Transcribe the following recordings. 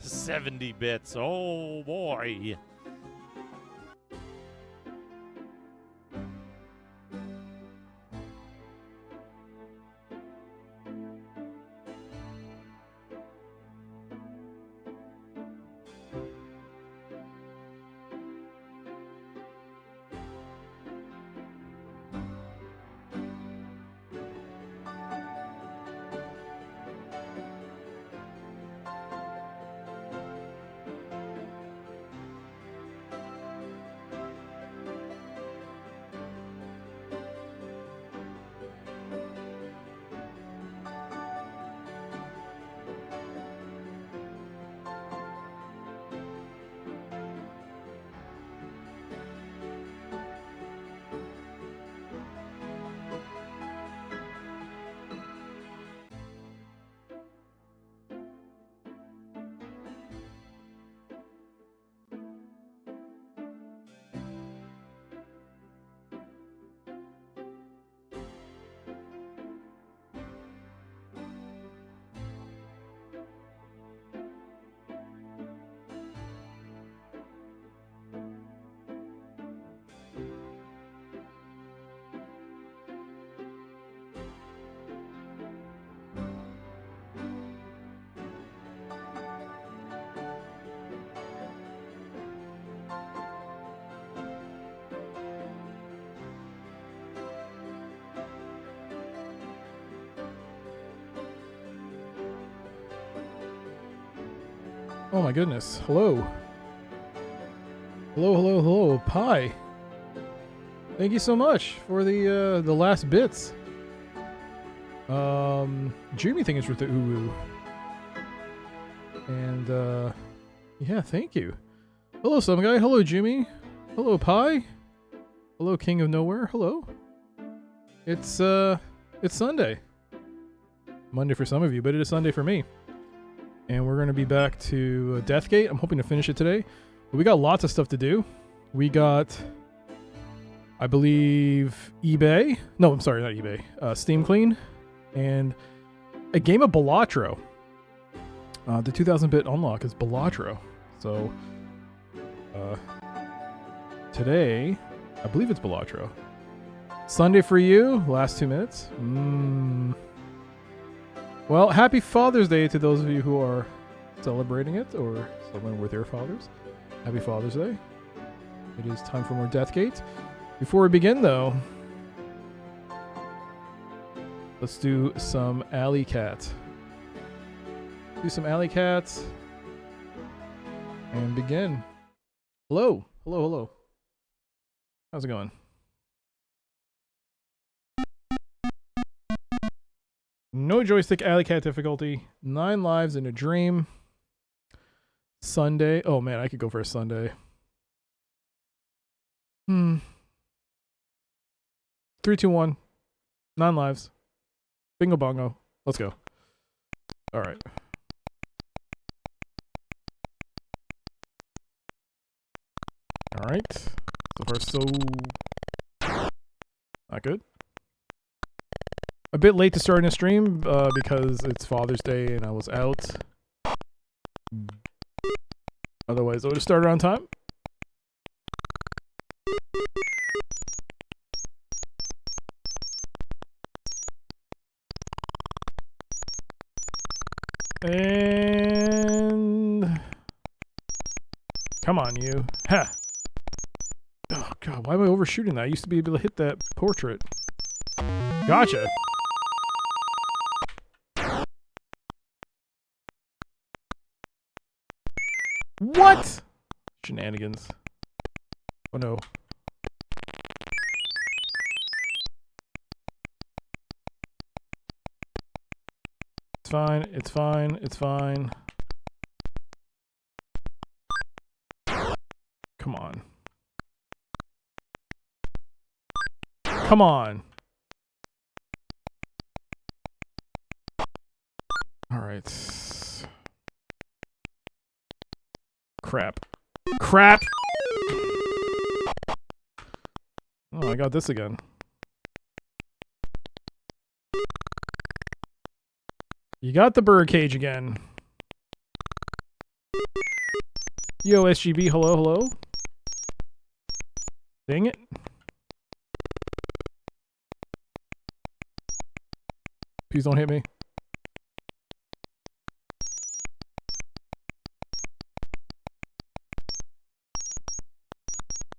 70 bits. Oh, boy. Oh my goodness. Hello. Hello. Pi. Thank you so much for the last bits. Jimmy thank you for the uwu. And yeah, thank you. Hello some guy. Hello Jimmy. Hello Pi. Hello King of Nowhere. Hello. It's Sunday. Monday for some of you, but it is Sunday for me. And we're going to be back to Deathgate. I'm hoping to finish it today. But we got lots of stuff to do. We got, I believe, eBay. No, I'm sorry, not eBay. Steam Clean. And a game of Balatro. The 2000-bit unlock is Balatro. So, today, I believe it's Balatro. Sunday for you. Last 2 minutes. Well, happy Father's Day to those of you who are celebrating it or celebrating with their fathers. Happy Father's Day. It is time for more Deathgate. Before we begin, though, let's do some Alley Cat. Do some Alley Cats and begin. Hello. How's it going? No joystick Alley Cat difficulty. 9 lives in a dream. Sunday. Oh man, I could go for a Sunday. 3, 2, 1. 9 lives. Bingo bongo. Let's go. Alright. Alright. So far so not good. A bit late to start in a stream because it's Father's Day and I was out. Otherwise, I would have started on time. And come on, you. Ha! Oh god, why am I overshooting that? I used to be able to hit that portrait. Gotcha. What? Shenanigans. Oh no. It's fine, it's fine, it's fine. Come on. Come on. Alright. Crap. Crap! Oh, I got this again. You got the bird cage again. Yo, SGB, hello, hello. Dang it. Please don't hit me.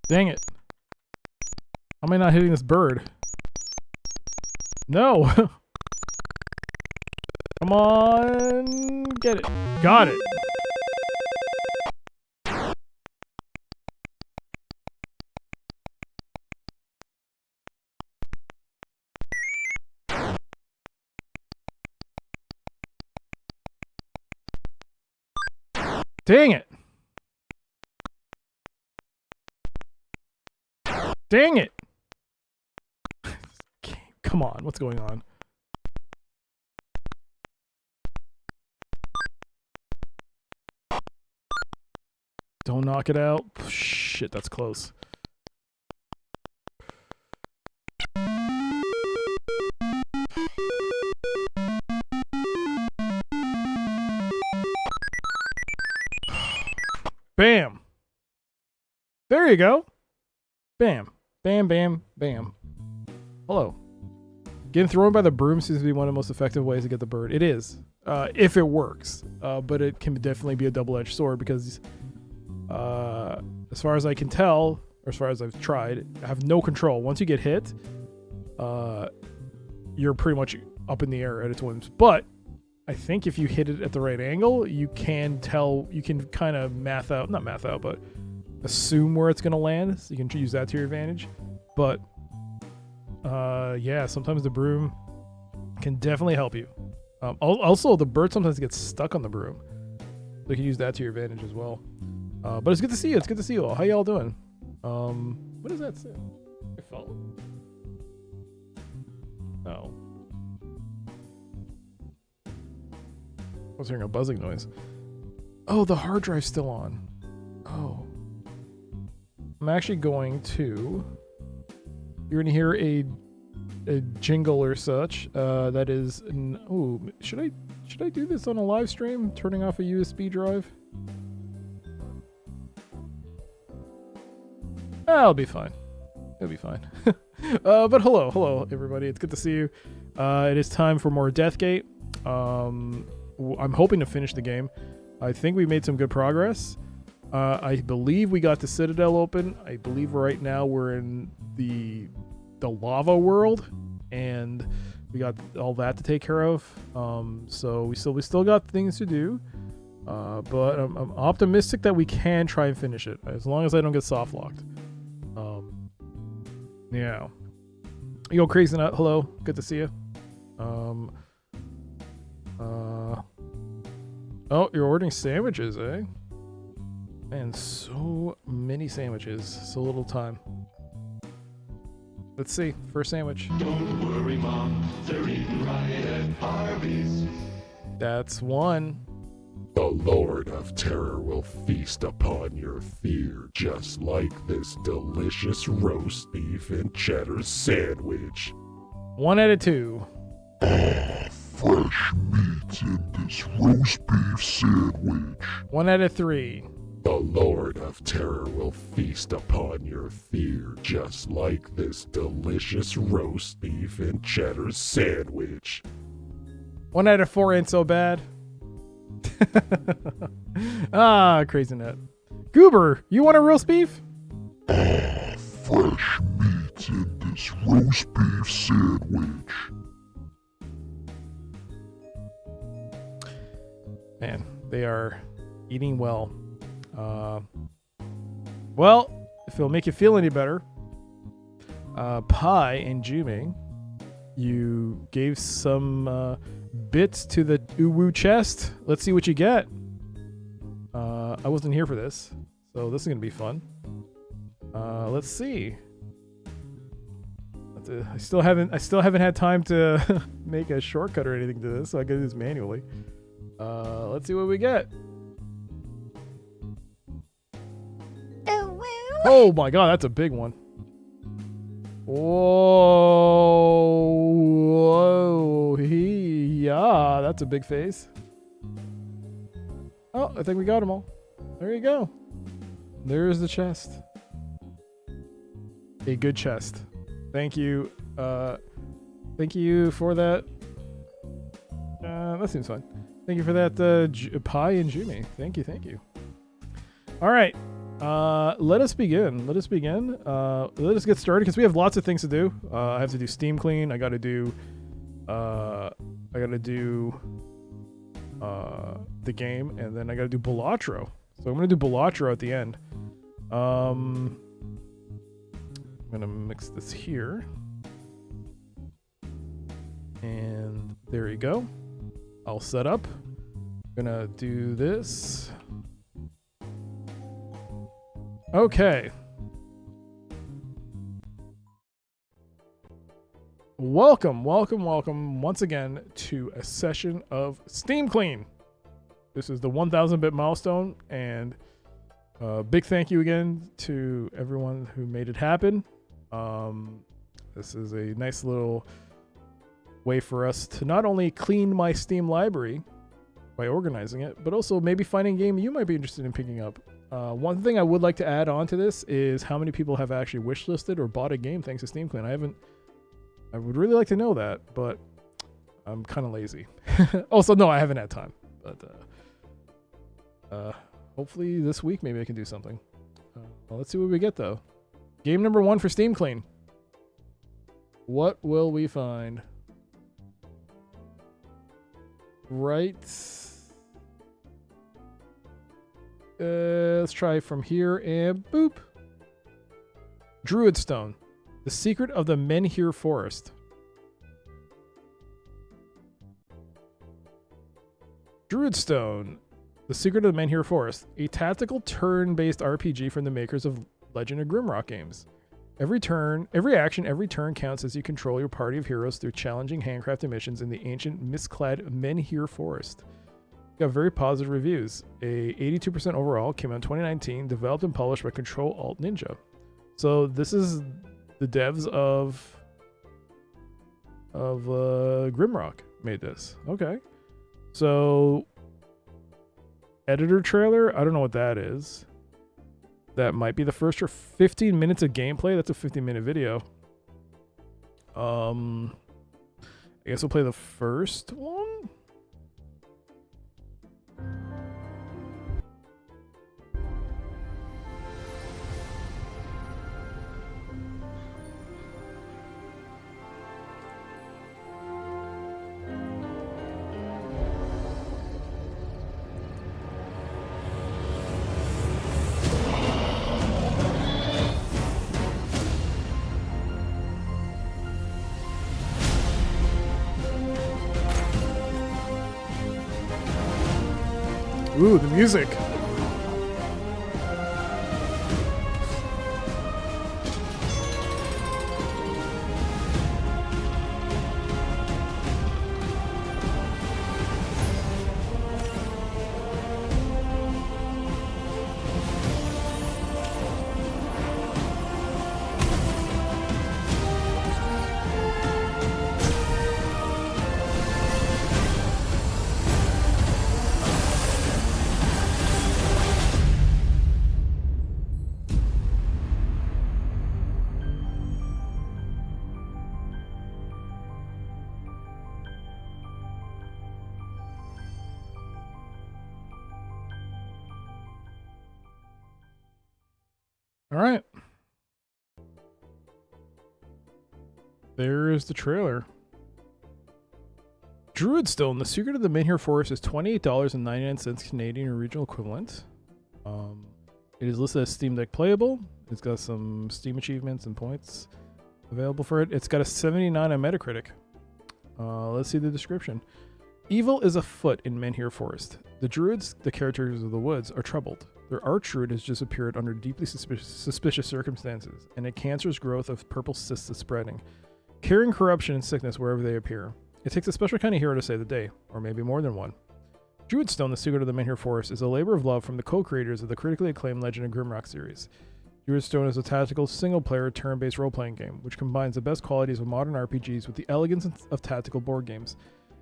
Dang it. How am I not hitting this bird? No. Come on. Get it. Got it. Dang it. Dang it. Come on. What's going on? Don't knock it out. Shit, that's close. Bam. There you go. Bam. Bam, bam, bam. Hello. Getting thrown by the broom seems to be one of the most effective ways to get the bird. It is. If it works. But it can definitely be a double-edged sword because as far as I can tell, or as far as I've tried, I have no control. Once you get hit, you're pretty much up in the air at its whims. But I think if you hit it at the right angle, you can tell, you can kind of not math out, but assume where it's going to land. So you can use that to your advantage. But yeah, sometimes the broom can definitely help you. Also, the bird sometimes gets stuck on the broom. So you can use that to your advantage as well. But it's good to see you. It's good to see you all. How y'all doing? What does that say? My phone? Oh. I was hearing a buzzing noise. Oh, the hard drive's still on. Oh. I'm actually going to... You're going to hear a jingle or such. That is... Oh, should I do this on a live stream? Turning off a USB drive? I'll be fine. It'll be fine. But hello everybody. It's good to see you. It is time for more Deathgate. I'm hoping to finish the game. I think we made some good progress. I believe we got the Citadel open. I believe right now we're in the lava world, and we got all that to take care of. So we still got things to do. But I'm optimistic that we can try and finish it as long as I don't get soft locked. Yeah. Yo, Crazy Nut, hello. Good to see you. Oh, you're ordering sandwiches, eh? Man, so many sandwiches. So little time. Let's see. First sandwich. Don't worry, Mom. They're eating right at Arby's. That's one. The Lord of Terror will feast upon your fear, just like this delicious roast beef and cheddar sandwich. 1 out of 2. Fresh meat in this roast beef sandwich. 1 out of 3. The Lord of Terror will feast upon your fear, just like this delicious roast beef and cheddar sandwich. 1 out of 4 ain't so bad. Crazy Nut. Goober, you want a roast beef? Fresh meat in this roast beef sandwich. Man, they are eating well. Well, if it'll make you feel any better, Pi and Juming, you gave some bits to the Uwu chest. Let's see what you get. I wasn't here for this, so this is gonna be fun. Let's see. I still haven't had time to make a shortcut or anything to this, so I gotta do this manually. Let's see what we get. Oh my god, that's a big one. Whoa, yeah, that's a big face. Oh, I think we got them all. There you go. There's the chest. A good chest. Thank you. Thank you for that. That seems fine. Thank you for that, Pi and Jimmy. Thank you. All right. Let us begin. Let us get started because we have lots of things to do. I have to do Steam Clean. I got to do the game, and then I got to do Balatro. So I'm going to do Balatro at the end. I'm going to mix this here. And there you go. I'll set up. I'm going to do this. Okay. Welcome once again to a session of Steam Clean. This is the 1000-bit milestone, and big thank you again to everyone who made it happen. This is a nice little way for us to not only clean my Steam library by organizing it, but also maybe finding a game you might be interested in picking up. One thing I would like to add on to this is how many people have actually wishlisted or bought a game thanks to Steam Clean. I would really like to know that, but I'm kind of lazy. Also, no, I haven't had time. But hopefully this week maybe I can do something. Well, let's see what we get though. Game number 1 for Steam Clean. What will we find? Right. Let's try from here and boop. Druidstone. The Secret of the Menhir Forest. Druidstone. The Secret of the Menhir Forest. A tactical turn-based RPG from the makers of Legend of Grimrock games. Every action, every turn counts as you control your party of heroes through challenging handcrafted missions in the ancient mist-clad Menhir Forest. Got very positive reviews. A 82% overall, came out in 2019, developed and published by Control Alt Ninja. So this is the devs of Grimrock made this. Okay. So editor trailer, I don't know what that is. That might be the first or 15 minutes of gameplay. That's a 15-minute video. I guess we'll play the first one. Ooh, the music. All right. There's the trailer. Druidstone, The Secret of the Menhir Forest is $28.99 Canadian or regional equivalent. It is listed as Steam Deck playable. It's got some Steam achievements and points available for it. It's got a 79 on Metacritic. Let's see the description. Evil is afoot in Menhir Forest. The druids, the characters of the woods, are troubled. Their archdruid has just appeared under deeply suspicious circumstances, and a cancerous growth of purple cysts is spreading, carrying corruption and sickness wherever they appear. It takes a special kind of hero to save the day, or maybe more than one. Druidstone, The Secret of the Menhir Forest, is a labor of love from the co-creators of the critically acclaimed Legend of Grimrock series. Druidstone is a tactical, single-player, turn-based role-playing game, which combines the best qualities of modern RPGs with the elegance of tactical board games.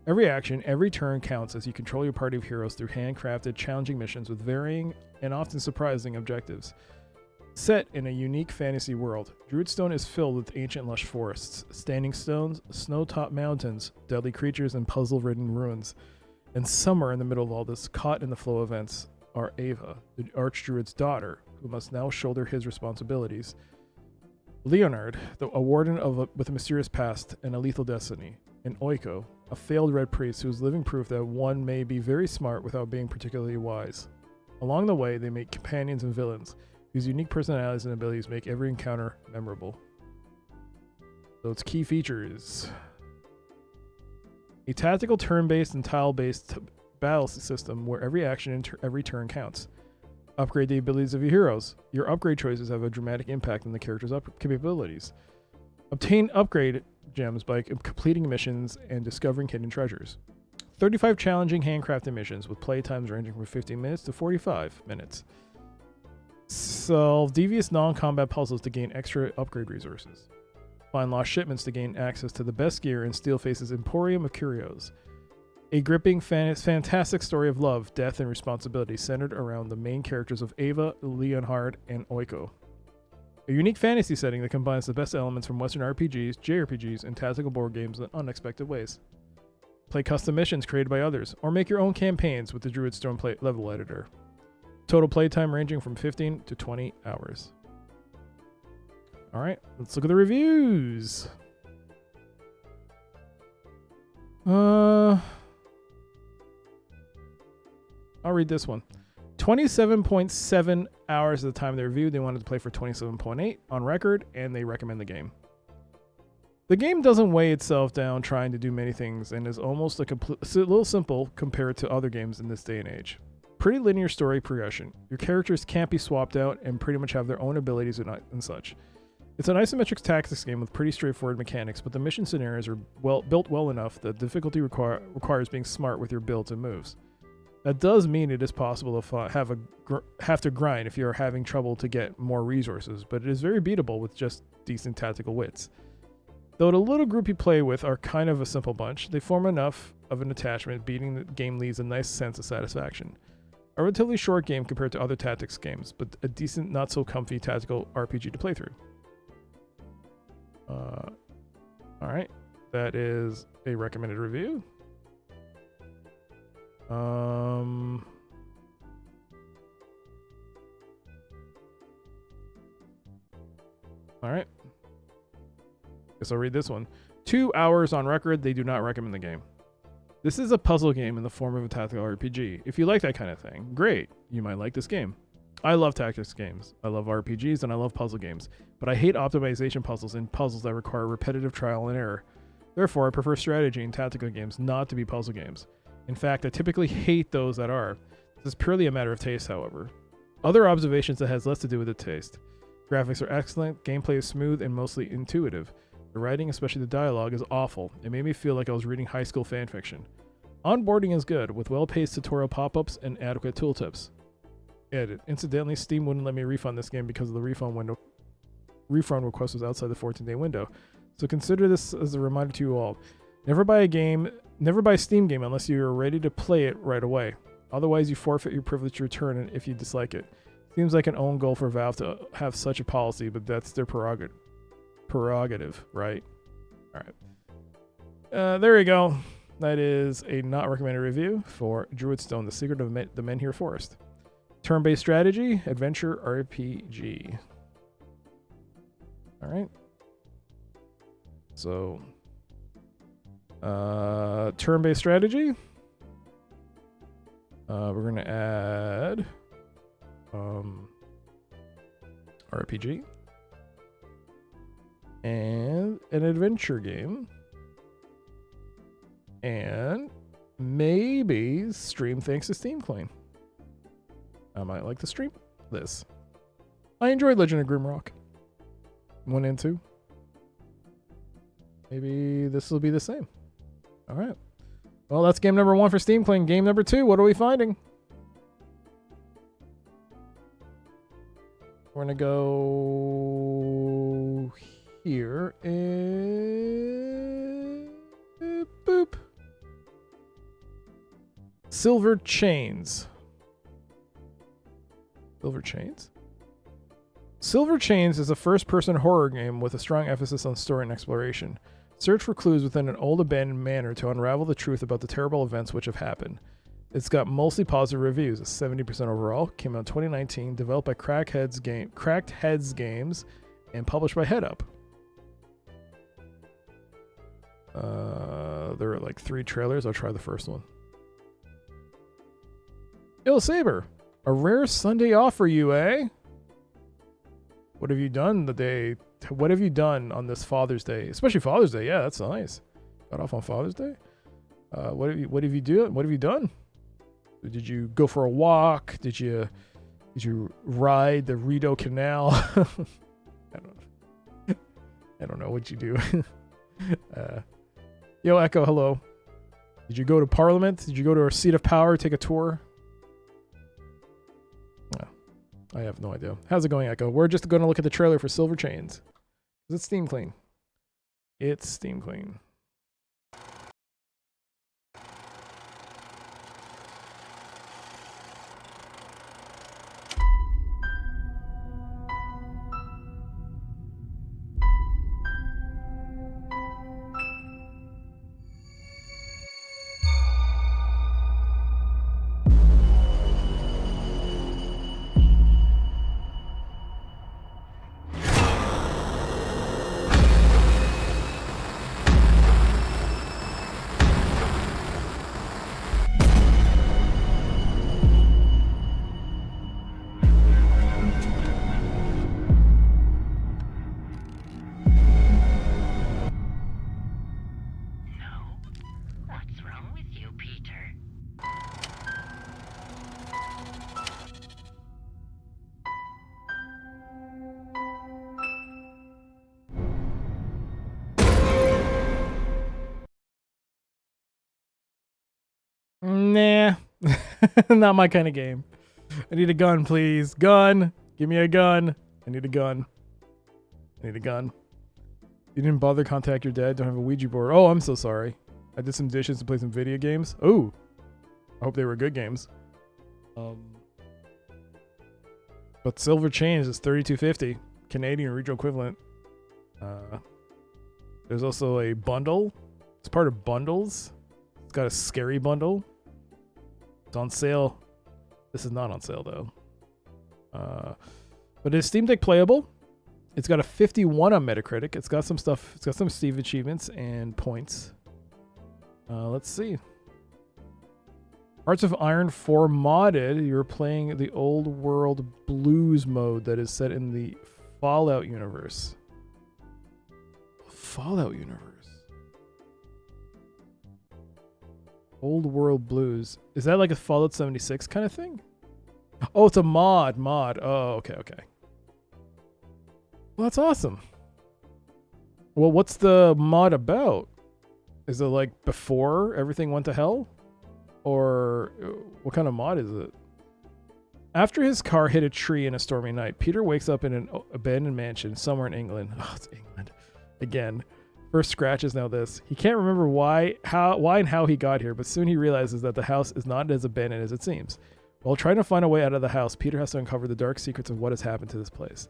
Every action, every turn counts as you control your party of heroes through handcrafted, challenging missions with varying and often surprising objectives. Set in a unique fantasy world, Druidstone is filled with ancient lush forests, standing stones, snow-topped mountains, deadly creatures, and puzzle-ridden ruins. And somewhere in the middle of all this, caught in the flow of events, are Ava, the Archdruid's daughter, who must now shoulder his responsibilities. Leonard, a warden with a mysterious past and a lethal destiny. And Oiko, a failed red priest who is living proof that one may be very smart without being particularly wise. Along the way, they meet companions and villains, whose unique personalities and abilities make every encounter memorable. So its key features: a tactical turn-based and tile-based battle system where every action and every turn counts. Upgrade the abilities of your heroes. Your upgrade choices have a dramatic impact on the character's capabilities. Obtain upgrade gems by completing missions and discovering hidden treasures. 35 challenging handcrafted missions with playtimes ranging from 15 minutes to 45 minutes. Solve devious non-combat puzzles to gain extra upgrade resources. Find lost shipments to gain access to the best gear in Steelface's Emporium of Curios. A gripping, fantastic story of love, death, and responsibility centered around the main characters of Ava, Leonhard, and Oiko. A unique fantasy setting that combines the best elements from Western RPGs, JRPGs, and tactical board games in unexpected ways. Play custom missions created by others, or make your own campaigns with the Druidstone level editor. Total playtime ranging from 15 to 20 hours. Alright, let's look at the reviews. I'll read this one. 27.7 hours at the time of the review. They wanted to play for 27.8 on record, and they recommend the game. The game doesn't weigh itself down trying to do many things and is almost a little simple compared to other games in this day and age. Pretty linear story progression. Your characters can't be swapped out and pretty much have their own abilities and such. It's an isometric tactics game with pretty straightforward mechanics, but the mission scenarios are built well enough that difficulty requires being smart with your builds and moves. That does mean it is possible to have to grind if you're having trouble to get more resources, but it is very beatable with just decent tactical wits. Though the little group you play with are kind of a simple bunch, they form enough of an attachment, beating the game leaves a nice sense of satisfaction. A relatively short game compared to other tactics games, but a decent, not so comfy tactical RPG to play through. Alright, that is a recommended review. Alright. Guess I'll read this one. 2 hours on record, they do not recommend the game. This is a puzzle game in the form of a tactical RPG. If you like that kind of thing, great, you might like this game. I love tactics games. I love RPGs and I love puzzle games, but I hate optimization puzzles and puzzles that require repetitive trial and error. Therefore, I prefer strategy and tactical games not to be puzzle games. In fact, I typically hate those that are. This is purely a matter of taste, however. Other observations that has less to do with the taste. Graphics are excellent, gameplay is smooth and mostly intuitive. The writing, especially the dialogue, is awful. It made me feel like I was reading high school fanfiction. Onboarding is good, with well-paced tutorial pop-ups and adequate tooltips. Edit. Incidentally, Steam wouldn't let me refund this game because of the refund request was outside the 14-day window. So consider this as a reminder to you all. Never buy a Steam game unless you are ready to play it right away. Otherwise, you forfeit your privilege to return it if you dislike it. Seems like an own goal for Valve to have such a policy, but that's their prerogative, right? Alright. There you go. That is a not recommended review for Druidstone, The Secret of the Menhir Forest. Turn-based strategy, adventure, RPG. Alright. So, turn-based strategy. We're going to add RPG and an adventure game. And maybe stream thanks to Steam Clean. I might like to stream this. I enjoyed Legend of Grimrock 1 and 2. Maybe this will be the same. All right. Well, that's game number 1 for Steam Clean. Game number 2, what are we finding? We're going to go here and boop. Silver Chains. Silver Chains? Silver Chains is a first-person horror game with a strong emphasis on story and exploration. Search for clues within an old abandoned manor to unravel the truth about the terrible events which have happened. It's got mostly positive reviews, 70% overall. Came out in 2019, developed by Cracked Heads Games, and published by Head Up. There are like 3 trailers. I'll try the first one. Ill Saber, a rare Sunday off for you, eh? What have you done What have you done on this Father's Day? Especially Father's Day. Yeah, that's nice. Got off on Father's Day. What have you done? Did you go for a walk? Did you ride the Rideau Canal? I don't know what you do. Yo, Echo, hello. Did you go to Parliament? Did you go to our seat of power, take a tour? No, I have no idea. How's it going, Echo? We're just going to look at the trailer for Silver Chains. It's Steam Clean. It's Steam Clean. Nah, not my kind of game. I need a gun, please. Gun. Give me a gun. I need a gun. I need a gun. You didn't bother to contact your dad. Don't have a Ouija board. Oh, I'm so sorry. I did some dishes to play some video games. Oh, I hope they were good games. But Silver Chains is $32.50 Canadian regional equivalent. There's also a bundle. It's part of bundles. It's got a scary bundle. It's on sale. This is not on sale though. But it's Steam Deck playable. It's got a 51 on Metacritic. It's got some stuff. It's got some Steam achievements and points. Let's see. Hearts of Iron 4 modded. You're playing the old world blues mode that is set in the Fallout universe. Fallout universe. Old world blues. Is that like a Fallout 76 kind of thing? Oh, it's a mod. Oh, okay. Well, that's awesome. Well, what's the mod about? Is it like before everything went to hell? Or what kind of mod is it? After his car hit a tree in a stormy night, Peter wakes up in an abandoned mansion somewhere in England. Oh, it's England. Again. First scratch is now this. He can't remember why and how he got here, but soon he realizes that the house is not as abandoned as it seems. While trying to find a way out of the house, Peter has to uncover the dark secrets of what has happened to this place.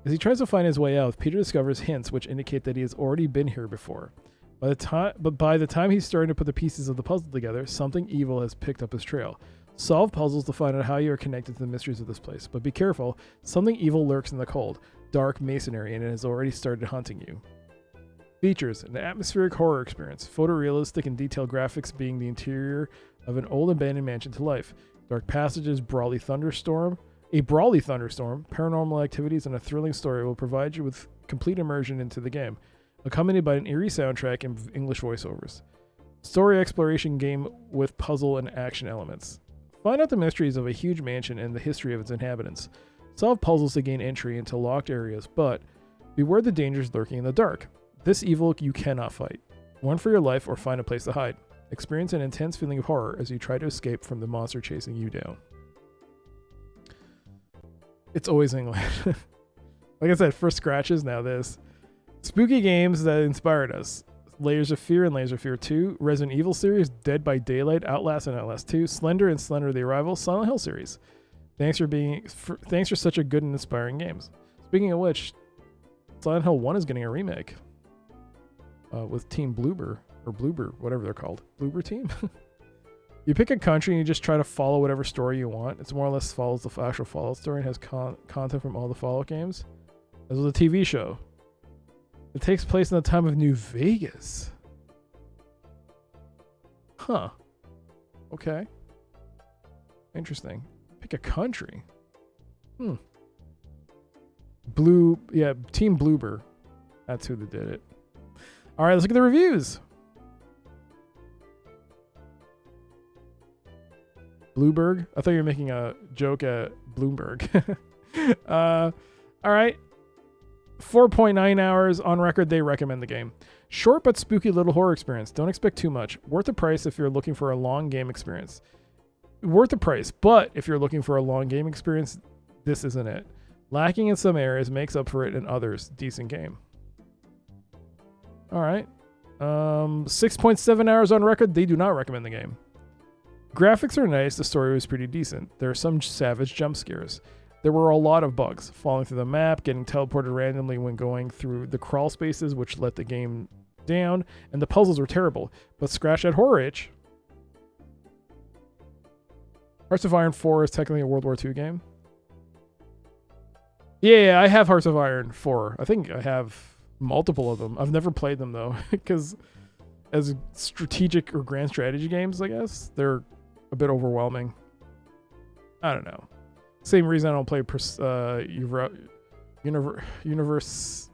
As he tries to find his way out, Peter discovers hints which indicate that he has already been here before. By the time he's starting to put the pieces of the puzzle together, something evil has picked up his trail. Solve puzzles to find out how you are connected to the mysteries of this place, but be careful, something evil lurks in the cold, dark masonry, and it has already started hunting you. Features: an atmospheric horror experience, photorealistic and detailed graphics being the interior of an old abandoned mansion to life, dark passages, a brawly thunderstorm, paranormal activities, and a thrilling story will provide you with complete immersion into the game, accompanied by an eerie soundtrack and English voiceovers. Story exploration game with puzzle and action elements. Find out the mysteries of a huge mansion and the history of its inhabitants. Solve puzzles to gain entry into locked areas, but beware the dangers lurking in the dark. This evil you cannot fight. Run for your life or find a place to hide. Experience an intense feeling of horror as you try to escape from the monster chasing you down. It's always England. Like I said, first scratches, now this. Spooky games that inspired us. Layers of Fear and Layers of Fear 2, Resident Evil series, Dead by Daylight, Outlast and Outlast 2, Slender and Slender the Arrival, Silent Hill series. Thanks for such a good and inspiring games. Speaking of which, Silent Hill 1 is getting a remake with Team Bloober, or Bloober, whatever they're called. Bloober Team? You pick a country and you just try to follow whatever story you want. It's more or less follows the actual Fallout story and has content from all the Fallout games. As with a TV show. It takes place in the time of New Vegas. Huh. Okay. Interesting. Pick a country. Team Bloober. That's who did it. All right, let's look at the reviews. Bloomberg? I thought you were making a joke at Bloomberg. All right. 4.9 hours on record. They recommend the game. Short but spooky little horror experience. Don't expect too much. Worth the price if you're looking for a long game experience. Worth the price, but if you're looking for a long game experience, this isn't it. Lacking in some areas makes up for it in others. Decent game. All right. 6.7 hours on record. They do not recommend the game. Graphics are nice. The story was pretty decent. There are some savage jump scares. There were a lot of bugs. Falling through the map, getting teleported randomly when going through the crawl spaces, which let the game down, and the puzzles were terrible. But scratch that horror itch. Hearts of Iron 4 is technically a World War II game. Yeah, I have Hearts of Iron 4. I think I have multiple of them. I've never played them, though, because as strategic or grand strategy games, I guess, they're a bit overwhelming. I don't know. Same reason I don't play Universe.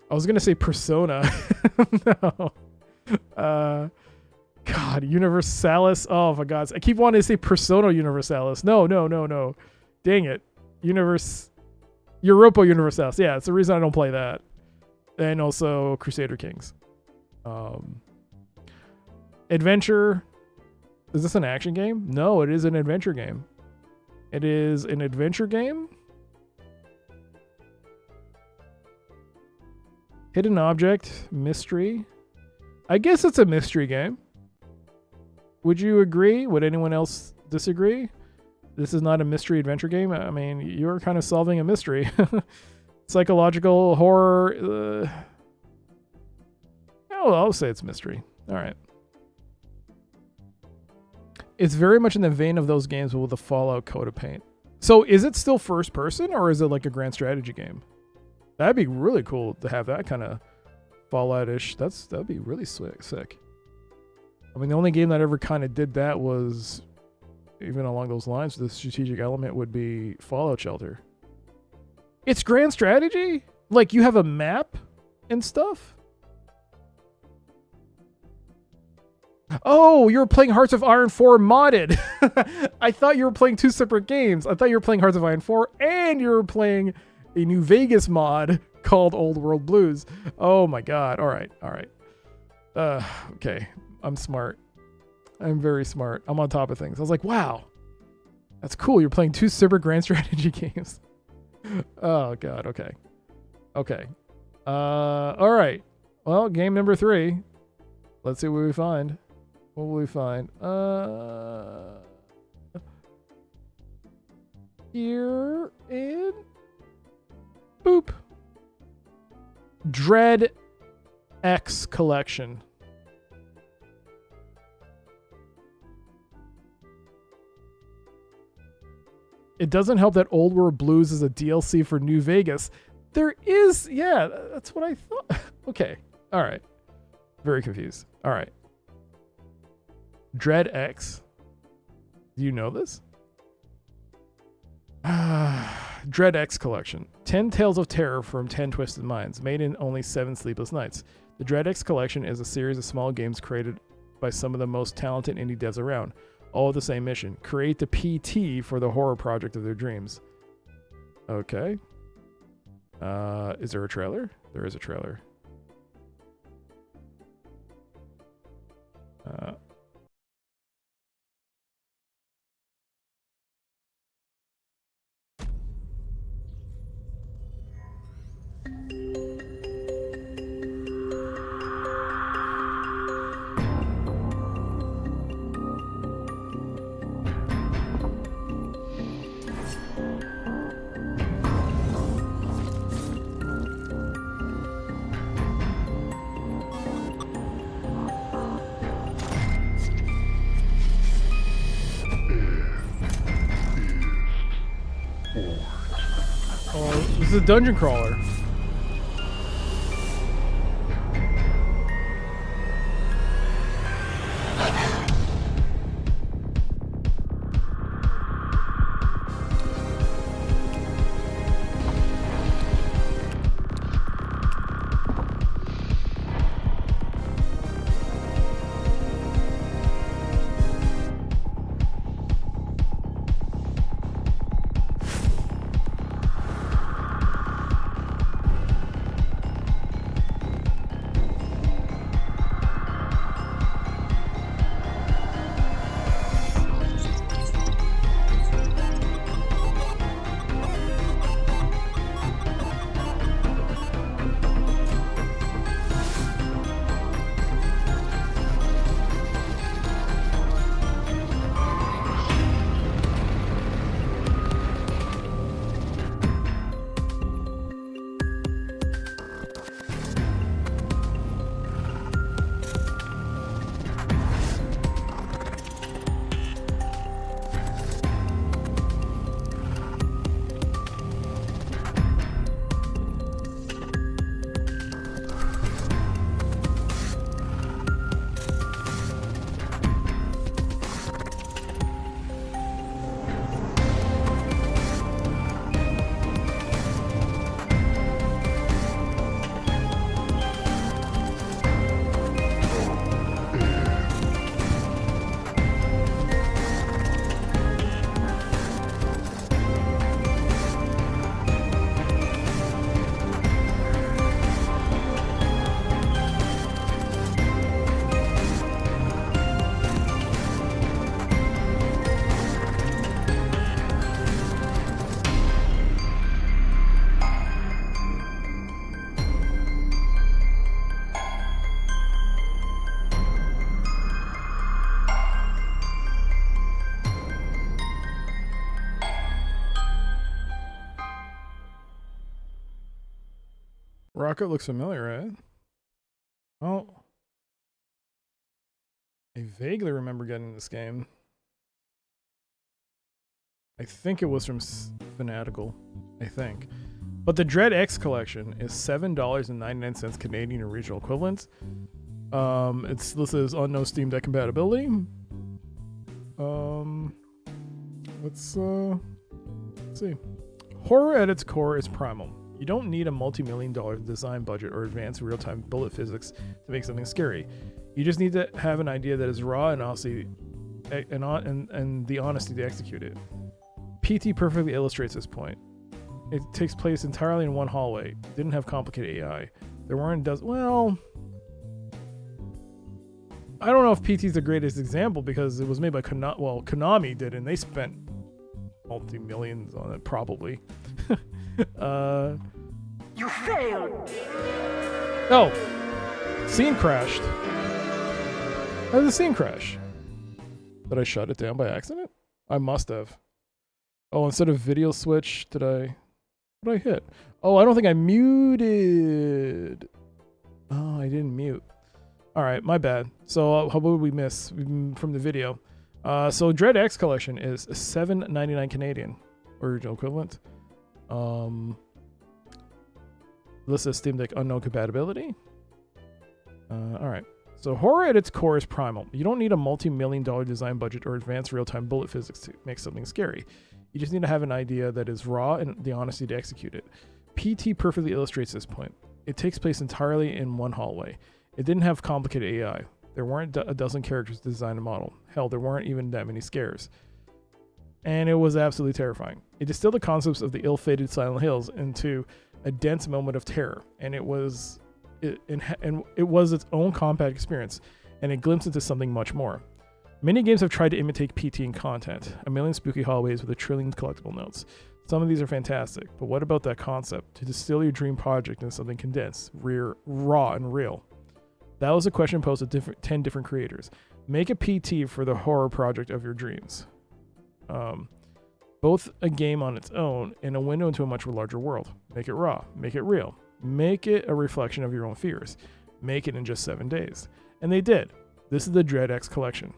I was going to say Persona. No. God, Universalis. Oh, my God. I keep wanting to say Persona Universalis. No. Dang it. Europa Universalis. Yeah, it's the reason I don't play that. And also Crusader Kings. Adventure. Is this an action game? No, it is an adventure game. It is an adventure game. Hidden object. Mystery. I guess it's a mystery game. Would you agree? Would anyone else disagree? This is not a mystery adventure game. I mean, you're kind of solving a mystery. Psychological horror. I'll say it's mystery. All right. It's very much in the vein of those games with the Fallout coat of paint. So is it still first person or is it like a grand strategy game? That'd be really cool to have that kind of Fallout-ish. That'd be really sick. I mean, the only game that ever kind of did that was, even along those lines, the strategic element would be Fallout Shelter. It's grand strategy? Like you have a map and stuff? Oh, you're playing Hearts of Iron 4 modded. I thought you were playing two separate games. I thought you were playing Hearts of Iron 4 and you were playing a New Vegas mod called Old World Blues. Oh my God. All right. Okay. I'm smart. I'm very smart. I'm on top of things. I was like, wow, that's cool. You're playing two separate grand strategy games. Oh God. Okay. All right. Well, game number 3. Let's see what we find. What will we find? Here in boop. Dread X Collection. It doesn't help that Old World Blues is a DLC for New Vegas. There is, yeah, that's what I thought. Okay, all right. Very confused. All right. Dread X. Do you know this? Dread X Collection. 10 Tales of Terror from 10 Twisted Minds, made in only 7 sleepless nights. The Dread X Collection is a series of small games created by some of the most talented indie devs around, all with the same mission: create the PT for the horror project of their dreams. Okay. Is there a trailer? There is a trailer. It's a dungeon crawler. Rocket looks familiar, right? Oh. I vaguely remember getting this game. I think it was from Fanatical. I think. But the Dread X collection is $7.99 Canadian and regional equivalent. It's listed as unknown Steam Deck compatibility. Let's see. Horror at its core is primal. You don't need a multi-million-dollar design budget or advanced real-time bullet physics to make something scary. You just need to have an idea that is raw and honesty, and the honesty to execute it. PT perfectly illustrates this point. It takes place entirely in one hallway. It didn't have complicated AI. There weren't well, I don't know if PT is the greatest example because it was made by Konami did, and they spent multi-millions on it probably. You failed. Oh, scene crashed. How did the scene crash? Did I shut it down by accident? I must have. Oh, instead of video switch, what did I hit? Oh, I don't think I muted. Oh, I didn't mute. All right, my bad. So how would we miss from the video? So Dread X collection is $7.99 Canadian, original equivalent. List of Steam Deck unknown compatibility. All right. So horror at its core is primal. You don't need a multi-million-dollar design budget or advanced real-time bullet physics to make something scary. You just need to have an idea that is raw and the honesty to execute it. PT perfectly illustrates this point. It takes place entirely in one hallway. It didn't have complicated AI. There weren't a dozen characters to design a model. Hell, there weren't even that many scares. And it was absolutely terrifying. It distilled the concepts of the ill-fated Silent Hills into a dense moment of terror, and it was its own compact experience, and it glimpsed into something much more. Many games have tried to imitate PT in content, a million spooky hallways with a trillion collectible notes. Some of these are fantastic, but what about that concept, to distill your dream project into something condensed, raw, and real? That was a question posed to 10 different creators. Make a PT for the horror project of your dreams. Both a game on its own and a window into a much larger world. Make it raw. Make it real. Make it a reflection of your own fears. Make it in just 7 days. And they did. This is the Dread X collection.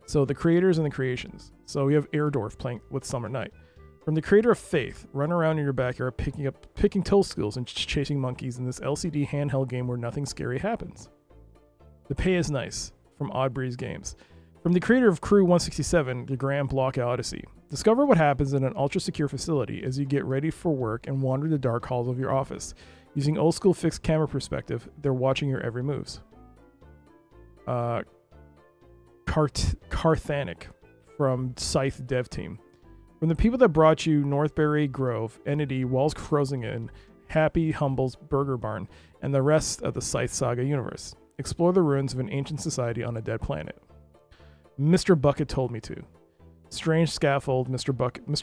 So the creators and the creations. So we have Airdorf playing with Summer Night. From the creator of Faith, run around in your backyard picking toadstools and chasing monkeys in this LCD handheld game where nothing scary happens. The pay is nice, from Odd Breeze Games. From the creator of Crew 167, the Grand Block Odyssey. Discover what happens in an ultra-secure facility as you get ready for work and wander the dark halls of your office. Using old-school fixed camera perspective, they're watching your every moves. Carthanic, from Scythe Dev Team. From the people that brought you Northbury Grove, Entity, Walls Closing In, Happy Humble's Burger Barn, and the rest of the Scythe Saga universe. Explore the ruins of an ancient society on a dead planet. Mr. Bucket Told Me To. Strange Scaffold, Mr.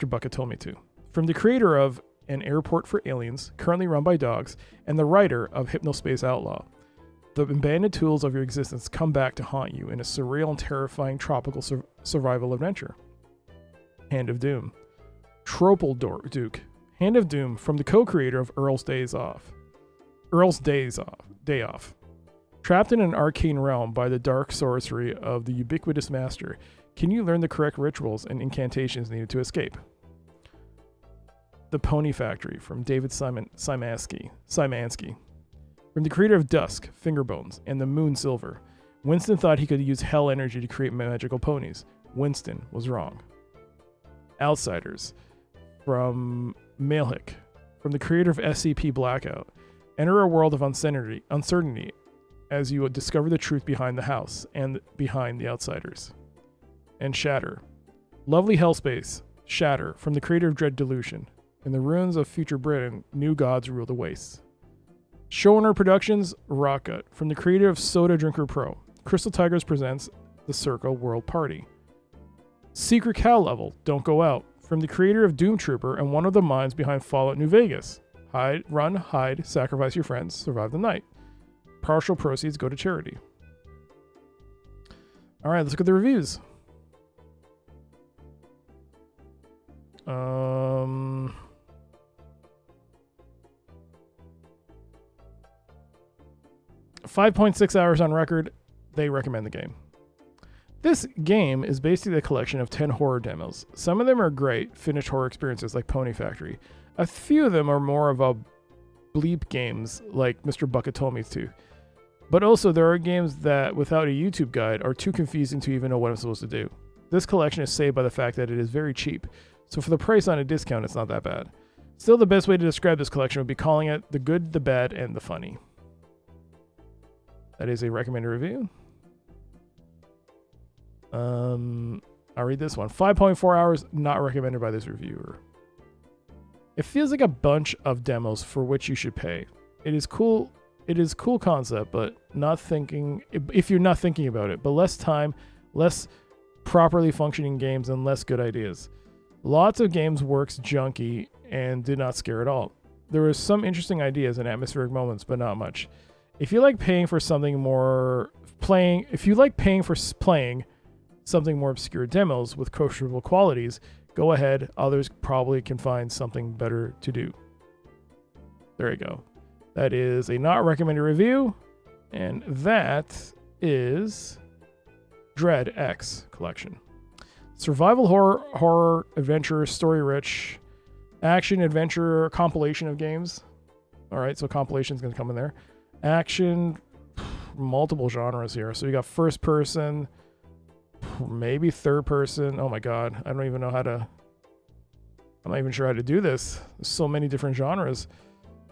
Bucket Told Me To. From the creator of An Airport for Aliens, currently run by dogs, and the writer of Hypnospace Outlaw. The abandoned tools of your existence come back to haunt you in a surreal and terrifying tropical survival adventure. Hand of Doom. Tropal Duke. Hand of Doom from the co-creator of Earl's Day Off. Trapped in an arcane realm by the dark sorcery of the ubiquitous master, can you learn the correct rituals and incantations needed to escape? The Pony Factory from David Szymanski. From the creator of Dusk, Fingerbones, and the Moon Silver. Winston thought he could use hell energy to create magical ponies. Winston was wrong. Outsiders from Mailhick. From the creator of SCP Blackout. Enter a world of uncertainty as you discover the truth behind the house and behind the outsiders. And Shatter. Lovely Hellspace. Shatter, from the creator of Dread Delusion. In the ruins of future Britain, new gods rule the wastes. Showrunner Productions, Rockgut, from the creator of Soda Drinker Pro. Crystal Tigers presents The Circle World Party. Secret Cow Level, Don't Go Out, from the creator of Doom Trooper and one of the minds behind Fallout New Vegas. Hide, run, hide, sacrifice your friends, survive the night. Partial proceeds go to charity. All right, let's look at the reviews. 5.6 hours on record. They recommend the game. This game is basically a collection of 10 horror demos. Some of them are great, finished horror experiences like Pony Factory. A few of them are more of a bleep games like Mr. Bucket Told Me To. But also there are games that, without a YouTube guide, are too confusing to even know what I'm supposed to do. This collection is saved by the fact that it is very cheap, so for the price on a discount, it's not that bad. Still, the best way to describe this collection would be calling it the good, the bad, and the funny. That is a recommended review. I'll read this one. 5.4 hours, not recommended by this reviewer. It feels like a bunch of demos for which you should pay. It is cool concept, but if you're not thinking about it, but less time, less properly functioning games, and less good ideas. Lots of games works junky and did not scare at all. There were some interesting ideas and atmospheric moments, but not much. If you like paying for something more playing something more obscure demos with questionable qualities, go ahead. Others probably can find something better to do. There you go. That is a not recommended review, and that is Dread X collection. Survival horror, adventure, story-rich, action, adventure, compilation of games. All right, so compilation is going to come in there. Action, multiple genres here. So you got first person, maybe third person. Oh my god, I don't even know how to. I'm not even sure how to do this. There's so many different genres.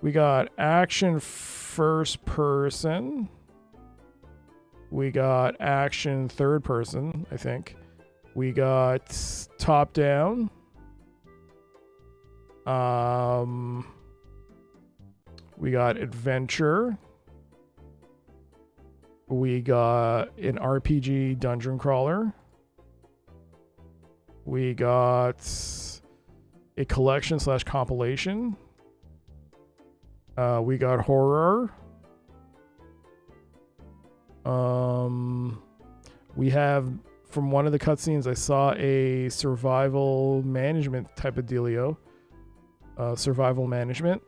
We got action first person. We got action third person, I think. We got top down. We got adventure. We got an RPG dungeon crawler. We got a collection / compilation. We got horror. We have, from one of the cutscenes, I saw a survival management type of dealio. Survival management.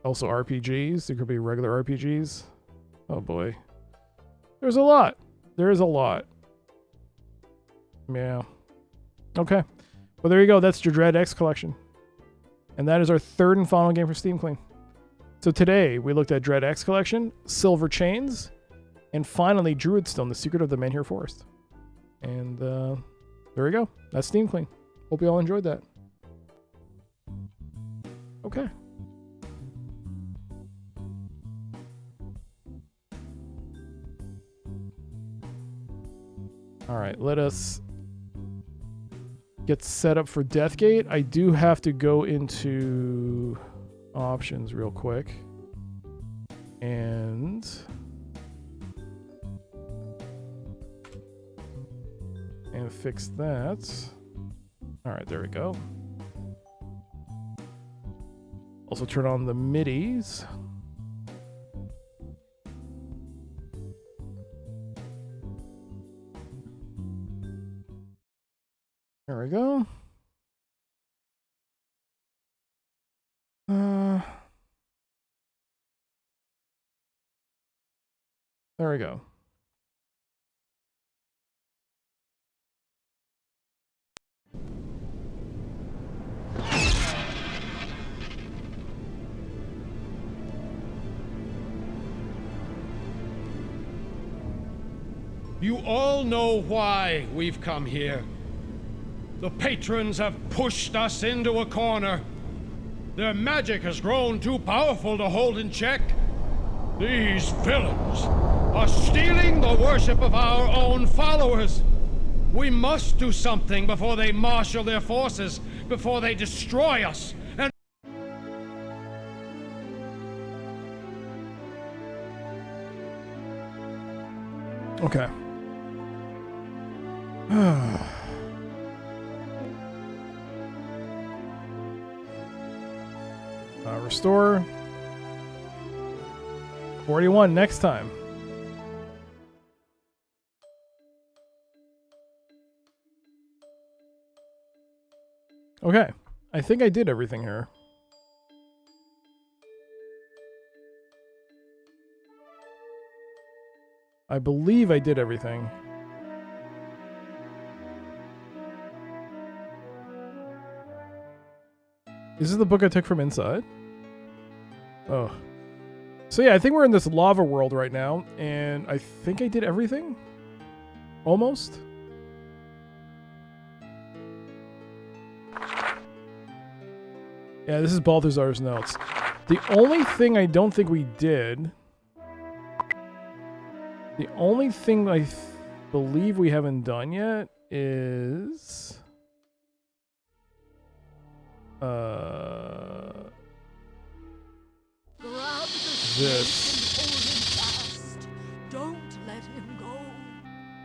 Also RPGs. There could be regular RPGs. Oh boy. There's a lot. There is a lot. Yeah. Okay. Well, there you go. That's your Dread X collection. And that is our third and final game for Steam Clean. So today, we looked at Dread X collection, Silver Chains, and finally, Druidstone, The Secret of the Menhir Forest. And there we go. That's Steam Clean. Hope you all enjoyed that. Okay. All right, let us get set up for Deathgate. I do have to go into options real quick and fix that. All right, there we go. Also turn on the midis. There we go. There we go. You all know why we've come here. The patrons have pushed us into a corner. Their magic has grown too powerful to hold in check. These villains are stealing the worship of our own followers. We must do something before they marshal their forces, before they destroy us. And okay. Restore. 41 next time. Okay. I think I did everything here. I believe I did everything. Is this the book I took from inside? Oh. So yeah, I think we're in this lava world right now, and I think I did everything? Almost? Yeah, this is Balthazar's notes. The only thing I don't think we did... The only thing I believe we haven't done yet is... This. Don't let him go.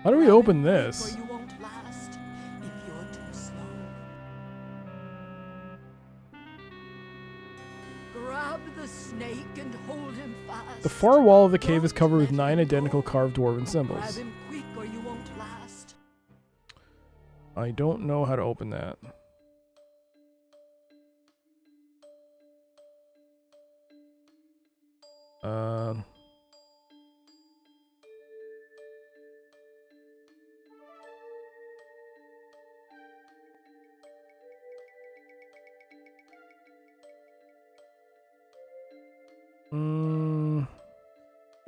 How do we open this? You won't last if you're too slow. Grab the snake and hold him fast. The far wall of the cave is covered with 9 identical carved dwarven Grab symbols. him quick or you won't last. I don't know how to open that.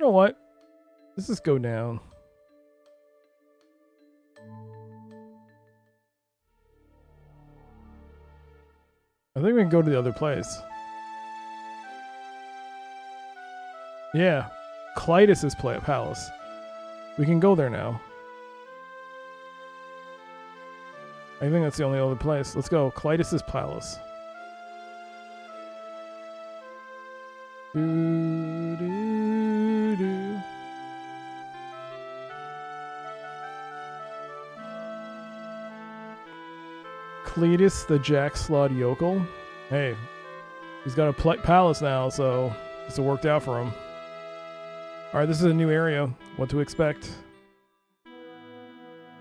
You know what? Let's just go down. I think we can go to the other place. Yeah, Clytus's palace. We can go there now. I think that's the only other place. Let's go, Clytus's palace. Do, do, do. Cletus the Jackslot Yokel. Hey, he's got a palace now, so it's worked out for him. Alright, this is a new area. What to expect.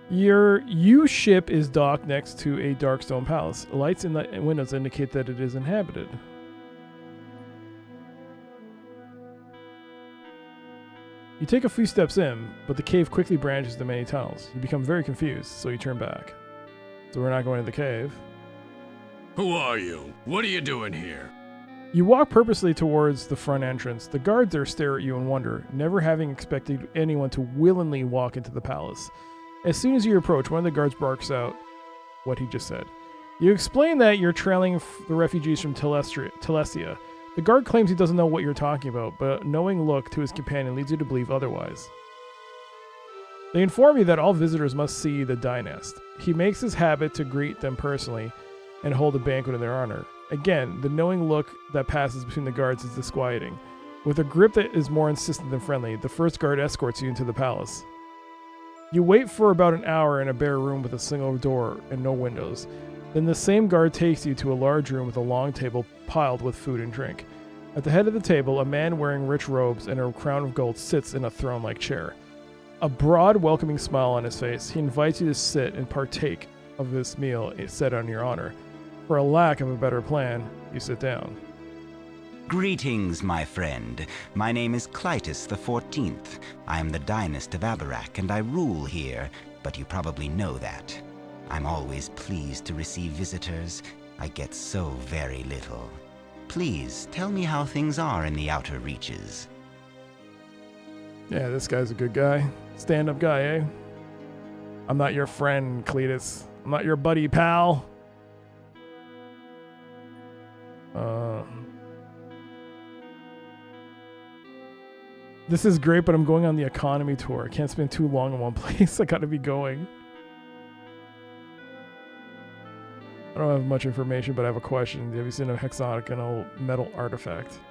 Your U-ship is docked next to a Darkstone palace. Lights in the windows indicate that it is inhabited. You take a few steps in, but the cave quickly branches into many tunnels. You become very confused, so you turn back. So we're not going to the cave. Who are you? What are you doing here? You walk purposely towards the front entrance. The guards there stare at you in wonder, never having expected anyone to willingly walk into the palace. As soon as you approach, one of the guards barks out what he just said. You explain that you're trailing the refugees from Telestia. The guard claims he doesn't know what you're talking about, but a knowing look to his companion leads you to believe otherwise. They inform you that all visitors must see the Dynast. He makes his habit to greet them personally and hold a banquet in their honor. Again, the knowing look that passes between the guards is disquieting. With a grip that is more insistent than friendly, the first guard escorts you into the palace. You wait for about an hour in a bare room with a single door and no windows. Then the same guard takes you to a large room with a long table piled with food and drink. At the head of the table, a man wearing rich robes and a crown of gold sits in a throne-like chair. A broad, welcoming smile on his face, he invites you to sit and partake of this meal set on your honor. For a lack of a better plan, you sit down. Greetings, my friend. My name is Clytus the 14th. I am the Dynast of Abarak, and I rule here, but you probably know that. I'm always pleased to receive visitors. I get so very little. Please, tell me how things are in the outer reaches. Yeah, this guy's a good guy. Stand-up guy, eh? I'm not your friend, Cletus. I'm not your buddy, pal. This is great, but I'm going on the economy tour. I can't spend too long in one place. I gotta be going. I don't have much information, but I have a question. Have you seen a hexagonal metal artifact?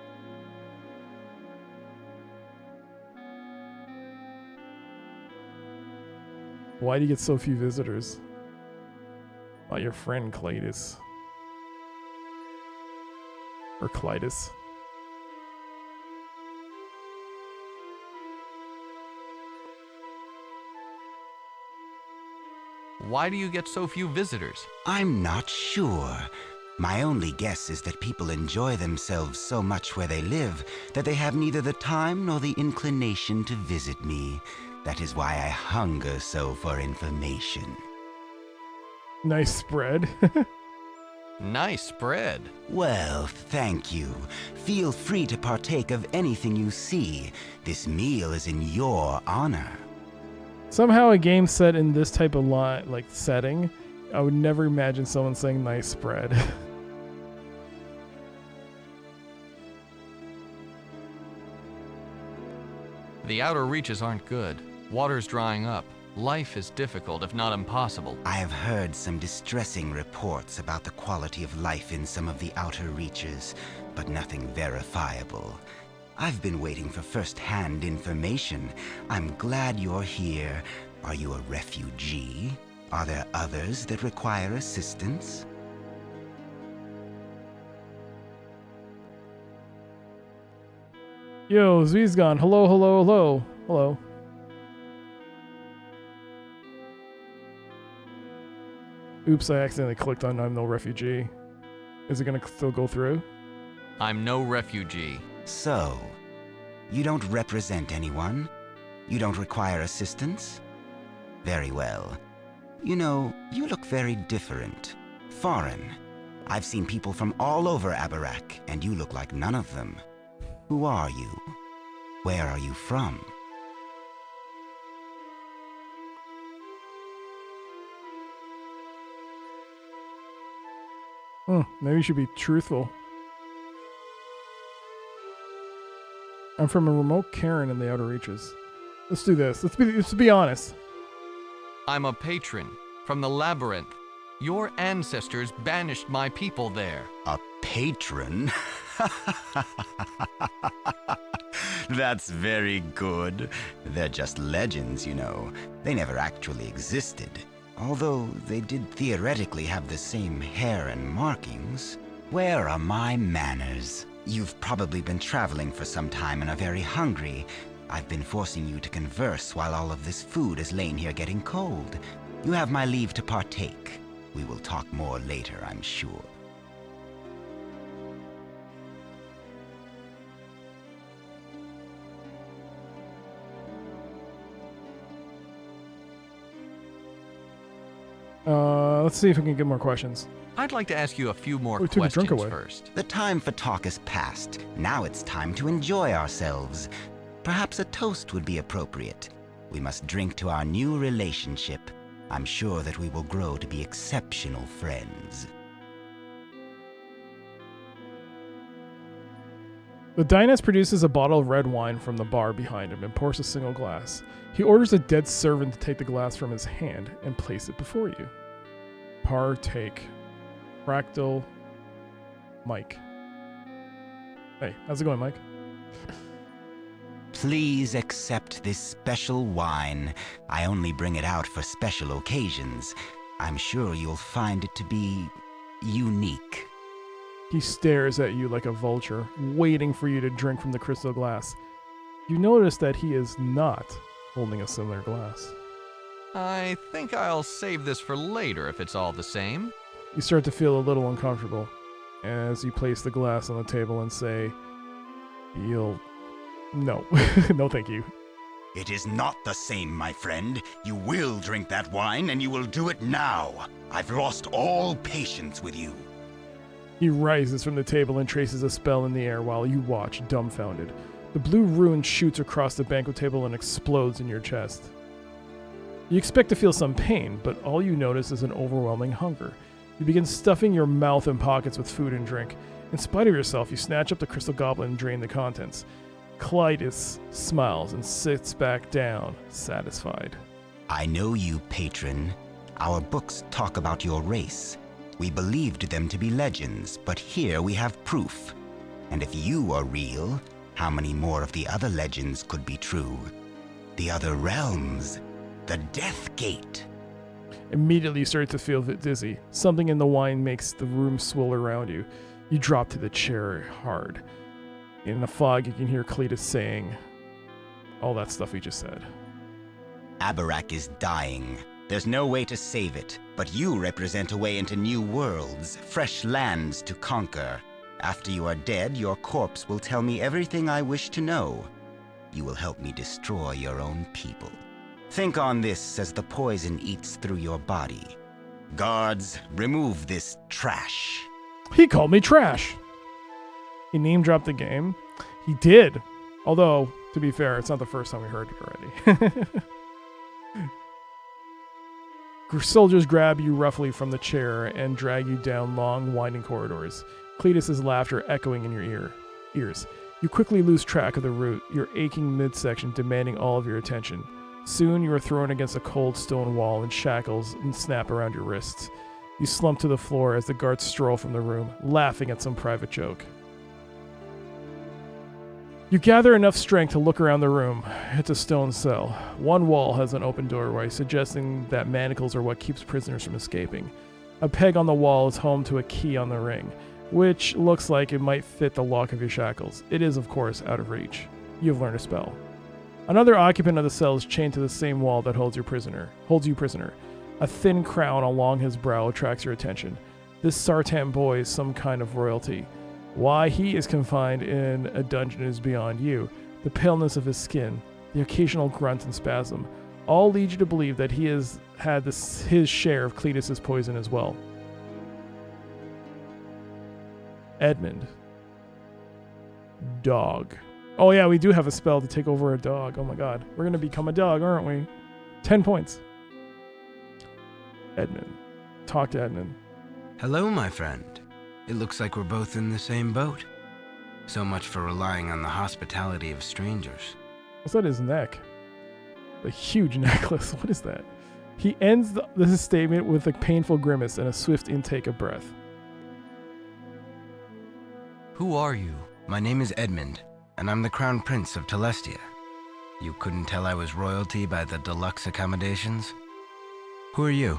Why do you get so few visitors? Not your friend, Clytus. Or Clytus. Why do you get so few visitors? I'm not sure. My only guess is that people enjoy themselves so much where they live that they have neither the time nor the inclination to visit me. That is why I hunger so for information. Nice spread. Nice spread. Well, thank you. Feel free to partake of anything you see. This meal is in your honor. Somehow a game set in this type of setting, I would never imagine someone saying nice spread. The outer reaches aren't good. Water's drying up. Life is difficult, if not impossible. I have heard some distressing reports about the quality of life in some of the outer reaches, but nothing verifiable. I've been waiting for first-hand information. I'm glad you're here. Are you a refugee? Are there others that require assistance? Yo, Z's gone. Hello, hello, hello. Hello. Oops, I accidentally clicked on I'm no refugee. Is it gonna still go through? I'm no refugee. So, you don't represent anyone? You don't require assistance? Very well. You know, you look very different. Foreign. I've seen people from all over Abarak, and you look like none of them. Who are you? Where are you from? Maybe you should be truthful. I'm from a remote cairn in the outer reaches. Let's do this. Let's be honest. I'm a patron from the labyrinth. Your ancestors banished my people there. A patron? That's very good. They're just legends, you know. They never actually existed. Although they did theoretically have the same hair and markings. Where are my manners? You've probably been traveling for some time and are very hungry. I've been forcing you to converse while all of this food is laying here getting cold. You have my leave to partake. We will talk more later, I'm sure. Let's see if we can get more questions. I'd like to ask you a few more We took a drink questions away. first. The time for talk is past. Now it's time to enjoy ourselves. Perhaps a toast would be appropriate. We must drink to our new relationship. I'm sure that we will grow to be exceptional friends. The Dynas produces a bottle of red wine from the bar behind him and pours a single glass. He orders a dead servant to take the glass from his hand and place it before you. Partake. Fractal Mike. Hey, how's it going, Mike? Please accept this special wine. I only bring it out for special occasions. I'm sure you'll find it to be unique. He stares at you like a vulture, waiting for you to drink from the crystal glass. You notice that he is not holding a similar glass. I think I'll save this for later if it's all the same. You start to feel a little uncomfortable as you place the glass on the table and say, No, no thank you. It is not the same, my friend. You will drink that wine, and you will do it now. I've lost all patience with you. He rises from the table and traces a spell in the air while you watch, dumbfounded. The blue rune shoots across the banquet table and explodes in your chest. You expect to feel some pain, but all you notice is an overwhelming hunger. You begin stuffing your mouth and pockets with food and drink. In spite of yourself, you snatch up the crystal goblet and drain the contents. Clytus smiles and sits back down, satisfied. I know you, patron. Our books talk about your race. We believed them to be legends, but here we have proof. And if you are real, how many more of the other legends could be true? The other realms, the Death Gate. Immediately you start to feel dizzy. Something in the wine makes the room swirl around you. You drop to the chair hard. In the fog, you can hear Cletus saying all that stuff he just said. Abarak is dying. There's no way to save it, but you represent a way into new worlds, fresh lands to conquer. After you are dead, your corpse will tell me everything I wish to know. You will help me destroy your own people. Think on this as the poison eats through your body. Guards, remove this trash. He called me trash. He name-dropped the game. He did. Although, to be fair, it's not the first time we heard it already. Soldiers grab you roughly from the chair and drag you down long, winding corridors. Cletus's laughter echoing in your ears. You quickly lose track of the route, your aching midsection demanding all of your attention. Soon you are thrown against a cold stone wall and shackles and snap around your wrists. You slump to the floor as the guards stroll from the room, laughing at some private joke. You gather enough strength to look around the room. It's a stone cell. One wall has an open doorway, suggesting that manacles are what keeps prisoners from escaping. A peg on the wall is home to a key on the ring, which looks like it might fit the lock of your shackles. It is, of course, out of reach. You have learned a spell. Another occupant of the cell is chained to the same wall that holds you prisoner. A thin crown along his brow attracts your attention. This Sartan boy is some kind of royalty. Why he is confined in a dungeon is beyond you. The paleness of his skin, the occasional grunt and spasm, all lead you to believe that he has had his share of Cletus's poison as well. Edmund. Dog. Oh yeah, we do have a spell to take over a dog. Oh my god. We're going to become a dog, aren't we? 10 points. Edmund. Talk to Edmund. Hello, my friend. It looks like we're both in the same boat. So much for relying on the hospitality of strangers. What's on his neck? A huge necklace. What is that? He ends this statement with a painful grimace and a swift intake of breath. Who are you? My name is Edmund, and I'm the Crown Prince of Telestia. You couldn't tell I was royalty by the deluxe accommodations? Who are you?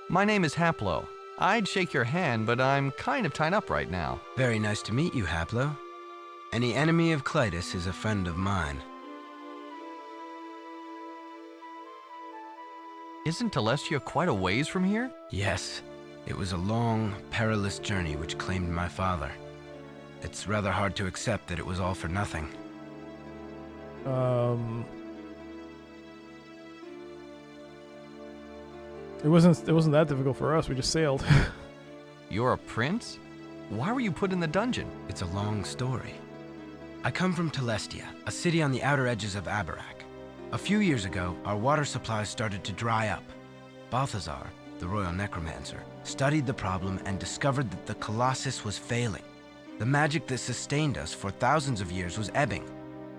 My name is Haplo. I'd shake your hand, but I'm kind of tied up right now. Very nice to meet you, Haplo. Any enemy of Clytus is a friend of mine. Isn't Telestia quite a ways from here? Yes. It was a long, perilous journey which claimed my father. It's rather hard to accept that it was all for nothing. It wasn't that difficult for us. We just sailed. You're a prince? Why were you put in the dungeon? It's a long story. I come from Telestia, a city on the outer edges of Abarak. A few years ago, our water supplies started to dry up. Balthazar, the royal necromancer, studied the problem and discovered that the Colossus was failing. The magic that sustained us for thousands of years was ebbing.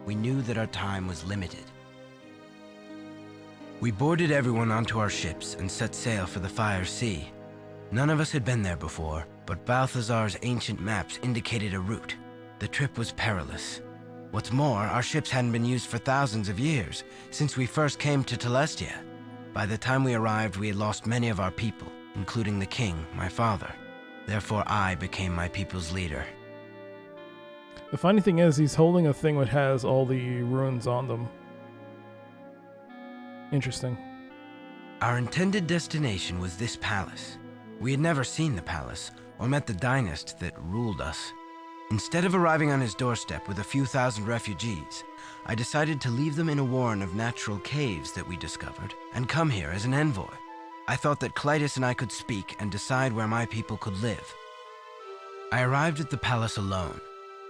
We knew that our time was limited. We boarded everyone onto our ships and set sail for the Fire Sea. None of us had been there before, but Balthazar's ancient maps indicated a route. The trip was perilous. What's more, our ships hadn't been used for thousands of years, since we first came to Telestia. By the time we arrived, we had lost many of our people, including the king, my father. Therefore, I became my people's leader. The funny thing is, he's holding a thing which has all the runes on them. Interesting. Our intended destination was this palace. We had never seen the palace, or met the dynast that ruled us. Instead of arriving on his doorstep with a few thousand refugees, I decided to leave them in a warren of natural caves that we discovered, and come here as an envoy. I thought that Clytus and I could speak and decide where my people could live. I arrived at the palace alone.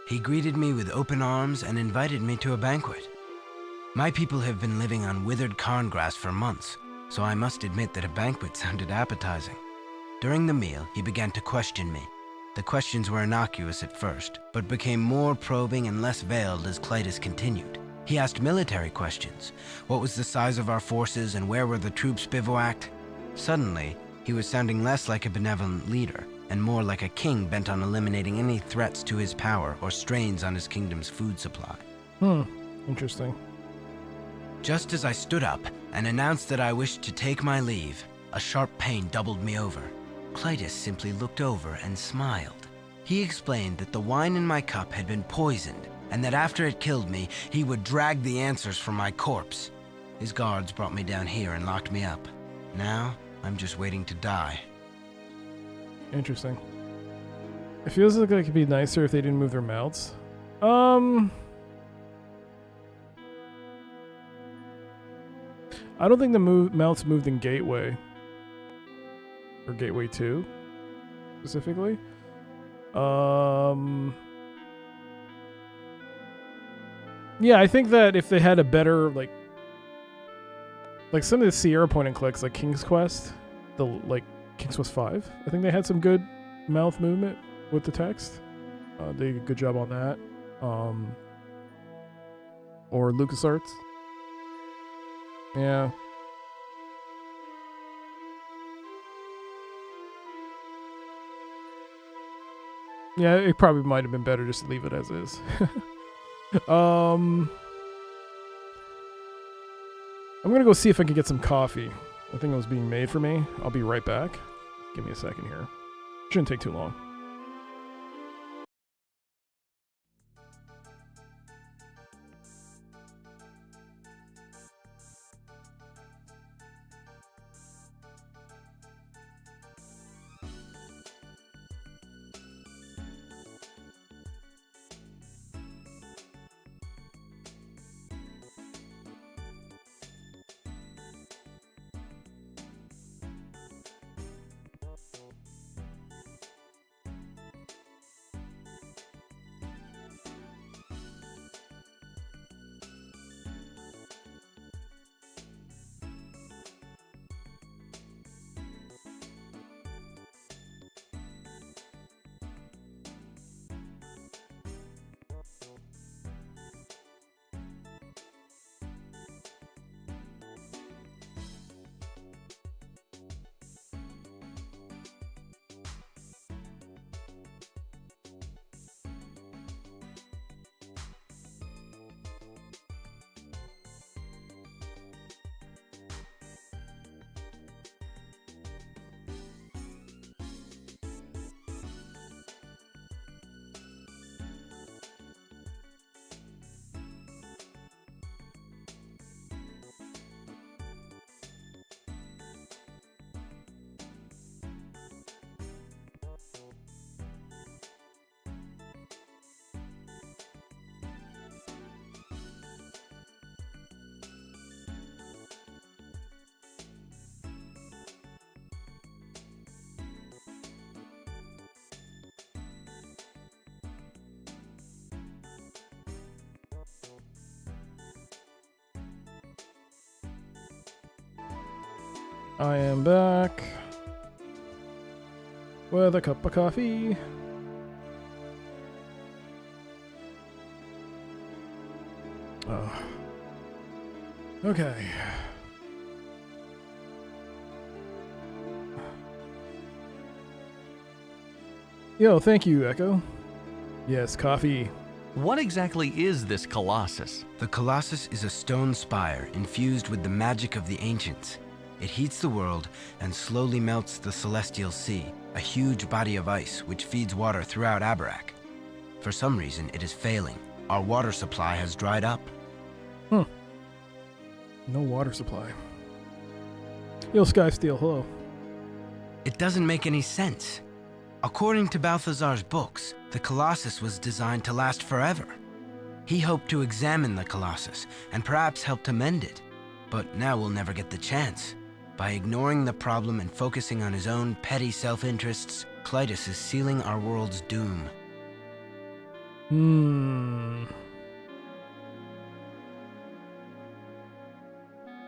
He greeted me with open arms and invited me to a banquet. My people have been living on withered cairn grass for months, so I must admit that a banquet sounded appetizing. During the meal, he began to question me. The questions were innocuous at first, but became more probing and less veiled as Clytus continued. He asked military questions. What was the size of our forces and where were the troops bivouacked? Suddenly, he was sounding less like a benevolent leader and more like a king bent on eliminating any threats to his power or strains on his kingdom's food supply. Interesting. Just as I stood up and announced that I wished to take my leave, a sharp pain doubled me over. Clytus simply looked over and smiled. He explained that the wine in my cup had been poisoned, and that after it killed me, he would drag the answers from my corpse. His guards brought me down here and locked me up. Now, I'm just waiting to die. Interesting. It feels like it could be nicer if they didn't move their mouths. I don't think the mouths moved in Gateway. Or Gateway 2, specifically. Yeah, I think that if they had a better, like some of the Sierra point and clicks, like King's Quest, King's Quest 5, I think they had some good mouth movement with the text. They did a good job on that. Or LucasArts. Yeah. Yeah, it probably might have been better just to leave it as is. I'm gonna go see if I can get some coffee. I think it was being made for me. I'll be right back. Give me a second here. Shouldn't take too long. I am back with a cup of coffee. Oh. Okay. Yo, thank you, Echo. Yes, coffee. What exactly is this Colossus? The Colossus is a stone spire infused with the magic of the ancients. It heats the world and slowly melts the Celestial Sea, a huge body of ice which feeds water throughout Abarak. For some reason, it is failing. Our water supply has dried up. No water supply. Yo, Skysteel, hello. It doesn't make any sense. According to Balthazar's books, the Colossus was designed to last forever. He hoped to examine the Colossus and perhaps help to mend it. But now we'll never get the chance. By ignoring the problem and focusing on his own petty self-interests, Clytus is sealing our world's doom.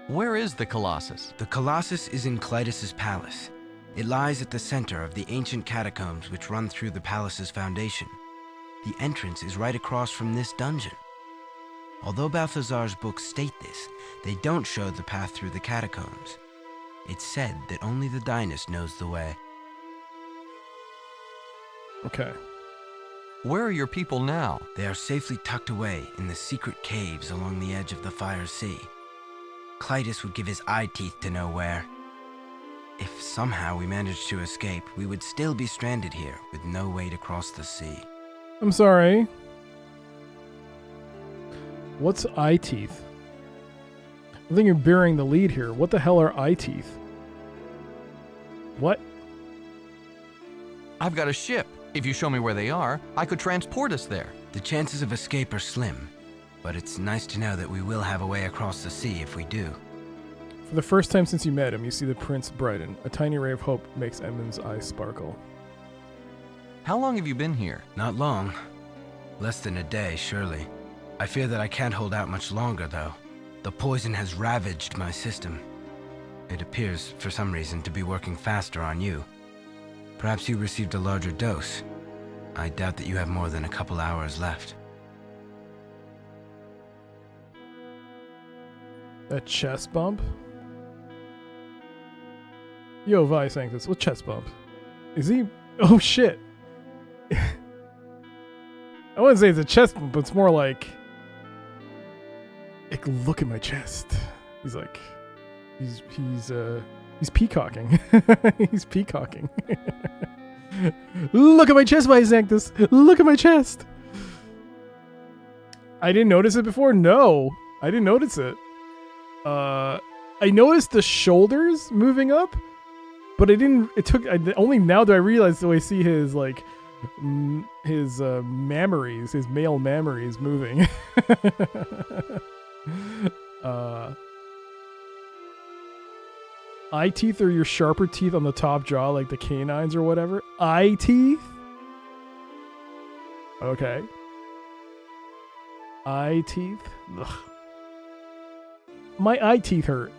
Where is the Colossus? The Colossus is in Clytus's palace. It lies at the center of the ancient catacombs which run through the palace's foundation. The entrance is right across from this dungeon. Although Balthazar's books state this, they don't show the path through the catacombs. It's said that only the Dynast knows the way. Okay. Where are your people now? They are safely tucked away in the secret caves along the edge of the Fire Sea. Clytus would give his eye teeth to know where. If somehow we managed to escape, we would still be stranded here with no way to cross the sea. I'm sorry. What's eye teeth? I think you're bearing the lead here. What the hell are eye teeth? What? I've got a ship. If you show me where they are, I could transport us there. The chances of escape are slim, but it's nice to know that we will have a way across the sea if we do. For the first time since you met him, you see the prince brighten. A tiny ray of hope makes Edmund's eyes sparkle. How long have you been here? Not long. Less than a day, surely. I fear that I can't hold out much longer, though. The poison has ravaged my system. It appears, for some reason, to be working faster on you. Perhaps you received a larger dose. I doubt that you have more than a couple hours left. A chest bump? Yo, Vi saying this. What chest bump? Is he? Oh shit! I wouldn't say it's a chest bump, but it's more like look at my chest. He's like, he's peacocking. He's peacocking. Look at my chest, Vi Sanctus. Look at my chest. I didn't notice it before. No, I didn't notice it. I noticed the shoulders moving up, but I didn't. Only now do I realize do I see his his mammaries, his male mammaries moving. Eye teeth are your sharper teeth on the top jaw, like the canines or whatever. Eye teeth. Okay. Eye teeth. Ugh. My eye teeth hurt.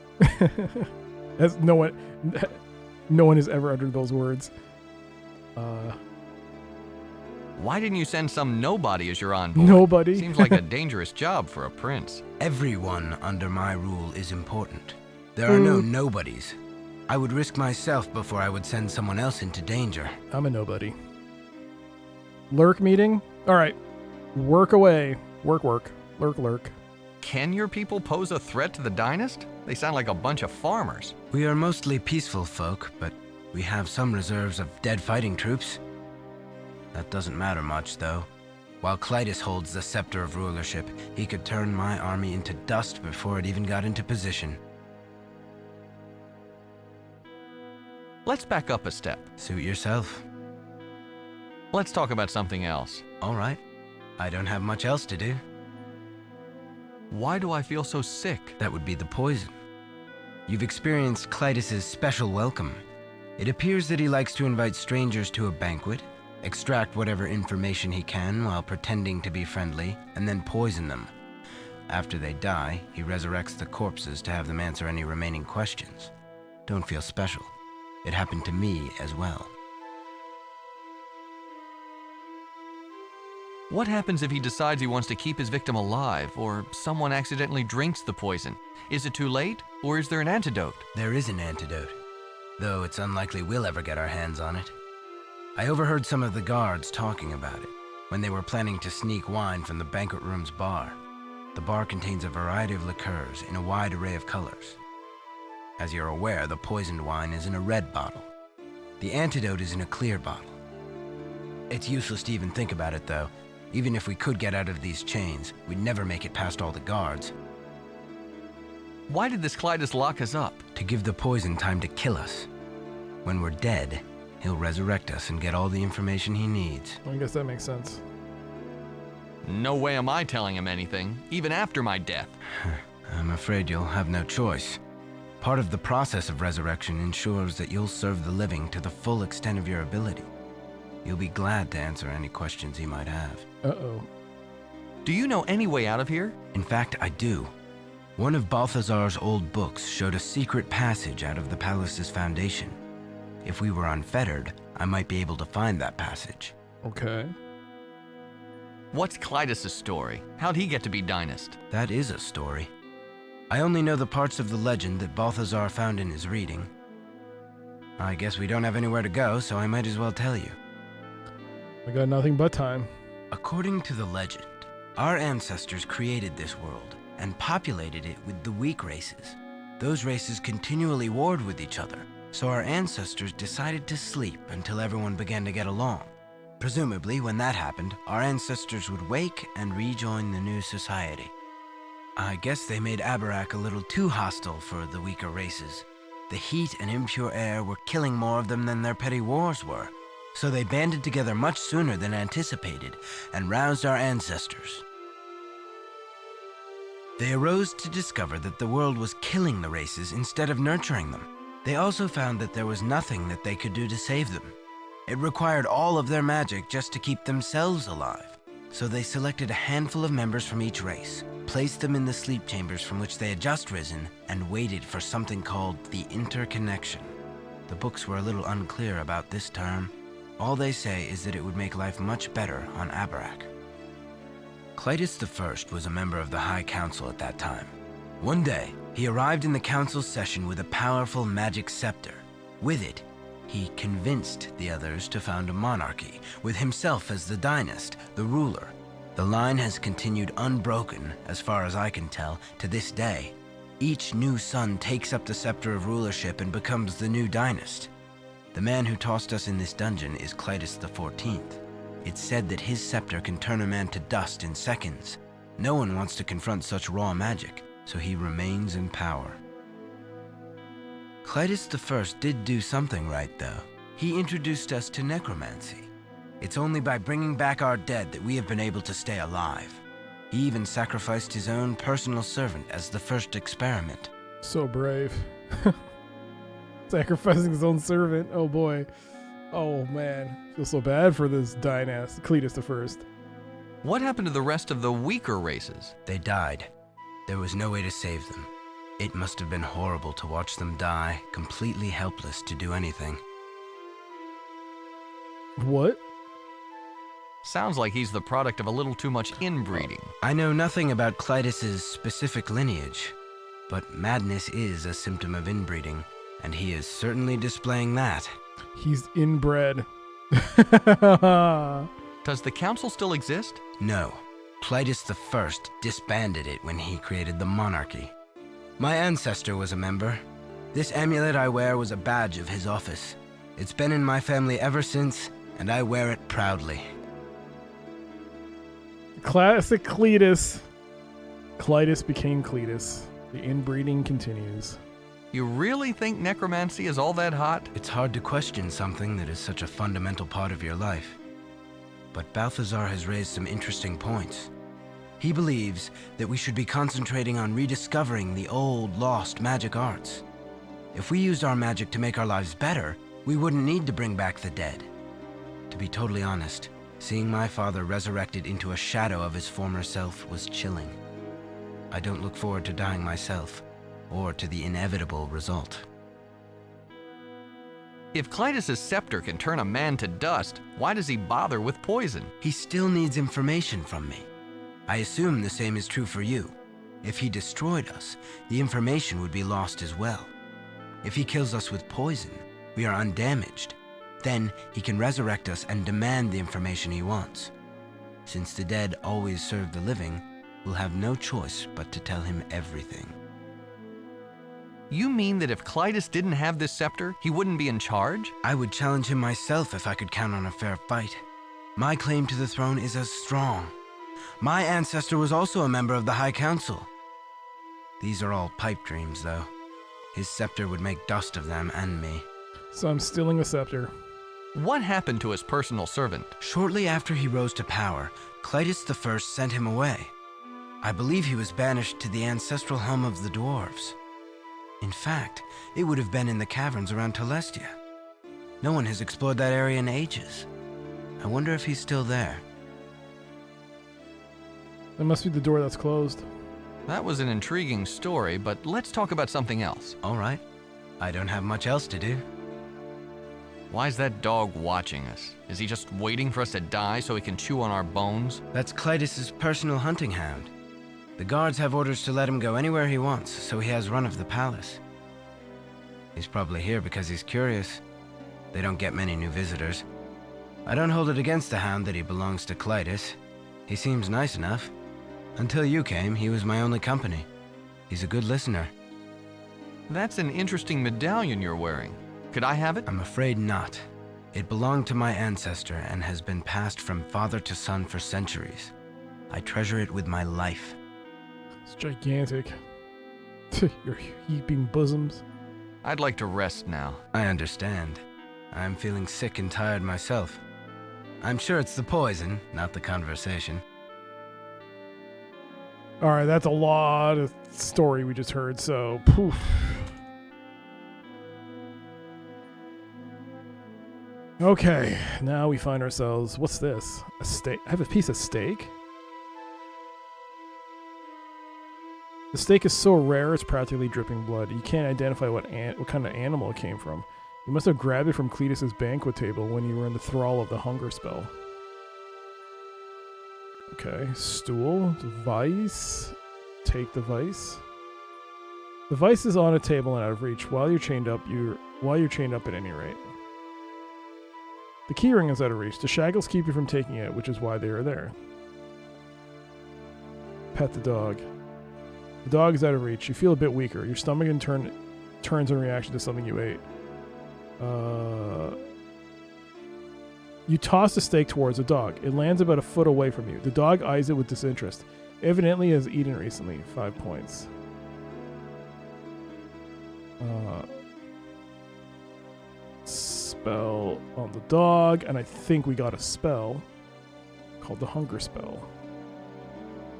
As no one has ever uttered those words. Why didn't you send some nobody as your envoy? Nobody? Seems like a dangerous job for a prince. Everyone under my rule is important. There are no nobodies. I would risk myself before I would send someone else into danger. I'm a nobody. Lurk meeting? Alright. Work away. Work. Lurk. Can your people pose a threat to the Dynast? They sound like a bunch of farmers. We are mostly peaceful folk, but we have some reserves of dead fighting troops. That doesn't matter much, though. While Clytus holds the scepter of rulership, he could turn my army into dust before it even got into position. Let's back up a step. Suit yourself. Let's talk about something else. All right. I don't have much else to do. Why do I feel so sick? That would be the poison. You've experienced Clytus's special welcome. It appears that he likes to invite strangers to a banquet, extract whatever information he can while pretending to be friendly, and then poison them. After they die, he resurrects the corpses to have them answer any remaining questions. Don't feel special. It happened to me as well. What happens if he decides he wants to keep his victim alive, or someone accidentally drinks the poison? Is it too late, or is there an antidote? There is an antidote, though it's unlikely we'll ever get our hands on it. I overheard some of the guards talking about it when they were planning to sneak wine from the banquet room's bar. The bar contains a variety of liqueurs in a wide array of colors. As you're aware, the poisoned wine is in a red bottle. The antidote is in a clear bottle. It's useless to even think about it, though. Even if we could get out of these chains, we'd never make it past all the guards. Why did this Clytus lock us up? To give the poison time to kill us. When we're dead, he'll resurrect us and get all the information he needs. I guess that makes sense. No way am I telling him anything, even after my death. I'm afraid you'll have no choice. Part of the process of resurrection ensures that you'll serve the living to the full extent of your ability. You'll be glad to answer any questions he might have. Uh-oh. Do you know any way out of here? In fact, I do. One of Balthazar's old books showed a secret passage out of the palace's foundation. If we were unfettered, I might be able to find that passage. Okay. What's Clytus' story? How'd he get to be Dynast? That is a story. I only know the parts of the legend that Balthazar found in his reading. I guess we don't have anywhere to go, so I might as well tell you. I got nothing but time. According to the legend, our ancestors created this world and populated it with the weak races. Those races continually warred with each other, so our ancestors decided to sleep until everyone began to get along. Presumably, when that happened, our ancestors would wake and rejoin the new society. I guess they made Abarak a little too hostile for the weaker races. The heat and impure air were killing more of them than their petty wars were. So they banded together much sooner than anticipated and roused our ancestors. They arose to discover that the world was killing the races instead of nurturing them. They also found that there was nothing that they could do to save them. It required all of their magic just to keep themselves alive. So they selected a handful of members from each race, placed them in the sleep chambers from which they had just risen, and waited for something called the interconnection. The books were a little unclear about this term. All they say is that it would make life much better on Abarak. Clytus I was a member of the High Council at that time. One day, he arrived in the council's session with a powerful magic scepter. With it, he convinced the others to found a monarchy, with himself as the dynast, the ruler. The line has continued unbroken, as far as I can tell, to this day. Each new son takes up the scepter of rulership and becomes the new dynast. The man who tossed us in this dungeon is Clytus XIV. It's said that his scepter can turn a man to dust in seconds. No one wants to confront such raw magic, so he remains in power. Clytus I did do something right, though. He introduced us to necromancy. It's only by bringing back our dead that we have been able to stay alive. He even sacrificed his own personal servant as the first experiment. So brave. Sacrificing his own servant. Oh boy. Oh man. Feel so bad for this dynast, Clytus I. What happened to the rest of the weaker races? They died. There was no way to save them. It must have been horrible to watch them die, completely helpless to do anything. What? Sounds like he's the product of a little too much inbreeding. I know nothing about Clytus's specific lineage, but madness is a symptom of inbreeding, and he is certainly displaying that. He's inbred. Does the council still exist? No. Clytus I disbanded it when he created the monarchy. My ancestor was a member. This amulet I wear was a badge of his office. It's been in my family ever since, and I wear it proudly. Classic Clytus. Clytus became Clytus. The inbreeding continues. You really think necromancy is all that hot? It's hard to question something that is such a fundamental part of your life. But Balthazar has raised some interesting points. He believes that we should be concentrating on rediscovering the old, lost magic arts. If we used our magic to make our lives better, we wouldn't need to bring back the dead. To be totally honest, seeing my father resurrected into a shadow of his former self was chilling. I don't look forward to dying myself, or to the inevitable result. If Clytus's scepter can turn a man to dust, why does he bother with poison? He still needs information from me. I assume the same is true for you. If he destroyed us, the information would be lost as well. If he kills us with poison, we are undamaged. Then he can resurrect us and demand the information he wants. Since the dead always serve the living, we'll have no choice but to tell him everything. You mean that if Clytus didn't have this scepter, he wouldn't be in charge? I would challenge him myself if I could count on a fair fight. My claim to the throne is as strong. My ancestor was also a member of the High Council. These are all pipe dreams, though. His scepter would make dust of them and me. So I'm stealing the scepter. What happened to his personal servant? Shortly after he rose to power, Clytus I sent him away. I believe he was banished to the ancestral home of the dwarves. In fact, it would have been in the caverns around Telestia. No one has explored that area in ages. I wonder if he's still there. That must be the door that's closed. That was an intriguing story, but let's talk about something else. All right. I don't have much else to do. Why is that dog watching us? Is he just waiting for us to die so he can chew on our bones? That's Clytus's personal hunting hound. The guards have orders to let him go anywhere he wants, so he has run of the palace. He's probably here because he's curious. They don't get many new visitors. I don't hold it against the hound that he belongs to Clytus. He seems nice enough. Until you came, he was my only company. He's a good listener. That's an interesting medallion you're wearing. Could I have it? I'm afraid not. It belonged to my ancestor and has been passed from father to son for centuries. I treasure it with my life. It's gigantic. Your heaping bosoms. I'd like to rest now. I understand. I'm feeling sick and tired myself. I'm sure it's the poison, not the conversation. Alright, that's a lot of story we just heard, so poof. Okay, now we find ourselves... What's this? A steak? I have a piece of steak? The steak is so rare it's practically dripping blood. You can't identify what kind of animal it came from. You must have grabbed it from Clytus's banquet table when you were in the thrall of the hunger spell. Okay, stool, vice. Take the vice. The vice is on a table and out of reach. While you're chained up, at any rate. The keyring is out of reach. The shackles keep you from taking it, which is why they are there. Pet the dog. The dog is out of reach. You feel a bit weaker. Your stomach in turn turns in reaction to something you ate. You toss the steak towards the dog. It lands about a foot away from you. The dog eyes it with disinterest. Evidently has eaten recently. 5 points. Spell on the dog, and I think we got a spell called the hunger spell.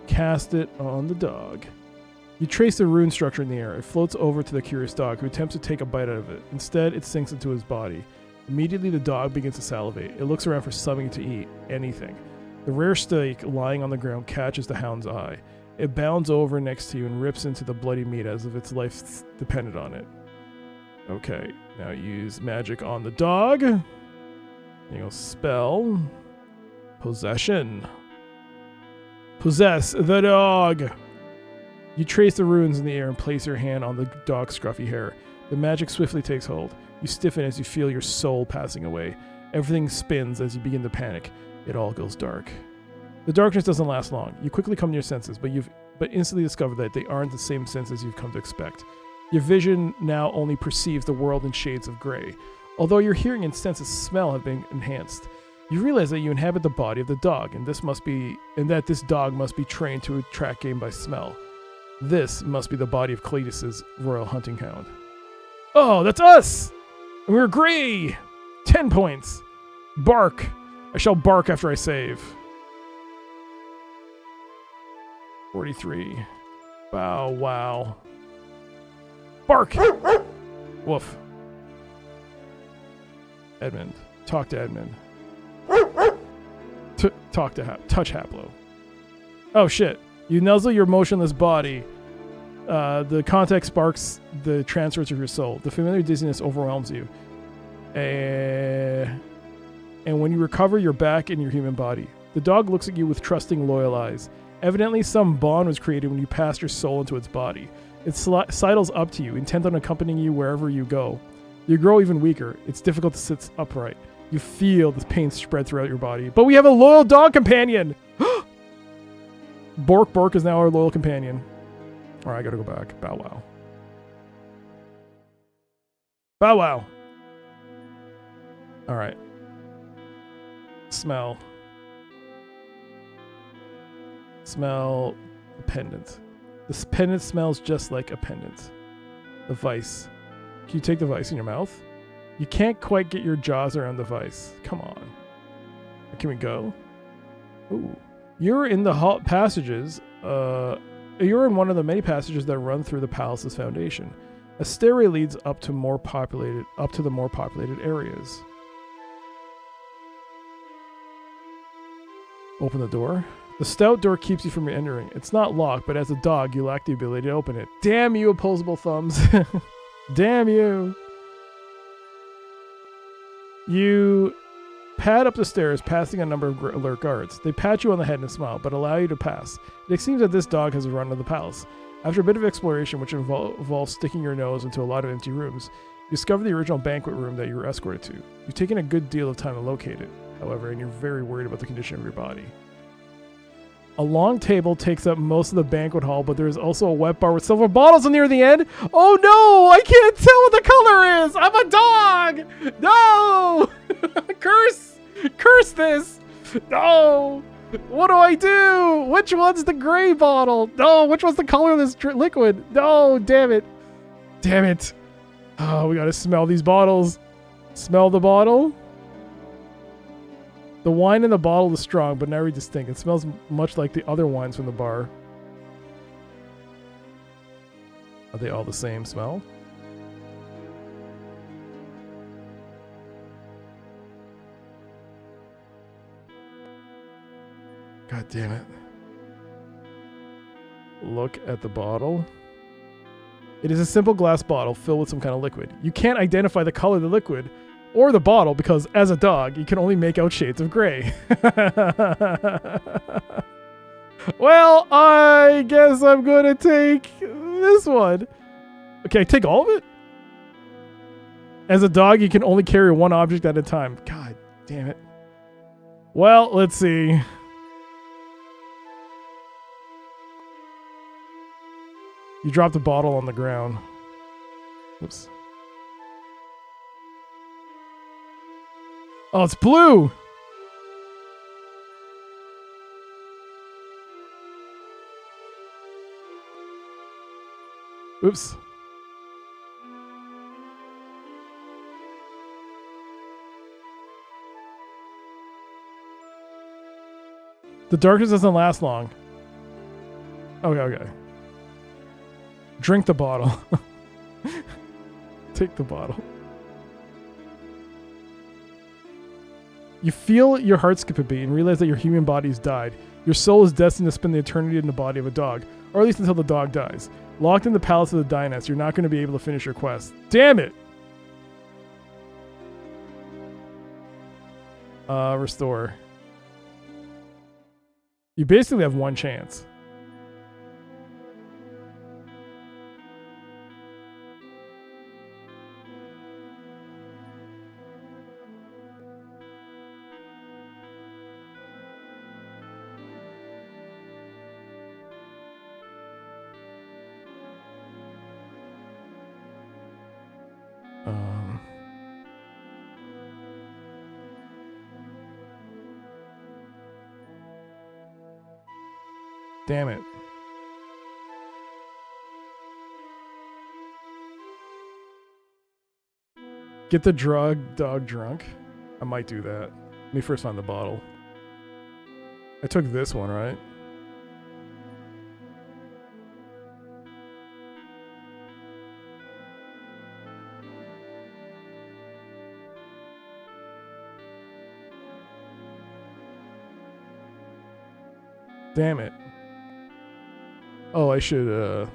Cast it on the dog. You trace the rune structure in the air. It floats over to the curious dog, who attempts to take a bite out of it. Instead, it sinks into his body. Immediately, the dog begins to salivate. It looks around for something to eat, anything. The rare steak lying on the ground catches the hound's eye. It bounds over next to you and rips into the bloody meat as if its life depended on it. Okay, now use magic on the dog. You go spell. Possession. Possess the dog. You trace the runes in the air and place your hand on the dog's scruffy hair. The magic swiftly takes hold. You stiffen as you feel your soul passing away. Everything spins as you begin to panic. It all goes dark. The darkness doesn't last long. You quickly come to your senses, but instantly discover that they aren't the same senses you've come to expect. Your vision now only perceives the world in shades of gray. Although your hearing and sense of smell have been enhanced, you realize that you inhabit the body of the dog, and that this dog must be trained to track game by smell. This must be the body of Clytus's royal hunting hound. Oh, that's us! And we agree! 10 points. Bark. I shall bark after I save. 43. Bow wow. Bark! Woof. Edmund. Talk to Edmund. Touch Haplo. Oh shit. You nuzzle your motionless body. The contact sparks the transfers of your soul. The familiar dizziness overwhelms you. And when you recover, you're back in your human body. The dog looks at you with trusting, loyal eyes. Evidently, some bond was created when you passed your soul into its body. It sidles up to you, intent on accompanying you wherever you go. You grow even weaker. It's difficult to sit upright. You feel the pain spread throughout your body. But we have a loyal dog companion! Bork Bork is now our loyal companion. Alright, I gotta go back. Bow wow. Bow wow. Alright. Smell. Smell the pendant. This pendant smells just like a pendant. The vice. Can you take the vice in your mouth? You can't quite get your jaws around the vice. Come on. Can we go? Ooh. You're in the passages. You're in one of the many passages that run through the palace's foundation. A stairway leads up to the more populated areas. Open the door. The stout door keeps you from entering. It's not locked, but as a dog, you lack the ability to open it. Damn you, opposable thumbs. Damn you. You pad up the stairs, passing a number of alert guards. They pat you on the head and smile, but allow you to pass. It seems that this dog has run to the palace. After a bit of exploration, which involves sticking your nose into a lot of empty rooms, you discover the original banquet room that you were escorted to. You've taken a good deal of time to locate it, however, and you're very worried about the condition of your body. A long table takes up most of the banquet hall, but there is also a wet bar with silver bottles near the end. Oh no! I can't tell what the color is! I'm a dog! No! Curse! Curse this! No! What do I do? Which one's the gray bottle? No, which one's the color of this liquid? No, damn it. Damn it. Oh, we gotta smell these bottles. Smell the bottle. The wine in the bottle is strong, but not very distinct. It smells much like the other wines from the bar. Are they all the same smell? God damn it. Look at the bottle. It is a simple glass bottle filled with some kind of liquid. You can't identify the color of the liquid or the bottle because, as a dog, you can only make out shades of gray. Well, I guess I'm going to take this one. Okay, take all of it? As a dog, you can only carry one object at a time. God damn it. Well, let's see. You dropped the bottle on the ground. Oops. Oh, it's blue! Oops. The darkness doesn't last long. Okay. Drink the bottle. Take the bottle. You feel your heart skip a beat and realize that your human body's died. Your soul is destined to spend the eternity in the body of a dog, or at least until the dog dies. Locked in the palace of the Dynast, you're not going to be able to finish your quest. Damn it! Restore. You basically have one chance. Damn it. Get the dog drunk. I might do that. Let me first find the bottle. I took this one, right? Damn it. Oh, I should,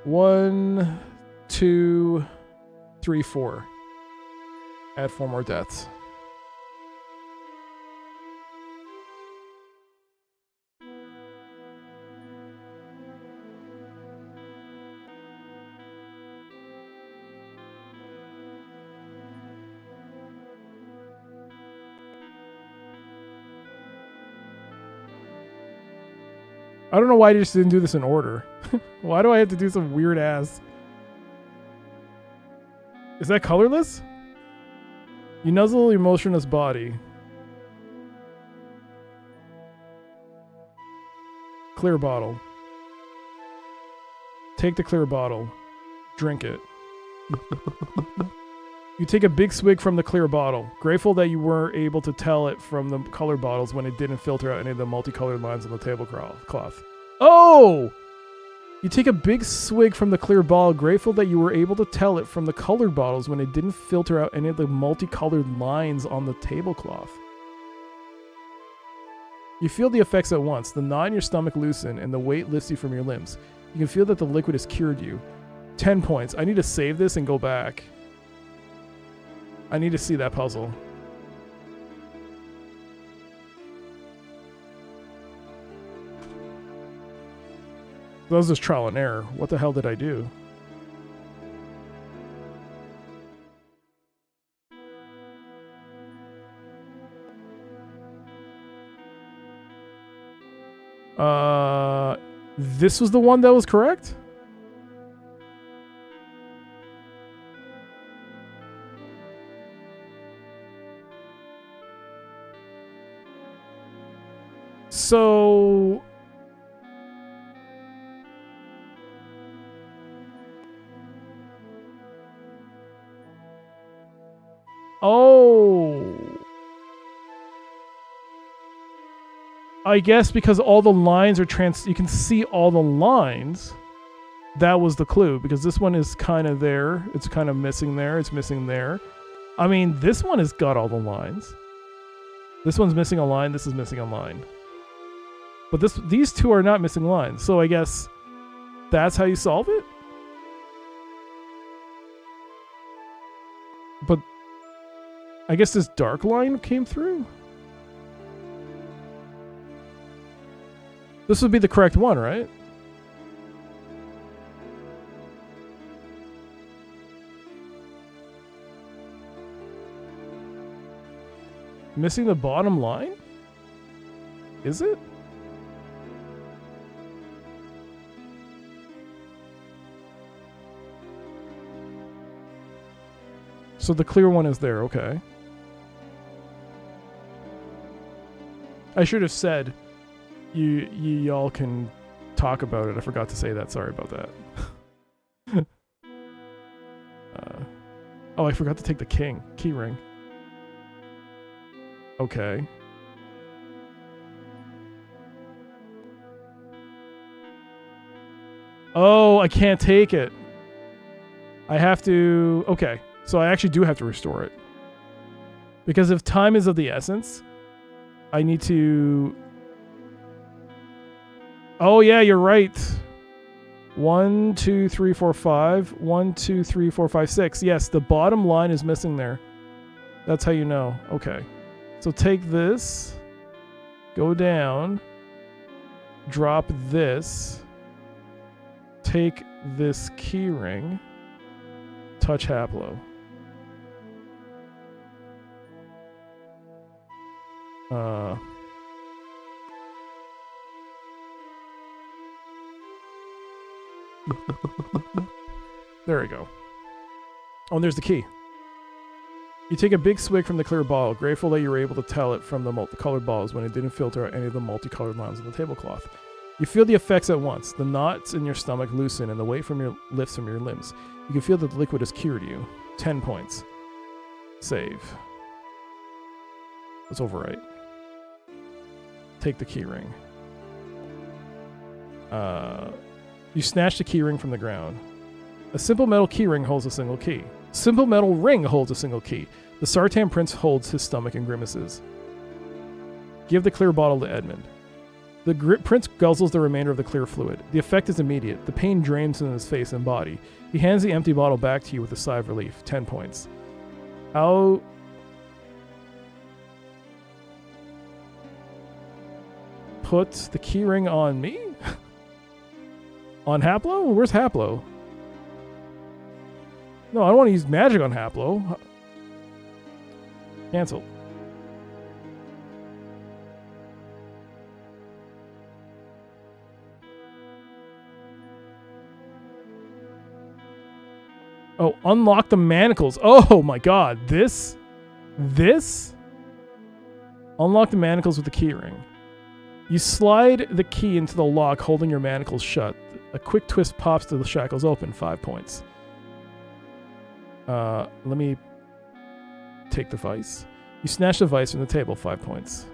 1, 2, 3, 4. Add 4 more deaths. I don't know why I just didn't do this in order. Why do I have to do some weird ass? Is that colorless? You nuzzle your motionless body. Clear bottle. Take the clear bottle. Drink it. You take a big swig from the clear bottle, grateful that you were able to tell it from the colored bottles when it didn't filter out any of the multicolored lines on the tablecloth. Oh! You take a big swig from the clear bottle, grateful that you were able to tell it from the colored bottles when it didn't filter out any of the multicolored lines on the tablecloth. You feel the effects at once. The knot in your stomach loosen and the weight lifts you from your limbs. You can feel that the liquid has cured you. 10 points. I need to save this and go back. I need to see that puzzle. That was just trial and error. What the hell did I do? This was the one that was correct? So I guess because all the lines are you can see all the lines. That was the clue, because this one is kind of there. It's kind of missing there. It's missing there. I mean, this one has got all the lines. This one's missing a line. This is missing a line. But these two are not missing lines. So I guess that's how you solve it? But I guess this dark line came through? This would be the correct one, right? Missing the bottom line? Is it? So the clear one is there, okay. I should have said, y'all can talk about it. I forgot to say that. Sorry about that. Oh, I forgot to take the key ring. Okay. Oh, I can't take it. I have to... Okay, so I actually do have to restore it. Because if time is of the essence, I need to... Oh, yeah, you're right. 1, 2, 3, 4, 5. 1, 2, 3, 4, 5, 6. Yes, the bottom line is missing there. That's how you know. Okay. So take this. Go down. Drop this. Take this key ring. Touch Haplo. There we go. Oh, and there's the key. You take a big swig from the clear bottle, grateful that you were able to tell it from the multicolored bottles when it didn't filter out any of the multicolored lines on the tablecloth. You feel the effects at once. The knots in your stomach loosen and the weight lifts from your limbs. You can feel that the liquid has cured you. 10 points. Save. Let's overwrite. Take the key ring. You snatch the key ring from the ground. A simple metal key ring holds a single key. Simple metal ring holds a single key. The Sartan prince holds his stomach and grimaces. Give the clear bottle to Edmund. The prince guzzles the remainder of the clear fluid. The effect is immediate. The pain drains in his face and body. He hands the empty bottle back to you with a sigh of relief. 10 points. How... Put the keyring on me? On Haplo? Where's Haplo? No, I don't want to use magic on Haplo. Cancel. Oh, unlock the manacles. Oh my god. This? Unlock the manacles with the keyring. You slide the key into the lock, holding your manacles shut. A quick twist pops to the shackles open. 5 points. Let me take the vice. You snatch the vice from the table. 5 points.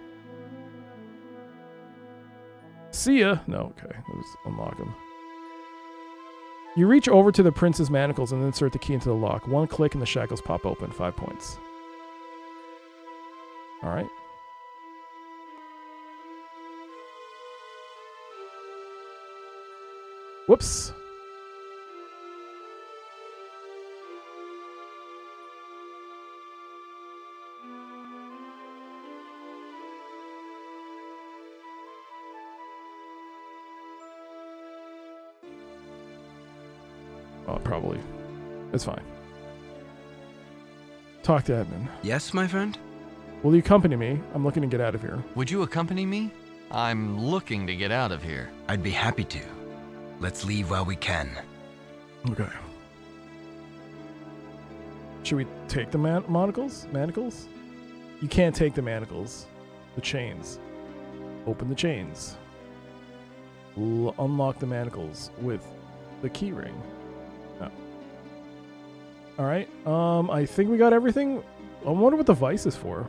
See ya. No, okay. Let's unlock them. You reach over to the prince's manacles and insert the key into the lock. 1 click and the shackles pop open. 5 points. Alright. Whoops. Oh, probably. It's fine. Talk to Edmund. Yes, my friend? Will you accompany me? I'm looking to get out of here. Would you accompany me? I'm looking to get out of here. I'd be happy to. Let's leave while we can. Okay. Should we take the manacles? Manacles? You can't take the manacles. The chains. Open the chains. Unlock the manacles with the key ring. Oh. Alright, I think we got everything. I wonder what the vice is for.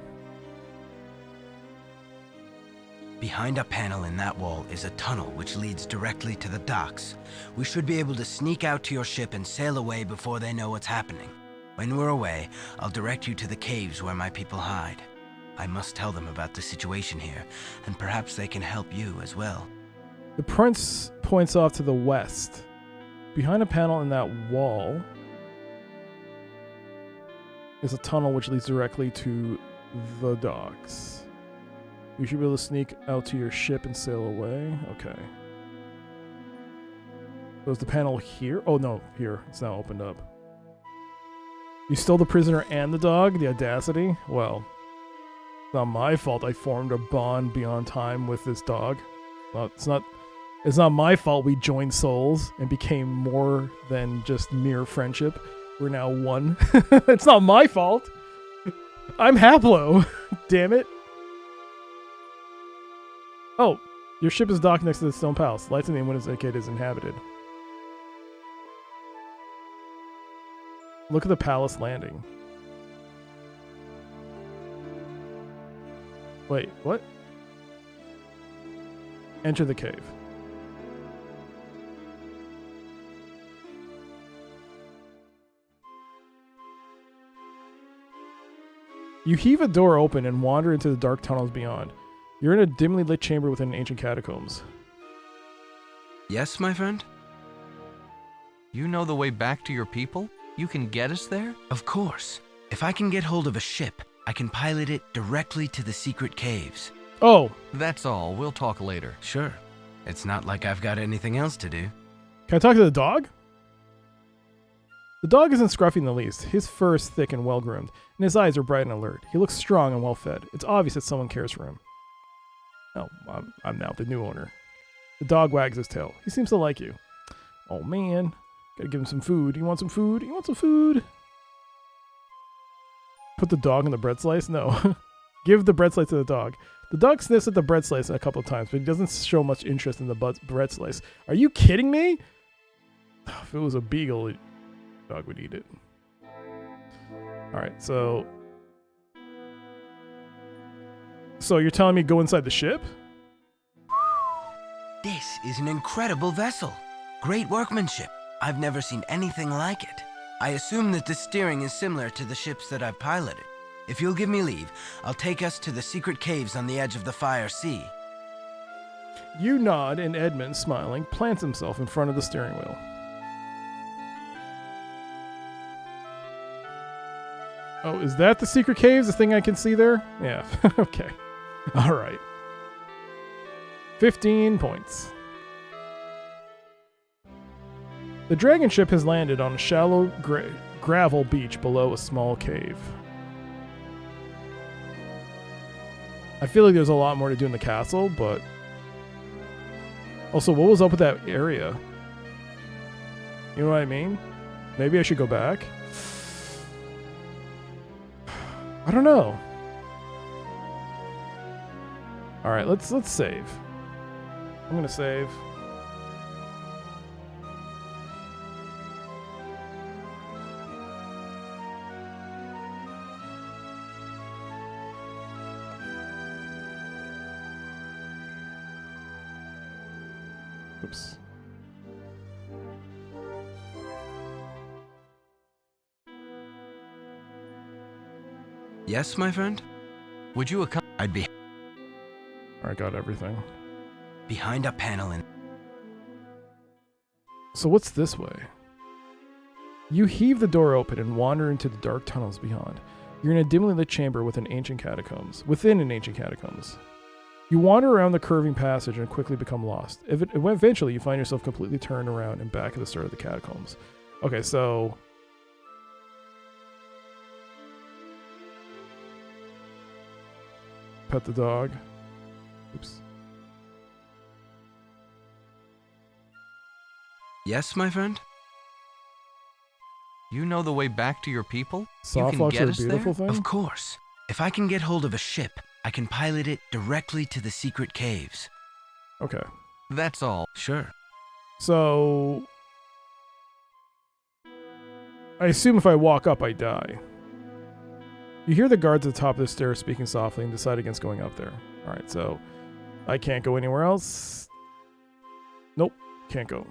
Behind a panel in that wall is a tunnel which leads directly to the docks. We should be able to sneak out to your ship and sail away before they know what's happening. When we're away, I'll direct you to the caves where my people hide. I must tell them about the situation here, and perhaps they can help you as well. The prince points off to the west. Behind a panel in that wall is a tunnel which leads directly to the docks. You should be able to sneak out to your ship and sail away. Okay. So is the panel here? Oh no, here. It's now opened up. You stole the prisoner and the dog? The audacity? Well, it's not my fault I formed a bond beyond time with this dog. It's not my fault we joined souls and became more than just mere friendship. We're now one. It's not my fault. I'm Haplo. Damn it. Oh, your ship is docked next to the stone palace. Lights in the windows indicate it is inhabited. Look at the palace landing. Wait, what? Enter the cave. You heave a door open and wander into the dark tunnels beyond. You're in a dimly lit chamber within ancient catacombs. Yes, my friend? You know the way back to your people? You can get us there? Of course. If I can get hold of a ship, I can pilot it directly to the secret caves. Oh. That's all. We'll talk later. Sure. It's not like I've got anything else to do. Can I talk to the dog? The dog isn't scruffy in the least. His fur is thick and well-groomed, and his eyes are bright and alert. He looks strong and well-fed. It's obvious that someone cares for him. Oh, I'm now the new owner. The dog wags his tail. He seems to like you. Oh, man. Gotta give him some food. You want some food? You want some food? Put the dog in the bread slice? No. Give the bread slice to the dog. The dog sniffs at the bread slice a couple of times, but he doesn't show much interest in the bread slice. Are you kidding me? If it was a beagle, the dog would eat it. Alright, so you're telling me go inside the ship? This is an incredible vessel. Great workmanship. I've never seen anything like it. I assume that the steering is similar to the ships that I've piloted. If you'll give me leave, I'll take us to the secret caves on the edge of the Fire Sea. You nod, and Edmund, smiling, plants himself in front of the steering wheel. Oh, is that the secret caves? The thing I can see there? Yeah. Okay. All right. 15 points. The dragon ship has landed on a shallow gravel beach below a small cave. I feel like there's a lot more to do in the castle, but... Also, what was up with that area? You know what I mean? Maybe I should go back? I don't know. Alright, let's save. I'm gonna save. Oops. Yes, my friend? Would you accompany? I'd be I got everything. behind a panel in. So what's this way? You heave the door open and wander into the dark tunnels beyond. You're in a dimly lit chamber within an ancient catacombs. You wander around the curving passage and quickly become lost. Eventually, you find yourself completely turned around and back at the start of the catacombs. Okay, so... Pet the dog. Oops. Yes, my friend? You know the way back to your people? Soft you can locks get are a us beautiful there? thing? Of course. If I can get hold of a ship, I can pilot it directly to the secret caves. Okay. That's all. Sure. So... I assume if I walk up, I die. You hear the guards at the top of the stairs speaking softly and decide against going up there. Alright, so... I can't go anywhere else. Nope, can't go.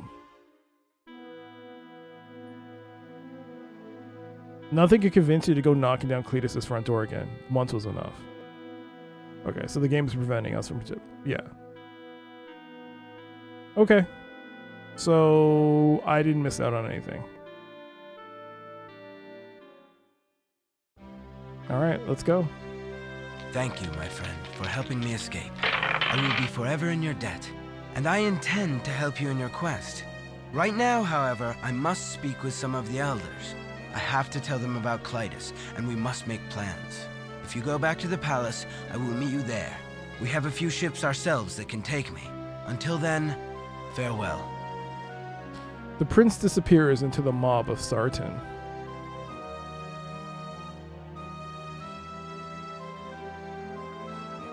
Nothing could convince you to go knocking down Cletus's front door again. Once was enough. Okay, so the game is preventing us from... Yeah. Okay. So, I didn't miss out on anything. Alright, let's go. Thank you, my friend, for helping me escape. I will be forever in your debt, and I intend to help you in your quest. Right now, however, I must speak with some of the elders. I have to tell them about Clytus, and we must make plans. If you go back to the palace, I will meet you there. We have a few ships ourselves that can take me. Until then, farewell. The prince disappears into the mob of Sartan.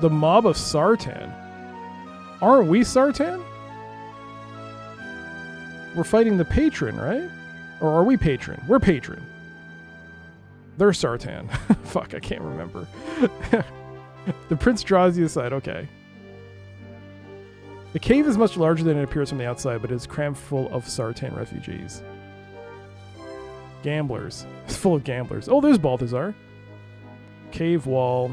The mob of Sartan? Aren't we Sartan? We're fighting the patron, right? Or are we patron? We're patron. They're Sartan. Fuck, I can't remember. The prince draws you aside. Okay. The cave is much larger than it appears from the outside, but it is crammed full of Sartan refugees. Gamblers. It's full of gamblers. Oh, there's Balthazar. Cave wall.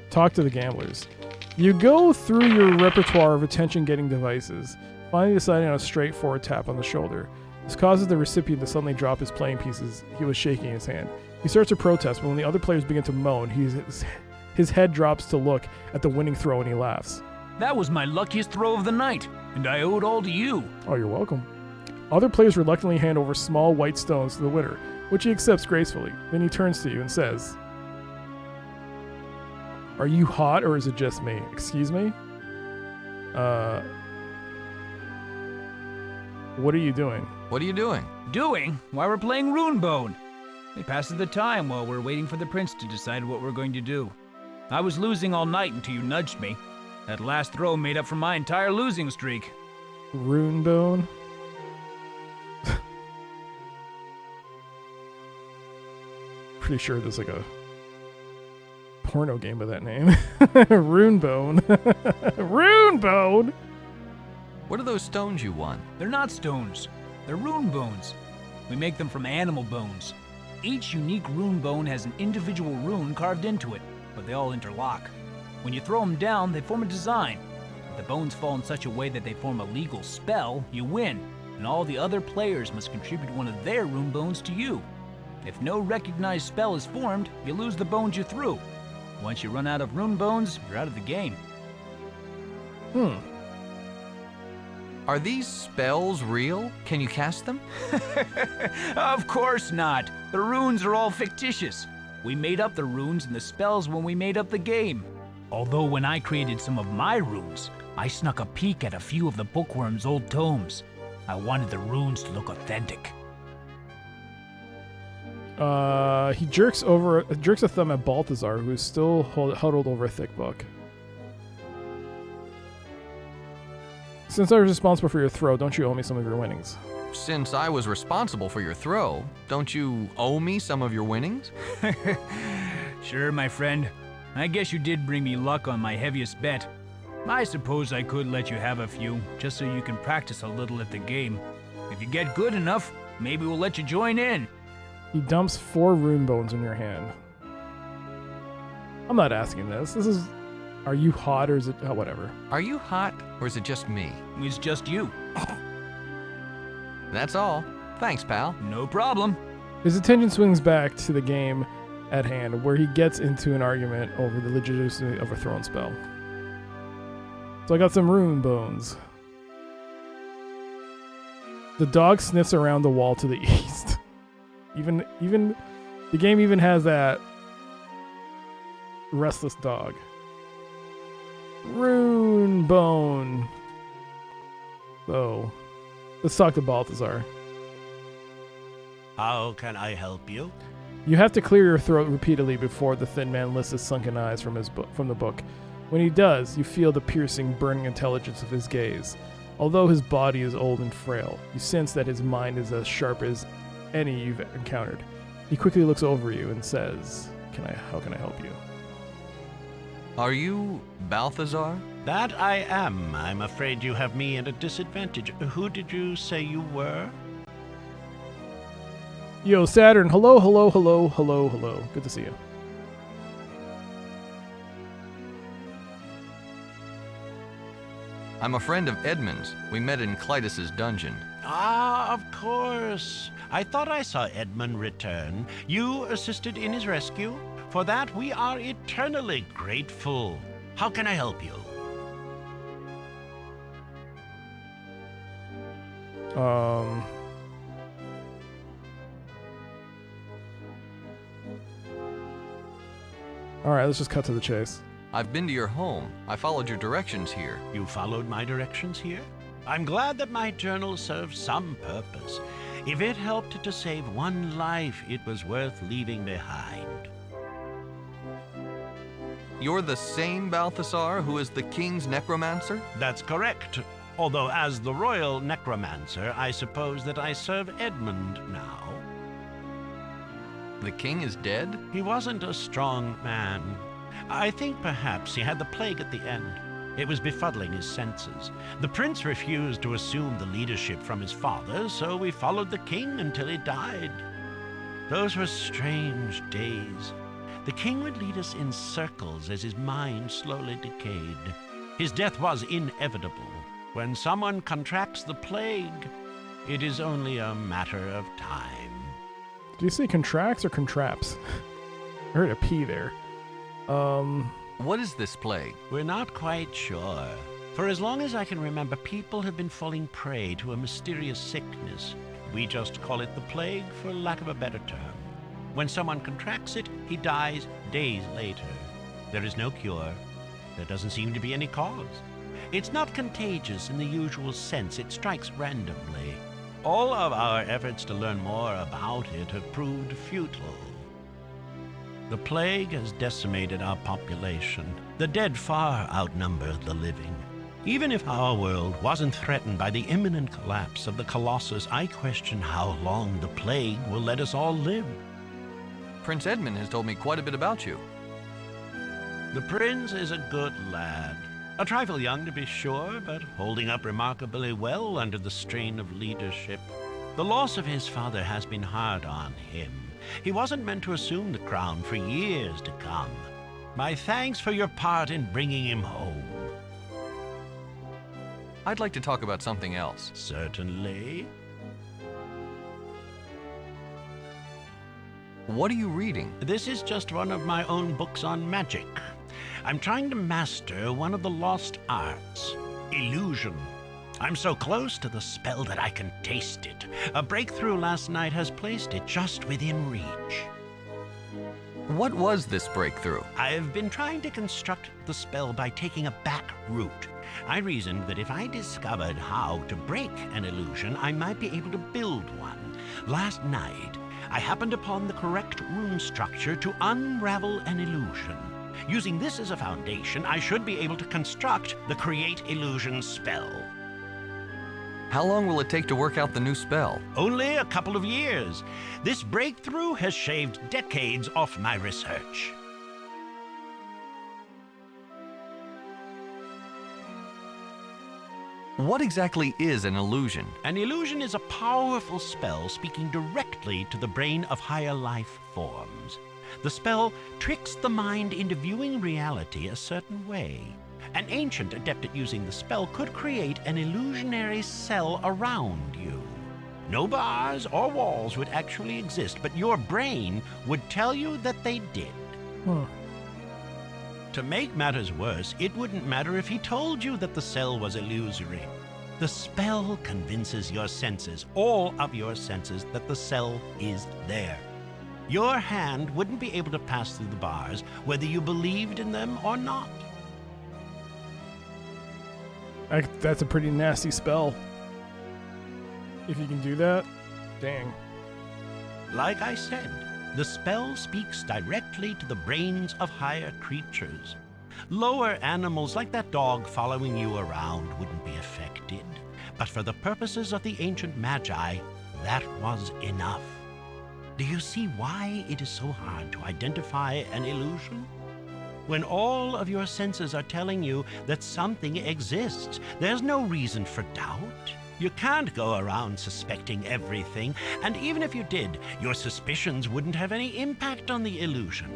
Talk to the gamblers. You go through your repertoire of attention-getting devices, finally deciding on a straightforward tap on the shoulder. This causes the recipient to suddenly drop his playing pieces he was shaking in his hand. He starts to protest, but when the other players begin to moan, his head drops to look at the winning throw and he laughs. That was my luckiest throw of the night, and I owe it all to you. Oh, you're welcome. Other players reluctantly hand over small white stones to the winner, which he accepts gracefully. Then he turns to you and says, "Are you hot or is it just me? Excuse me? What are you doing?" What are you doing? Doing? Why, we're playing Runebone. It passes the time while we're waiting for the prince to decide what we're going to do. I was losing all night until you nudged me. That last throw made up for my entire losing streak. Runebone? Pretty sure there's like a porno game with that name. Runebone. Runebone! What are those stones you won? They're not stones. They're rune bones. We make them from animal bones. Each unique rune bone has an individual rune carved into it, but they all interlock. When you throw them down, they form a design. If the bones fall in such a way that they form a legal spell, you win, and all the other players must contribute one of their rune bones to you. If no recognized spell is formed, you lose the bones you threw. Once you run out of rune bones, you're out of the game. Are these spells real? Can you cast them? Of course not. The runes are all fictitious. We made up the runes and the spells when we made up the game. Although when I created some of my runes, I snuck a peek at a few of the bookworm's old tomes. I wanted the runes to look authentic. He jerks a thumb at Balthazar, who is still huddled over a thick book. Since I was responsible for your throw, don't you owe me some of your winnings? Since I was responsible for your throw, don't you owe me some of your winnings? Sure, my friend. I guess you did bring me luck on my heaviest bet. I suppose I could let you have a few, just so you can practice a little at the game. If you get good enough, maybe we'll let you join in. He dumps 4 rune bones in your hand. I'm not asking this. This is... Are you hot or is it... Oh, whatever. Are you hot or is it just me? It's just you. That's all. Thanks, pal. No problem. His attention swings back to the game at hand, where he gets into an argument over the legitimacy of a thrown spell. So I got some rune bones. The dog sniffs around the wall to the east. Even the game even has that restless dog. Rune bone. So, let's talk to Balthazar. How can I help you? You have to clear your throat repeatedly before the thin man lifts his sunken eyes from the book. When he does, you feel the piercing, burning intelligence of his gaze. Although his body is old and frail, you sense that his mind is as sharp as any you've encountered. He quickly looks over you and says, how can I help you? Are you Balthazar? That I am. I'm afraid you have me at a disadvantage. Who did you say you were? Yo, Saturn. Hello, hello, hello, hello, hello. Good to see you. I'm a friend of Edmund's. We met in Clytus's dungeon. Ah, of course. I thought I saw Edmund return. You assisted in his rescue? For that, we are eternally grateful. How can I help you? Alright, let's just cut to the chase. I've been to your home. I followed your directions here. You followed my directions here? I'm glad that my journal served some purpose. If it helped to save one life, it was worth leaving behind. You're the same Balthazar who is the king's necromancer? That's correct. Although as the royal necromancer, I suppose that I serve Edmund now. The king is dead? He wasn't a strong man. I think perhaps he had the plague at the end. It was befuddling his senses. The prince refused to assume the leadership from his father, so we followed the king until he died. Those were strange days. The king would lead us in circles as his mind slowly decayed. His death was inevitable. When someone contracts the plague, it is only a matter of time. Do you say contracts or contraps? I heard a P there. What is this plague? We're not quite sure. For as long as I can remember, people have been falling prey to a mysterious sickness. We just call it the plague for lack of a better term. When someone contracts it, he dies days later. There is no cure. There doesn't seem to be any cause. It's not contagious in the usual sense. It strikes randomly. All of our efforts to learn more about it have proved futile. The plague has decimated our population. The dead far outnumber the living. Even if our world wasn't threatened by the imminent collapse of the Colossus, I question how long the plague will let us all live. Prince Edmund has told me quite a bit about you. The prince is a good lad. A trifle young to be sure, but holding up remarkably well under the strain of leadership. The loss of his father has been hard on him. He wasn't meant to assume the crown for years to come. My thanks for your part in bringing him home. I'd like to talk about something else. Certainly. What are you reading? This is just one of my own books on magic. I'm trying to master one of the lost arts, illusion. I'm so close to the spell that I can taste it. A breakthrough last night has placed it just within reach. What was this breakthrough? I've been trying to construct the spell by taking a back route. I reasoned that if I discovered how to break an illusion, I might be able to build one. Last night, I happened upon the correct rune structure to unravel an illusion. Using this as a foundation, I should be able to construct the Create Illusion spell. How long will it take to work out the new spell? Only a couple of years. This breakthrough has shaved decades off my research. What exactly is an illusion? An illusion is a powerful spell speaking directly to the brain of higher life forms. The spell tricks the mind into viewing reality a certain way. An ancient adept at using the spell could create an illusionary cell around you. No bars or walls would actually exist, but your brain would tell you that they did. To make matters worse, it wouldn't matter if he told you that the cell was illusory. The spell convinces your senses, all of your senses, that the cell is there. Your hand wouldn't be able to pass through the bars, whether you believed in them or not. That's a pretty nasty spell. If you can do that, dang. Like I said, the spell speaks directly to the brains of higher creatures. Lower animals like that dog following you around wouldn't be affected. But for the purposes of the ancient magi, that was enough. Do you see why it is so hard to identify an illusion? When all of your senses are telling you that something exists, there's no reason for doubt. You can't go around suspecting everything, and even if you did, your suspicions wouldn't have any impact on the illusion.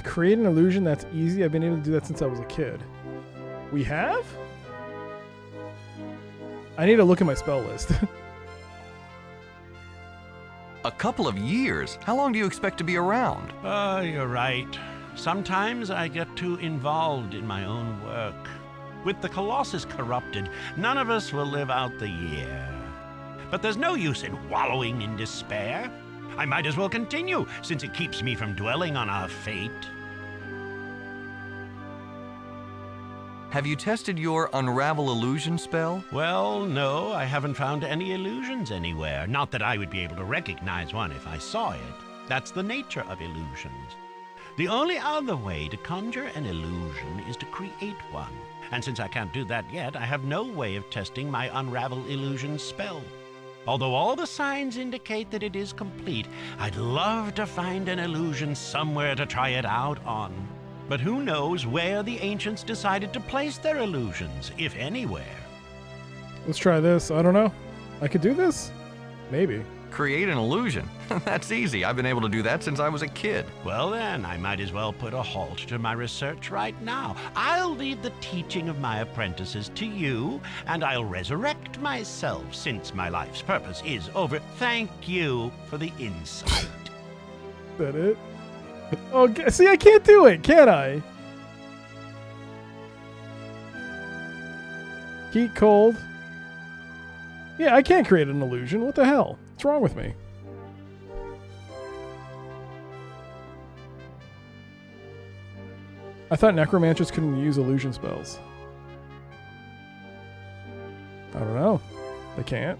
Create an illusion that's easy. I've been able to do that since I was a kid. We have? I need to look at my spell list. A couple of years? How long do you expect to be around? You're right. Sometimes I get too involved in my own work. With the Colossus corrupted, none of us will live out the year. But there's no use in wallowing in despair. I might as well continue, since it keeps me from dwelling on our fate. Have you tested your Unravel Illusion spell? Well, no, I haven't found any illusions anywhere. Not that I would be able to recognize one if I saw it. That's the nature of illusions. The only other way to conjure an illusion is to create one. And since I can't do that yet, I have no way of testing my Unravel Illusion spell. Although all the signs indicate that it is complete, I'd love to find an illusion somewhere to try it out on. But who knows where the ancients decided to place their illusions, if anywhere. Let's try this. I don't know. I could do this? Maybe. Create an illusion? That's easy. I've been able to do that since I was a kid. Well then, I might as well put a halt to my research right now. I'll leave the teaching of my apprentices to you, and I'll resurrect myself since my life's purpose is over. Thank you for the insight. Is that it? Oh, see, I can't do it, can I? Heat cold. Yeah, I can't create an illusion. What the hell? What's wrong with me? I thought necromancers couldn't use illusion spells. I don't know. They can't.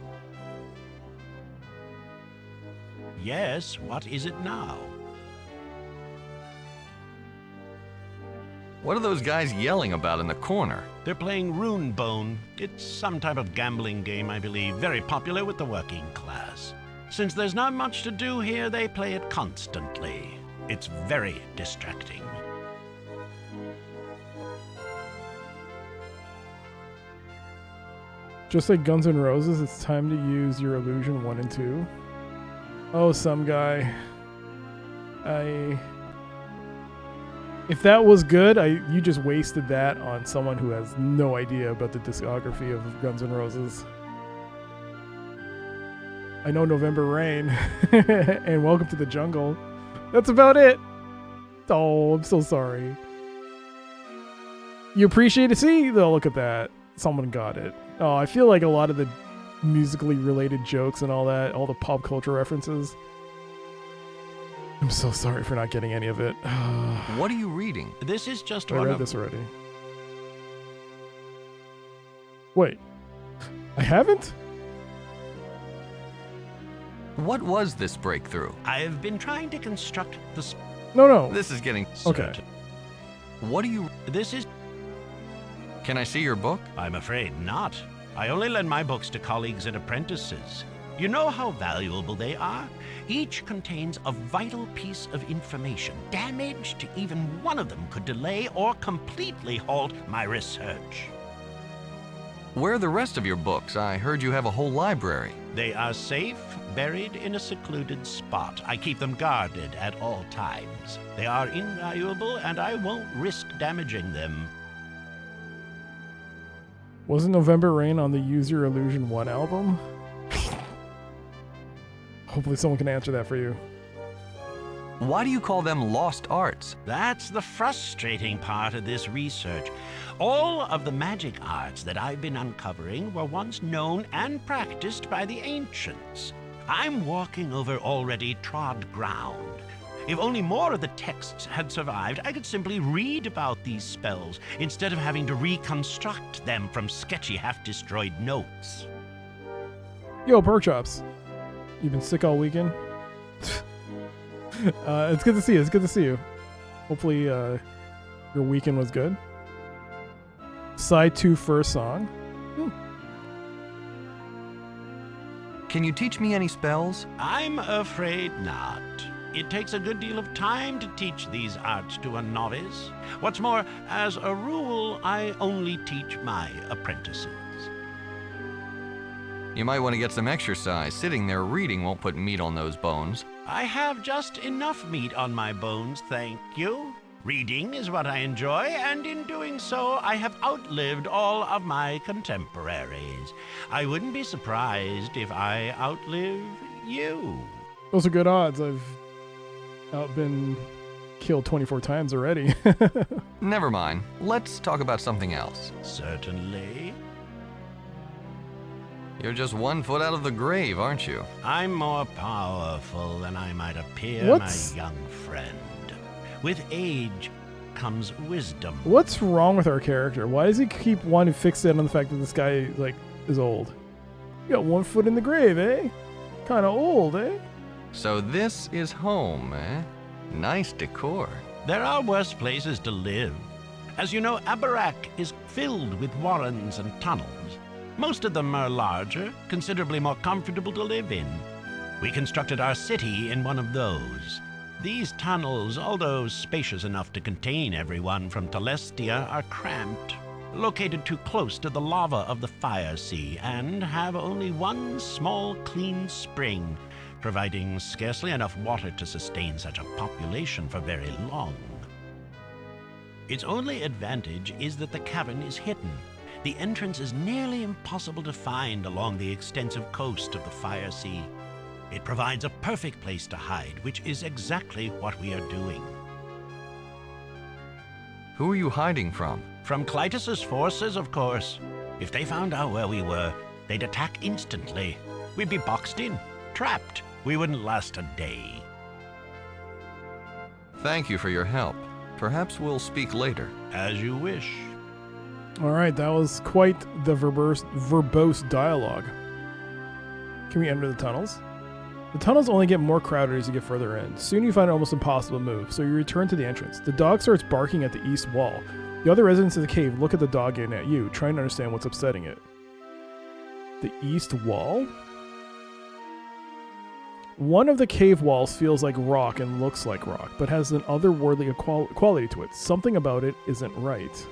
Yes, what is it now? What are those guys yelling about in the corner? They're playing Runebone. It's some type of gambling game, I believe, very popular with the working class. Since there's not much to do here, they play it constantly. It's very distracting. Just like Guns N' Roses, it's time to use your illusion 1 and 2. Oh, some guy. If that was good, you just wasted that on someone who has no idea about the discography of Guns N' Roses. I know November Rain and Welcome to the Jungle. That's about it. Oh, I'm so sorry. You appreciate it? See? Oh, look at that. Someone got it. Oh, I feel like a lot of the musically related jokes and all that, all the pop culture references. I'm so sorry for not getting any of it. What are you reading? This is just I one read of... this already. Wait. I haven't? What was this breakthrough? I've been trying to construct the... No. This is getting... Okay. What are you... This is... Can I see your book? I'm afraid not. I only lend my books to colleagues and apprentices. You know how valuable they are? Each contains a vital piece of information. Damage to even one of them could delay or completely halt my research. Where are the rest of your books? I heard you have a whole library. They are safe, buried in a secluded spot. I keep them guarded at all times. They are invaluable, and I won't risk damaging them. Wasn't November Rain on the Use Your Illusion 1 album? Hopefully someone can answer that for you. Why do you call them lost arts? That's the frustrating part of this research. All of the magic arts that I've been uncovering were once known and practiced by the ancients. I'm walking over already trod ground. If only more of the texts had survived, I could simply read about these spells instead of having to reconstruct them from sketchy, half-destroyed notes. Yo, Pork Chops. You've been sick all weekend? It's good to see you. It's good to see you. Hopefully your weekend was good. Side 2 first song. Can you teach me any spells? I'm afraid not. It takes a good deal of time to teach these arts to a novice. What's more, as a rule, I only teach my apprentices. You might want to get some exercise. Sitting there reading won't put meat on those bones. I have just enough meat on my bones, thank you. Reading is what I enjoy, and in doing so, I have outlived all of my contemporaries. I wouldn't be surprised if I outlive you. Those are good odds. I've been killed 24 times already. Never mind. Let's talk about something else. Certainly. You're just 1 foot out of the grave, aren't you? I'm more powerful than I might appear, my young friend. With age comes wisdom. What's wrong with our character? Why does he keep wanting to fixate on the fact that this guy is old? You got 1 foot in the grave, eh? Kind of old, eh? So this is home, eh? Nice decor. There are worse places to live. As you know, Abarak is filled with warrens and tunnels. Most of them are larger, considerably more comfortable to live in. We constructed our city in one of those. These tunnels, although spacious enough to contain everyone from Telestia, are cramped, located too close to the lava of the Fire Sea, and have only one small, clean spring, providing scarcely enough water to sustain such a population for very long. Its only advantage is that the cavern is hidden. The entrance is nearly impossible to find along the extensive coast of the Fire Sea. It provides a perfect place to hide, which is exactly what we are doing. Who are you hiding from? From Clytus's forces, of course. If they found out where we were, they'd attack instantly. We'd be boxed in, trapped. We wouldn't last a day. Thank you for your help. Perhaps we'll speak later. As you wish. All right, that was quite the verbose dialogue. Can we enter the tunnels? The tunnels only get more crowded as you get further in. Soon you find it almost impossible to move, so you return to the entrance. The dog starts barking at the east wall. The other residents of the cave look at the dog and at you, trying to understand what's upsetting it. The east wall? One of the cave walls feels like rock and looks like rock, but has an otherworldly quality to it. Something about it isn't right.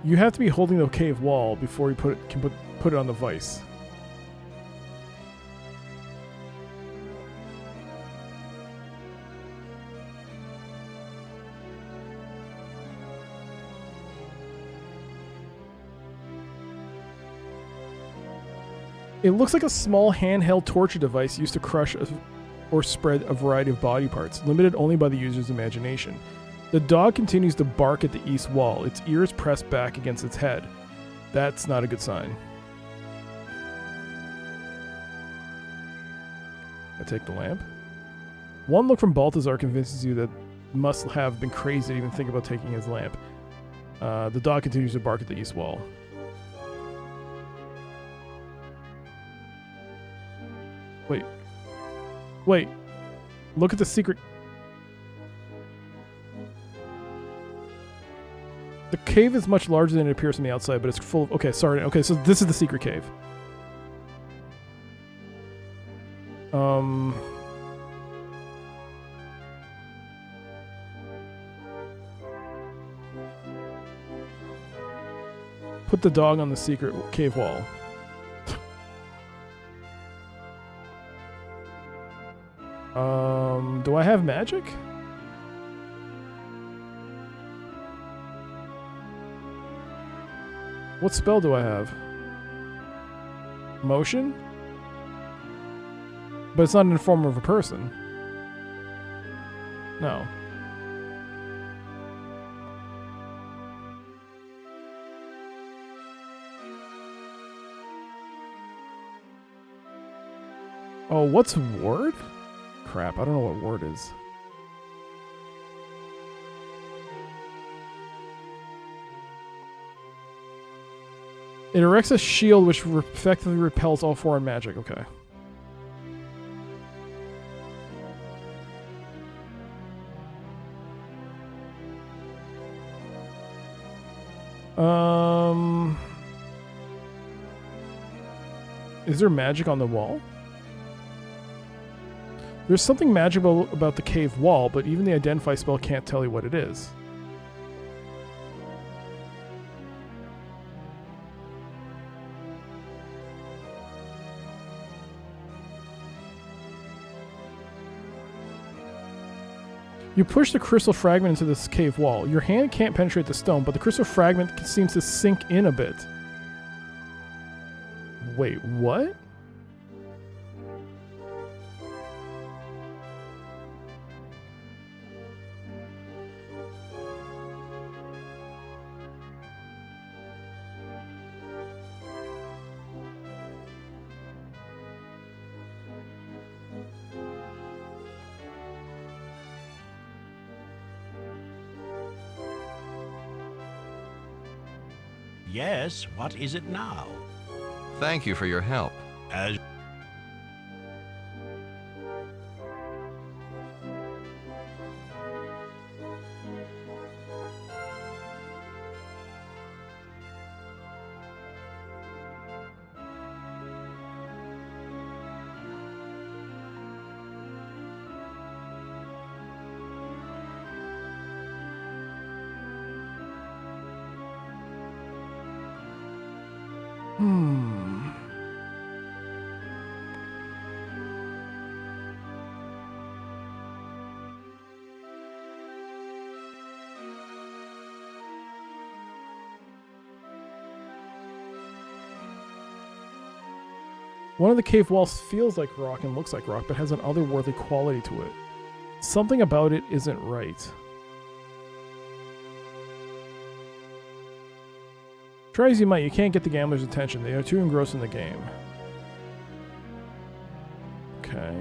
You have to be holding the cave wall before you can put it on the vise. It looks like a small handheld torture device used to crush or spread a variety of body parts, limited only by the user's imagination. The dog continues to bark at the east wall, its ears pressed back against its head. That's not a good sign. I take the lamp. One look from Balthazar convinces you that must have been crazy to even think about taking his lamp. The dog continues to bark at the east wall. Wait. Look at the secret. The cave is much larger than it appears from the outside, but it's full of... Okay, sorry. Okay, so this is the secret cave. Put the dog on the secret cave wall. Do I have magic? What spell do I have? Motion? But it's not in the form of a person. No. Oh, what's ward? Crap, I don't know what ward is. It erects a shield which effectively repels all foreign magic. Okay. Is there magic on the wall? There's something magical about the cave wall, but even the identify spell can't tell you what it is. You push the crystal fragment into this cave wall. Your hand can't penetrate the stone, but the crystal fragment seems to sink in a bit. Wait, what? Yes, what is it now? Thank you for your help. As One of the cave walls feels like rock and looks like rock, but has an otherworldly quality to it. Something about it isn't right. Try as you might, you can't get the gambler's attention. They are too engrossed in the game. Okay.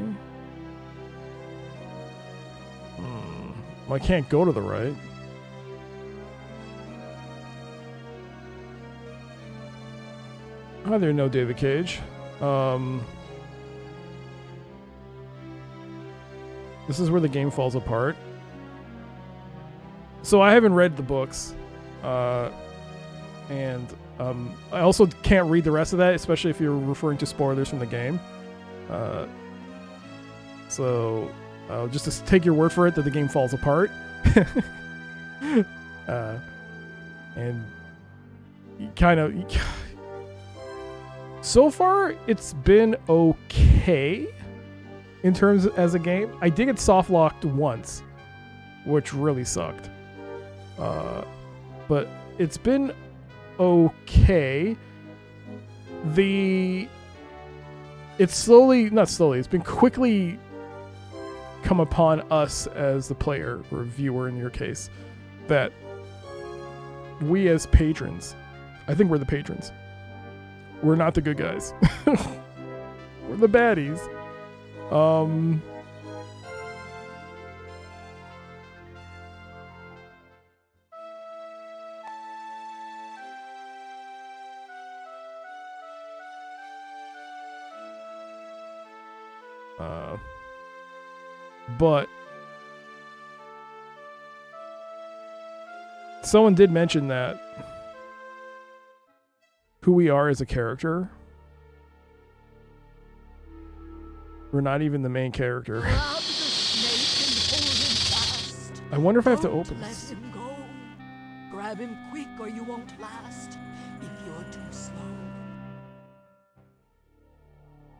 Well, I can't go to the right. Hi there, no David Cage. This is where the game falls apart. So I haven't read the books, and I also can't read the rest of that, especially if you're referring to spoilers from the game. So just to take your word for it that the game falls apart. And kind of. So far, it's been okay in terms of, as a game. I did get soft locked once, which really sucked. But it's been okay. It's been quickly come upon us as the player or viewer in your case that we as patrons, I think we're the patrons. We're not the good guys. We're the baddies. But someone did mention that who we are as a character, we're not even the main character. I wonder if I have to open this. Let him go. Grab him quick or you won't last if you're too slow.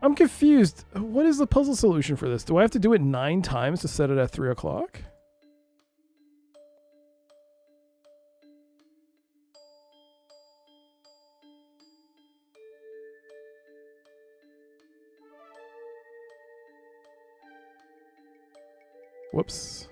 I'm confused. What is the puzzle solution for this? Do I have to do it 9 times to set it at 3 o'clock? Whoops.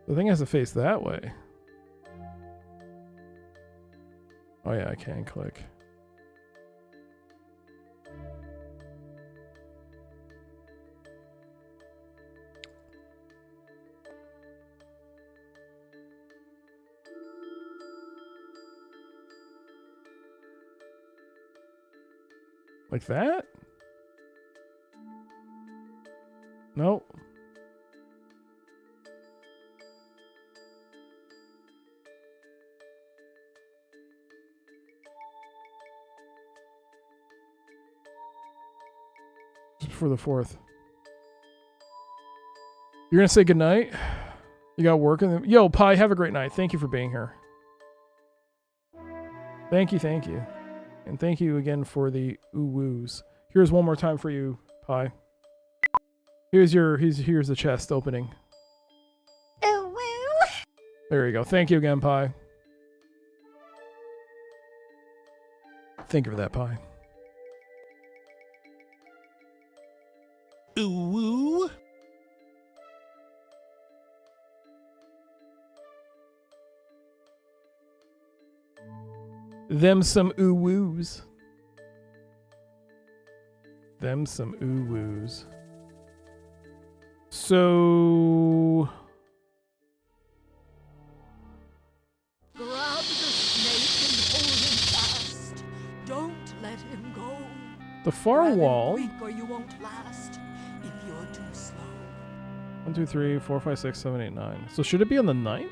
The thing has to face that way. Oh yeah, I can click. Like that? Nope. For the 4th. You're gonna say goodnight? You got work in the... Yo, Pi, have a great night. Thank you for being here. Thank you. And thank you again for the ooh-woos. Here's one more time for you, Pi. Here's the chest opening. Ooh woo. There you go. Thank you again, Pi. Thank you for that, Pi. Ooh woo. Them some ooh woos. Them some ooh woos. So Grab the snake and hold him fast. Don't let him go. the far Grab him wall. quick or you won't last if you're too slow. 1, 2, 3, 4, 5, 6, 7, 8, 9. So should it be on the 9th?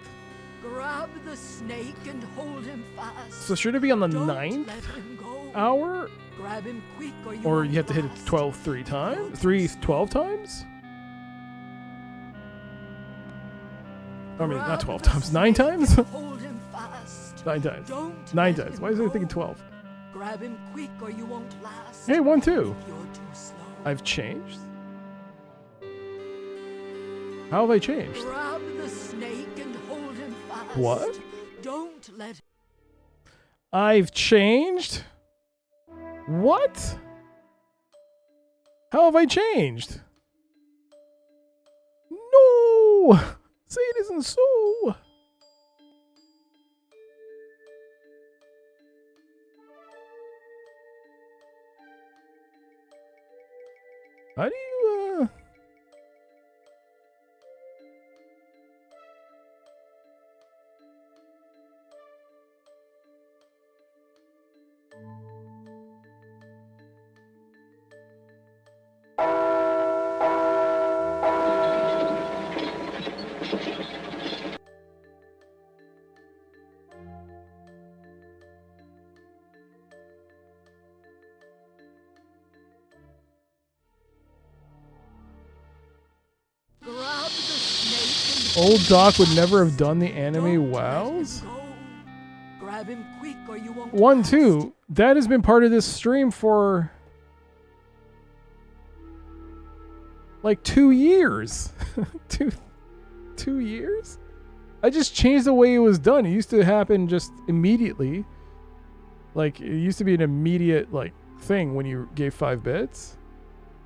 Grab the snake and hold him fast. So should it be on the Don't 9th let him go. hour? Grab him quick or you Or won't you have to hit it last 12 3 times? 12 times? I mean, not 12 times. 9 times? Hold him fast. 9 times. Don't 9 let times. him Why is it go. thinking 12? Grab him quick or you won't last. Hey, 1, 2. if you're too slow. I've changed? How have I changed? Grab the snake and hold him fast. What? Don't let I've changed? What? How have I changed? No! Say it isn't so. How do you, Old Doc would never have done the anime wows? Grab him quick or you won't. 1, 2. That has been part of this stream for like 2 years. 2 years? I just changed the way it was done. It used to happen just immediately. Like, it used to be an immediate, like, thing when you gave 5 bits.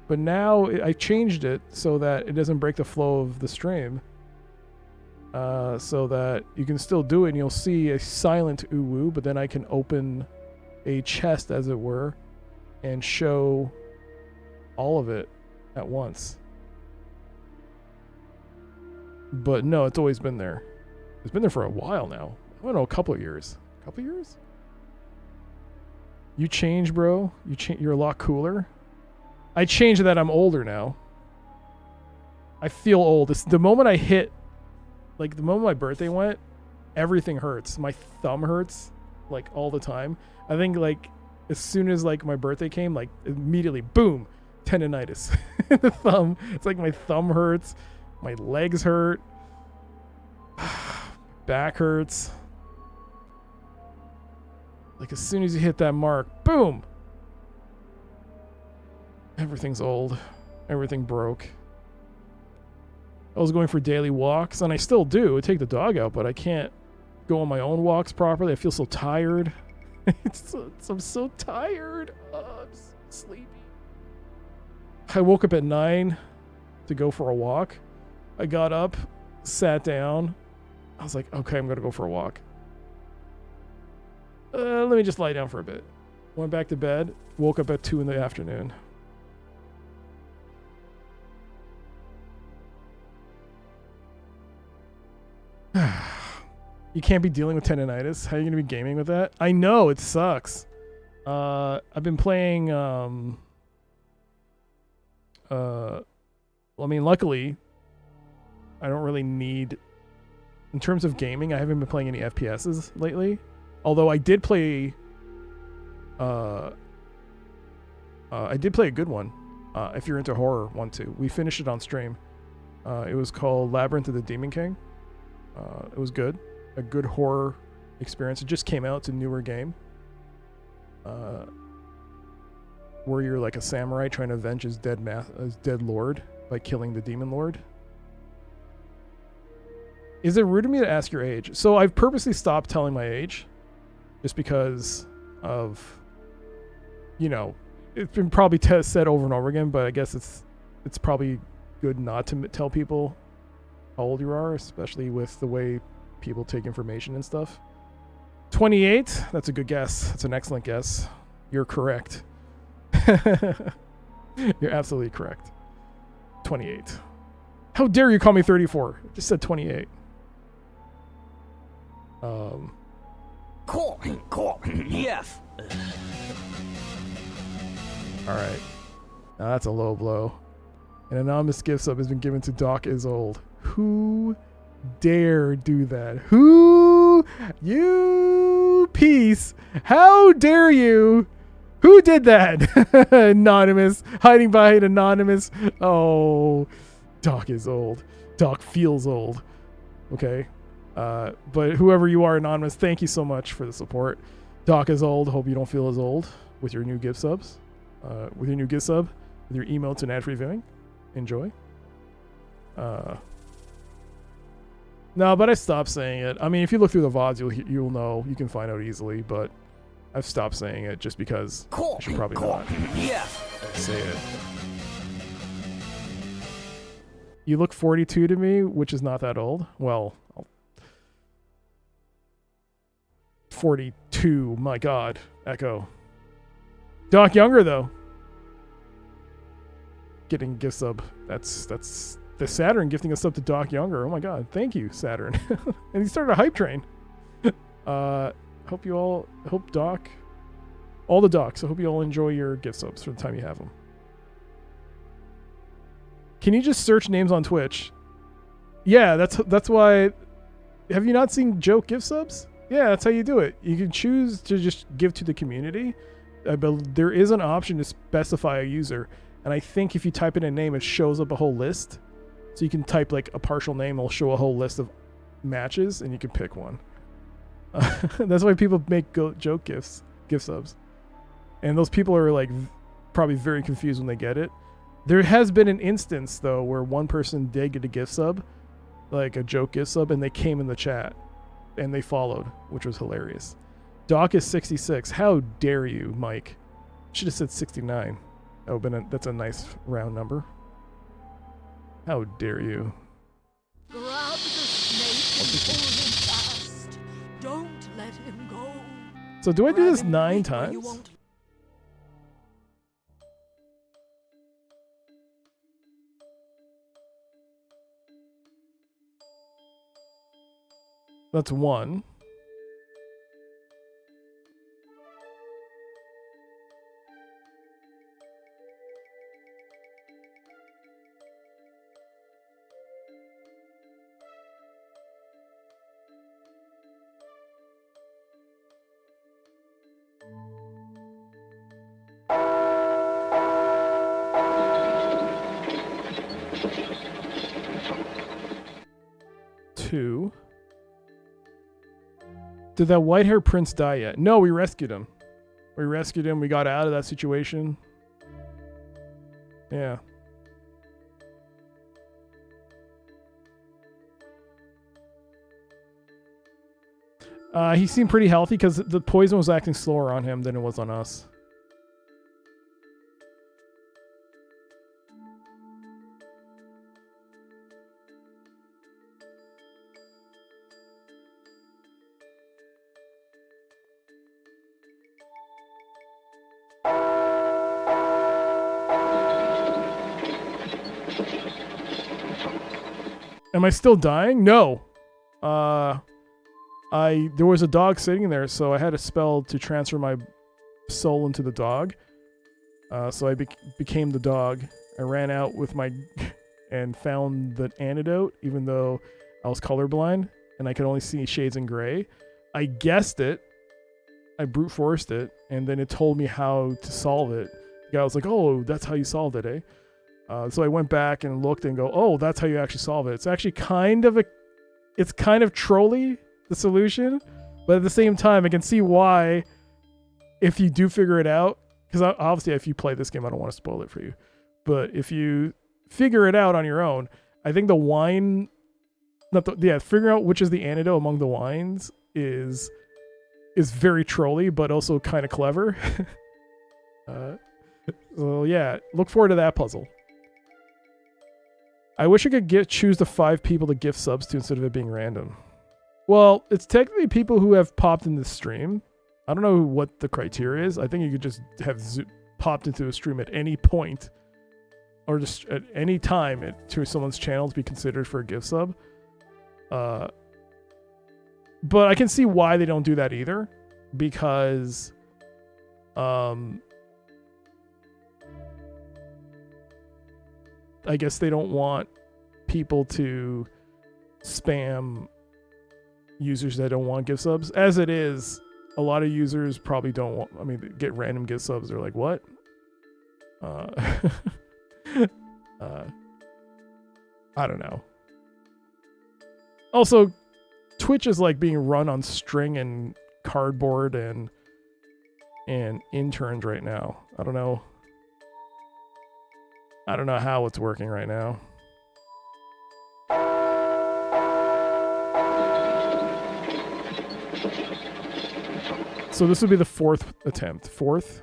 But now I changed it so that it doesn't break the flow of the stream. So that you can still do it and you'll see a silent uwu, but then I can open a chest, as it were, and show all of it at once. But no, it's always been there. It's been there for a while now. I don't know, a couple of years. Couple years? You change, bro. You're a lot cooler. I changed that I'm older now. I feel old. It's the moment I hit, like the moment my birthday went, everything hurts. My thumb hurts, like all the time. I think like as soon as like my birthday came, like immediately, boom, tendonitis. The thumb. It's like my thumb hurts. My legs hurt. Back hurts. Like as soon as you hit that mark, boom. Everything's old. Everything broke. I was going for daily walks, and I still do. I take the dog out, but I can't go on my own walks properly. I feel so tired. I'm so tired. I'm so sleepy. I woke up at 9 to go for a walk. I got up, sat down. I was like, okay, I'm going to go for a walk. Let me just lie down for a bit. Went back to bed. Woke up at 2 in the afternoon. You can't be dealing with tendonitis. How are you going to be gaming with that? I know, it sucks. I've been playing, I mean, luckily, I don't really need, in terms of gaming, I haven't been playing any FPSs lately. Although I did play, I did play a good one. If you're into horror, 1-2. We finished it on stream. It was called Labyrinth of the Demon King. It was good. A good horror experience. It just came out. It's a newer game. Where you're like a samurai trying to avenge his dead lord by killing the demon lord. Is it rude of me to ask your age? So I've purposely stopped telling my age. Just because of, you know, it's been probably said over and over again, but I guess it's probably good not to tell people how old you are, especially with the way people take information and stuff. 28, that's a good guess. That's an excellent guess. You're correct. You're absolutely correct. 28. How dare you call me 34? I just said 28. Yes. Alright. Now that's a low blow. An anonymous gift sub has been given to Doc is old. Who dare do that? Who? You piece. How dare you? Who did that? Anonymous. Hiding behind anonymous. Oh. Doc is old. Doc feels old. Okay. But whoever you are, anonymous, thank you so much for the support. Doc is old. Hope you don't feel as old with your new gift subs. With your new gift sub, with your emotes and ad-free viewing. Enjoy. No, but I stopped saying it. I mean, if you look through the VODs, you'll know. You can find out easily, but I've stopped saying it just because I should probably not say it. You look 42 to me, which is not that old. Well, 42, my god. Echo. Doc younger, though. Getting a gift sub. That's the Saturn gifting a sub to Doc younger. Oh my god. Thank you, Saturn. And he started a hype train. Hope Doc, all the Docs, I hope you all enjoy your gift subs for the time you have them. Can you just search names on Twitch? Yeah, that's why. Have you not seen joke gift subs? Yeah, that's how you do it. You can choose to just give to the community, but there is an option to specify a user. And I think if you type in a name, it shows up a whole list So you can type like a partial name, it'll show a whole list of matches, and you can pick one. That's why people make joke gift subs. And those people are like probably very confused when they get it. There has been an instance though where one person did get a gift sub, like a joke gift sub, and they came in the chat and they followed, which was hilarious. Doc is 66. How dare you, Mike? Should have said 69. That would been that's a nice round number. How dare you? Grab the snake and hold him fast. Don't let him go. So do I do this Grab him 9 right where you times? won't. That's 1. Two. Did that white-haired prince die yet? No, we rescued him. We rescued him. We got out of that situation. Yeah. He seemed pretty healthy because the poison was acting slower on him than it was on us. Am I still dying? No. There was a dog sitting there, so I had a spell to transfer my soul into the dog. So I became the dog. I ran out with my and found the antidote, even though I was colorblind and I could only see shades in gray. I guessed it. I brute forced it, and then it told me how to solve it. The guy was like, "Oh, that's how you solved it, eh?" So I went back and looked and go, "Oh, that's how you actually solve it." It's actually it's kind of trolly, the solution, but at the same time, I can see why, if you do figure it out, because obviously if you play this game, I don't want to spoil it for you, but if you figure it out on your own, I think the wine, figuring out which is the antidote among the wines is very trolly, but also kind of clever. So yeah, look forward to that puzzle. I wish I could choose the 5 people to gift subs to instead of it being random. Well, it's technically people who have popped in the stream. I don't know what the criteria is. I think you could just have popped into a stream at any point, or just at any time to someone's channel to be considered for a gift sub. But I can see why they don't do that either, because I guess they don't want people to spam users that don't want gift subs. As it is, a lot of users probably don't want, they get random gift subs. They're like, what? I don't know. Also, Twitch is like being run on string and cardboard and interns right now. I don't know how it's working right now. So this would be the 4th attempt. 4th?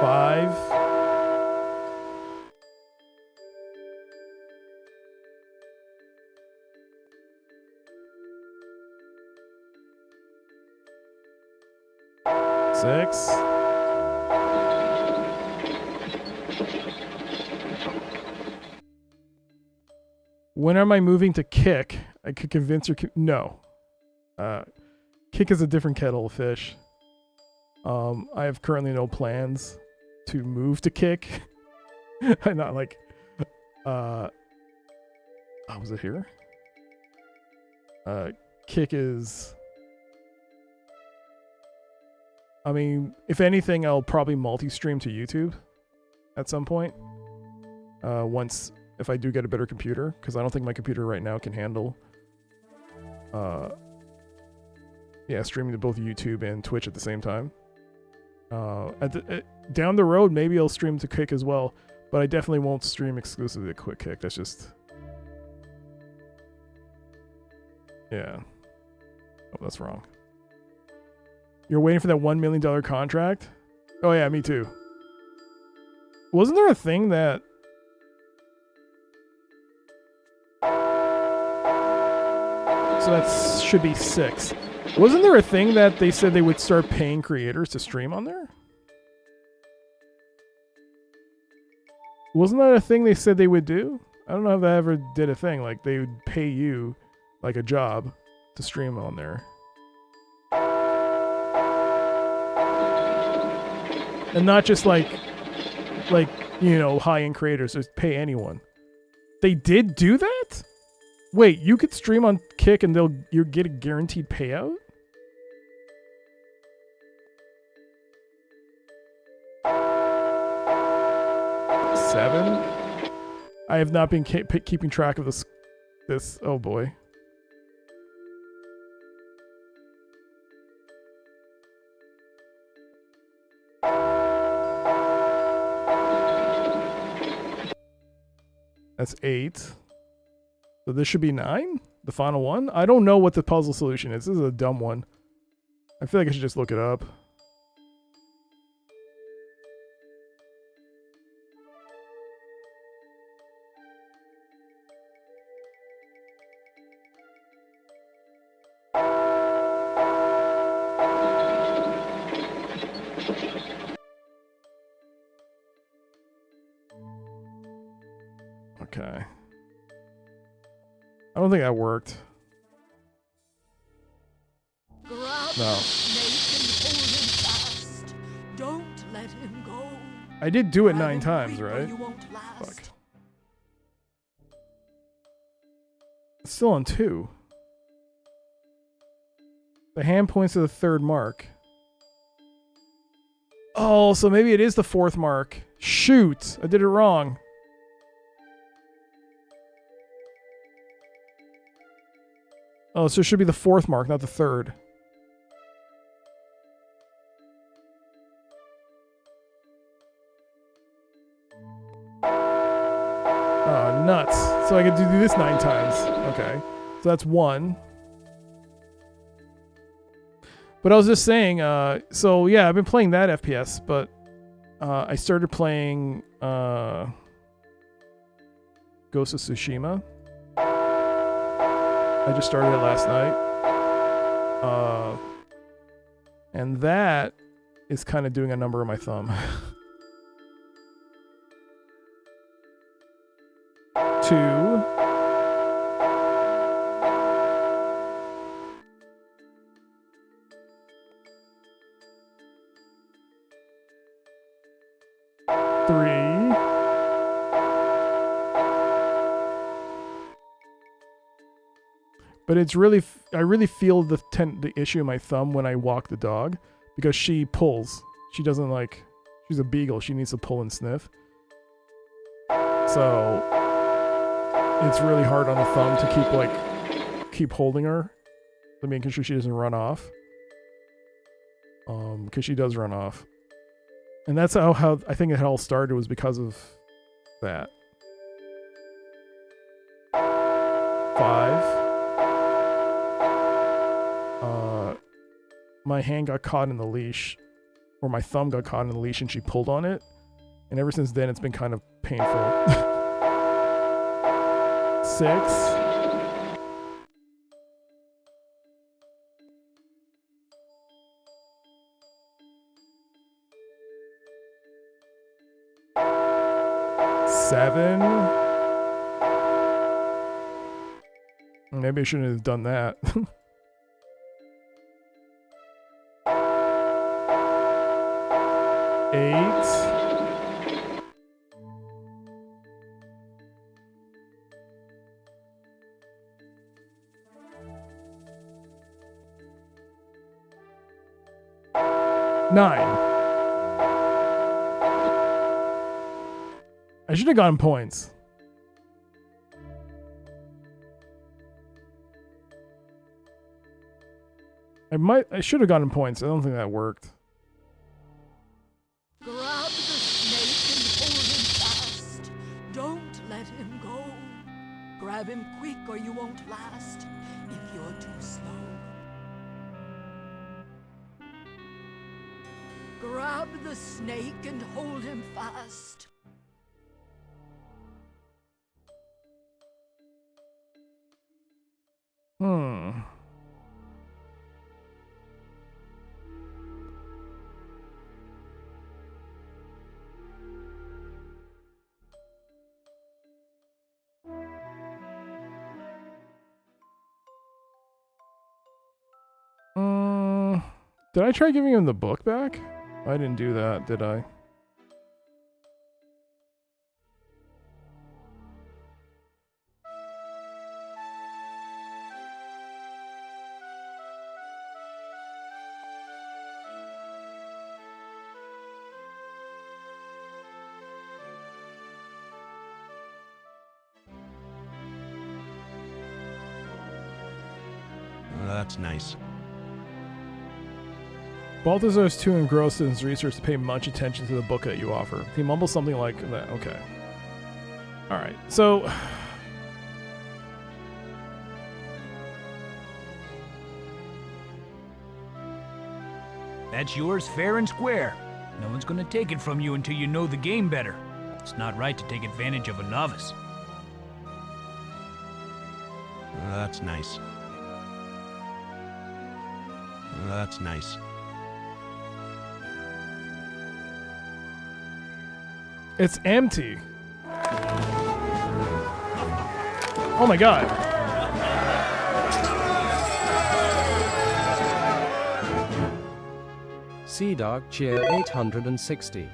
Five. Six. When am I moving to Kick? I could convince her. No. Kick is a different kettle of fish. I have currently no plans to move to Kick. I'm not like. Was it here? Kick is... I mean, if anything, I'll probably multi-stream to YouTube at some point. If I do get a better computer, because I don't think my computer right now can handle streaming to both YouTube and Twitch at the same time. Down the road, maybe I'll stream to Kick as well, but I definitely won't stream exclusively to Quick Kick. That's just... Yeah. Oh, that's wrong. You're waiting for that $1 million contract? Oh yeah, me too. Wasn't there a thing that... So that should be 6. Wasn't there a thing that they said they would start paying creators to stream on there? Wasn't that a thing they said they would do? I don't know if that ever did a thing. Like, they would pay you, like, a job to stream on there. And not just like, you know, high-end creators, just pay anyone. They did do that? Wait, you could stream on Kick and you get a guaranteed payout? Seven? I have not been keeping track of this. Oh boy. That's 8. So this should be 9? The final one? I don't know what the puzzle solution is. This is a dumb one. I feel like I should just look it up. Okay. I don't think that worked. No. Don't let him go. I did do it 9 times, right? Fuck. It's still on 2. The hand points to the 3rd mark. Oh, so maybe it is the 4th mark. Shoot! I did it wrong. Oh, so it should be the 4th mark, not the 3rd. Oh, nuts. So I get to do this 9 times. Okay. So that's 1. But I was just saying, so yeah, I've been playing that FPS, but I started playing Ghost of Tsushima. I just started it last night. And that is kind of doing a number on my thumb. 2. But it's really, I really feel the issue in my thumb when I walk the dog, because she pulls. She doesn't like, she's a beagle. She needs to pull and sniff. So it's really hard on the thumb to keep holding her, to making sure she doesn't run off. Because she does run off. And that's how I think it all started, was because of that. 5. My hand got caught in the leash, or my thumb got caught in the leash and she pulled on it. And ever since then, it's been kind of painful. 6. Seven. Maybe I shouldn't have done that. 8. 9. I should have gotten points. I should have gotten points. I don't think that worked. Grab the snake and hold him fast. Don't let him go. Grab him quick or you won't last if you're too slow. Grab the snake and hold him fast. Did I try giving him the book back? I didn't do that, did I? That's nice. Balthazar is too engrossed in his research to pay much attention to the book that you offer. He mumbles something like that. Okay. Alright, so... That's yours fair and square. No one's gonna take it from you until you know the game better. It's not right to take advantage of a novice. That's nice. That's nice. It's empty. Oh my god. Sea Dog Cheer 860.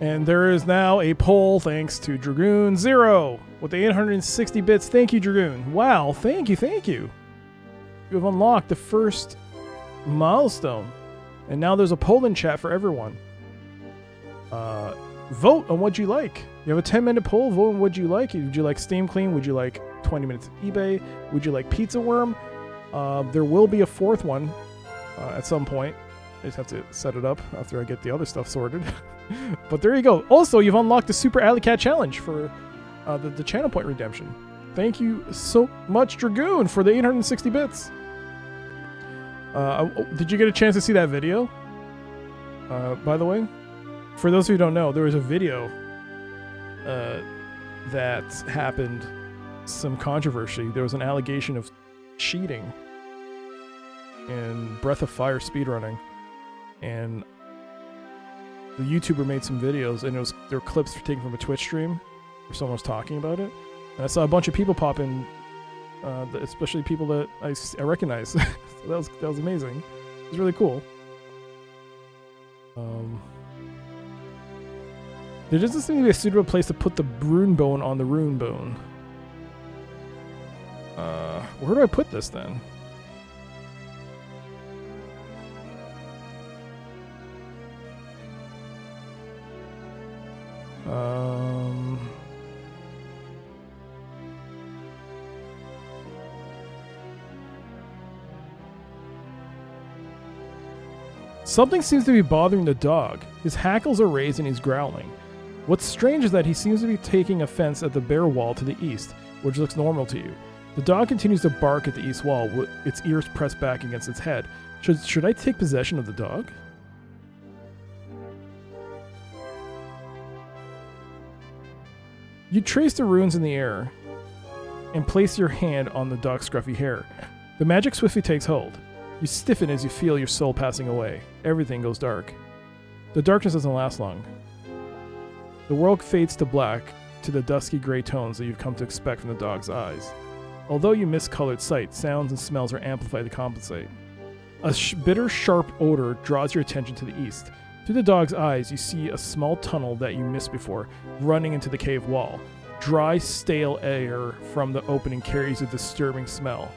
And there is now a poll thanks to Dragoon 0 with the 860 bits. Thank you, Dragoon. Wow, thank you, thank you. You have unlocked the first milestone. And now there's a poll in chat for everyone. Vote on what you like. You have a 10-minute poll. Vote on what you like. Would you like Steam Clean? Would you like 20 minutes of eBay? Would you like Pizza Worm? There will be a fourth one at some point. I just have to set it up after I get the other stuff sorted. But there you go. Also, you've unlocked the Super Alley Cat Challenge for the channel point redemption. Thank you so much, Dragoon, for the 860 bits. Did you get a chance to see that video? By the way? For those who don't know, there was a video that happened, some controversy. There was an allegation of cheating in Breath of Fire speedrunning. And the YouTuber made some videos, and there were clips taken from a Twitch stream where someone was talking about it. And I saw a bunch of people pop in, especially people that I recognize. So that was amazing. It was really cool. There doesn't seem to be a suitable place to put the rune bone on the rune bone. Where do I put this then? Something seems to be bothering the dog. His hackles are raised and he's growling. What's strange is that he seems to be taking offense at the bare wall to the east, which looks normal to you. The dog continues to bark at the east wall, with its ears pressed back against its head. Should I take possession of the dog? You trace the runes in the air and place your hand on the dog's scruffy hair. The magic swiftly takes hold. You stiffen as you feel your soul passing away. Everything goes dark. The darkness doesn't last long. The world fades to black, to the dusky gray tones that you've come to expect from the dog's eyes. Although you miss colored sight, sounds and smells are amplified to compensate. A bitter, sharp odor draws your attention to the east. Through the dog's eyes, you see a small tunnel that you missed before, running into the cave wall. Dry, stale air from the opening carries a disturbing smell.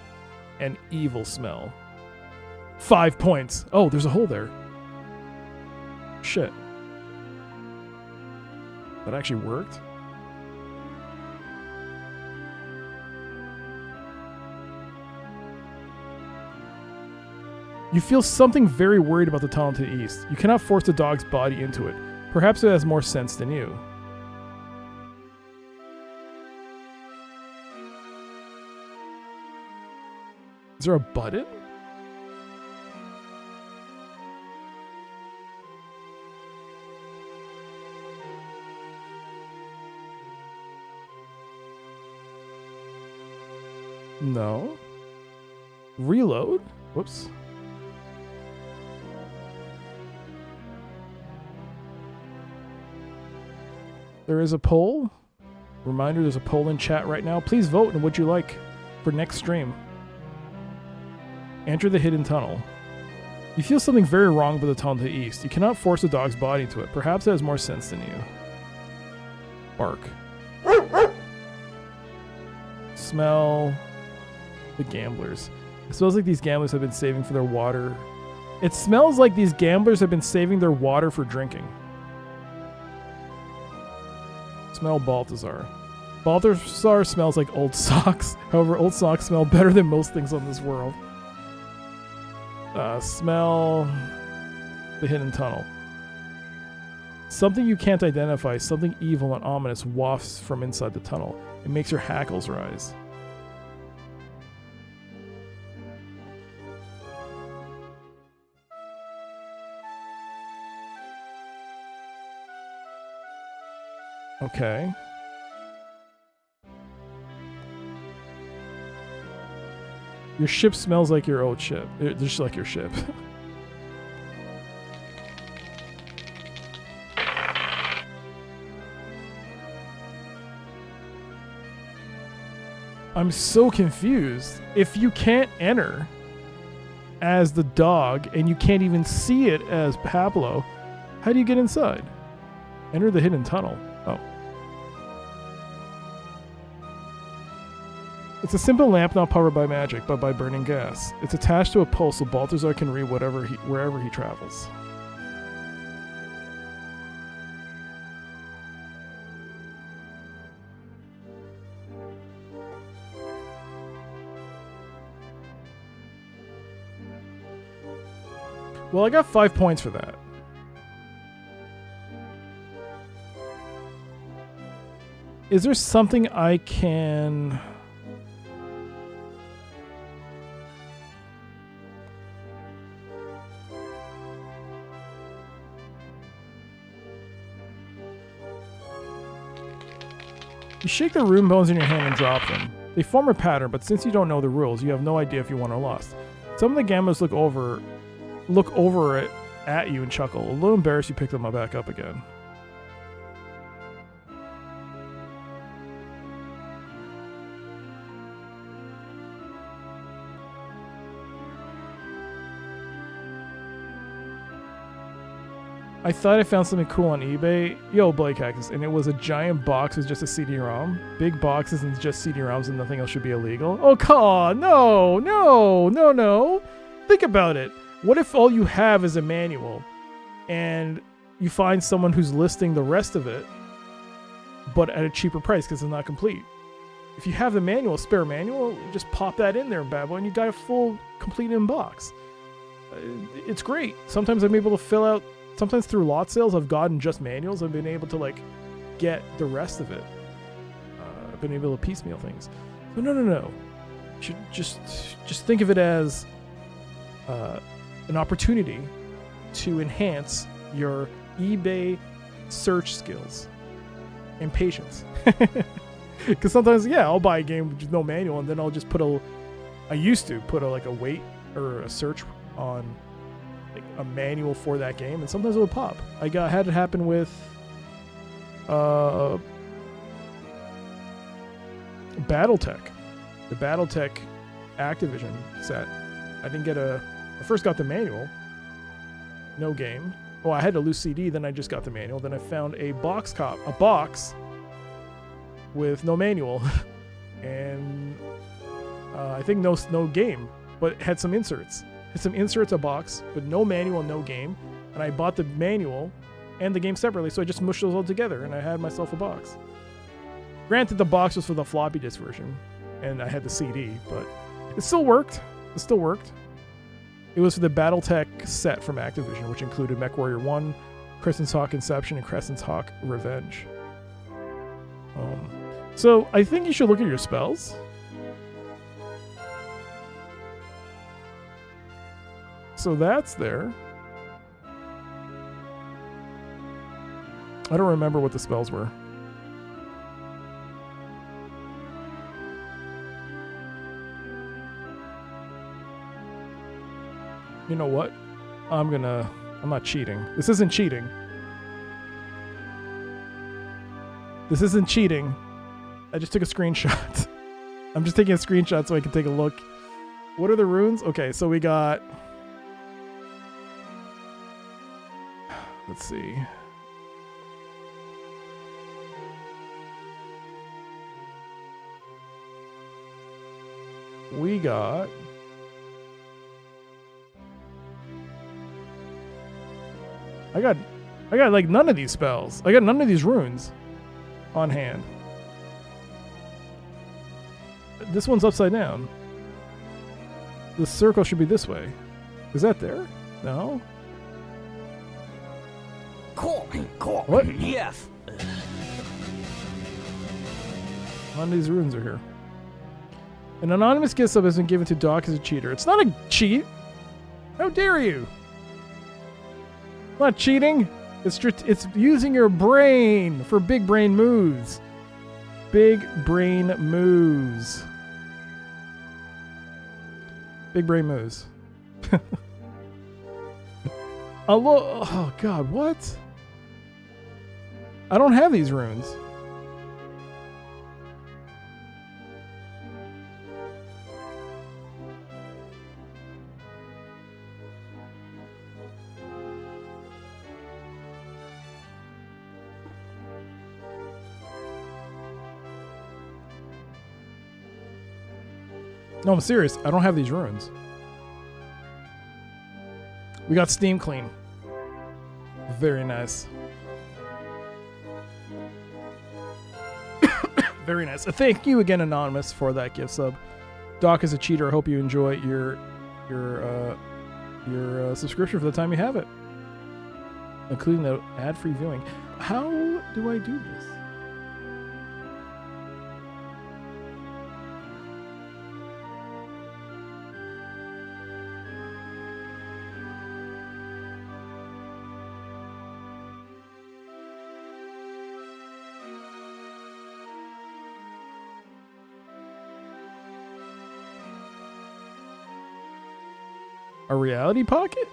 An evil smell. 5 points. Oh, there's a hole there. Shit. That actually worked. You feel something very worried about the tunnel to the east. You cannot force the dog's body into it. Perhaps it has more sense than you. Is there a button? No. Reload? Whoops. There is a poll. Reminder, there's a poll in chat right now. Please vote on what you like for next stream. Enter the hidden tunnel. You feel something very wrong with the tunnel to the east. You cannot force the dog's body into it. Perhaps it has more sense than you. Bark. Smell the gamblers. It smells like these gamblers have been saving for their water. It smells like these gamblers have been saving their water for drinking. Smell Balthazar. Balthazar smells like old socks. However, old socks smell better than most things on this world. Smell the hidden tunnel. Something you can't identify, something evil and ominous wafts from inside the tunnel. It makes your hackles rise. Okay. Your ship smells like your old ship. Just like your ship. I'm so confused. If you can't enter as the dog and you can't even see it as Pablo, how do you get inside? Enter the hidden tunnel. Oh. It's a simple lamp not powered by magic, but by burning gas. It's attached to a pole so Balthazar can read wherever he travels. Well, I got 5 points for that. Is there something I can... You shake the rune bones in your hand and drop them. They form a pattern, but since you don't know the rules, you have no idea if you won or lost. Some of the gamblers look over it at you and chuckle. A little embarrassed, you pick them back up again. I thought I found something cool on eBay. Yo, Blake Cactus, and it was a giant box with just a CD-ROM. Big boxes and just CD-ROMs and nothing else should be illegal. Oh, come on. No. Think about it. What if all you have is a manual and you find someone who's listing the rest of it, but at a cheaper price because it's not complete? If you have the manual, spare manual, just pop that in there, bad boy, and you got a full, complete in-box. It's great. Sometimes I'm able to fill out... Sometimes through lot sales, I've gotten just manuals. I've been able to, like, get the rest of it. I've been able to piecemeal things. But no. You should just think of it as an opportunity to enhance your eBay search skills and patience. Because sometimes, yeah, I'll buy a game with no manual, and then I'll just put I used to put a wait or a search on like a manual for that game, and sometimes it would pop. Had it happen with BattleTech. The BattleTech Activision set. I first got the manual. No game. Well, I had a loose CD, then I just got the manual. Then I found a box with no manual. And I think no game, but it had some inserts. had some inserts, a box, but no manual, no game. And I bought the manual and the game separately, so I just mushed those all together, and I had myself a box. Granted, the box was for the floppy disk version, and I had the CD, but it still worked. It still worked. It was for the BattleTech set from Activision, which included MechWarrior 1, Crescent's Hawk Inception, and Crescent's Hawk Revenge. So I think you should look at your spells. So that's there. I don't remember what the spells were. You know what? I'm not cheating. This isn't cheating. This isn't cheating. I just took a screenshot. I'm just taking a screenshot so I can take a look. What are the runes? Okay, so we got... Let's see. We got... I got like none of these spells. I got none of these runes on hand. This one's upside down. The circle should be this way. Is that there? No. What? Yes. None of these runes are here. An anonymous gift sub has been given to Doc as a cheater. It's not a cheat. How dare you? It's not cheating. It's using your brain for big brain moves. Big brain moves. Big brain moves. Oh God, what? I don't have these runes. No, I'm serious. I don't have these runes. We got Steam Clean. Very nice. Very nice. Thank you again, Anonymous, for that gift sub. Doc is a cheater. I hope you enjoy your subscription for the time you have it, including the ad-free viewing. How do I do this? A reality pocket?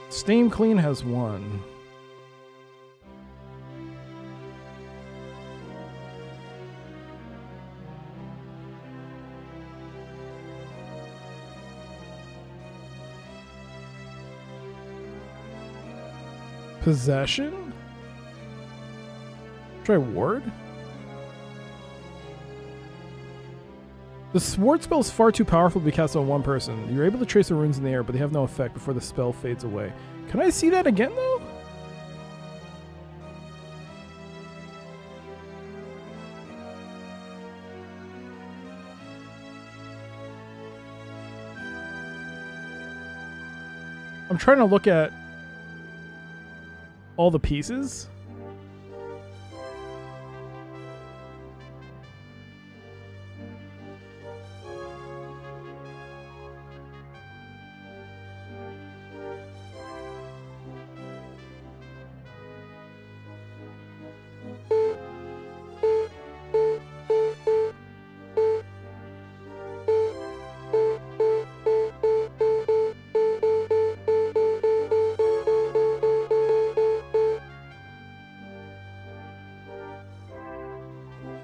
Steam Clean has one. Possession? Try Ward? The Sword spell is far too powerful to be cast on one person. You're able to trace the runes in the air, but they have no effect before the spell fades away. Can I see that again, though? I'm trying to look at all the pieces.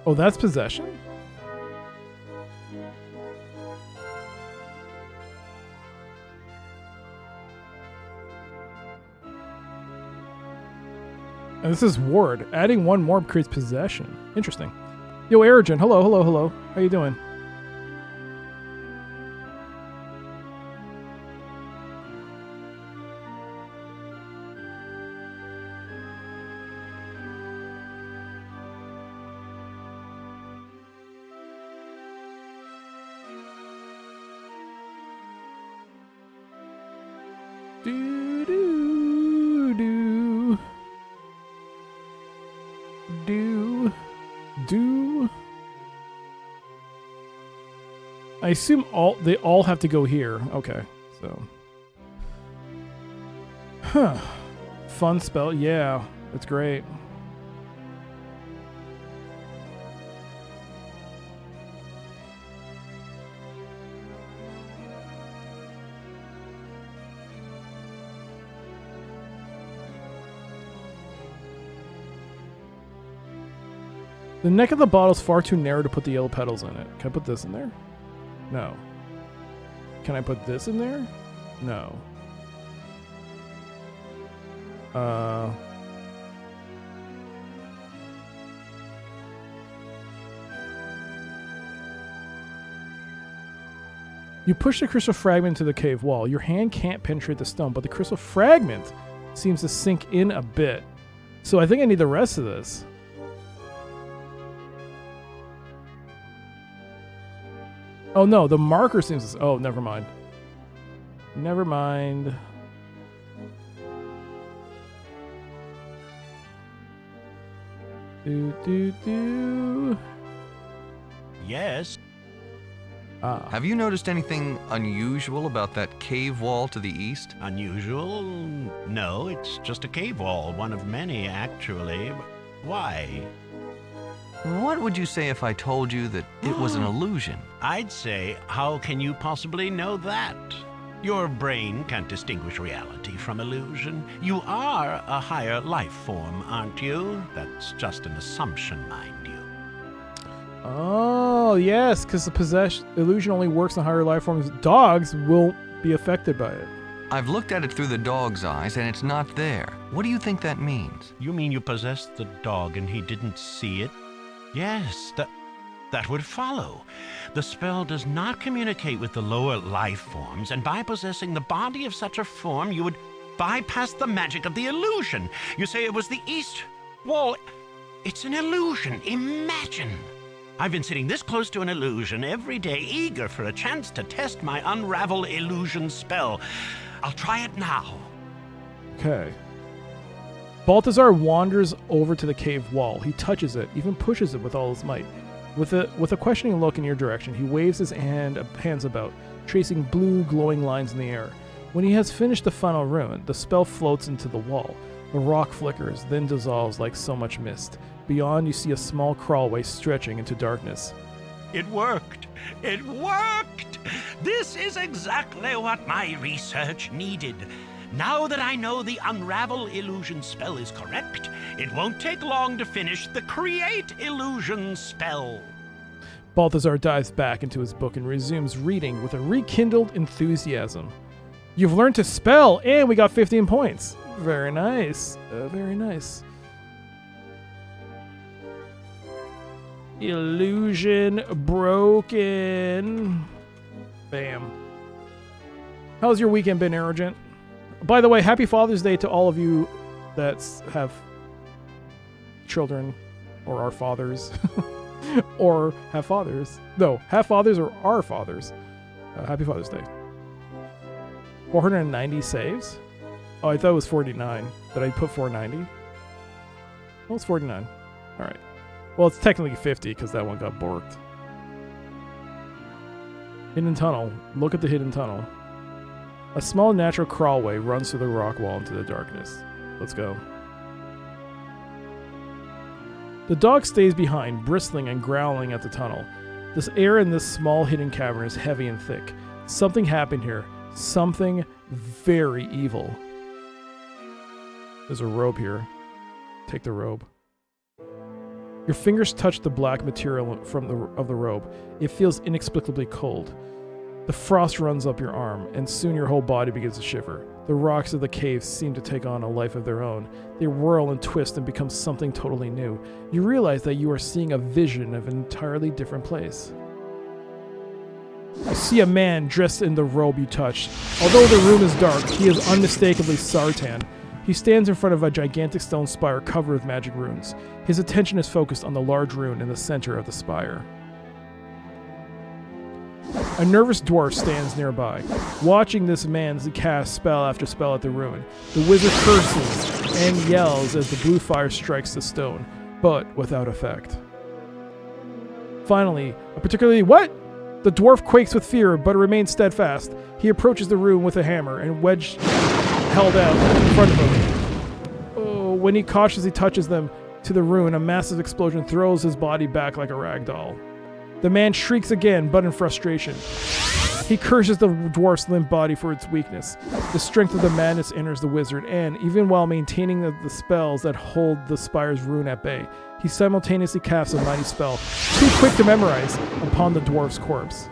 Oh, that's possession? And this is ward. Adding one more creates possession. Interesting. Yo, Aerogen. Hello, hello, hello. How you doing? I assume they all have to go here. Okay, so. Huh. Fun spell. Yeah, that's great. The neck of the bottle is far too narrow to put the yellow petals in it. Can I put this in there? No. Can I put this in there? No. You push the crystal fragment to the cave wall. Your hand can't penetrate the stone, but the crystal fragment seems to sink in a bit. So I think I need the rest of this. Oh no, the marker seems to... Oh, never mind. Never mind. Do. Yes. Have you noticed anything unusual about that cave wall to the east? Unusual? No, it's just a cave wall. One of many, actually. Why? What would you say if I told you that it was an illusion? I'd say, how can you possibly know that? Your brain can't distinguish reality from illusion. You are a higher life form, aren't you? That's just an assumption, mind you. Oh, yes, because the illusion only works on higher life forms. Dogs won't be affected by it. I've looked at it through the dog's eyes, and it's not there. What do you think that means? You mean you possessed the dog and he didn't see it? Yes, that would follow. The spell does not communicate with the lower life forms, and by possessing the body of such a form, you would bypass the magic of the illusion. You say it was the east wall. It's an illusion. Imagine. I've been sitting this close to an illusion every day, eager for a chance to test my unravel illusion spell. I'll try it now. Okay. Balthazar wanders over to the cave wall. He touches it, even pushes it with all his might. With a questioning look in your direction, he waves his hands about, tracing blue glowing lines in the air. When he has finished the final rune, the spell floats into the wall. The rock flickers, then dissolves like so much mist. Beyond, you see a small crawlway stretching into darkness. It worked! It worked! This is exactly what my research needed. Now that I know the Unravel Illusion spell is correct, it won't take long to finish the Create Illusion spell. Balthazar dives back into his book and resumes reading with a rekindled enthusiasm. You've learned to spell, and we got 15 points. Very nice. Very nice. Illusion broken. Bam. How's your weekend been, Arrogant? By the way, happy Father's Day to all of you that have children or are fathers or have fathers. No, have fathers or are fathers. Happy Father's Day. 490 saves? Oh, I thought it was 49. Did I put 490? Oh, it's 49. All right. Well, it's technically 50 because that one got borked. Hidden tunnel. Look at the hidden tunnel. A small natural crawlway runs through the rock wall into the darkness. Let's go. The dog stays behind, bristling and growling at the tunnel. This air in this small hidden cavern is heavy and thick. Something happened here. Something very evil. There's a robe here. Take the robe. Your fingers touch the black material of the robe. It feels inexplicably cold. The frost runs up your arm, and soon your whole body begins to shiver. The rocks of the cave seem to take on a life of their own. They whirl and twist and become something totally new. You realize that you are seeing a vision of an entirely different place. You see a man dressed in the robe you touched. Although the room is dark, he is unmistakably Sartan. He stands in front of a gigantic stone spire covered with magic runes. His attention is focused on the large rune in the center of the spire. A nervous dwarf stands nearby, watching this man as he casts spell after spell at the rune. The wizard curses and yells as the blue fire strikes the stone, but without effect. Finally, a particularly what? The dwarf quakes with fear, but remains steadfast. He approaches the rune with a hammer and wedge held out in front of him. Oh, when he cautiously touches them to the rune, a massive explosion throws his body back like a rag doll. The man shrieks again, but in frustration. He curses the dwarf's limp body for its weakness. The strength of the madness enters the wizard, and even while maintaining the spells that hold the spire's rune at bay, he simultaneously casts a mighty spell, too quick to memorize, upon the dwarf's corpse.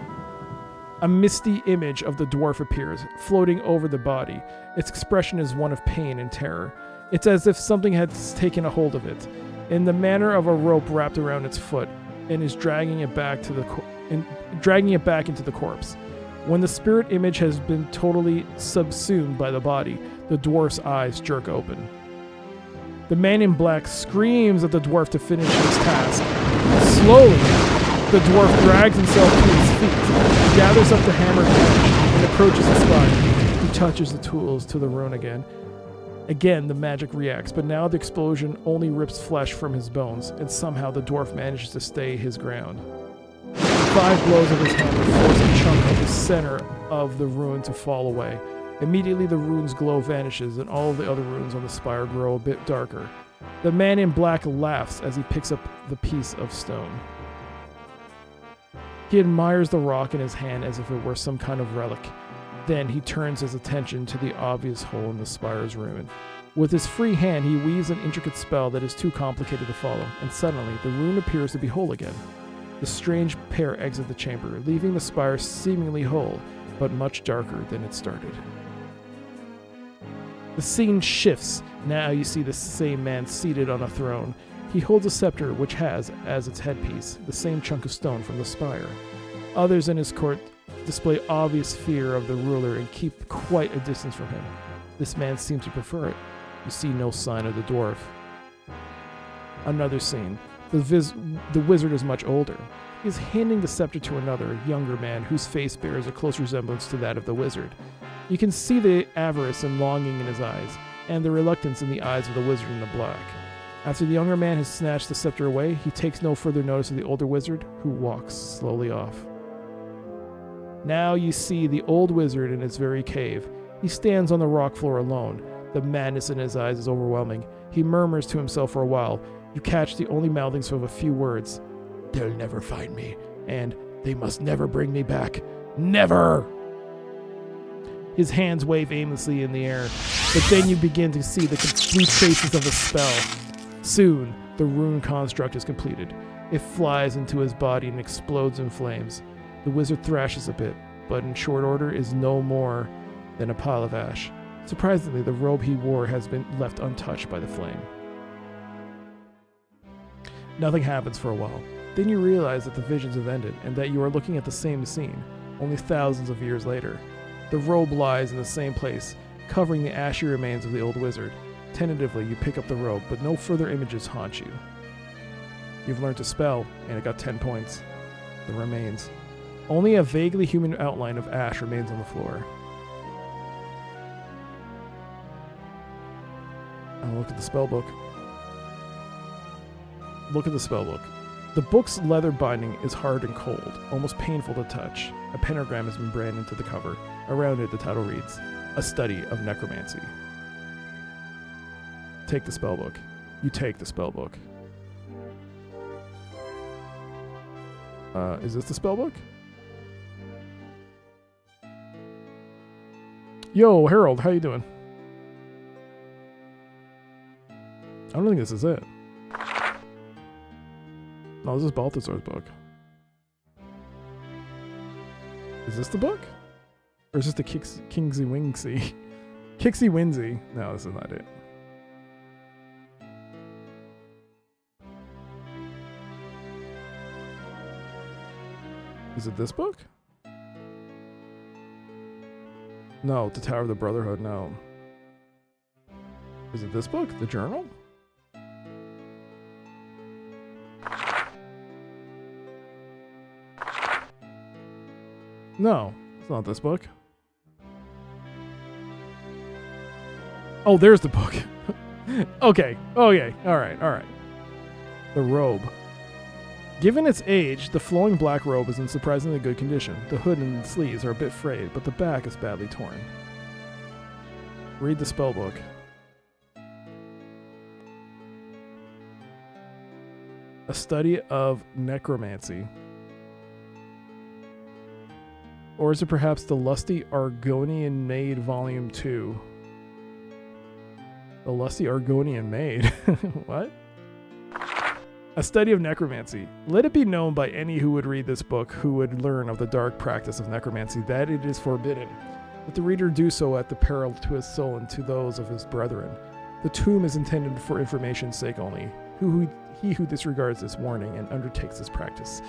A misty image of the dwarf appears, floating over the body. Its expression is one of pain and terror. It's as if something had taken a hold of it, in the manner of a rope wrapped around its foot, and is dragging it back into the corpse. When the spirit image has been totally subsumed by the body, the dwarf's eyes jerk open. The man in black screams at the dwarf to finish his task. Slowly, the dwarf drags himself to his feet, gathers up the hammered edge, and approaches the spire. He touches the tools to the rune again. Again, the magic reacts, but now the explosion only rips flesh from his bones, and somehow the dwarf manages to stay his ground. 5 blows of his hammer force a chunk of the center of the rune to fall away. Immediately the rune's glow vanishes, and all of the other runes on the spire grow a bit darker. The man in black laughs as he picks up the piece of stone. He admires the rock in his hand as if it were some kind of relic. Then he turns his attention to the obvious hole in the spire's rune. With his free hand, he weaves an intricate spell that is too complicated to follow, and suddenly the rune appears to be whole again. The strange pair exit the chamber, leaving the spire seemingly whole, but much darker than it started. The scene shifts. Now you see the same man seated on a throne. He holds a scepter which has, as its headpiece, the same chunk of stone from the spire. Others in his court display obvious fear of the ruler and keep quite a distance from him. This man seems to prefer it. You see no sign of the dwarf. Another scene. The wizard is much older. He is handing the scepter to another, younger man whose face bears a close resemblance to that of the wizard. You can see the avarice and longing in his eyes, and the reluctance in the eyes of the wizard in the black. After the younger man has snatched the scepter away, he takes no further notice of the older wizard, who walks slowly off. Now you see the old wizard in his very cave. He stands on the rock floor alone. The madness in his eyes is overwhelming. He murmurs to himself for a while. You catch the only mouthings of a few words. "They'll never find me," and "They must never bring me back. Never!" His hands wave aimlessly in the air, but then you begin to see the complete traces of the spell. Soon, the rune construct is completed. It flies into his body and explodes in flames. The wizard thrashes a bit, but in short order is no more than a pile of ash. Surprisingly, the robe he wore has been left untouched by the flame. Nothing happens for a while. Then you realize that the visions have ended and that you are looking at the same scene, only thousands of years later. The robe lies in the same place, covering the ashy remains of the old wizard. Tentatively, you pick up the robe, but no further images haunt you. You've learned to spell, and it got 10 points. The remains. Only a vaguely human outline of ash remains on the floor. I'll look at the spellbook. Look at the spellbook. The book's leather binding is hard and cold, almost painful to touch. A pentagram has been branded into the cover. Around it, the title reads, "A Study of Necromancy." Take the spellbook. You take the spellbook. Is this the spellbook? Yo, Harold, how you doing? I don't think this is it. No, this is Balthazar's book. Is this the book? Or is this the Kingsy Wingsy? Kixie Winsy. No, this is not it. Is it this book? No, The Tower of the Brotherhood, no. Is it this book? The journal? No, it's not this book. Oh, there's the book. Okay, alright. The robe. Given its age, the flowing black robe is in surprisingly good condition. The hood and sleeves are a bit frayed, but the back is badly torn. Read the spellbook. A study of necromancy. Or is it perhaps the Lusty Argonian Maid Volume 2? The Lusty Argonian Maid? What? A study of necromancy. Let it be known by any who would read this book who would learn of the dark practice of necromancy that it is forbidden. Let the reader do so at the peril to his soul and to those of his brethren. The tomb is intended for information's sake only. He who disregards this warning and undertakes this practice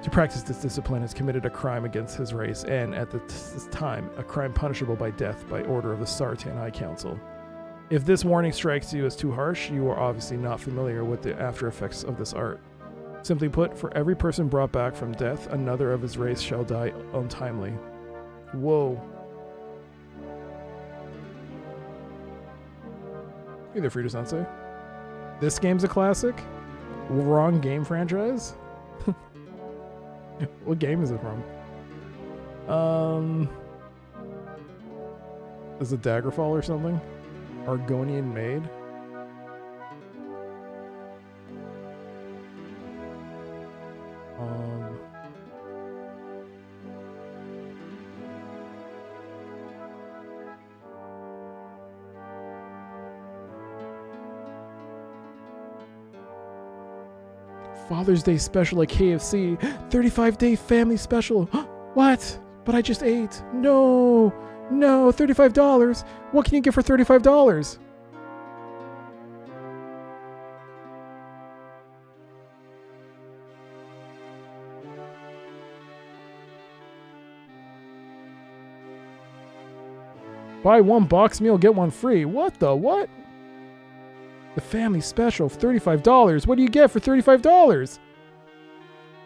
to practice this discipline has committed a crime against his race and, at this time, a crime punishable by death by order of the Sartan High Council. If this warning strikes you as too harsh, you are obviously not familiar with the after effects of this art. Simply put, for every person brought back from death, another of his race shall die untimely. Whoa. Hey there, Frida Sensei. This game's a classic? Wrong game franchise? What game is it from? Is it Daggerfall or something? Argonian Maid? Father's Day special at KFC. 35-day family special. What? But I just ate. No, $35. What can you get for $35? Buy one box meal, get one free. What the what? The family special, $35. What do you get for $35?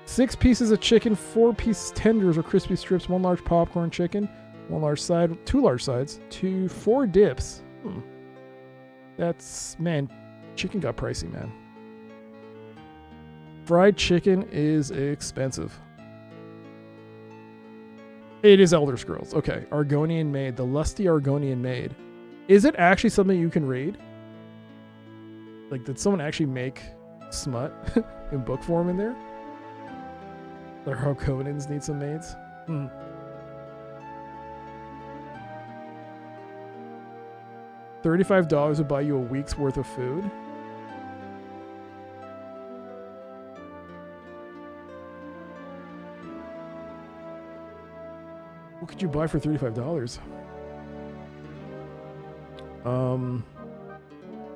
6 pieces of chicken, 4 pieces tenders or crispy strips, 1 large popcorn chicken, 1 large side, 2 large sides, 4 dips. That's, man, chicken got pricey, man. Fried chicken is expensive. It is Elder Scrolls. Okay, Argonian Maid, the Lusty Argonian Maid. Is it actually something you can read? Like, did someone actually make smut in book form in there? The Harkonnens need some maids? $35 would buy you a week's worth of food? What could you buy for $35?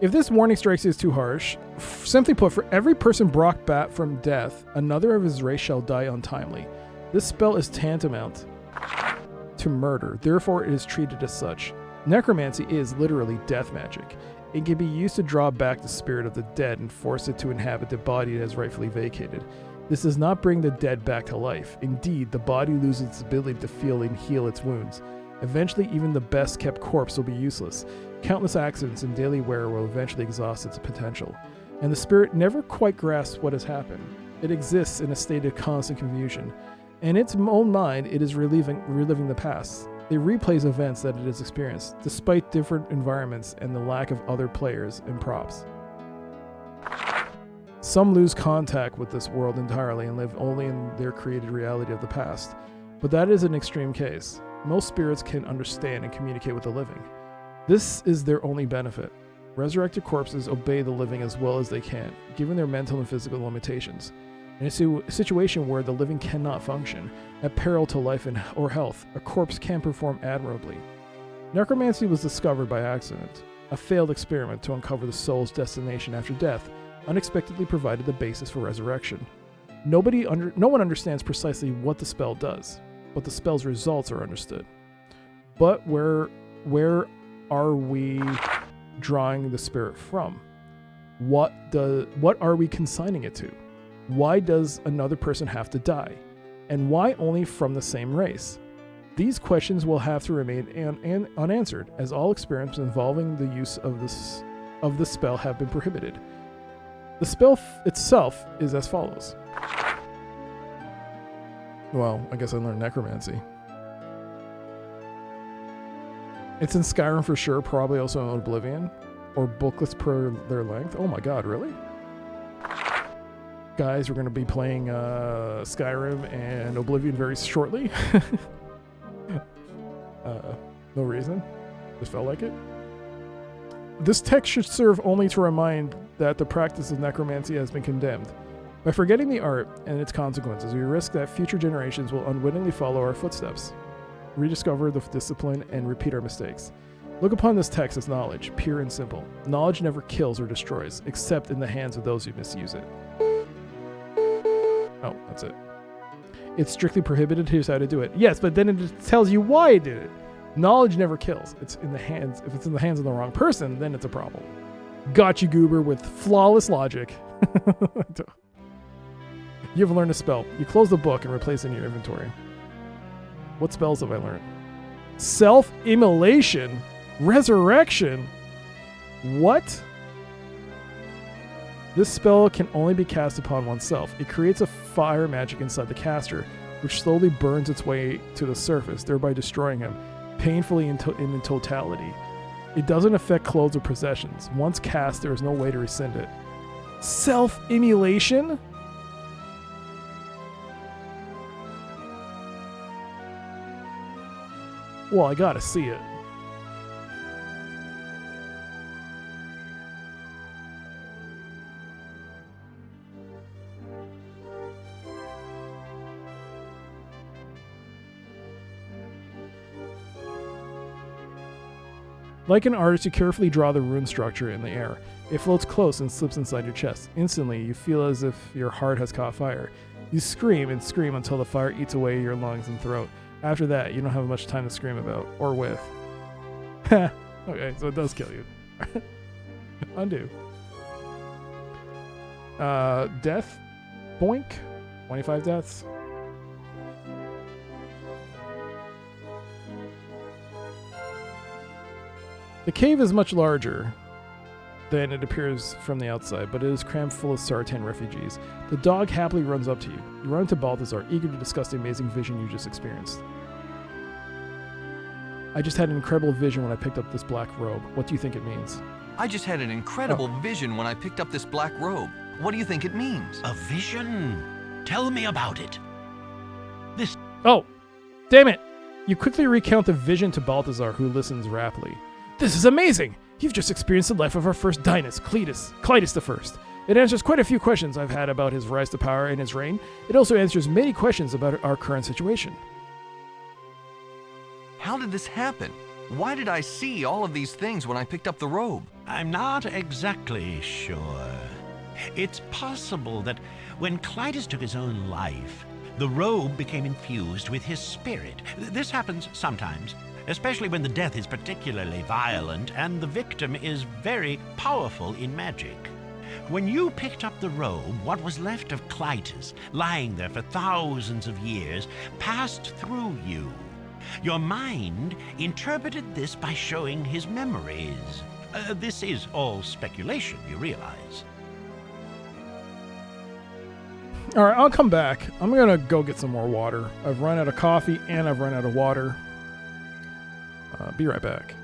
If this warning strikes you as too harsh, simply put, for every person brought back from death, another of his race shall die untimely. This spell is tantamount to murder, therefore it is treated as such. Necromancy is literally death magic. It can be used to draw back the spirit of the dead and force it to inhabit the body it has rightfully vacated. This does not bring the dead back to life. Indeed, the body loses its ability to feel and heal its wounds. Eventually, even the best kept corpse will be useless. Countless accidents and daily wear will eventually exhaust its potential, and the spirit never quite grasps what has happened. It exists in a state of constant confusion. In its own mind, it is reliving the past. It replays events that it has experienced, despite different environments and the lack of other players and props. Some lose contact with this world entirely and live only in their created reality of the past, but that is an extreme case. Most spirits can understand and communicate with the living. This is their only benefit. Resurrected corpses obey the living as well as they can, given their mental and physical limitations. In a situation where the living cannot function, at peril to life or health, a corpse can perform admirably. Necromancy was discovered by accident. A failed experiment to uncover the soul's destination after death unexpectedly provided the basis for resurrection. No one understands precisely what the spell does, but the spell's results are understood. But where are we drawing the spirit from? What are we consigning it to? Why does another person have to die? And why only from the same race? These questions will have to remain unanswered, as all experiments involving the use of the spell have been prohibited. The spell itself is as follows. Well, I guess I learned necromancy. It's in Skyrim for sure, probably also in Oblivion, or booklets per their length. Oh my god, really? Guys, we're going to be playing Skyrim and Oblivion very shortly. No reason. Just felt like it. This text should serve only to remind that the practice of necromancy has been condemned. By forgetting the art and its consequences, we risk that future generations will unwittingly follow our footsteps, rediscover the discipline, and repeat our mistakes. Look upon this text as knowledge, pure and simple. Knowledge never kills or destroys, except in the hands of those who misuse it. Oh, that's it. It's strictly prohibited. Here's how to do it. Yes, but then it tells you why it did it. Knowledge never kills. It's in the hands. If it's in the hands of the wrong person, then it's a problem. Got you, Goober, with flawless logic. You have learned a spell. You close the book and replace it in your inventory. What spells have I learned? Self-immolation? Resurrection? What? This spell can only be cast upon oneself. It creates a fire magic inside the caster, which slowly burns its way to the surface, thereby destroying him, painfully in totality. It doesn't affect clothes or possessions. Once cast, there is no way to rescind it. Self-immolation? Well, I gotta see it. Like an artist, you carefully draw the rune structure in the air. It floats close and slips inside your chest. Instantly, you feel as if your heart has caught fire. You scream and scream until the fire eats away your lungs and throat. After that, you don't have much time to scream about, or with. Okay, so it does kill you. Undo. Death. Boink. 25 deaths. The cave is much larger than it appears from the outside, but it is crammed full of Sartan refugees. The dog happily runs up to you. You run into Balthazar, eager to discuss the amazing vision you just experienced. I just had an incredible vision when I picked up this black robe. What do you think it means? I just had an incredible vision when I picked up this black robe. What do you think it means? A vision? Tell me about it. This... Oh, damn it! You quickly recount the vision to Balthazar, who listens raptly. This is amazing! You've just experienced the life of our first dynast, Clytus I. It answers quite a few questions I've had about his rise to power and his reign. It also answers many questions about our current situation. How did this happen? Why did I see all of these things when I picked up the robe? I'm not exactly sure. It's possible that when Clytus took his own life, the robe became infused with his spirit. This happens sometimes, especially when the death is particularly violent and the victim is very powerful in magic. When you picked up the robe, what was left of Clytus, lying there for thousands of years, passed through you. Your mind interpreted this by showing his memories. This is all speculation, you realize. All right, I'll come back. I'm going to go get some more water. I've run out of coffee and I've run out of water. Be right back.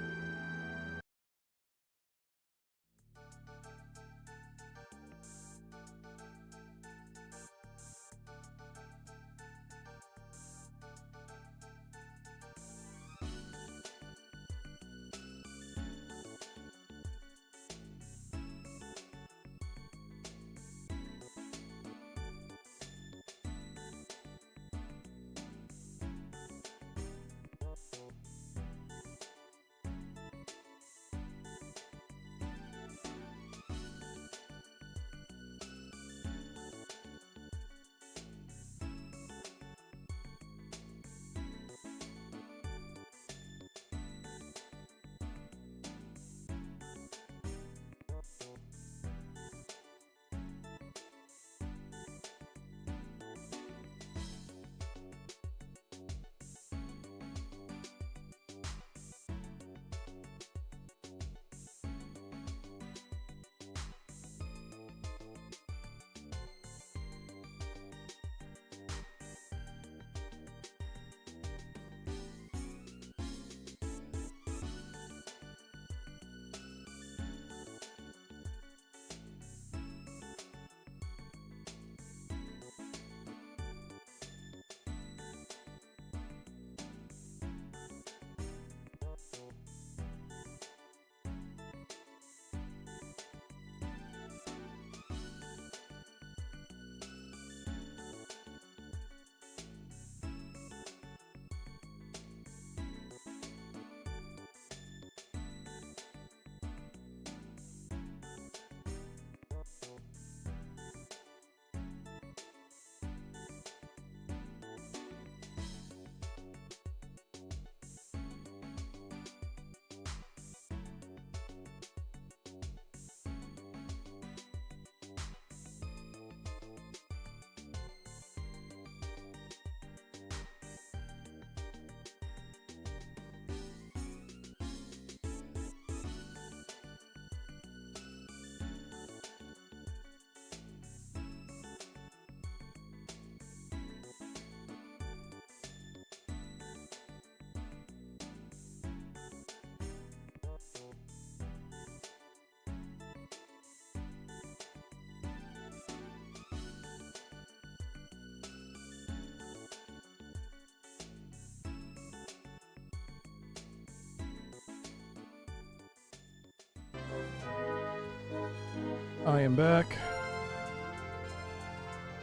I am back.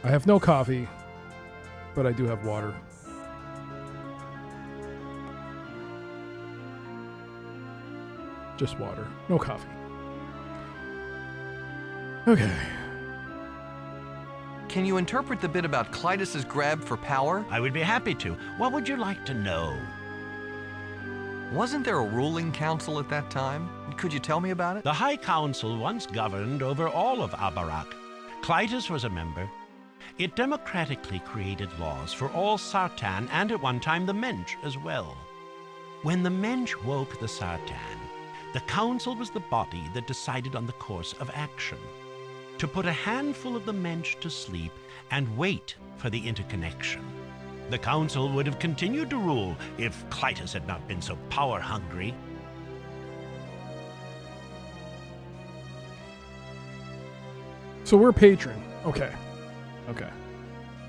I have no coffee, but I do have water. Just water. No coffee. Okay. Can you interpret the bit about Clytus's grab for power? I would be happy to. What would you like to know? Wasn't there a ruling council at that time? Could you tell me about it? The High Council once governed over all of Abarak. Clytus was a member. It democratically created laws for all Sartan and at one time the Mensch as well. When the Mensch woke the Sartan, the council was the body that decided on the course of action. To put a handful of the Mensch to sleep and wait for the interconnection. The council would have continued to rule if Clytus had not been so power-hungry. So we're patron. Okay. Okay.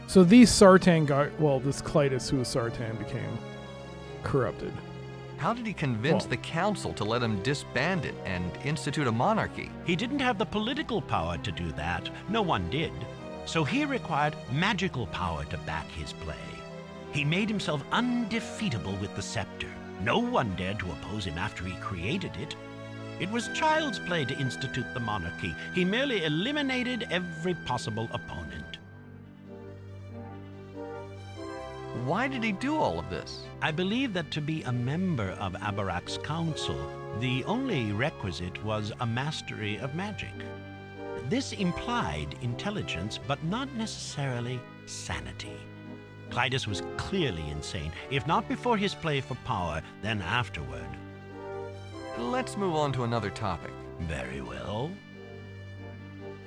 So these Sartan guy, well, this Clytus who was Sartan became corrupted. How did he convince the council to let him disband it and institute a monarchy? He didn't have the political power to do that. No one did. So he required magical power to back his play. He made himself undefeatable with the scepter. No one dared to oppose him after he created it. It was child's play to institute the monarchy. He merely eliminated every possible opponent. Why did he do all of this? I believe that to be a member of Abarak's council, the only requisite was a mastery of magic. This implied intelligence, but not necessarily sanity. Clytus was clearly insane, if not before his play for power, then afterward. Let's move on to another topic. Very well.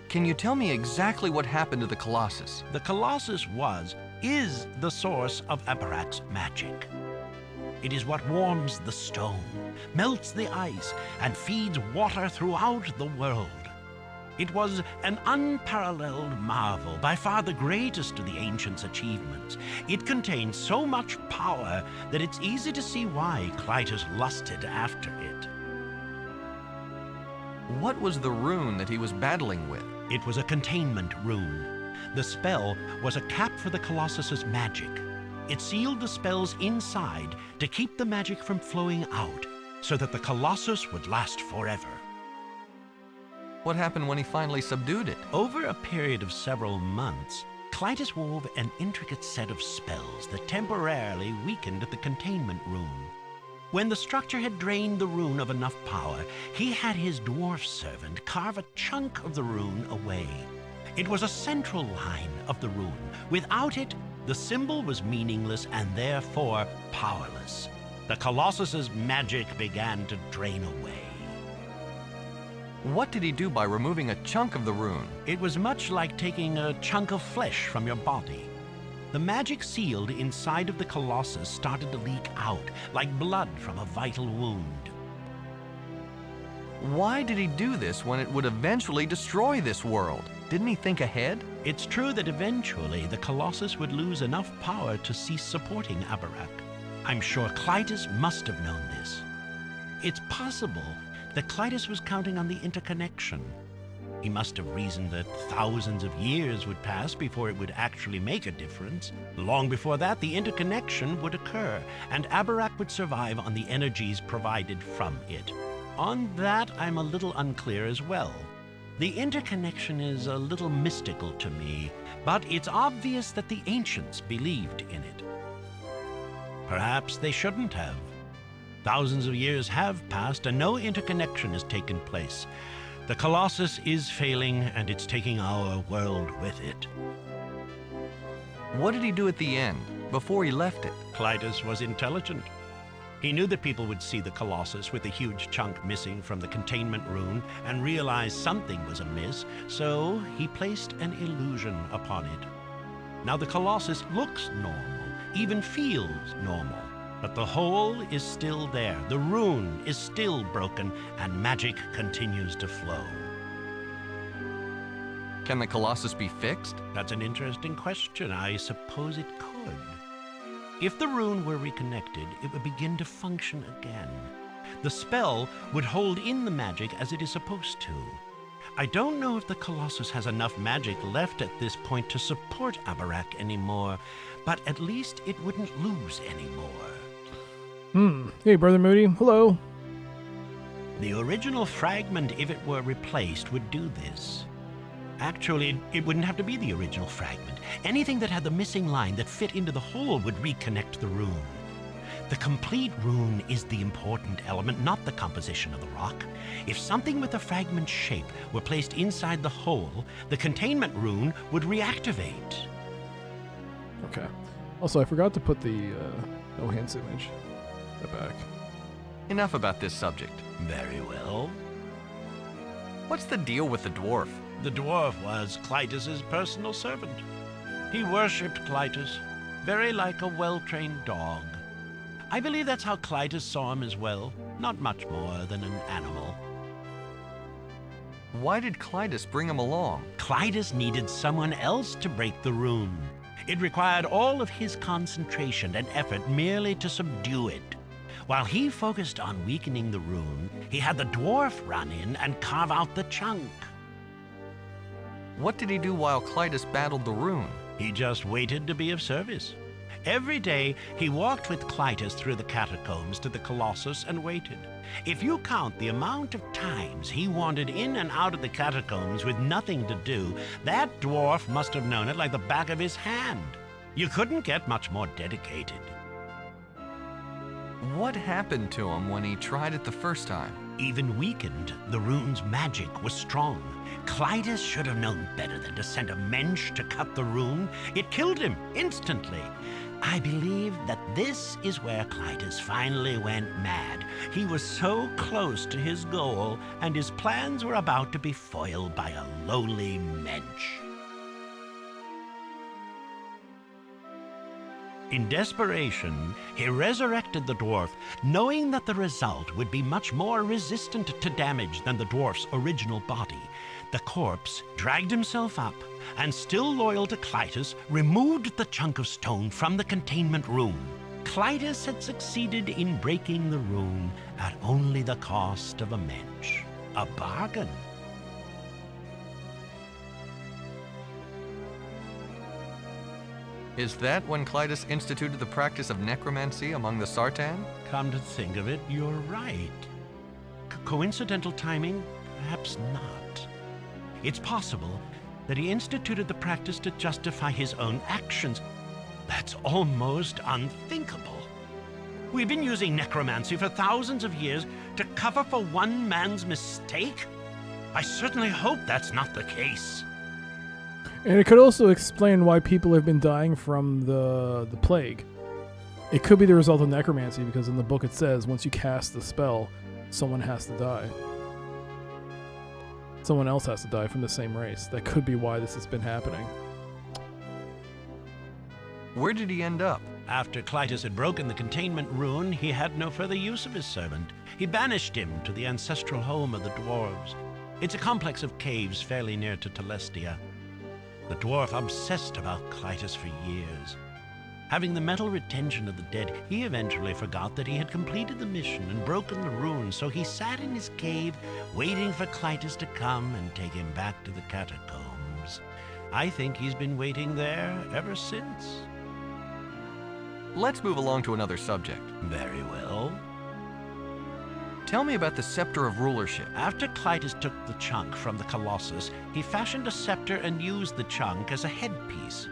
Can you tell me exactly what happened to the Colossus? The Colossus is the source of Abarak's magic. It is what warms the stone, melts the ice, and feeds water throughout the world. It was an unparalleled marvel, by far the greatest of the ancients' achievements. It contained so much power that it's easy to see why Clytus lusted after it. What was the rune that he was battling with? It was a containment rune. The spell was a cap for the Colossus's magic. It sealed the spells inside to keep the magic from flowing out, so that the Colossus would last forever. What happened when he finally subdued it? Over a period of several months, Clytus wove an intricate set of spells that temporarily weakened the containment rune. When the structure had drained the rune of enough power, he had his dwarf servant carve a chunk of the rune away. It was a central line of the rune. Without it, the symbol was meaningless and therefore powerless. The Colossus's magic began to drain away. What did he do by removing a chunk of the rune? It was much like taking a chunk of flesh from your body. The magic sealed inside of the Colossus started to leak out, like blood from a vital wound. Why did he do this when it would eventually destroy this world? Didn't he think ahead? It's true that eventually the Colossus would lose enough power to cease supporting Abarak. I'm sure Clytus must have known this. It's possible that Clytus was counting on the interconnection. He must have reasoned that thousands of years would pass before it would actually make a difference. Long before that, the interconnection would occur, and Abarak would survive on the energies provided from it. On that, I'm a little unclear as well. The interconnection is a little mystical to me, but it's obvious that the ancients believed in it. Perhaps they shouldn't have. Thousands of years have passed and no interconnection has taken place. The Colossus is failing and it's taking our world with it. What did he do at the end, before he left it? Clytus was intelligent. He knew that people would see the Colossus with a huge chunk missing from the containment rune and realize something was amiss, so he placed an illusion upon it. Now the Colossus looks normal, even feels normal, but the hole is still there, the rune is still broken, and magic continues to flow. Can the Colossus be fixed? That's an interesting question. I suppose it could. If the rune were reconnected, it would begin to function again. The spell would hold in the magic as it is supposed to. I don't know if the Colossus has enough magic left at this point to support Abarak anymore, but at least it wouldn't lose anymore. Hey, Brother Moody. Hello. The original fragment, if it were replaced, would do this. Actually, it wouldn't have to be the original fragment. Anything that had the missing line that fit into the hole would reconnect the rune. The complete rune is the important element, not the composition of the rock. If something with a fragment shape were placed inside the hole, the containment rune would reactivate. Okay. Also, I forgot to put the no hands image back. Enough about this subject. Very well. What's the deal with the dwarf? The dwarf was Clytus's personal servant. He worshipped Clytus, very like a well-trained dog. I believe that's how Clytus saw him as well, not much more than an animal. Why did Clytus bring him along? Clytus needed someone else to break the rune. It required all of his concentration and effort merely to subdue it. While he focused on weakening the rune, he had the dwarf run in and carve out the chunk. What did he do while Clytus battled the rune? He just waited to be of service. Every day, he walked with Clytus through the catacombs to the Colossus and waited. If you count the amount of times he wandered in and out of the catacombs with nothing to do, that dwarf must have known it like the back of his hand. You couldn't get much more dedicated. What happened to him when he tried it the first time? Even weakened, the rune's magic was strong. Clytus should have known better than to send a mensch to cut the rune. It killed him instantly. I believe that this is where Clytus finally went mad. He was so close to his goal, and his plans were about to be foiled by a lowly mensch. In desperation, he resurrected the dwarf, knowing that the result would be much more resistant to damage than the dwarf's original body. The corpse dragged himself up, and still loyal to Clytus, removed the chunk of stone from the containment rune. Clytus had succeeded in breaking the rune at only the cost of a mensch. A bargain. Is that when Clytus instituted the practice of necromancy among the Sartan? Come to think of it, you're right. Coincidental timing? Perhaps not. It's possible that he instituted the practice to justify his own actions. That's almost unthinkable. We've been using necromancy for thousands of years to cover for one man's mistake? I certainly hope that's not the case. And it could also explain why people have been dying from the plague. It could be the result of necromancy, because in the book it says once you cast the spell, someone has to die. Someone else has to die from the same race. That could be why this has been happening. Where did he end up? After Clytus had broken the containment rune, he had no further use of his servant. He banished him to the ancestral home of the dwarves. It's a complex of caves fairly near to Telestia. The dwarf obsessed about Clytus for years. Having the metal retention of the dead, he eventually forgot that he had completed the mission and broken the rune, so he sat in his cave waiting for Clytus to come and take him back to the catacombs. I think he's been waiting there ever since. Let's move along to another subject. Very well. Tell me about the Scepter of Rulership. After Clytus took the chunk from the Colossus, he fashioned a scepter and used the chunk as a headpiece.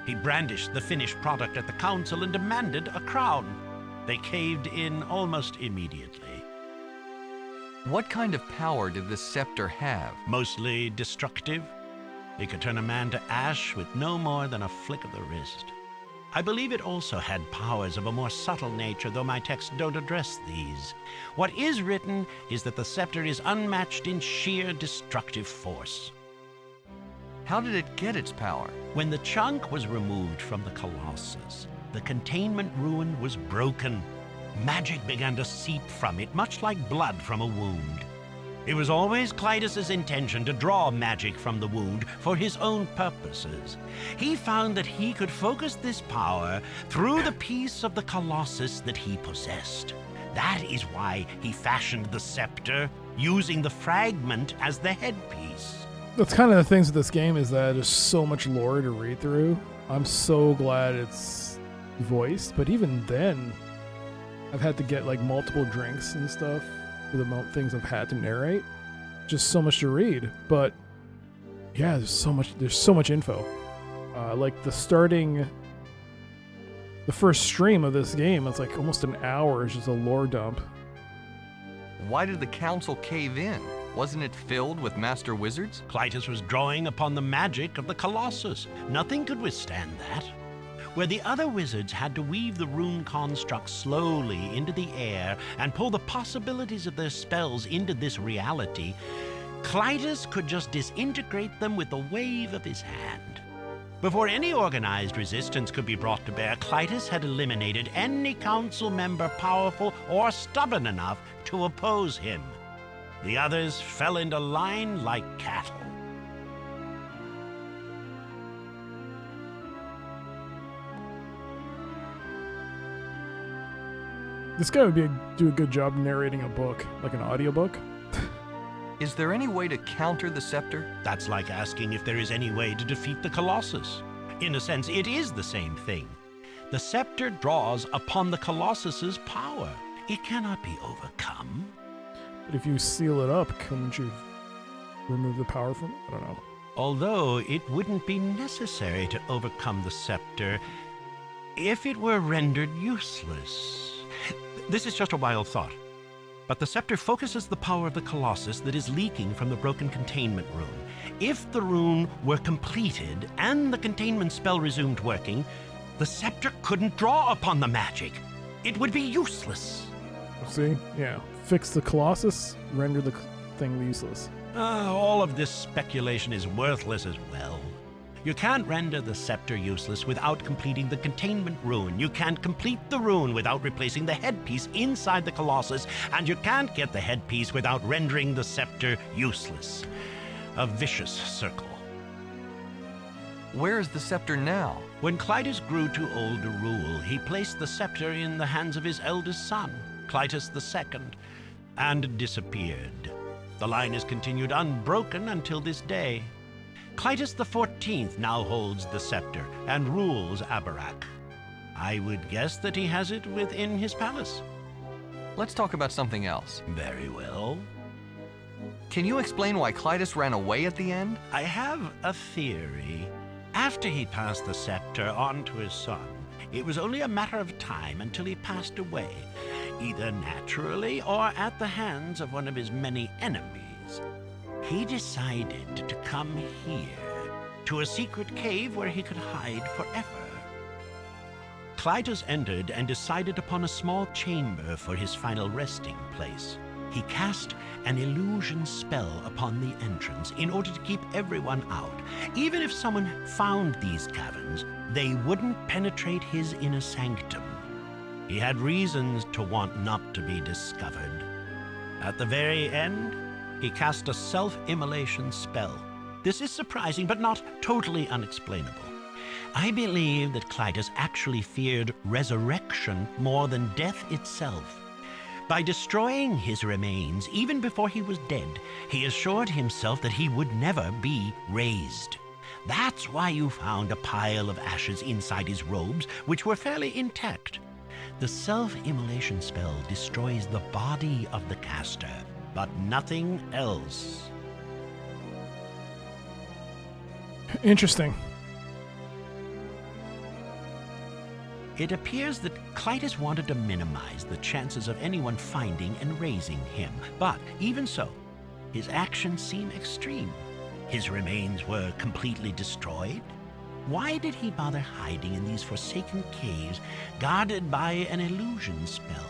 He brandished the finished product at the council and demanded a crown. They caved in almost immediately. What kind of power did this scepter have? Mostly destructive. It could turn a man to ash with no more than a flick of the wrist. I believe it also had powers of a more subtle nature, though my texts don't address these. What is written is that the scepter is unmatched in sheer destructive force. How did it get its power? When the chunk was removed from the Colossus, the containment rune was broken. Magic began to seep from it, much like blood from a wound. It was always Clytus's intention to draw magic from the wound for his own purposes. He found that he could focus this power through the piece of the Colossus that he possessed. That is why he fashioned the scepter, using the fragment as the headpiece. That's kind of the things with this game, is that there's so much lore to read through. I'm so glad it's voiced, but even then, I've had to get like multiple drinks and stuff for the things I've had to narrate. Just so much to read, but yeah, there's so much info. Like the first stream of this game, it's like almost an hour. It's just a lore dump. Why did the council cave in? Wasn't it filled with master wizards? Clytus was drawing upon the magic of the Colossus. Nothing could withstand that. Where the other wizards had to weave the rune constructs slowly into the air and pull the possibilities of their spells into this reality, Clytus could just disintegrate them with the wave of his hand. Before any organized resistance could be brought to bear, Clytus had eliminated any council member powerful or stubborn enough to oppose him. The others fell into line like cattle. This guy would do a good job narrating a book, like an audiobook. Is there any way to counter the scepter? That's like asking if there is any way to defeat the Colossus. In a sense, it is the same thing. The scepter draws upon the Colossus's power. It cannot be overcome. But if you seal it up, couldn't you remove the power from it? I don't know. Although it wouldn't be necessary to overcome the scepter if it were rendered useless. This is just a wild thought. But the scepter focuses the power of the Colossus that is leaking from the broken containment rune. If the rune were completed and the containment spell resumed working, the scepter couldn't draw upon the magic. It would be useless. See? Yeah. Fix the Colossus, render the thing useless. All of this speculation is worthless as well. You can't render the scepter useless without completing the containment rune. You can't complete the rune without replacing the headpiece inside the Colossus, and you can't get the headpiece without rendering the scepter useless. A vicious circle. Where is the scepter now? When Clytus grew too old to rule, he placed the scepter in the hands of his eldest son, Clytus II, and disappeared. The line is continued unbroken until this day. Clytus XIV now holds the scepter and rules Abarak. I would guess that he has it within his palace. Let's talk about something else. Very well. Can you explain why Clytus ran away at the end? I have a theory. After he passed the scepter on to his son, it was only a matter of time until he passed away, either naturally or at the hands of one of his many enemies. He decided to come here, to a secret cave where he could hide forever. Clytus entered and decided upon a small chamber for his final resting place. He cast an illusion spell upon the entrance in order to keep everyone out. Even if someone found these caverns, they wouldn't penetrate his inner sanctum. He had reasons to want not to be discovered. At the very end, he cast a self-immolation spell. This is surprising, but not totally unexplainable. I believe that Clytus actually feared resurrection more than death itself. By destroying his remains, even before he was dead, he assured himself that he would never be raised. That's why you found a pile of ashes inside his robes, which were fairly intact. The self-immolation spell destroys the body of the caster, but nothing else. Interesting. It appears that Clytus wanted to minimize the chances of anyone finding and raising him. But even so, his actions seem extreme. His remains were completely destroyed. Why did he bother hiding in these forsaken caves guarded by an illusion spell?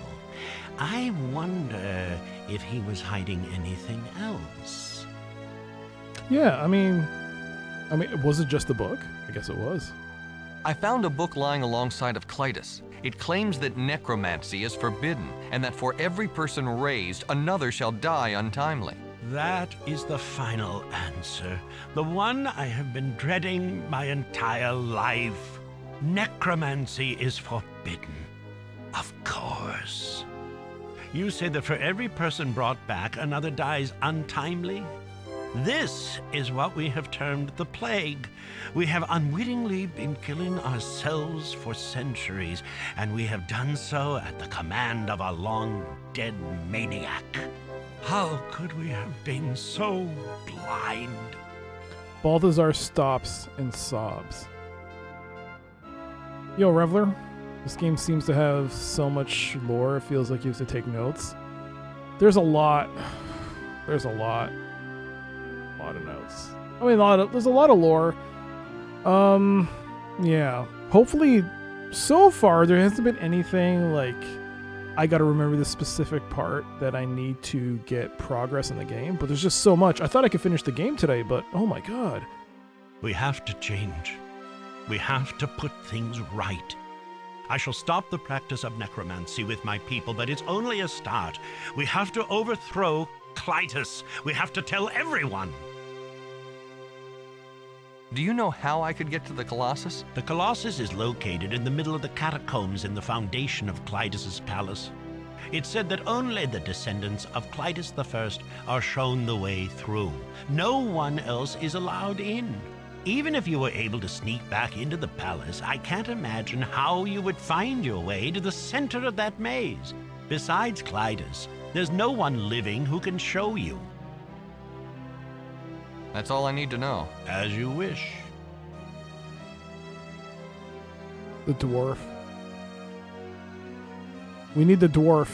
I wonder if he was hiding anything else. Yeah, I mean, was it just the book? I guess it was. I found a book lying alongside of Clytus. It claims that necromancy is forbidden, and that for every person raised, another shall die untimely. That is the final answer, the one I have been dreading my entire life. Necromancy is forbidden, of course. You say that for every person brought back, another dies untimely? This is what we have termed the plague. We have unwittingly been killing ourselves for centuries, and we have done so at the command of a long-dead maniac. How could we have been so blind? Balthazar stops and sobs. Yo, Reveler. This game seems to have so much lore, it feels like you have to take notes. There's a lot. There's a lot. A lot of notes. I mean, there's a lot of lore. Yeah. Hopefully, so far, there hasn't been anything like, I gotta remember this specific part that I need to get progress in the game, but there's just so much. I thought I could finish the game today, but oh my god. We have to change. We have to put things right. I shall stop the practice of necromancy with my people, but it's only a start. We have to overthrow Clytus. We have to tell everyone. Do you know how I could get to the Colossus? The Colossus is located in the middle of the catacombs in the foundation of Clytus's palace. It's said that only the descendants of Clytus I are shown the way through. No one else is allowed in. Even if you were able to sneak back into the palace, I can't imagine how you would find your way to the center of that maze. Besides Clytus, there's no one living who can show you. That's all I need to know. As you wish. The dwarf. We need the dwarf.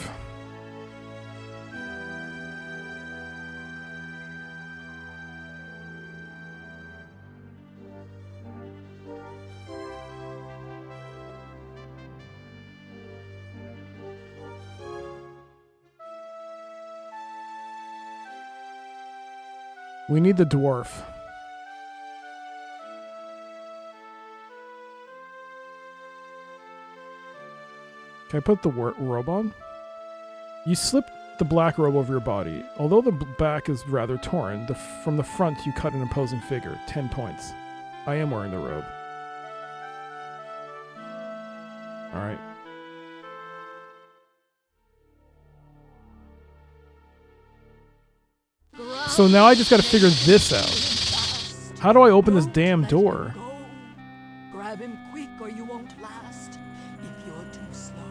We need the dwarf. Can I put the robe on? You slip the black robe over your body. Although the back is rather torn, from the front you cut an imposing figure. 10 points. I am wearing the robe. Alright. So now I just gotta figure this out. How do I open this damn door? Grab him quick or you won't last if you're too slow.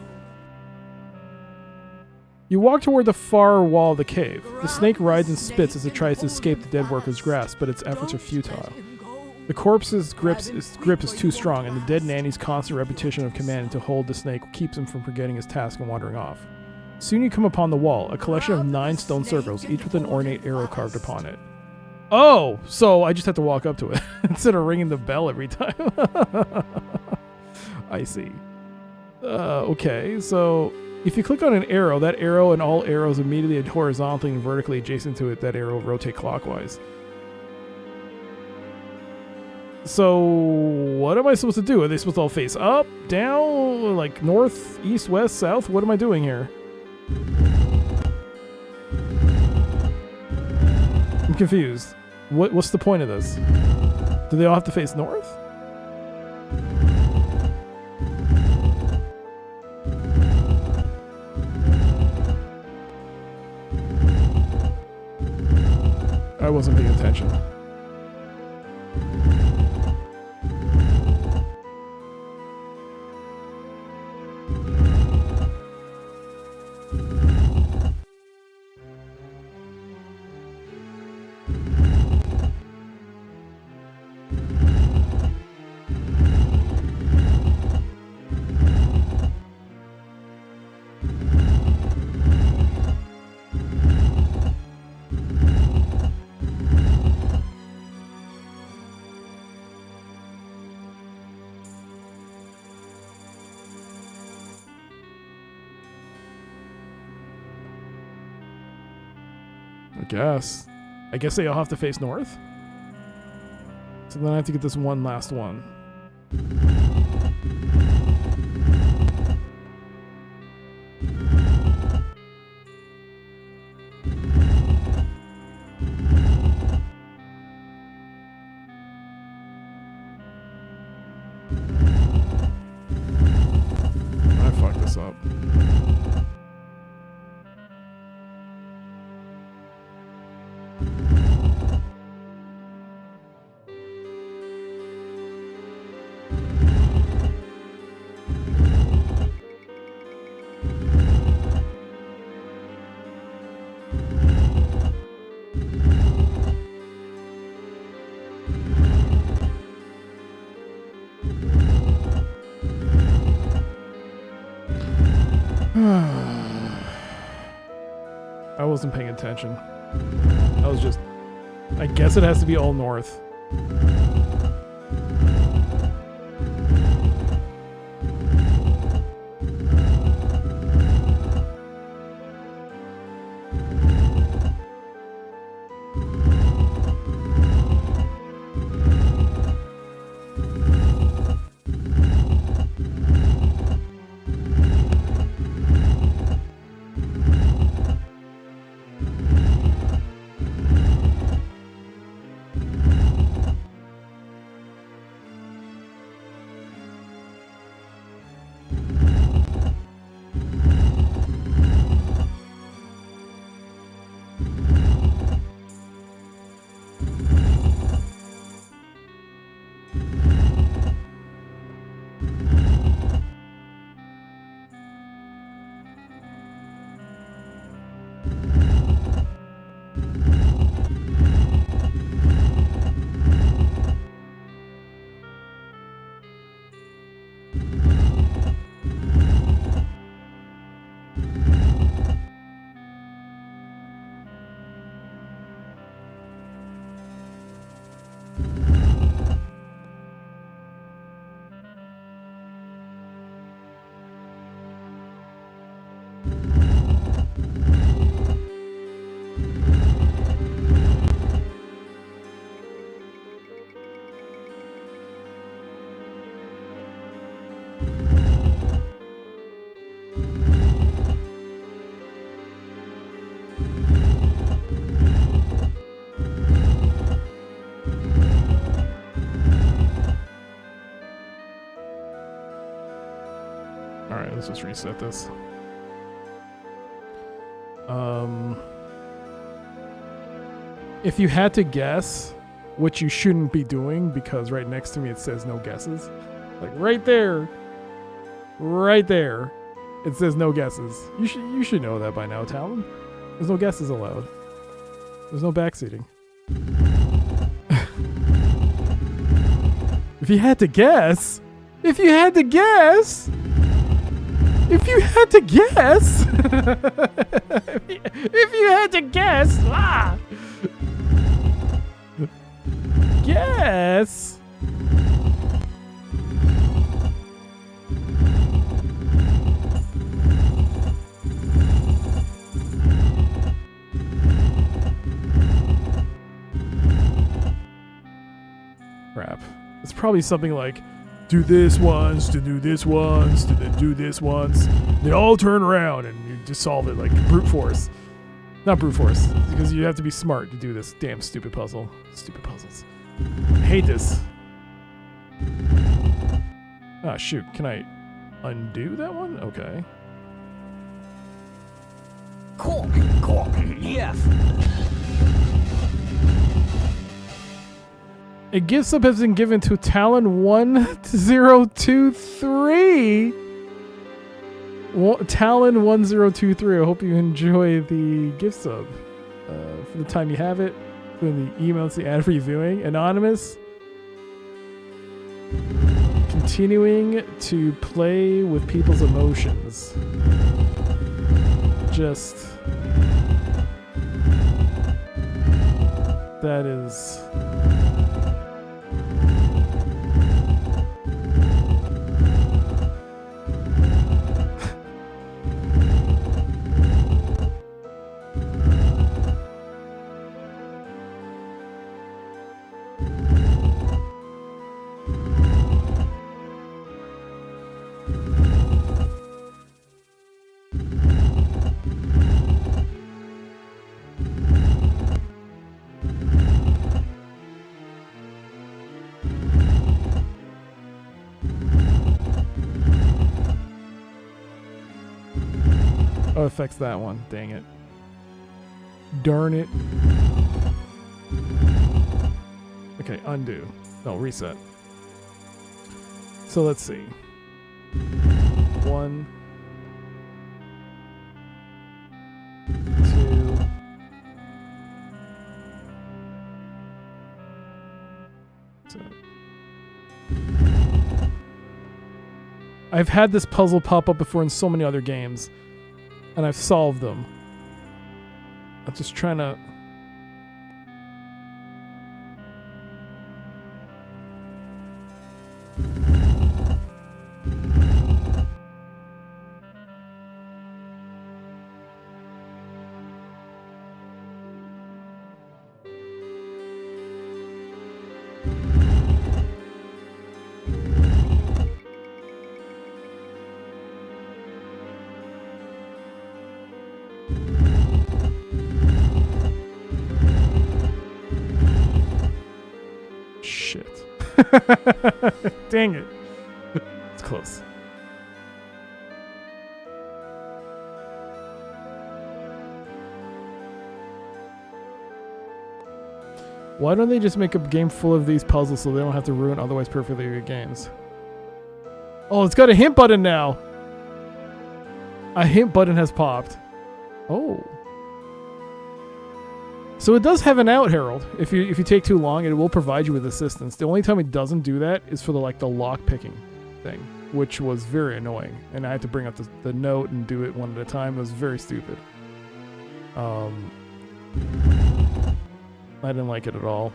You walk toward the far wall of the cave. The snake writhes and spits as it tries to escape the dead worker's grasp, but its efforts are futile. The corpse's grip is too strong, and the dead nanny's constant repetition of command to hold the snake keeps him from forgetting his task and wandering off. Soon you come upon the wall, a collection of 9 stone circles, each with an ornate arrow carved upon it. Oh, so I just have to walk up to it instead of ringing the bell every time. I see. Okay, so if you click on an arrow, that arrow and all arrows immediately horizontally and vertically adjacent to it, that arrow rotate clockwise. So what am I supposed to do? Are they supposed to all face up, down, like north, east, west, south? What am I doing here? I'm confused. What's the point of this? Do they all have to face north? I wasn't paying attention. I guess they all have to face north. So then I have to get this one last one. I fucked this up. I wasn't paying attention. I was just... I guess it has to be all north. Alright, let's just reset this. If you had to guess, which you shouldn't be doing, because right next to me it says no guesses. Like right there, it says no guesses. You should know that by now, Talon. There's no guesses allowed. There's no backseating. If you had to guess, if you had to guess, ah! Guess. Crap. It's probably something like, do this once, to do this once, to then do this once, then all turn around and you just solve it like brute force. Not brute force, because you have to be smart to do this damn stupid puzzle. Stupid puzzles. I hate this. Ah, shoot. Can I undo that one? Okay. Cool. Yes. A gift sub has been given to Talon1023. Talon1023. I hope you enjoy the gift sub. For the time you have it, for the emails, the ad for viewing. Anonymous. Continuing to play with people's emotions. Just. That is. Oh, it affects that one. Dang it. Darn it. Okay, undo. No, reset. So let's see. 1, 2. So. I've had this puzzle pop up before in so many other games, and I've solved them. I'm just trying to... Shit. Dang it. It's close. Why don't they just make a game full of these puzzles so they don't have to ruin otherwise perfectly good games? Oh, it's got a hint button now. A hint button has popped. Oh. So it does have an out, Harold. If you take too long, it will provide you with assistance. The only time it doesn't do that is for the lock picking thing, which was very annoying. And I had to bring up the note and do it one at a time. It was very stupid. I didn't like it at all.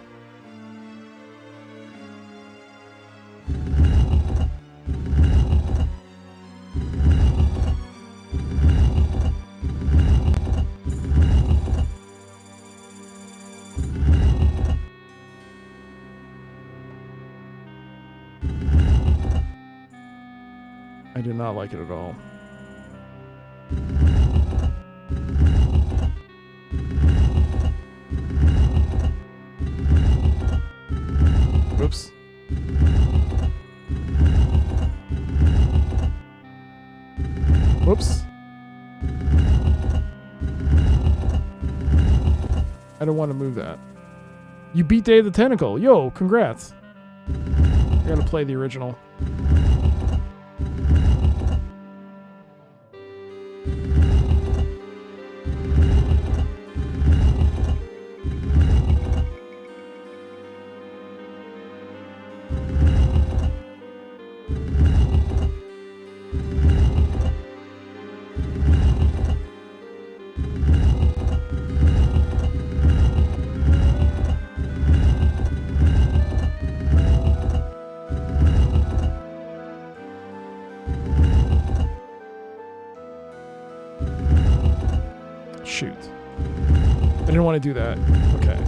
I did not like it at all. Whoops. Whoops. I don't want to move that. You beat Day of the Tentacle. Yo, congrats. I gotta play the original. Shoot. I didn't want to do that. Okay.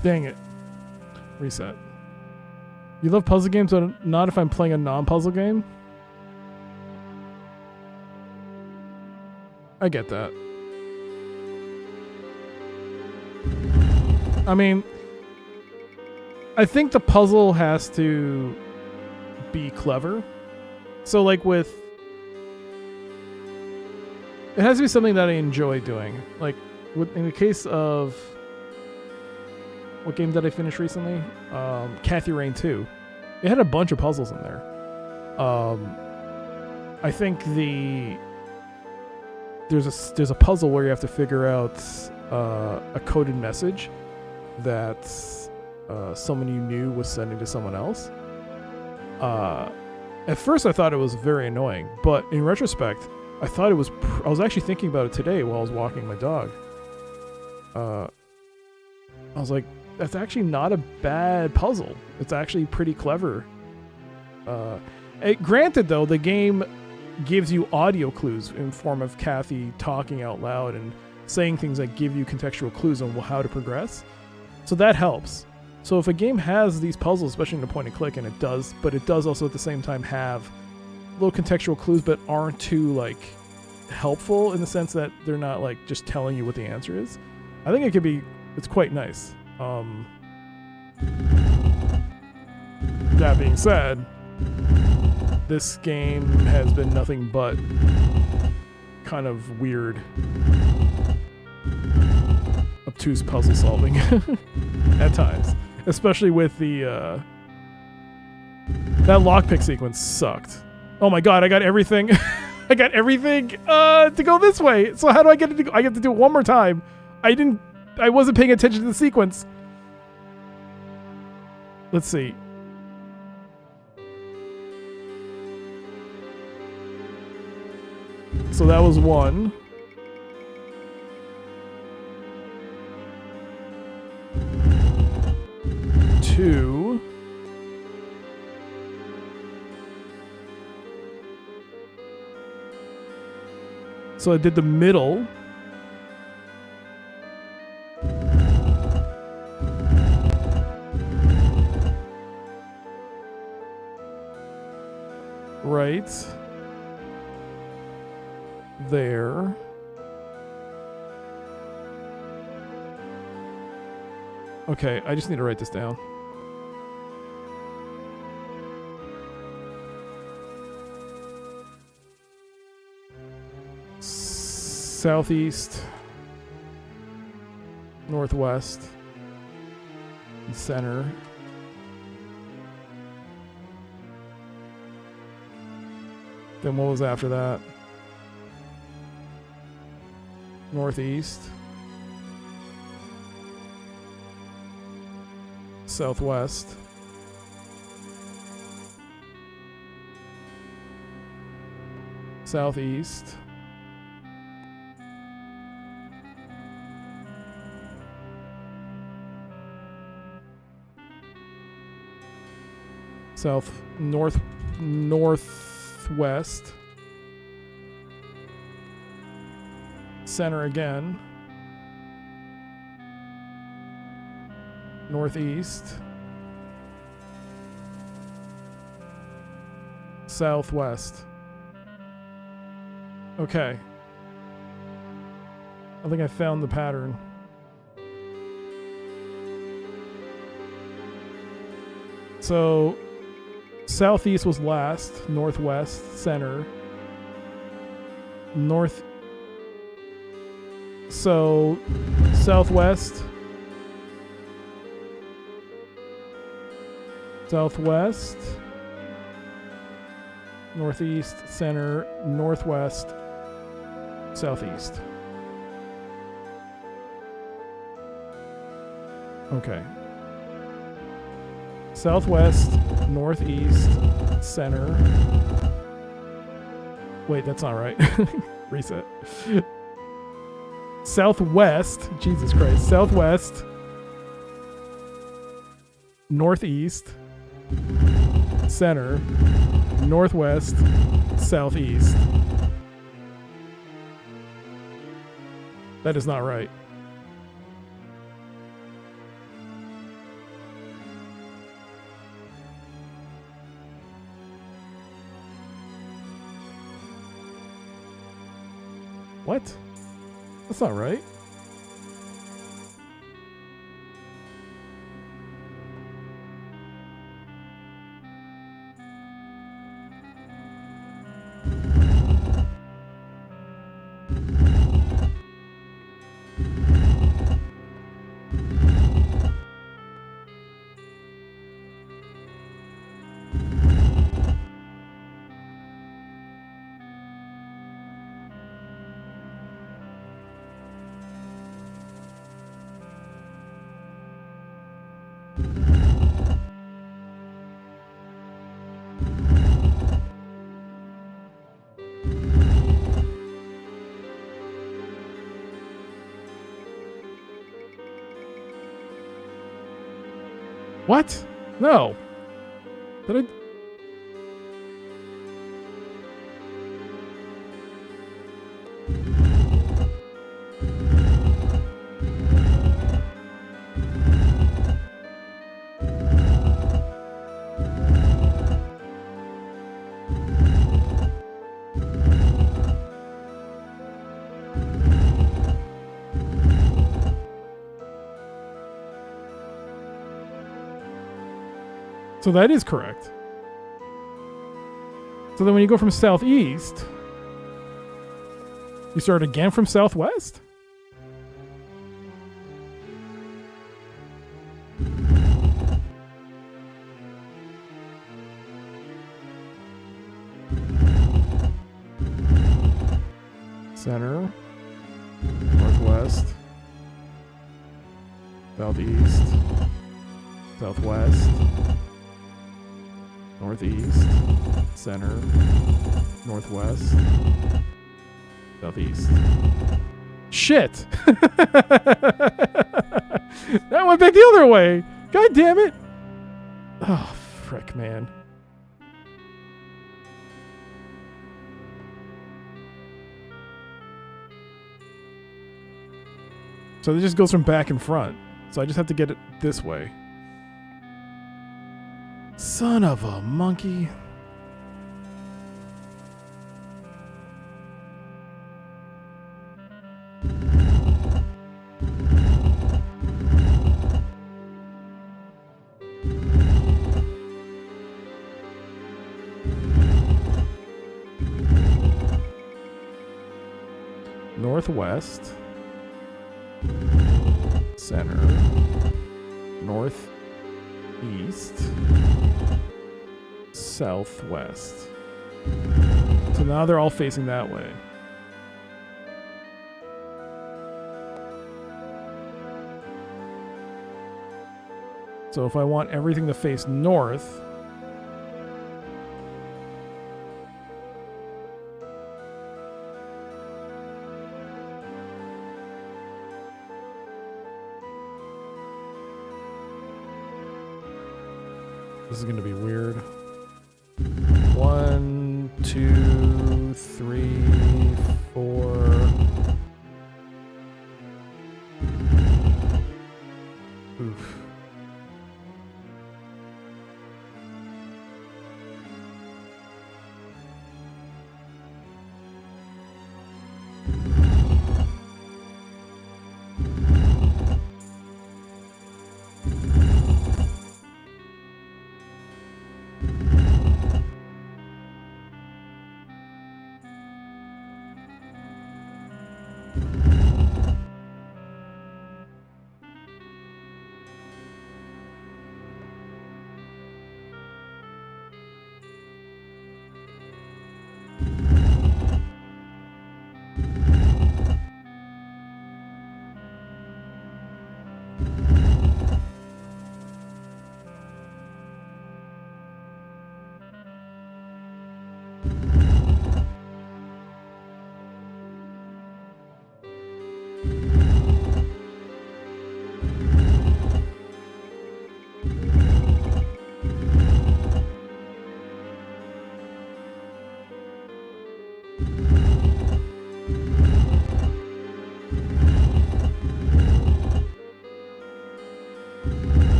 Dang it. Reset. You love puzzle games, but not if I'm playing a non-puzzle game? I get that. I mean, I think the puzzle has to be clever. So like with... It has to be something that I enjoy doing. Like, in the case of... What game did I finish recently? Kathy Rain 2. It had a bunch of puzzles in there. I think there's a puzzle where you have to figure out a coded message that someone you knew was sending to someone else. At first I thought it was very annoying, but in retrospect, I thought it was. I was actually thinking about it today while I was walking my dog. I was like, that's actually not a bad puzzle. It's actually pretty clever. Granted, though, the game gives you audio clues in form of Kathy talking out loud and saying things that give you contextual clues on how to progress. So that helps. So if a game has these puzzles, especially in the point and click, and it does, but it does also at the same time have little contextual clues, but aren't too like helpful in the sense that they're not like just telling you what the answer is. I think it's quite nice. That being said, this game has been nothing but kind of weird, obtuse puzzle solving at times, especially with the that lockpick sequence sucked. Oh my god, I got everything. I got everything to go this way. So how do I get it to go? I have to do it one more time. I wasn't paying attention to the sequence. Let's see. So that was 1. 2. So I did the middle. Right there. Okay, I just need to write this down. Southeast, northwest, and center. Then what was after that? Northeast, southwest, southeast, northwest, center again, northeast, southwest. Okay. I think I found the pattern. So southeast was last, northwest, center, north. So southwest, southwest, northeast, center, northwest, southeast. Okay. Southwest, northeast, center. Wait, that's not right. Reset. Southwest, Jesus Christ. Southwest, northeast, center, northwest, southeast. That is not right. What? That's not right. What? No. Did I? So that is correct. So then when you go from southeast, you start again from southwest? Center, northwest, southeast, southwest, northeast, center, northwest, southeast. Shit! That went back the other way! God damn it! Oh, frick, man. So it just goes from back and front. So I just have to get it this way. Son of a monkey. Northwest. Center. Northeast. Southwest. So now they're all facing that way. So if I want everything to face north, this is going to be weird. 1, 2, 3, 4. Oof.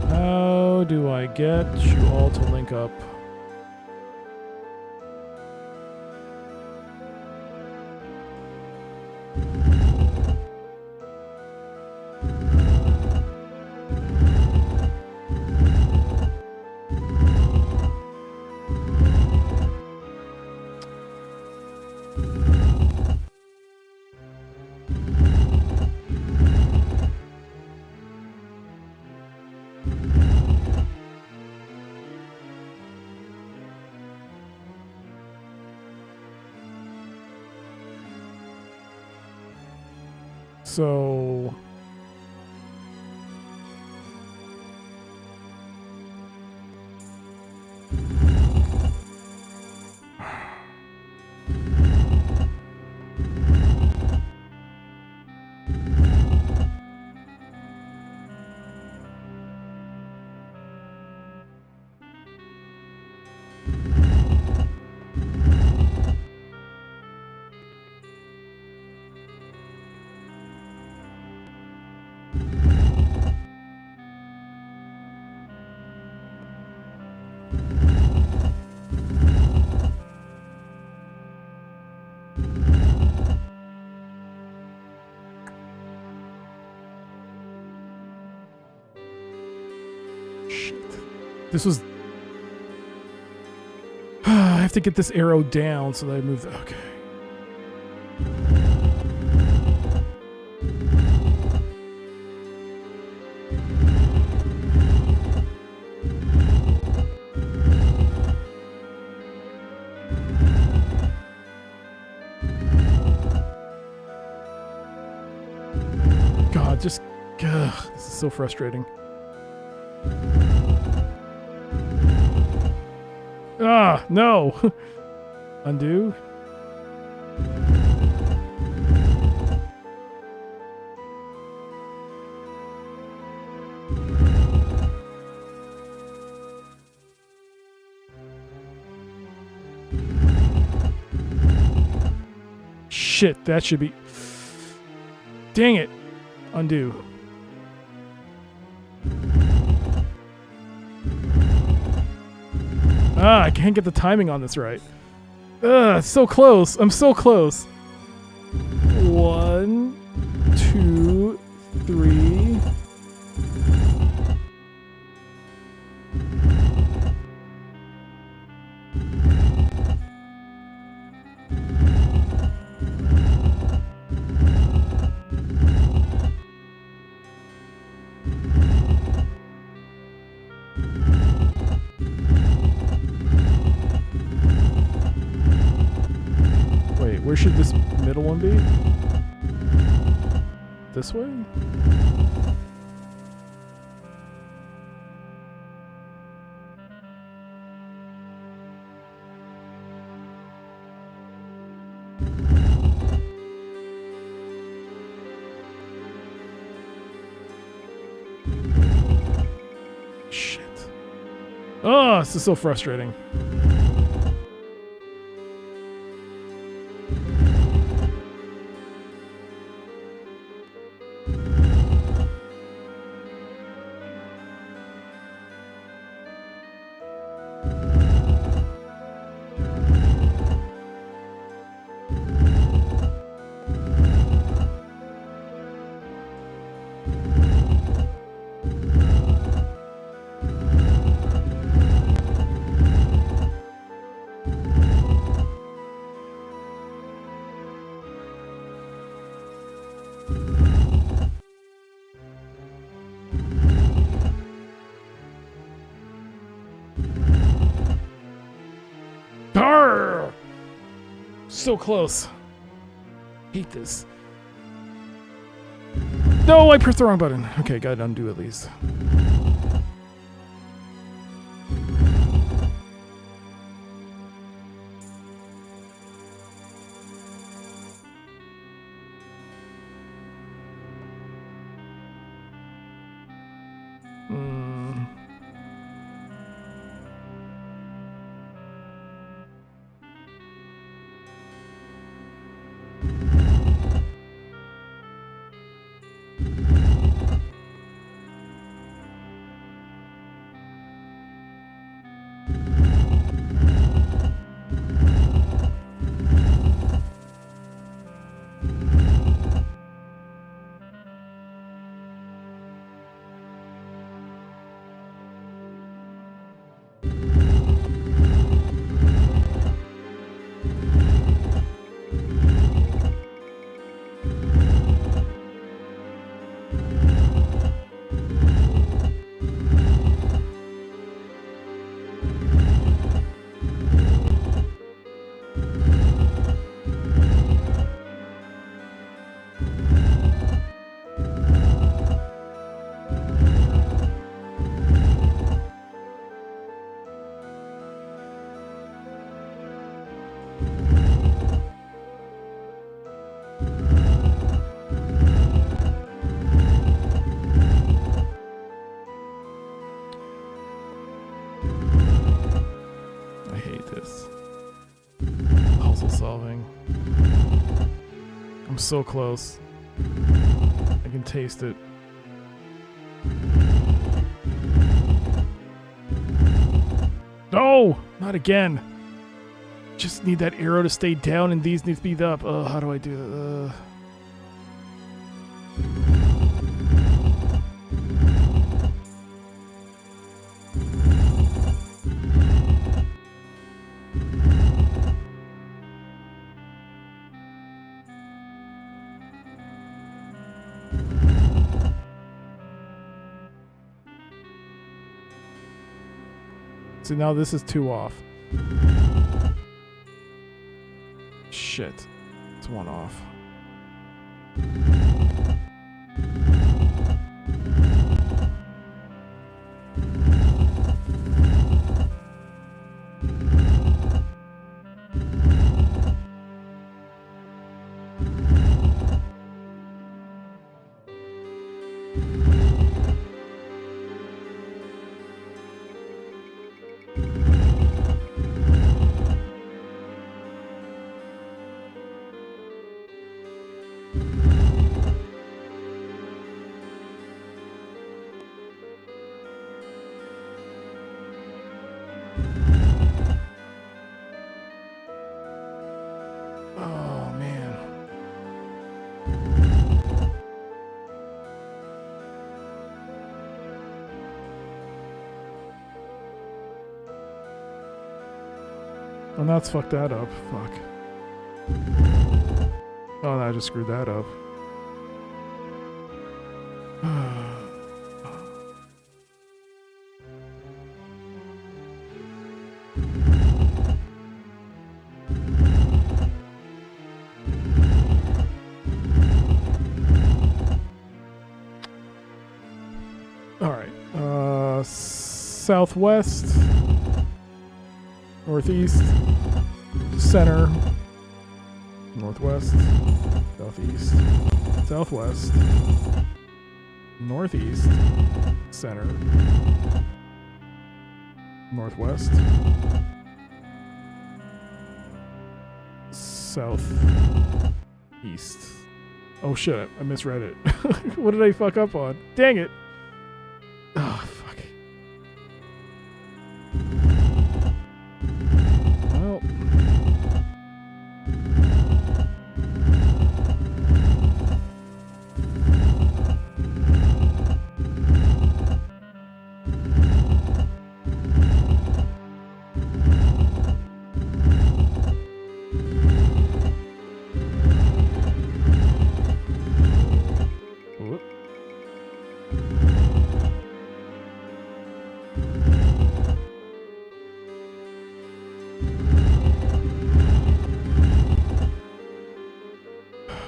How do I get you all to link up? So This was... I have to get this arrow down so that I move... Okay. God, just... Ugh, this is so frustrating. Ah, no! Undo. Shit, that should be... Dang it! Undo. Ah, I can't get the timing on this right. Ugh, so close. I'm so close. 1, 2, 3. Where should this middle one be? This way? Shit. Oh, this is so frustrating. Arrgh! So close. Hate this. No, I pressed the wrong button. Okay, gotta undo at least. solving. I'm so close. I can taste it. No! Not again! Just need that arrow to stay down and these need to be up. How do I do that? So now this is 2 off. Shit. It's 1 off. Oh, man. And that's fucked that up. Fuck. Oh, no, I just screwed that up. Alright. Southwest. Northeast. Center. Northwest. Southeast. Southwest. Northeast. Center. Northwest. Southeast. Oh shit, I misread it. What did I fuck up on? Dang it! Oh, fuck. Well.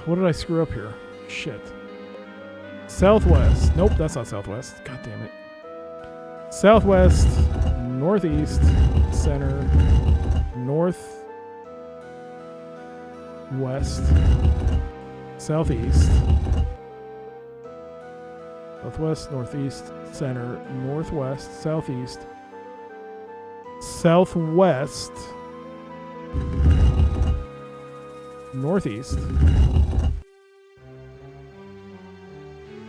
What did I screw up here? Shit. Southwest. Nope, that's not Southwest. God damn it. Southwest, Northeast, Center, North, West, Southeast, Southwest, Northeast, Center, Northwest, Southeast, Southwest, Northeast,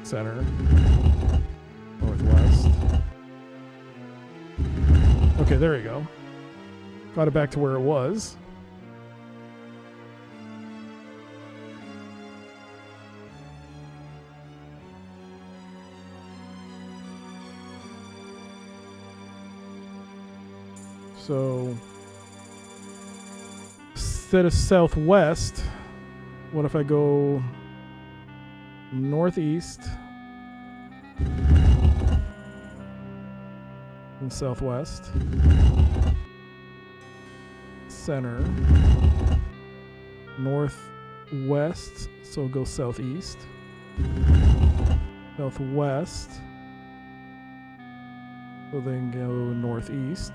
Center, Northwest. Okay, there you go. Got it back to where it was. So, instead of southwest, what if I go northeast and southwest, center, northwest, so go southeast, southwest, so then go northeast,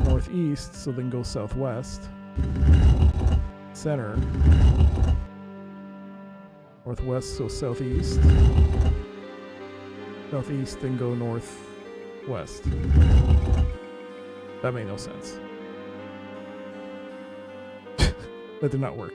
northeast, so then go southwest, center, northwest, so southeast, southeast, then go northwest. That made no sense. That did not work.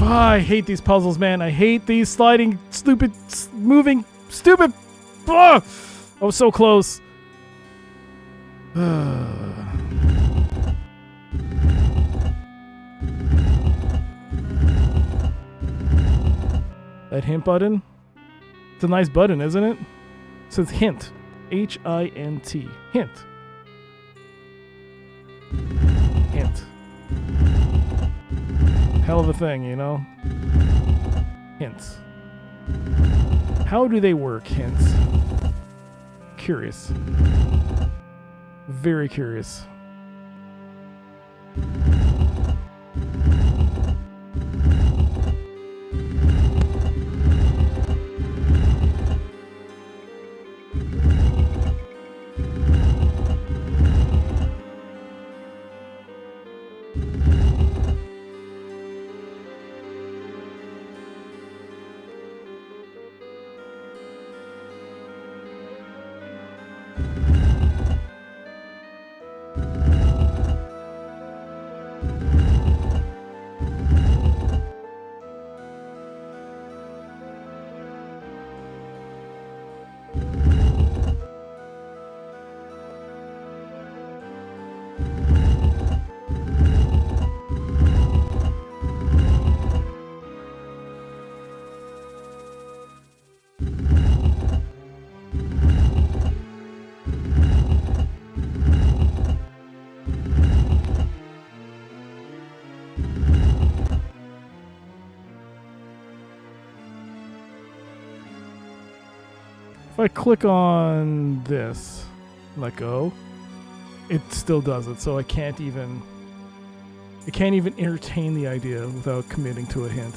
I hate these puzzles, man. I hate these sliding, stupid, moving, stupid. I was so close. That hint button? It's a nice button, isn't it? It says hint. H-I-N-T. Hint. Hint. Hell of a thing, you know? Hints. How do they work, hints? Curious. Very curious. If I click on this, let go, it still does it, so I can't even entertain the idea without committing to a hint.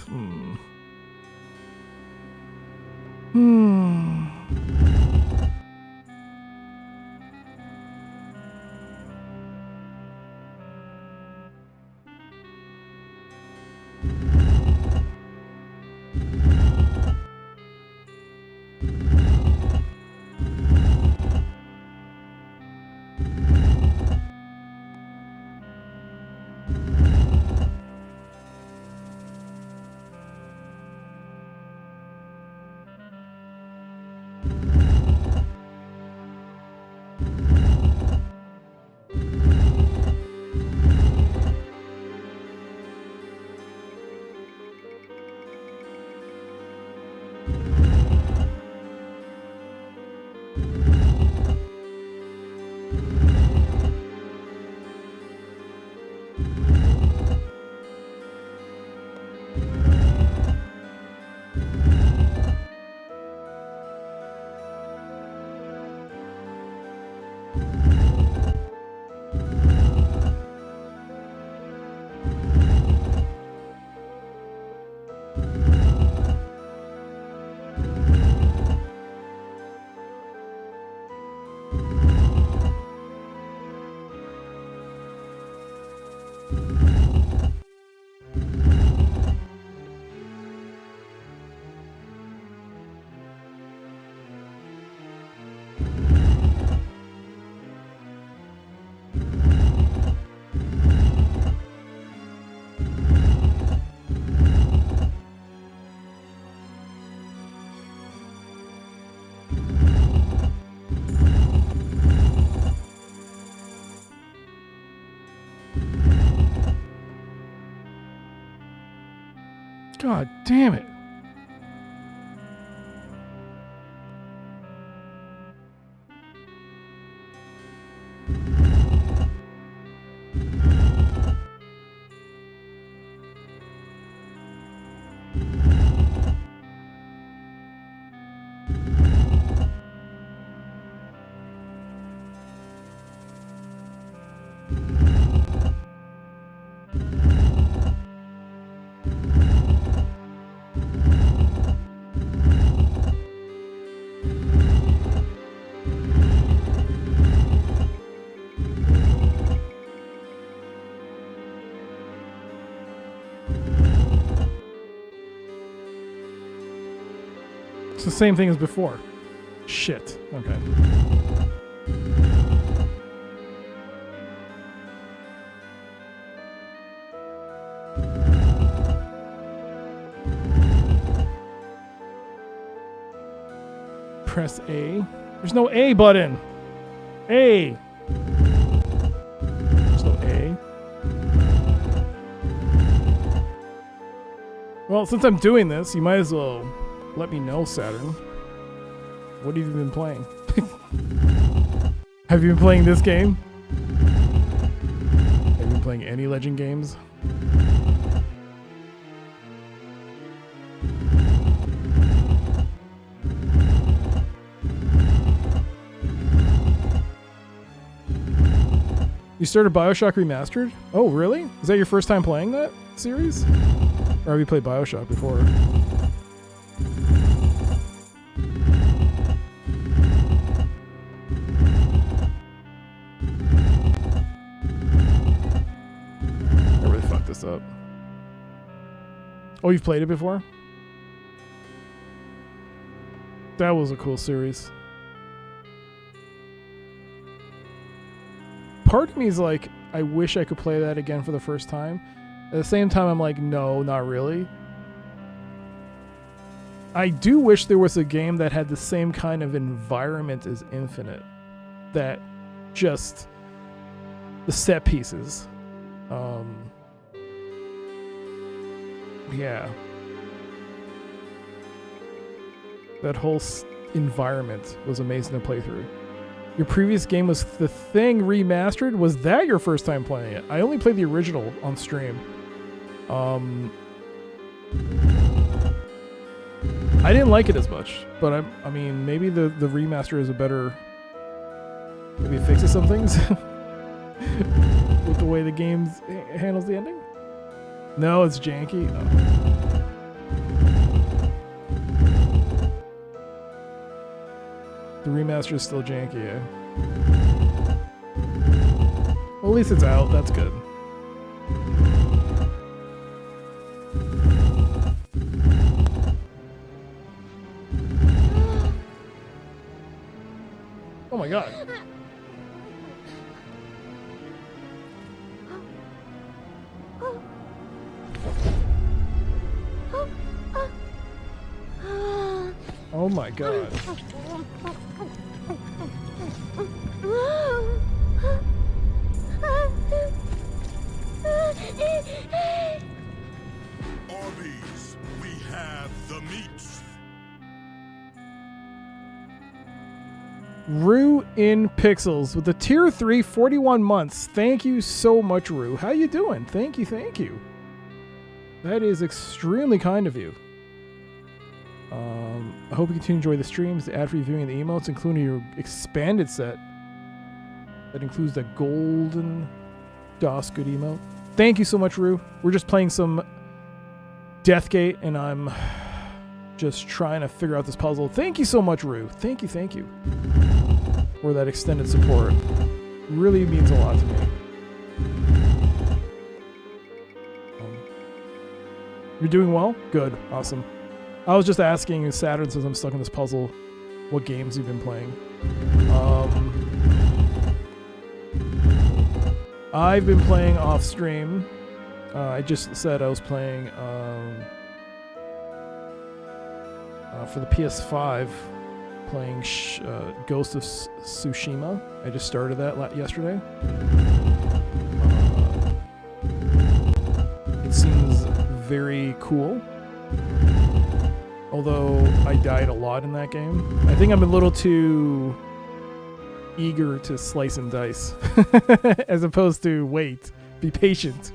God damn it. It's the same thing as before. Shit. Okay. Press A. There's no A button. A. There's no A. Well, since I'm doing this, you might as well let me know, Saturn. What have you been playing? Have you been playing this game? Have you been playing any Legend games? You started BioShock Remastered? Oh, really? Is that your first time playing that series? Or have you played BioShock before? I really fucked this up. Oh, you've played it before? That was a cool series. Part of me is like, I wish I could play that again for the first time. At the same time, I'm like, no, not really. I do wish there was a game that had the same kind of environment as Infinite. That just the set pieces. Yeah. That whole environment was amazing to play through. Your previous game was The Thing Remastered? Was that your first time playing it? I only played the original on stream. I didn't like it as much, but I mean, maybe the remaster is a better... Maybe it fixes some things with the way the game handles the ending? No, it's janky. Oh. The remaster is still janky, yeah. Well, at least it's out. That's good. Oh my god. Oh my god. Arby's, we have the meats. Rue in Pixels with the tier 3 41 months. Thank you so much, Rue. How you doing? Thank you, thank you. That is extremely kind of you. I hope you continue to enjoy the streams, the ad-free viewing, the emotes, including your expanded set. That includes the golden Dosgood emote. Thank you so much, Rue. We're just playing some Deathgate, and I'm just trying to figure out this puzzle. Thank you so much, Rue. Thank you for that extended support. Really means a lot to me. You're doing well? Good. Awesome. I was just asking Saturn, since I'm stuck in this puzzle, what games you've been playing. I've been playing off stream. I just said I was playing for the PS5, playing Ghost of Tsushima. I just started that yesterday. It seems very cool. Although I died a lot in that game. I think I'm a little too eager to slice and dice as opposed to wait, be patient,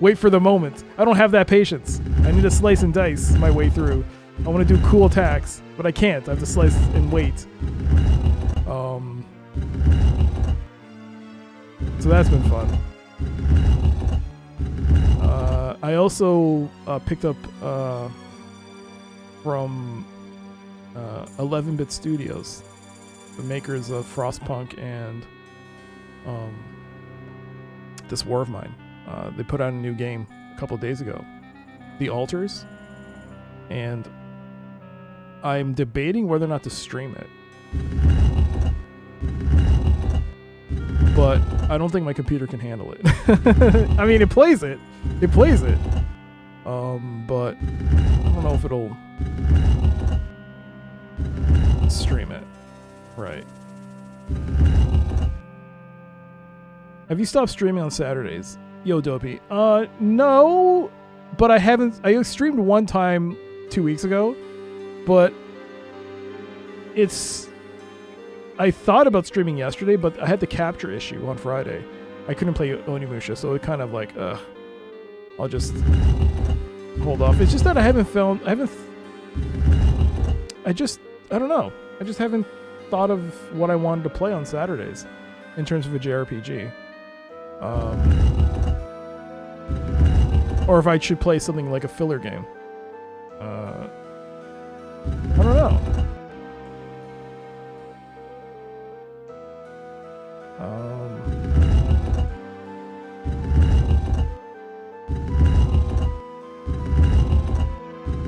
wait for the moment. I don't have that patience. I need to slice and dice my way through. I want to do cool attacks, but I can't. I have to slice and wait. So that's been fun. I also picked up from 11-Bit Studios, the makers of Frostpunk and this War of Mine. They put out a new game a couple days ago, The Altars, and I'm debating whether or not to stream it. But I don't think my computer can handle it. I mean, it plays it. But I don't know if it'll stream it. Right. Have you stopped streaming on Saturdays? Yo, Dopey. No, but I haven't. I streamed one time 2 weeks ago, but I thought about streaming yesterday, but I had the capture issue on Friday. I couldn't play Onimusha, so it kind of like, I'll just hold off. It's just that I don't know. I just haven't thought of what I wanted to play on Saturdays in terms of a JRPG. Or if I should play something like a filler game. I don't know.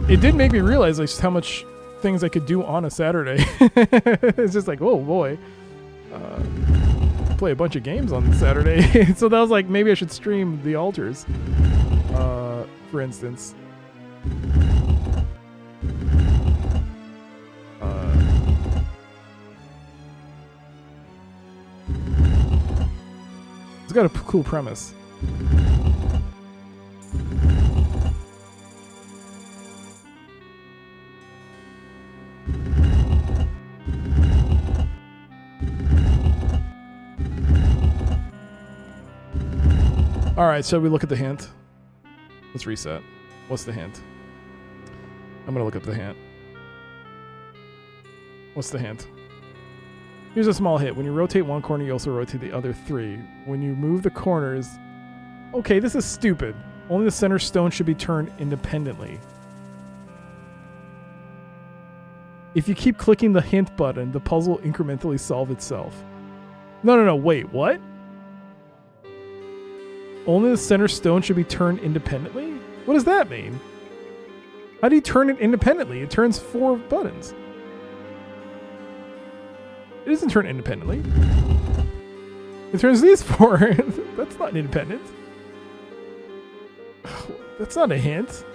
It did make me realize like just how much things I could do on a Saturday. It's just like, oh boy, play a bunch of games on Saturday. So that was like, maybe I should stream The Altars, for instance. It's got a cool premise. Alright, so we look at the hint. Let's reset. What's the hint? I'm gonna look up the hint. What's the hint? Here's a small hint. When you rotate one corner, you also rotate the other three. When you move the corners... Okay, this is stupid. Only the center stone should be turned independently. If you keep clicking the hint button, the puzzle will incrementally solve itself. No, wait, what? Only the center stone should be turned independently? What does that mean? How do you turn it independently? It turns 4 buttons. It doesn't turn independently. It turns these 4. That's not independent. That's not a hint.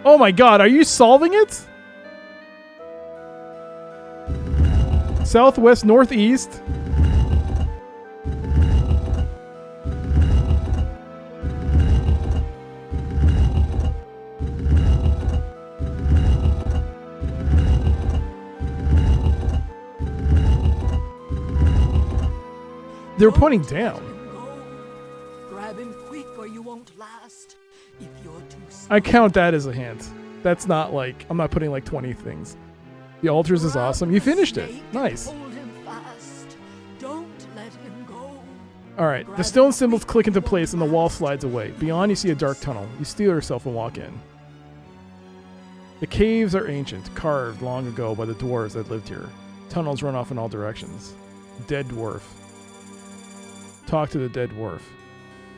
Oh my god, are you solving it? Southwest, northeast. They're pointing down. Grab him quick or you won't last. If you're too I count that as a hint. That's not like, I'm not putting like 20 things. The Altars is awesome. You finished it. Nice. Hold him fast. Don't let him go. Alright, the stone symbols click into place and the wall slides away. Beyond you see a dark tunnel. You steel yourself and walk in. The caves are ancient, carved long ago by the dwarves that lived here. Tunnels run off in all directions. Dead dwarf. Talk to the dead dwarf.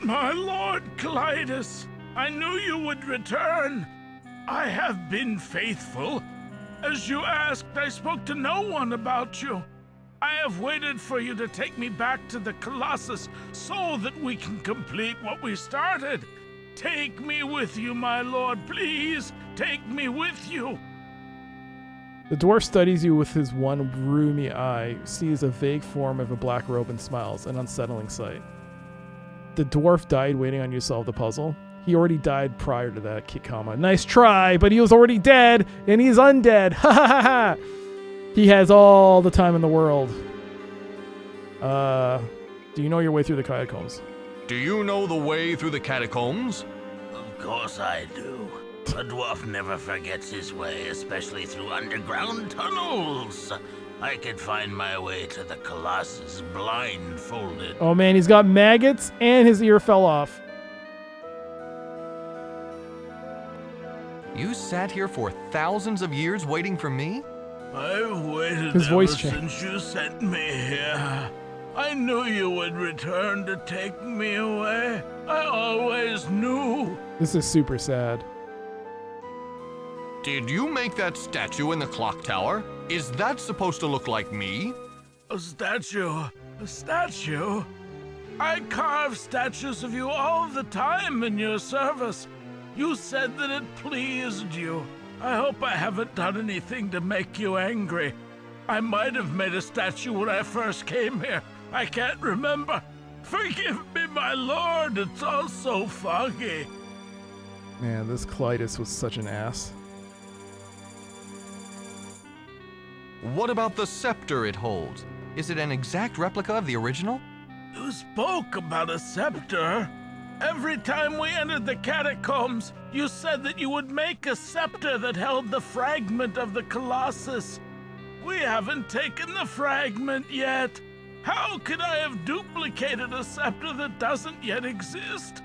My lord Clytus, I knew you would return. I have been faithful. As you asked, I spoke to no one about you. I have waited for you to take me back to the Colossus so that we can complete what we started. Take me with you, my lord, please. Take me with you. The dwarf studies you with his one roomy eye, sees a vague form of a black robe and smiles, an unsettling sight. The dwarf died waiting on you to solve the puzzle. He already died prior to that, Kikama. Nice try, but he was already dead, and he's undead. Ha ha ha ha! He has all the time in the world. Do you know your way through the catacombs? Do you know the way through the catacombs? Of course I do. A dwarf never forgets his way, especially through underground tunnels. I could find my way to the Colossus blindfolded. Oh man, he's got maggots, and his ear fell off. You sat here for thousands of years waiting for me? I've waited His ever voice changed. since you sent me here. I knew you would return to take me away. I always knew. This is super sad. Did you make that statue in the clock tower? Is that supposed to look like me? A statue? A statue? I carve statues of you all the time in your service. You said that it pleased you. I hope I haven't done anything to make you angry. I might have made a statue when I first came here. I can't remember. Forgive me, my lord. It's all so foggy. Man, this Clytus was such an ass. What about the scepter it holds? Is it an exact replica of the original? You spoke about a scepter. Every time we entered the catacombs, you said that you would make a scepter that held the fragment of the Colossus. We haven't taken the fragment yet. How could I have duplicated a scepter that doesn't yet exist?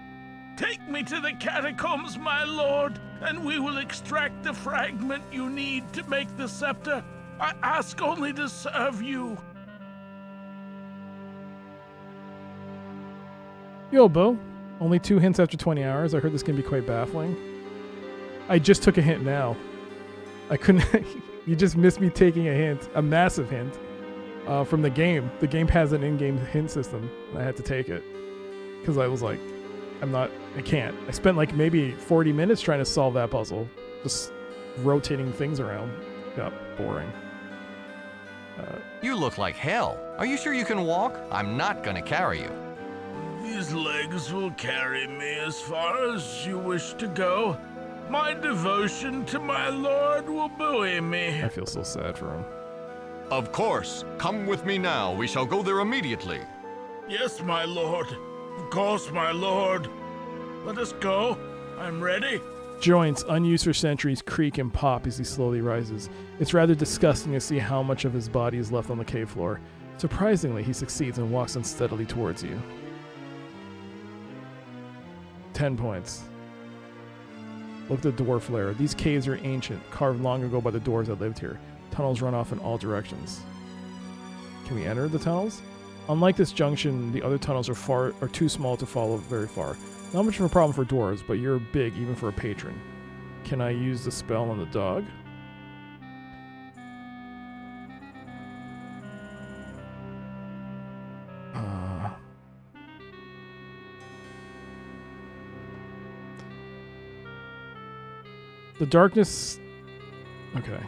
Take me to the catacombs, my lord, and we will extract the fragment you need to make the scepter. I ask only to serve you. Yo, Bo. Only 2 hints after 20 hours. I heard this can be quite baffling. I just took a hint now. I couldn't... You just missed me taking a hint. A massive hint. From the game. The game has an in-game hint system. And I had to take it. Because I was like, I can't. I spent like maybe 40 minutes trying to solve that puzzle. Just rotating things around. Got boring. You look like hell. Are you sure you can walk? I'm not gonna carry you. These legs will carry me as far as you wish to go. My devotion to my lord will buoy me. I feel so sad for him. Of course. Come with me now. We shall go there immediately. Yes, my lord. Of course, my lord. Let us go. I'm ready. Joints, unused for centuries, creak and pop as he slowly rises. It's rather disgusting to see how much of his body is left on the cave floor. Surprisingly, he succeeds and walks unsteadily towards you. 10 points. Look at the dwarf lair. These caves are ancient, carved long ago by the dwarves that lived here. Tunnels run off in all directions. Can we enter the tunnels? Unlike this junction, the other tunnels are too small to follow very far. Not much of a problem for dwarves, but you're big even for a patron. Can I use the spell on the dog? The darkness... Okay.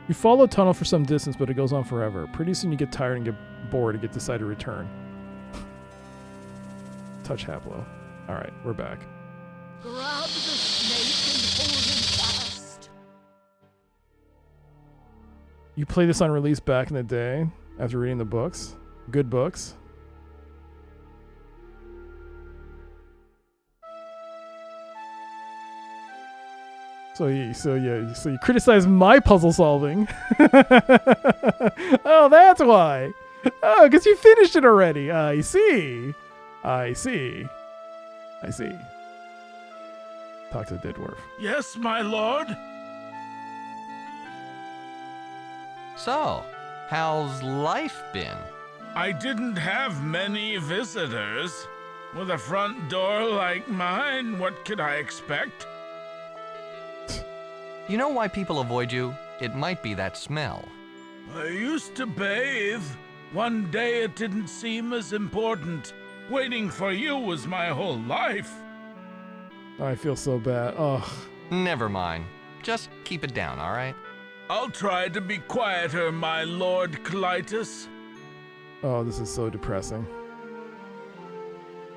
You follow a tunnel for some distance, but it goes on forever. Pretty soon you get tired and get bored and decide to return. Touch Haplo. Alright, we're back. Grab the snake and hold him fast. You play this on release back in the day, after reading the books. Good books. So you criticize my puzzle solving. Oh, that's why. Oh, because you finished it already. I see. I see. Talk to the dead dwarf. Yes, my lord. So, how's life been? I didn't have many visitors. With a front door like mine, what could I expect? You know why people avoid you? It might be that smell. I used to bathe. One day it didn't seem as important. Waiting for you was my whole life. I feel so bad. Ugh. Never mind. Just keep it down, all right? I'll try to be quieter, my Lord Clytus. Oh, this is so depressing.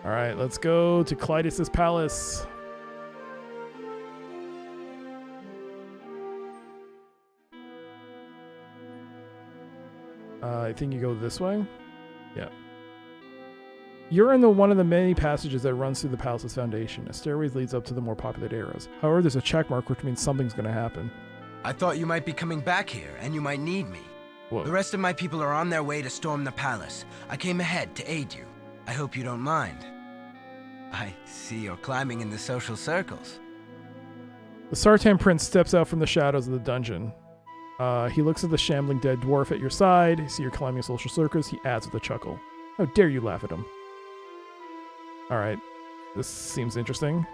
All right, let's go to Clytus's palace. I think you go this way. Yeah. You're in one of the many passages that runs through the palace's foundation. A stairway leads up to the more populated areas. However, there's a check mark, which means something's going to happen. I thought you might be coming back here, and you might need me. Whoa. The rest of my people are on their way to storm the palace. I came ahead to aid you. I hope you don't mind. I see you're climbing in the social circles. The Sartan Prince steps out from the shadows of the dungeon. He looks at the shambling dead dwarf at your side. You see you're climbing social circles. He adds with a chuckle. How dare you laugh at him? Alright. This seems interesting.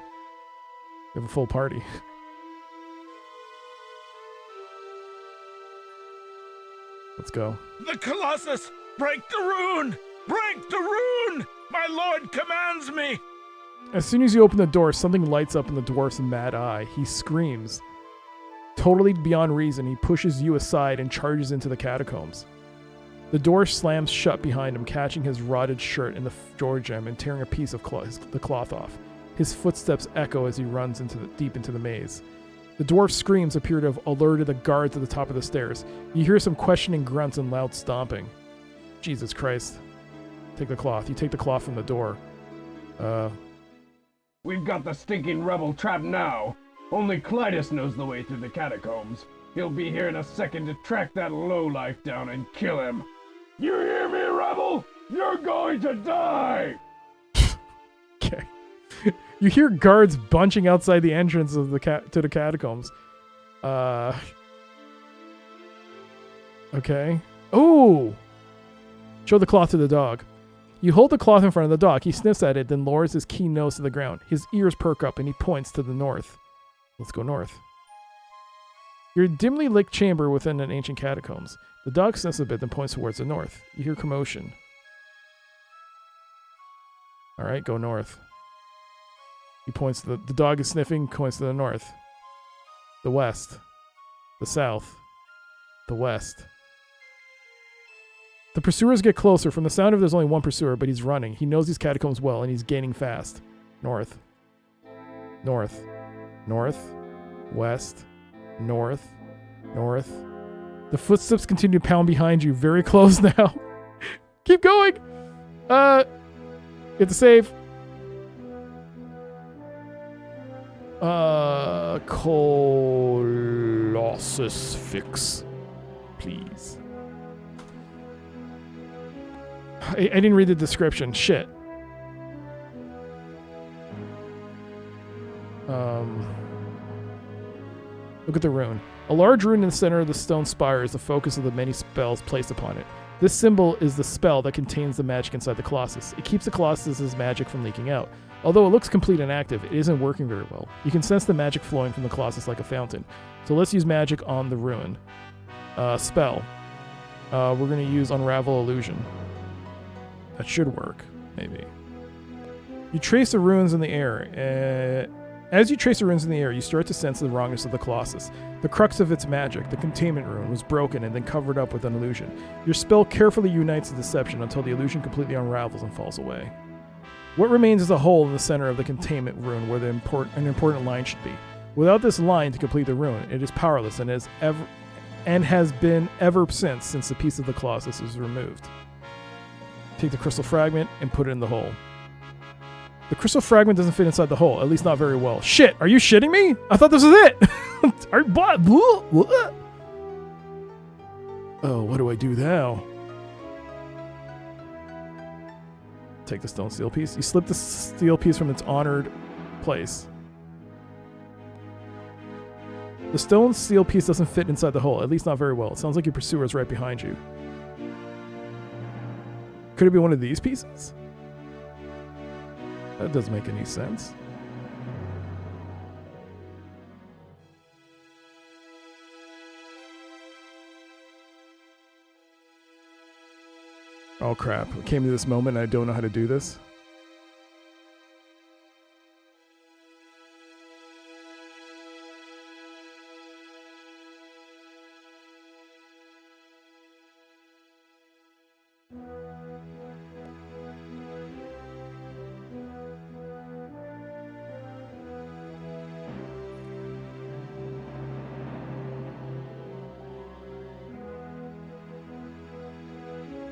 We have a full party. Let's go. The Colossus! Break the rune! Break the rune! My lord commands me! As soon as you open the door, something lights up in the dwarf's mad eye. He screams. Totally beyond reason, he pushes you aside and charges into the catacombs. The door slams shut behind him, catching his rotted shirt in the door jam and tearing a piece of the cloth off. His footsteps echo as he runs deep into the maze. The dwarf's screams appear to have alerted the guards at the top of the stairs. You hear some questioning grunts and loud stomping. Jesus Christ. Take the cloth. You take the cloth from the door. We've got the stinking rebel trapped now. Only Clytus knows the way through the catacombs. He'll be here in a second to track that lowlife down and kill him. You hear me, rebel? You're going to die! Okay. You hear guards bunching outside the entrance of to the catacombs. Okay. Ooh! Show the cloth to the dog. You hold the cloth in front of the dog. He sniffs at it, then lowers his keen nose to the ground. His ears perk up, and he points to the north. Let's go north. You're a dimly lit chamber within an ancient catacombs. The dog sniffs a bit, then points towards the north. You hear commotion. All right, go north. He points to the dog is sniffing, points to the north. The west. The south. The west. The pursuers get closer. From the sound of it, there's only one pursuer, but he's running. He knows these catacombs well, and he's gaining fast. North. North. North. West. North. North. The footsteps continue to pound behind you. Very close now. Keep going! You have to save. Colossus fix. Please. I didn't read the description. Shit. Look at the rune. A large rune in the center of the stone spire is the focus of the many spells placed upon it. This symbol is the spell that contains the magic inside the Colossus. It keeps the Colossus's magic from leaking out. Although it looks complete and active, it isn't working very well. You can sense the magic flowing from the Colossus like a fountain. So let's use magic on the rune. Spell. We're going to use Unravel Illusion. That should work, maybe. You trace the runes in the air. As you trace the runes in the air, you start to sense the wrongness of the Colossus. The crux of its magic, the containment rune, was broken and then covered up with an illusion. Your spell carefully unites the deception until the illusion completely unravels and falls away. What remains is a hole in the center of the containment rune where an important line should be. Without this line to complete the rune, it is powerless and has been ever since the piece of the Colossus was removed. Take the crystal fragment and put it in the hole. The crystal fragment doesn't fit inside the hole, at least not very well. Shit, are you shitting me? I thought this was it! Oh, what do I do now? Take the stone steel piece. You slip the steel piece from its honored place. The stone steel piece doesn't fit inside the hole, at least not very well. It sounds like your pursuer is right behind you. Could it be one of these pieces? That doesn't make any sense. Oh crap, I came to this moment and I don't know how to do this.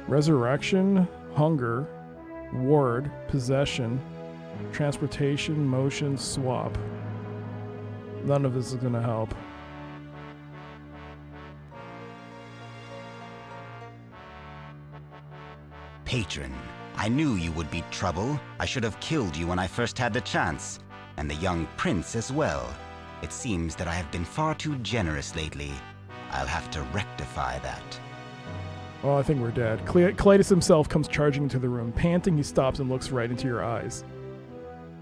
Resurrection, hunger, ward, possession, transportation, motion, swap. None of this is going to help. Patron, I knew you would be trouble. I should have killed you when I first had the chance. And the young prince as well. It seems that I have been far too generous lately. I'll have to rectify that. Oh, I think we're dead. Clytus himself comes charging into the room. Panting, he stops and looks right into your eyes.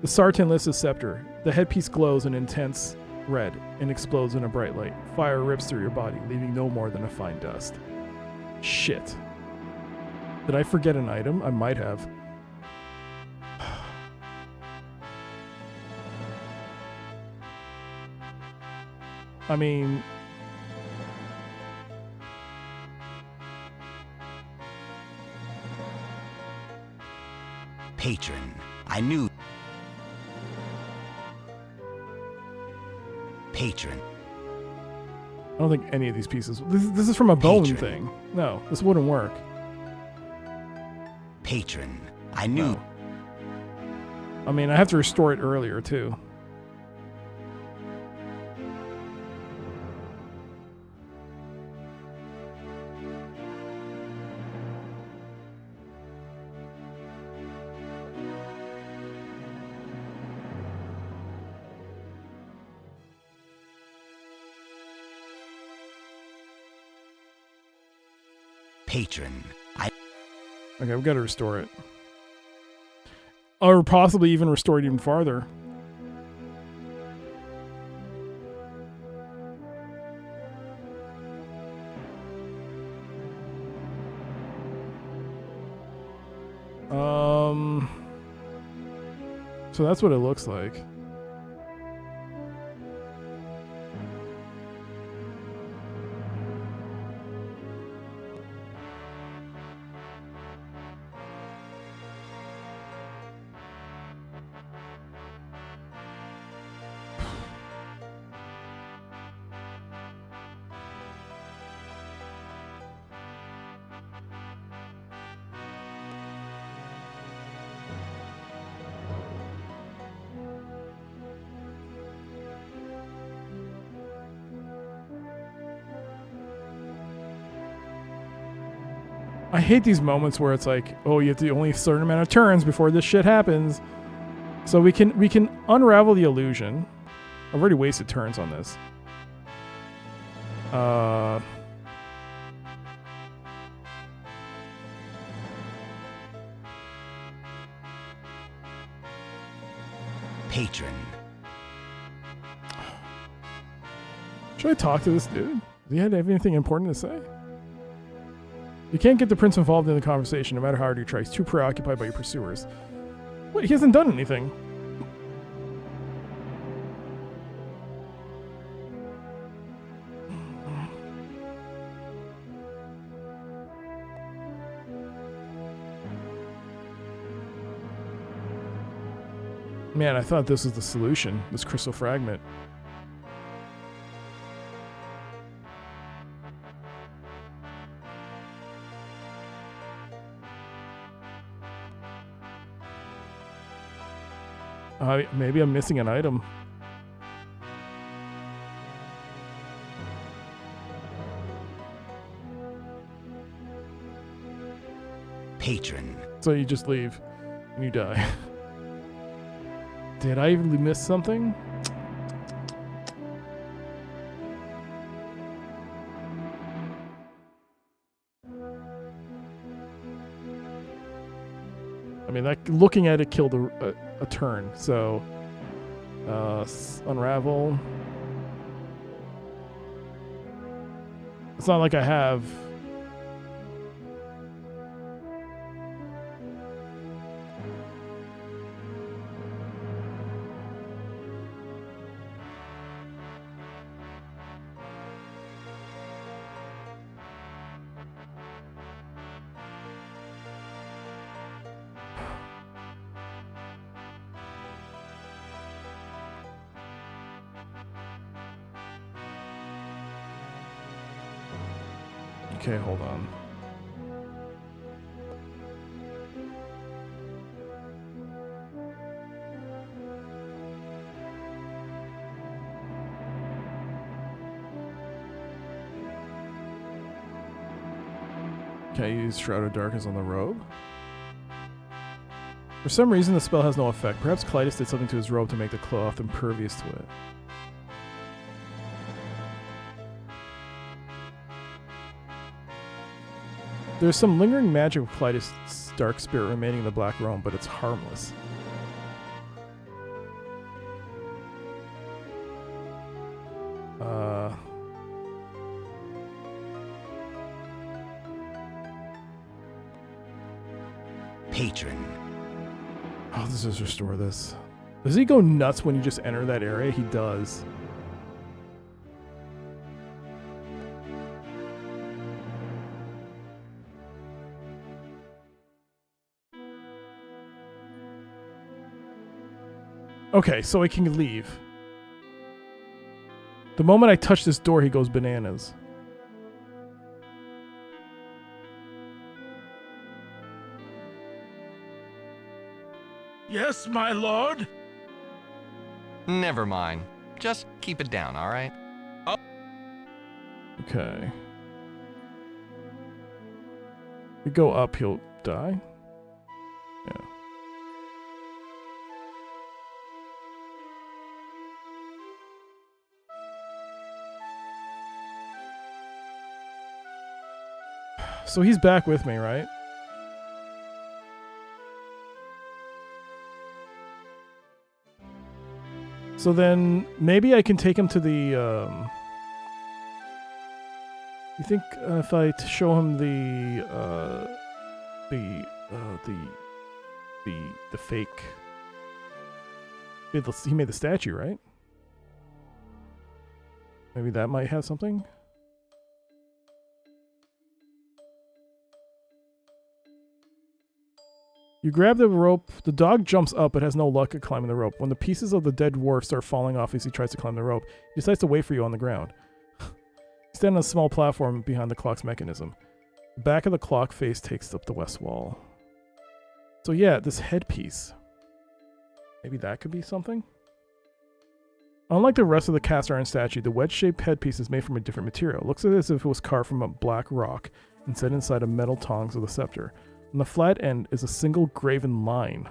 The Sartan lifts his scepter. The headpiece glows an intense red and explodes in a bright light. Fire rips through your body, leaving no more than a fine dust. Shit. Did I forget an item? I might have. I mean... Patron, I knew... Patron. I don't think any of these pieces... This is from a bone Patron. thing. No, this wouldn't work. Patron, I knew... No. I mean, I have to restore it earlier, too. Patron, Okay, we've got to restore it. Or possibly even restore it even farther. So that's what it looks like. I hate these moments where it's like, oh, you have to only a certain amount of turns before this shit happens. So we can unravel the illusion. I've already wasted turns on this. Patron. Should I talk to this dude? Does he have anything important to say? You can't get the prince involved in the conversation no matter how hard you try. He's too preoccupied by your pursuers. Wait, he hasn't done anything. Man, I thought this was the solution, this crystal fragment. Maybe I'm missing an item. Patron. So you just leave and you die. Did I even miss something? I mean, that looking at it killed a turn. So, unravel. It's not like I have. Okay, hold on. Can I use Shroud of Darkness on the robe? For some reason, the spell has no effect. Perhaps Clytus did something to his robe to make the cloth impervious to it. There's some lingering magic of Clytus' dark spirit remaining in the black robe, but it's harmless. Patron. Oh, let's just restore this. Does he go nuts when you just enter that area? He does. Okay, so I can leave. The moment I touch this door, he goes bananas. Yes, my lord? Never mind. Just keep it down, all right? Oh. Okay. If we go up, he'll die? Yeah. So he's back with me, right? So then maybe I can take him to the you think if I show him the fake, he made the statue, right? Maybe that might have something. You grab the rope. The dog jumps up but has no luck at climbing the rope. When the pieces of the dead dwarf start falling off as he tries to climb the rope, he decides to wait for you on the ground. You stand on a small platform behind the clock's mechanism. The back of the clock face takes up the west wall. So yeah, this headpiece. Maybe that could be something? Unlike the rest of the cast iron statue, the wedge-shaped headpiece is made from a different material. It looks as if it was carved from a black rock and set inside a metal tongs of the scepter. On the flat end is a single graven line.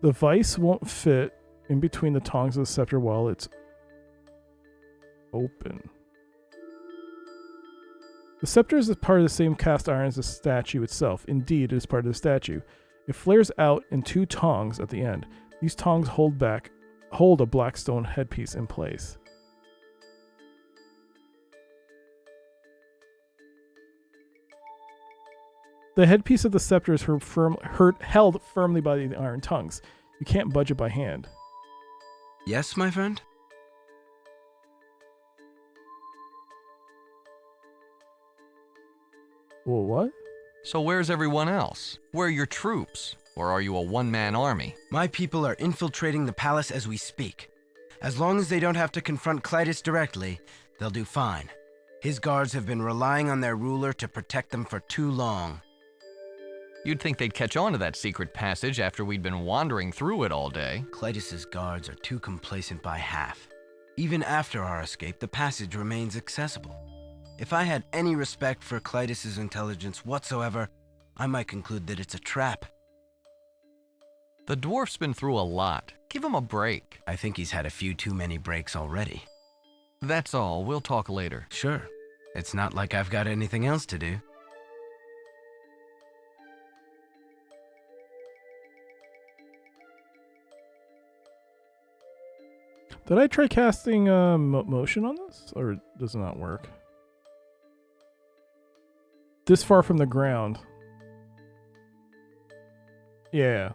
The vise won't fit in between the tongs of the scepter while it's open. The scepter is part of the same cast iron as the statue itself. Indeed, it is part of the statue. It flares out in two tongs at the end. These tongs hold a black stone headpiece in place. The headpiece of the scepter is held firmly by the iron tongues. You can't budge it by hand. Yes, my friend? Well, what? So where's everyone else? Where are your troops? Or are you a one-man army? My people are infiltrating the palace as we speak. As long as they don't have to confront Clytus directly, they'll do fine. His guards have been relying on their ruler to protect them for too long. You'd think they'd catch on to that secret passage after we'd been wandering through it all day. Clytus's guards are too complacent by half. Even after our escape, the passage remains accessible. If I had any respect for Clytus's intelligence whatsoever, I might conclude that it's a trap. The dwarf's been through a lot. Give him a break. I think he's had a few too many breaks already. That's all. We'll talk later. Sure. It's not like I've got anything else to do. Did I try casting motion on this? Or does it not work? This far from the ground. Yeah.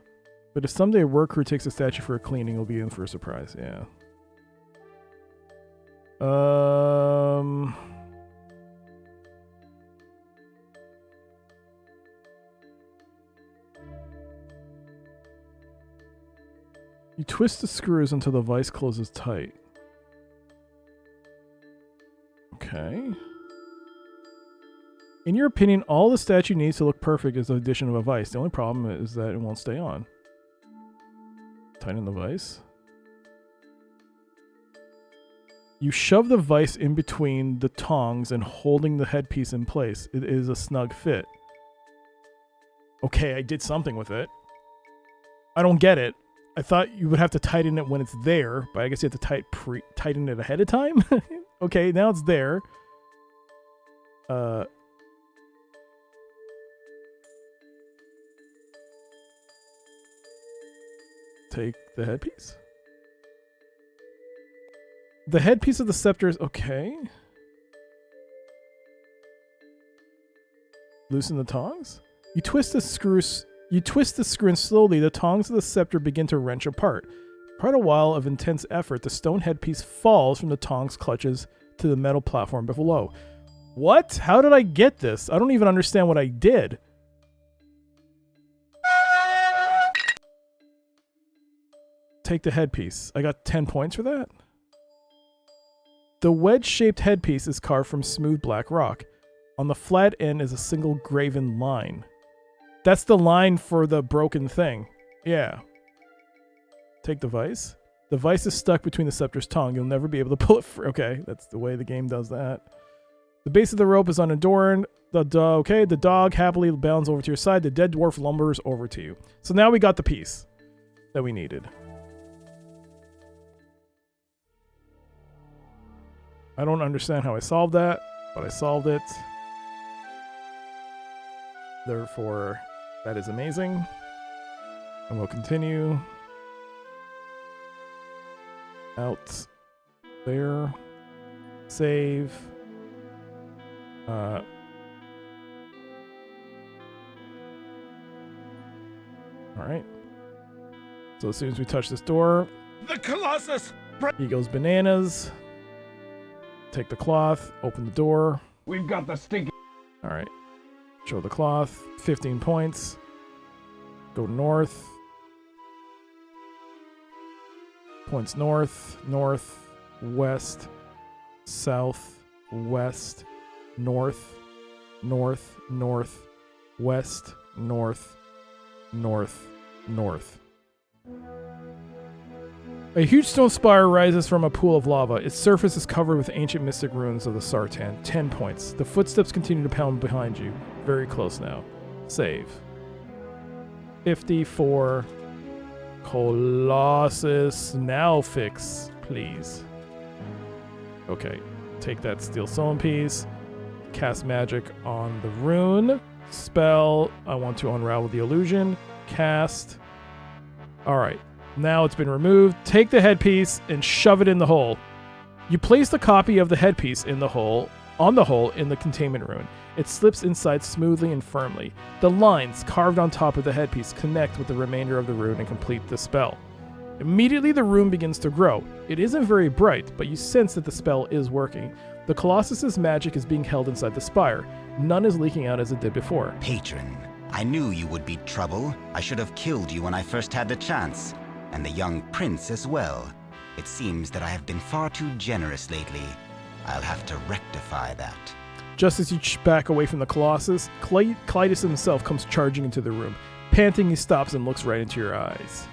But if someday a work crew takes a statue for a cleaning, it'll be in for a surprise. Yeah. You twist the screws until the vise closes tight. Okay. In your opinion, all the statue needs to look perfect is the addition of a vise. The only problem is that it won't stay on. Tighten the vise. You shove the vise in between the tongs and holding the headpiece in place. It is a snug fit. Okay, I did something with it. I don't get it. I thought you would have to tighten it when it's there, but I guess you have to tighten it ahead of time? Okay, now it's there. Take the headpiece. The headpiece of the scepter is okay. Loosen the tongs. You twist the screw and slowly the tongs of the scepter begin to wrench apart. Quite a while of intense effort, the stone headpiece falls from the tongs' clutches to the metal platform below. What? How did I get this? I don't even understand what I did. Take the headpiece. I got 10 points for that. The wedge-shaped headpiece is carved from smooth black rock. On the flat end is a single graven line. That's the line for the broken thing. Yeah. Take the vise. The vise is stuck between the scepter's tongue. You'll never be able to pull it free. Okay, that's the way the game does that. The base of the rope is unadorned. The dog happily bounds over to your side. The dead dwarf lumbers over to you. So now we got the piece that we needed. I don't understand how I solved that, but I solved it. Therefore, that is amazing. And we'll continue. Out there. Save. All right. So as soon as we touch this door, the Colossus! He goes bananas. Take the cloth, open the door. We've got the stinky. All right. Show the cloth. 15 points. Go north. Points north, north, west, south, west, north, north, north, west, north, north, north. A huge stone spire rises from a pool of lava. Its surface is covered with ancient mystic runes of the Sartan. 10 points. The footsteps continue to pound behind you. Very close now. Save. 54. Colossus. Now fix, please. Okay. Take that steel stone piece. Cast magic on the rune. Spell. I want to unravel the illusion. Cast. Alright. Now it's been removed. Take the headpiece and shove it in the hole. You place the copy of the headpiece in the hole, on the hole in the containment rune. It slips inside smoothly and firmly. The lines carved on top of the headpiece connect with the remainder of the rune and complete the spell. Immediately the rune begins to grow. It isn't very bright, but you sense that the spell is working. The Colossus's magic is being held inside the spire. None is leaking out as it did before. Patron, I knew you would be trouble. I should have killed you when I first had the chance. And the young prince as well. It seems that I have been far too generous lately. I'll have to rectify that. Just as you back away from the Colossus, Clytus himself comes charging into the room. Panting, he stops and looks right into your eyes.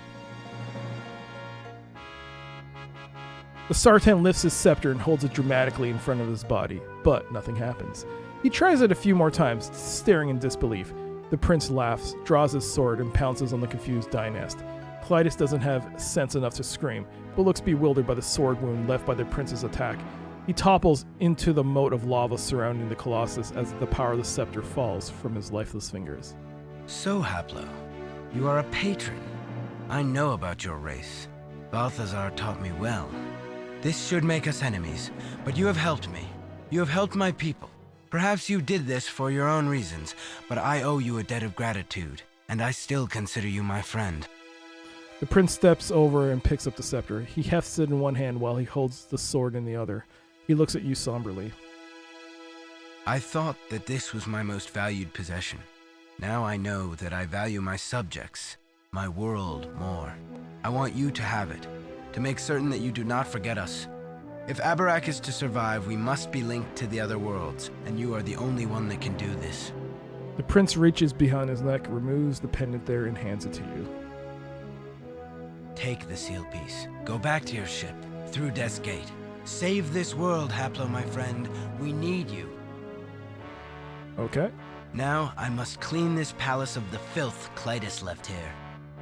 The Sartan lifts his scepter and holds it dramatically in front of his body, but nothing happens. He tries it a few more times, staring in disbelief. The prince laughs, draws his sword, and pounces on the confused dynast. Clytus doesn't have sense enough to scream, but looks bewildered by the sword wound left by the prince's attack. He topples into the moat of lava surrounding the Colossus as the power of the scepter falls from his lifeless fingers. So, Haplo, you are a patron. I know about your race. Balthazar taught me well. This should make us enemies, but you have helped me. You have helped my people. Perhaps you did this for your own reasons, but I owe you a debt of gratitude, and I still consider you my friend. The prince steps over and picks up the scepter. He hefts it in one hand while he holds the sword in the other. He looks at you somberly. I thought that this was my most valued possession. Now I know that I value my subjects, my world, more. I want you to have it, to make certain that you do not forget us. If Abarak is to survive, we must be linked to the other worlds, and you are the only one that can do this. The prince reaches behind his neck, removes the pendant there, and hands it to you. Take the seal piece. Go back to your ship, through Death's Gate. Save this world, Haplo, my friend. We need you. Okay. Now, I must clean this palace of the filth Clytus left here.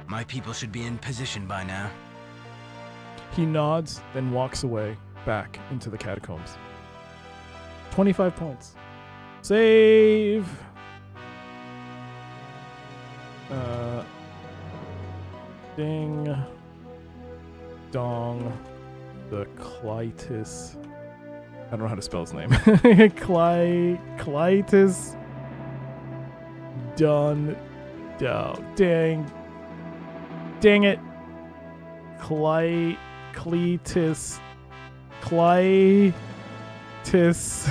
My people should be in position by now. He nods, then walks away, back into the catacombs. 25 points. Save! Ding. Dong. The Clytus. I don't know how to spell his name. Clytus. Done. Dang. Dang it. Cletus. Cletus.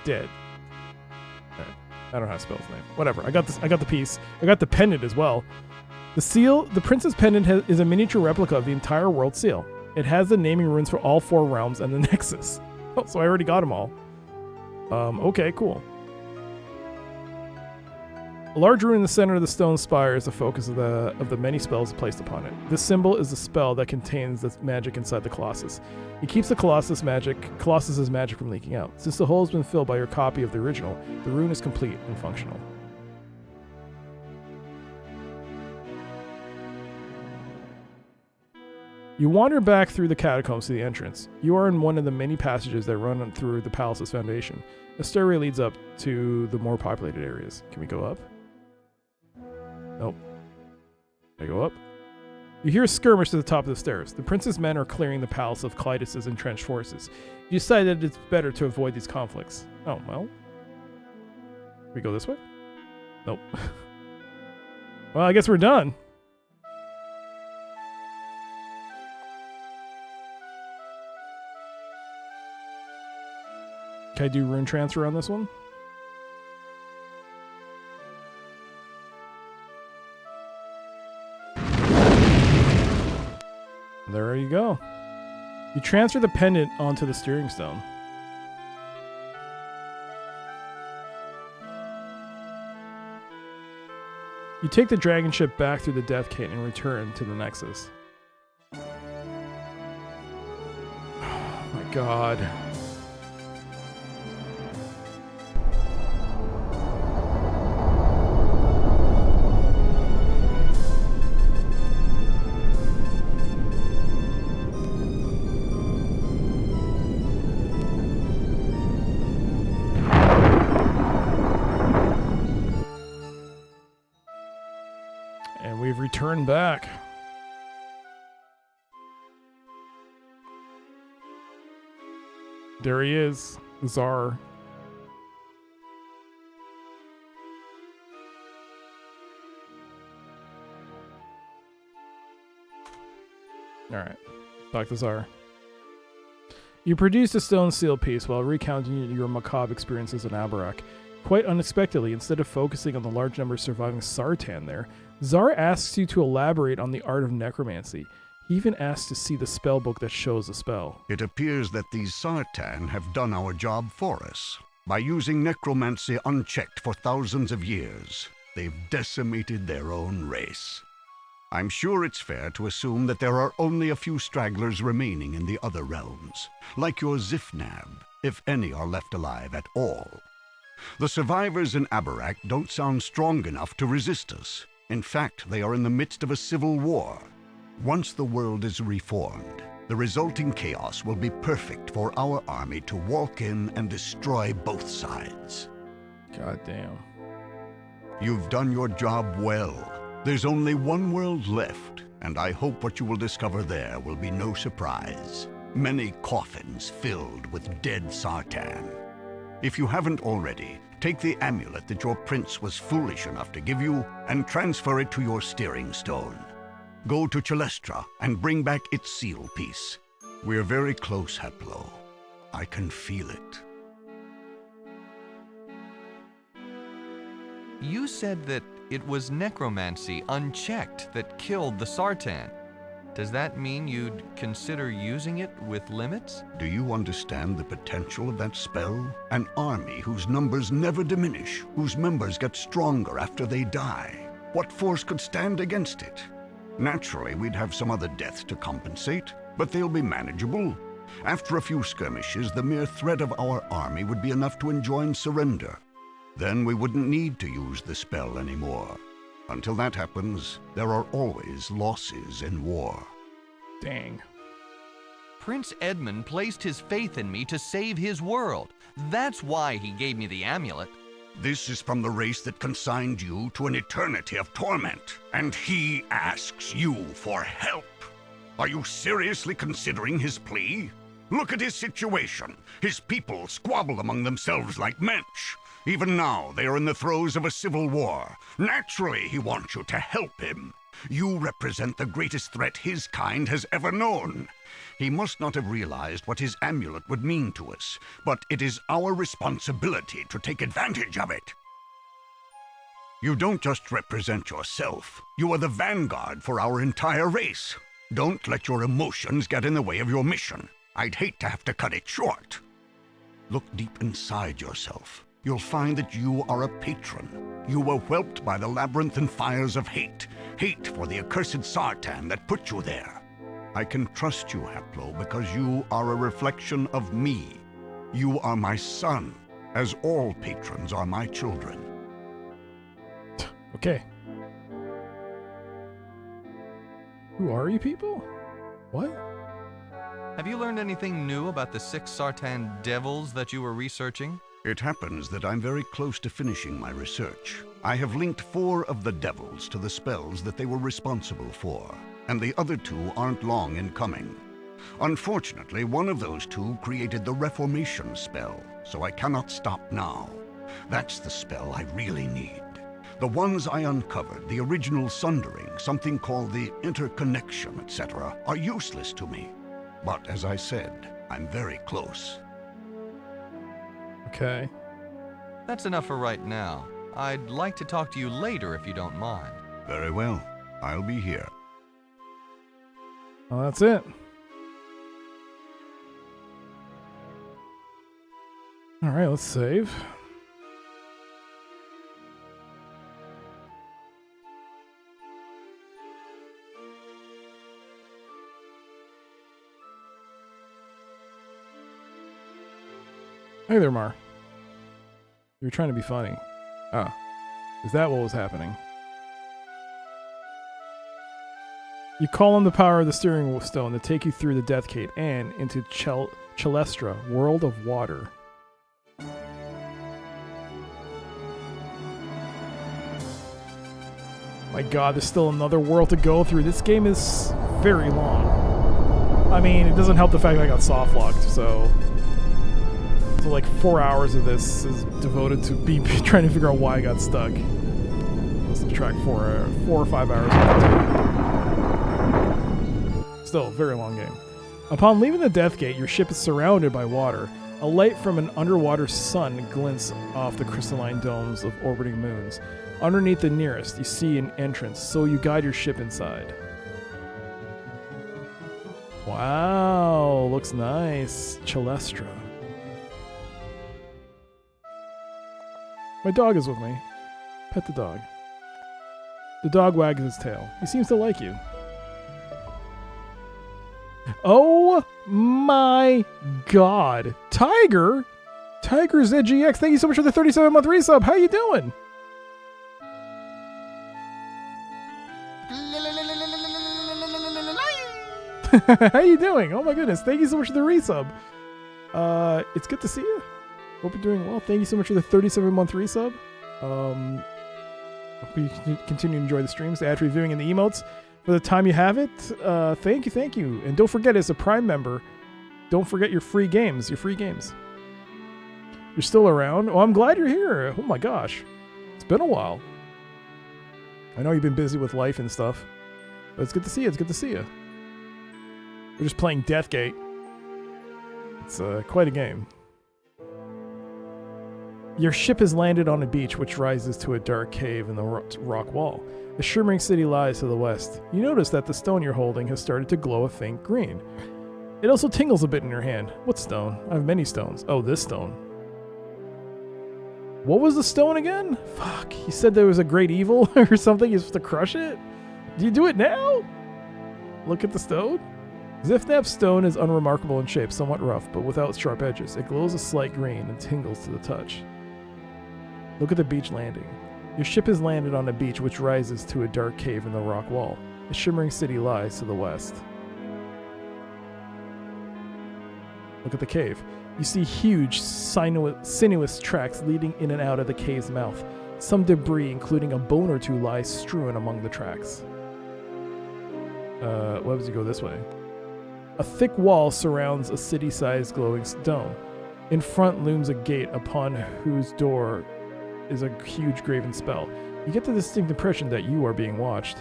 Dead. Right. I don't know how to spell his name. Whatever. I got this. I got the piece. I got the pendant as well. The seal, the Princess Pendant, is a miniature replica of the entire world seal. It has the naming runes for all 4 realms and the Nexus. Oh, so I already got them all. Okay, cool. A large rune in the center of the stone spire is the focus of the many spells placed upon it. This symbol is the spell that contains the magic inside the Colossus. It keeps the Colossus's magic from leaking out. Since the hole has been filled by your copy of the original, the rune is complete and functional. You wander back through the catacombs to the entrance. You are in one of the many passages that run through the palace's foundation. A stairway leads up to the more populated areas. Can we go up? Nope. Can I go up? You hear a skirmish to the top of the stairs. The prince's men are clearing the palace of Clytus's entrenched forces. You decide that it's better to avoid these conflicts. Oh, well. Can we go this way? Nope. Well, I guess we're done. Can I do rune transfer on this one? There you go. You transfer the pendant onto the steering stone. You take the dragon ship back through the Death Gate and return to the Nexus. Oh my god. Turn back. There he is, Czar. Alright, back to Czar. You produced a stone seal piece while recounting your macabre experiences in Abarak. Quite unexpectedly, instead of focusing on the large number of surviving Sartan there, Czar asks you to elaborate on the art of necromancy. He even asks to see the spell book that shows the spell. It appears that these Sartan have done our job for us. By using necromancy unchecked for thousands of years, they've decimated their own race. I'm sure it's fair to assume that there are only a few stragglers remaining in the other realms, like your Zifnab, if any are left alive at all. The survivors in Abarak don't sound strong enough to resist us. In fact, they are in the midst of a civil war. Once the world is reformed, the resulting chaos will be perfect for our army to walk in and destroy both sides. God damn. You've done your job well. There's only one world left, and I hope what you will discover there will be no surprise. Many coffins filled with dead Sartan. If you haven't already, take the amulet that your prince was foolish enough to give you and transfer it to your steering stone. Go to Chalestra and bring back its seal piece. We're very close, Haplo. I can feel it. You said that it was necromancy unchecked that killed the Sartan. Does that mean you'd consider using it with limits? Do you understand the potential of that spell? An army whose numbers never diminish, whose members get stronger after they die. What force could stand against it? Naturally, we'd have some other deaths to compensate, but they'll be manageable. After a few skirmishes, the mere threat of our army would be enough to enjoin surrender. Then we wouldn't need to use the spell anymore. Until that happens, there are always losses in war. Dang. Prince Edmund placed his faith in me to save his world. That's why he gave me the amulet. This is from the race that consigned you to an eternity of torment, and he asks you for help. Are you seriously considering his plea? Look at his situation. His people squabble among themselves like mensch. Even now, they are in the throes of a civil war. Naturally, he wants you to help him. You represent the greatest threat his kind has ever known. He must not have realized what his amulet would mean to us, but it is our responsibility to take advantage of it. You don't just represent yourself. You are the vanguard for our entire race. Don't let your emotions get in the way of your mission. I'd hate to have to cut it short. Look deep inside yourself. You'll find that you are a patron. You were whelped by the labyrinthine fires of hate. Hate for the accursed Sartan that put you there. I can trust you, Haplo, because you are a reflection of me. You are my son, as all patrons are my children. Okay. Who are you people? What? Have you learned anything new about the 6 Sartan devils that you were researching? It happens that I'm very close to finishing my research. I have linked 4 of the devils to the spells that they were responsible for, and the other 2 aren't long in coming. Unfortunately, one of those 2 created the Reformation spell, so I cannot stop now. That's the spell I really need. The ones I uncovered, the original Sundering, something called the Interconnection, etc., are useless to me. But as I said, I'm very close. Okay. That's enough for right now. I'd like to talk to you later if you don't mind. Very well. I'll be here. Well, that's it. Alright, let's save. Hey there, Mar. You're trying to be funny. Ah, is that what was happening? You call on the power of the steering stone to take you through the Death Gate and into Celestra, world of water. My god, there's still another world to go through. This game is very long. I mean, it doesn't help the fact that I got soft locked, so like 4 hours of this is devoted to trying to figure out why I got stuck. Let's subtract 4 or 5 hours. Still, very long game. Upon leaving the Death Gate, your ship is surrounded by water. A light from an underwater sun glints off the crystalline domes of orbiting moons. Underneath the nearest, you see an entrance, so you guide your ship inside. Wow, looks nice. Celestra. My dog is with me. Pet the dog. The dog wags his tail. He seems to like you. Oh my god. Tiger? Tiger ZGX, thank you so much for the 37-month resub. How you doing? How you doing? Oh my goodness, thank you so much for the resub. It's good to see you. Hope you're doing well. Thank you so much for the 37-month resub. Hope you continue to enjoy the streams, the ad reviewing, and the emotes. For the time you have it, thank you. And don't forget, as a Prime member, don't forget your free games. You're still around. Oh, I'm glad you're here. Oh my gosh. It's been a while. I know you've been busy with life and stuff, but it's good to see you. We're just playing Death Gate. It's quite a game. Your ship has landed on a beach which rises to a dark cave in the rock wall. The shimmering city lies to the west. You notice that the stone you're holding has started to glow a faint green. It also tingles a bit in your hand. What stone? I have many stones. Oh, this stone. What was the stone again? Fuck, he said there was a great evil or something. You're supposed to crush it? Do you do it now? Look at the stone. Zifnap's stone is unremarkable in shape, somewhat rough, but without sharp edges. It glows a slight green and tingles to the touch. Look at the beach landing. Your ship has landed on a beach which rises to a dark cave in the rock wall. A shimmering city lies to the west. Look at the cave. You see huge, sinuous tracks leading in and out of the cave's mouth. Some debris, including a bone or two, lies strewn among the tracks. Why does he go this way? A thick wall surrounds a city-sized glowing dome. In front looms a gate upon whose door is a huge graven spell. You get the distinct impression that you are being watched.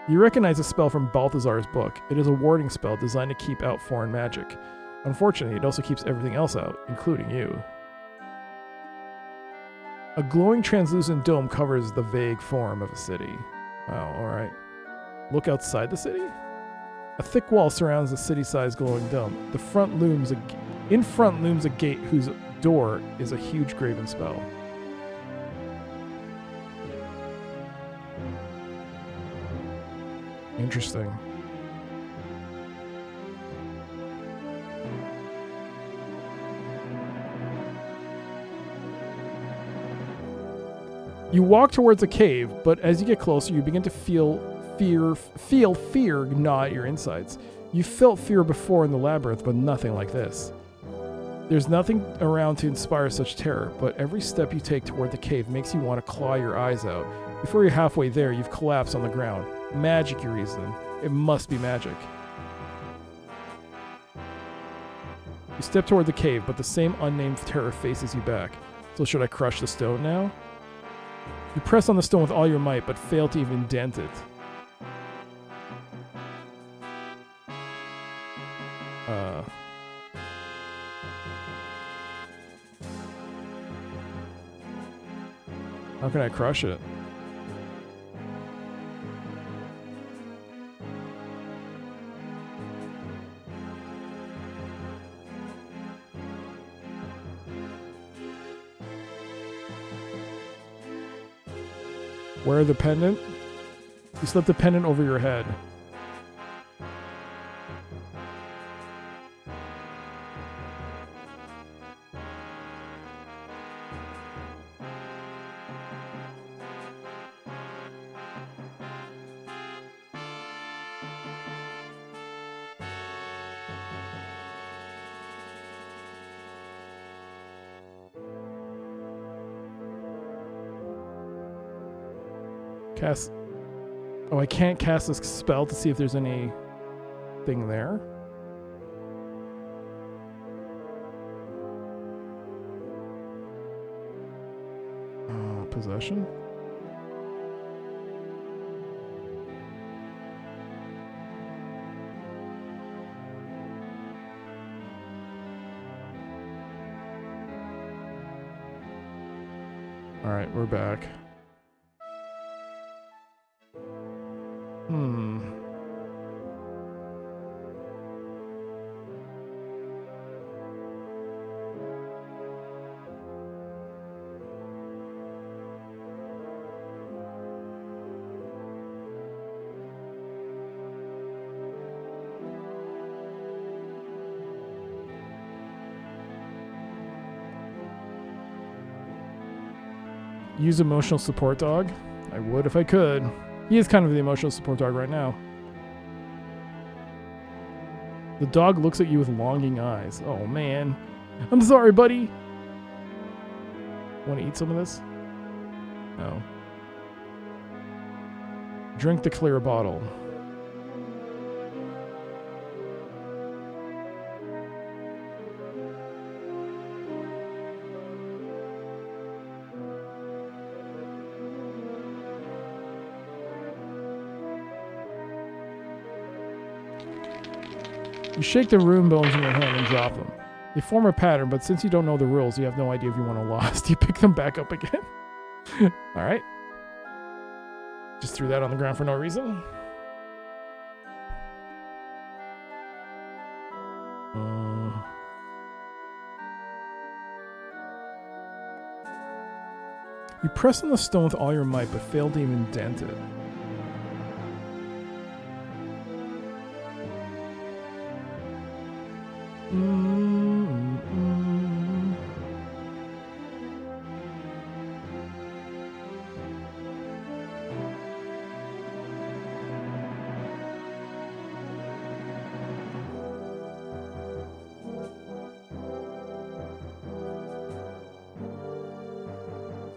You recognize a spell from Balthazar's book. It is a warding spell designed to keep out foreign magic. Unfortunately, it also keeps everything else out, including you. A glowing translucent dome covers the vague form of a city. Wow, alright. Look outside the city? A thick wall surrounds the city-sized glowing dome. In front looms a gate whose door is a huge graven spell. Interesting. You walk towards a cave, but as you get closer, you begin to feel fear gnaw at your insides. You felt fear before in the labyrinth, but nothing like this. There's nothing around to inspire such terror, but every step you take toward the cave makes you want to claw your eyes out. Before you're halfway there, you've collapsed on the ground. Magic, you reason. It must be magic. You step toward the cave, but the same unnamed terror faces you back. So should I crush the stone now? You press on the stone with all your might, but fail to even dent it. How can I crush it? Wear the pendant? You slip the pendant over your head. Cast. Oh, I can't cast this spell to see if there's anything there. Possession? Alright, we're back. Use emotional support dog? I would if I could. He is kind of the emotional support dog right now. The dog looks at you with longing eyes. Oh man. I'm sorry, buddy. Want to eat some of this? No. Drink the clear bottle. You shake the rune bones in your hand and drop them. They form a pattern, but since you don't know the rules, you have no idea if you want to lost. You pick them back up again. Alright. Just threw that on the ground for no reason. You press on the stone with all your might, but fail to even dent it.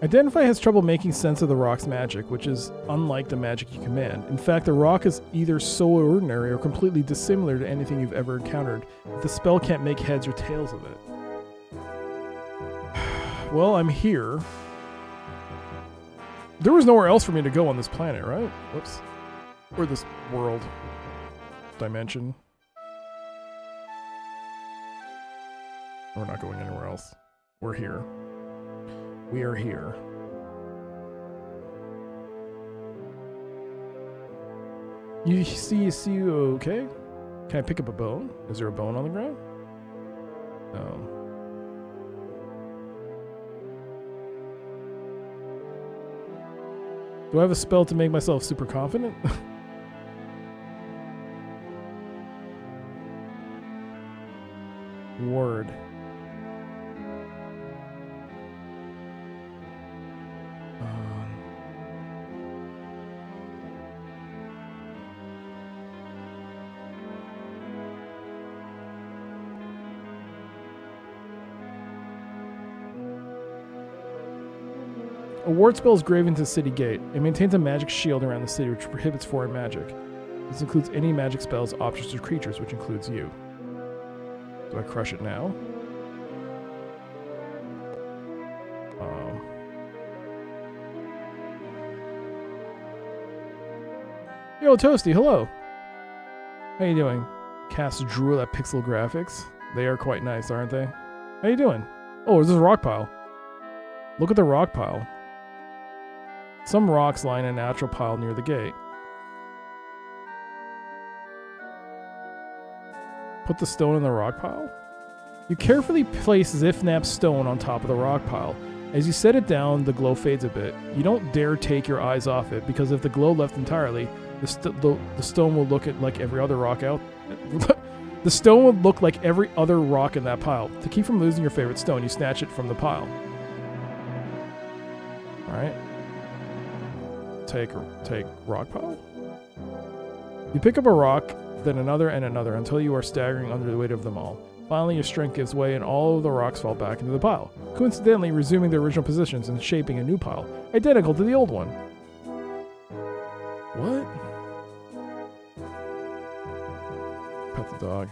Identify has trouble making sense of the rock's magic, which is unlike the magic you command. In fact, the rock is either so ordinary or completely dissimilar to anything you've ever encountered. The spell can't make heads or tails of it. Well, I'm here. There was nowhere else for me to go on this planet, right? Whoops. Or this world. Dimension. We're not going anywhere else. We're here. We are here. You see, okay? Can I pick up a bone? Is there a bone on the ground? No. Do I have a spell to make myself super confident? Word. A ward spell is graven into the city gate. It maintains a magic shield around the city which prohibits foreign magic. This includes any magic spells, objects, or creatures, which includes you. Do I crush it now? Yo, Toasty, hello. How you doing? Cast Druid at Pixel Graphics. They are quite nice, aren't they? How you doing? Oh, there's a rock pile. Look at the rock pile. Some rocks line a natural pile near the gate. Put the stone in the rock pile? You carefully place Zifnap's stone on top of the rock pile. As you set it down, the glow fades a bit. You don't dare take your eyes off it, because if the glow left entirely, the stone will look like every other rock out. The stone would look like every other rock in that pile. To keep from losing your favorite stone, you snatch it from the pile. Alright. Take rock pile? You pick up a rock, then another and another, until you are staggering under the weight of them all. Finally, your strength gives way and all of the rocks fall back into the pile, coincidentally resuming their original positions and shaping a new pile, identical to the old one. What? Pet the dog.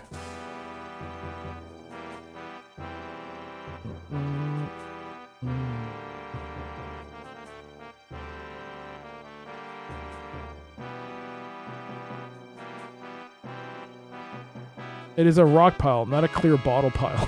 It is a rock pile, not a clear bottle pile.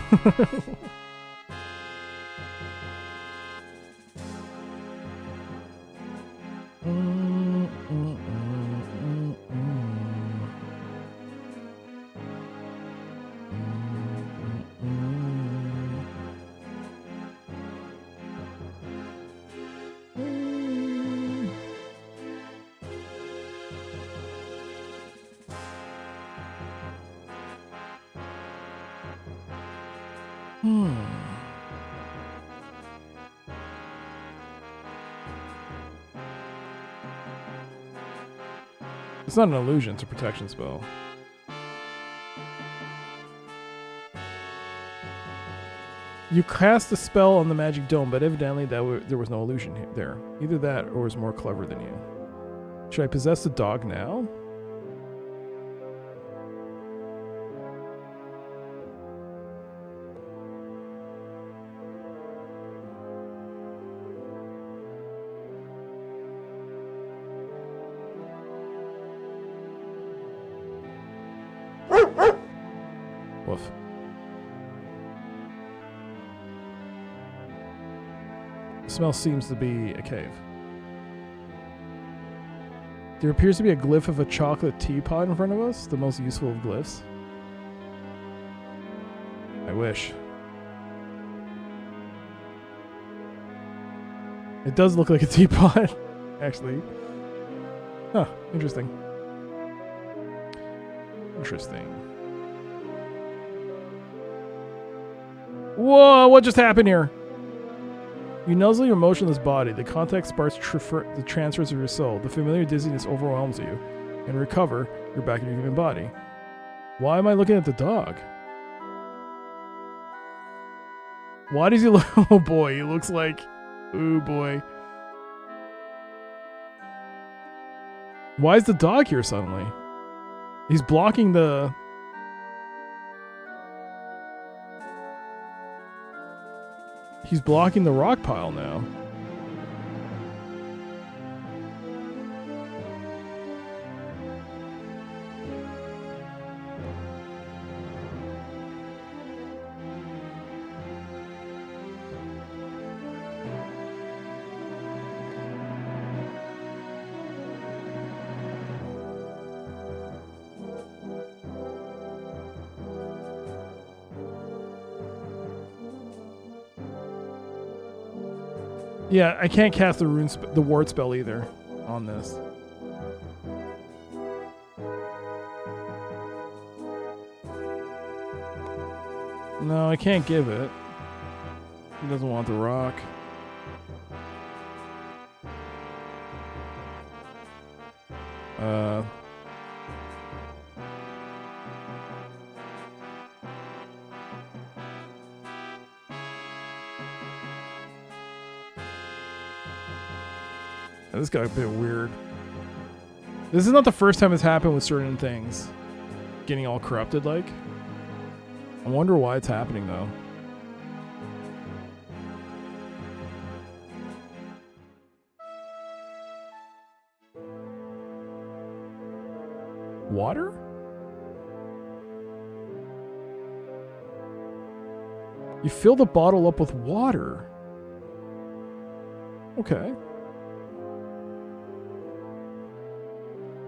It's not an illusion, it's a protection spell. You cast a spell on the magic dome, but evidently there was no illusion there. Either that or was more clever than you. Should I possess the dog now? Woof. The smell seems to be a cave. There appears to be a glyph of a chocolate teapot in front of us, the most useful of glyphs. I wish. It does look like a teapot, actually. Huh, interesting. Interesting. Whoa, what just happened here? You nuzzle your motionless body. The contact sparks the transfers of your soul. The familiar dizziness overwhelms you. And recover, you're back in your human body. Why am I looking at the dog? Why does he look... Oh boy, he looks like... Oh boy. Why is the dog here suddenly? He's blocking the... He's blocking the rock pile now. Yeah, I can't cast the ward spell either on this. No, I can't give it. He doesn't want the rock. This got a bit weird. This is not the first time it's happened with certain things. Getting all corrupted, like. I wonder why it's happening, though. Water? You fill the bottle up with water. Okay.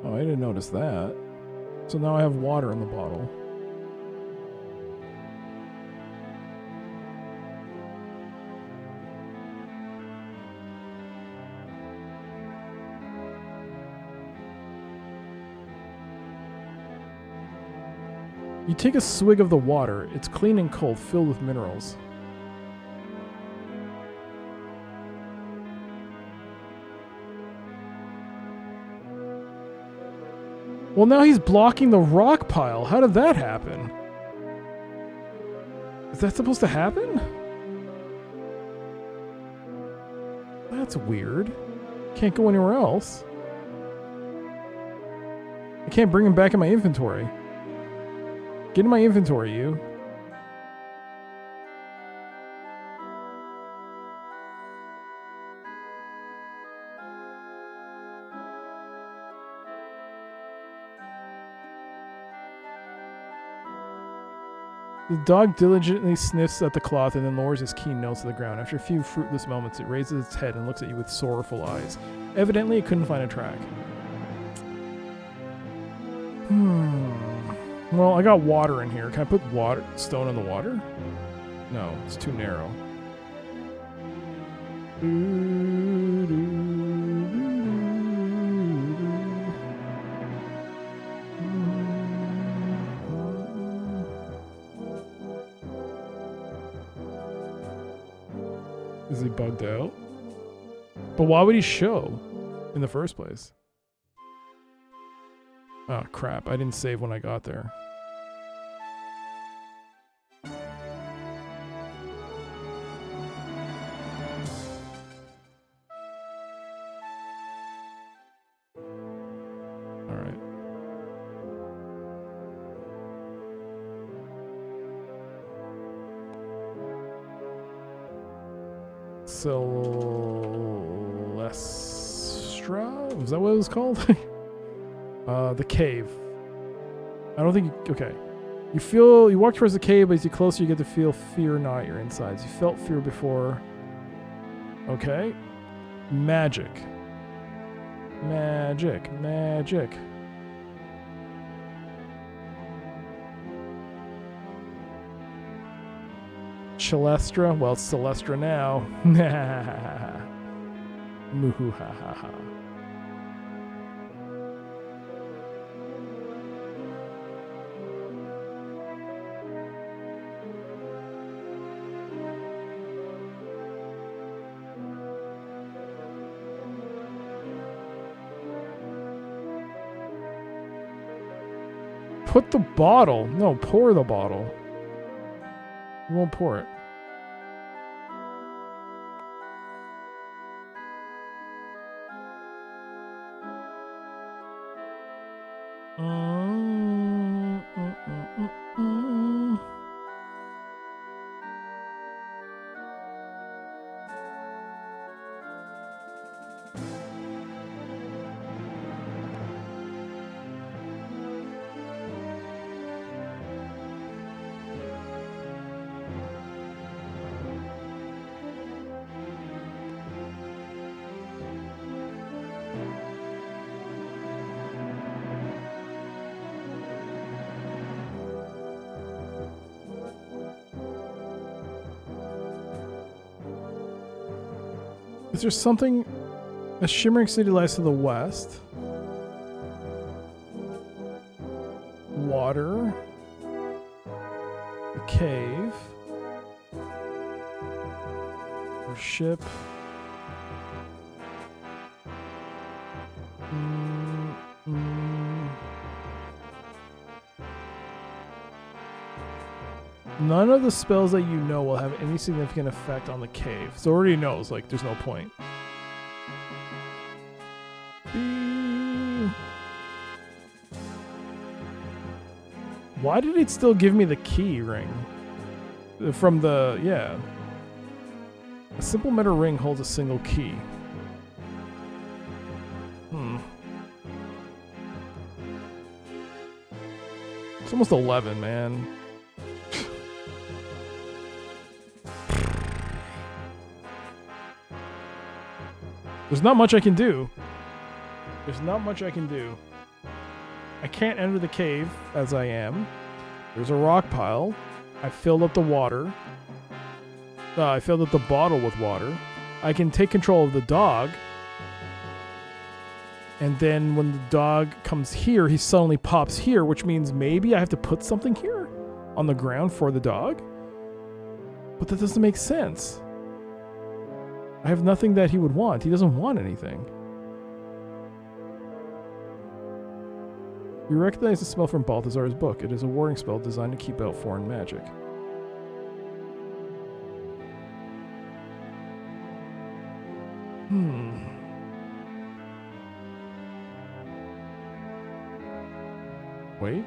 Oh, I didn't notice that. So now I have water in the bottle. You take a swig of the water. It's clean and cold, filled with minerals. Well, now he's blocking the rock pile. How did that happen? Is that supposed to happen? That's weird. Can't go anywhere else. I can't bring him back in my inventory. Get in my inventory, you. The dog diligently sniffs at the cloth and then lowers his keen nose to the ground. After a few fruitless moments, it raises its head and looks at you with sorrowful eyes. Evidently, it couldn't find a track. Well, I got water in here. Can I put stone in the water? No, it's too narrow. Is he bugged out? But why would he show in the first place? Oh crap, I didn't save when I got there. Alright. Celestra? Was that what it was called? The cave. I don't think okay. You walk towards the cave, but as you get closer, you get to feel fear gnaw at your insides. You felt fear before. Okay. Magic. Magic. Magic. Celestra? Well, it's Celestra now. Moo ha ha ha. Put the bottle. No, pour the bottle. You won't pour it. Is there something? A shimmering city lies to the west. Water. A cave. Or ship. None of the spells that you know will have any significant effect on the cave. So it already knows, like, there's no point. Why did it still give me the key ring? From the, yeah. A simple metal ring holds a single key. It's almost 11, man. There's not much I can do. There's not much I can do. I can't enter the cave as I am. There's a rock pile. I filled up the water. I filled up the bottle with water. I can take control of the dog. And then when the dog comes here, he suddenly pops here, which means maybe I have to put something here on the ground for the dog. But that doesn't make sense. I have nothing that he would want. He doesn't want anything. You recognize the spell from Balthazar's book. It is a warding spell designed to keep out foreign magic. Wait.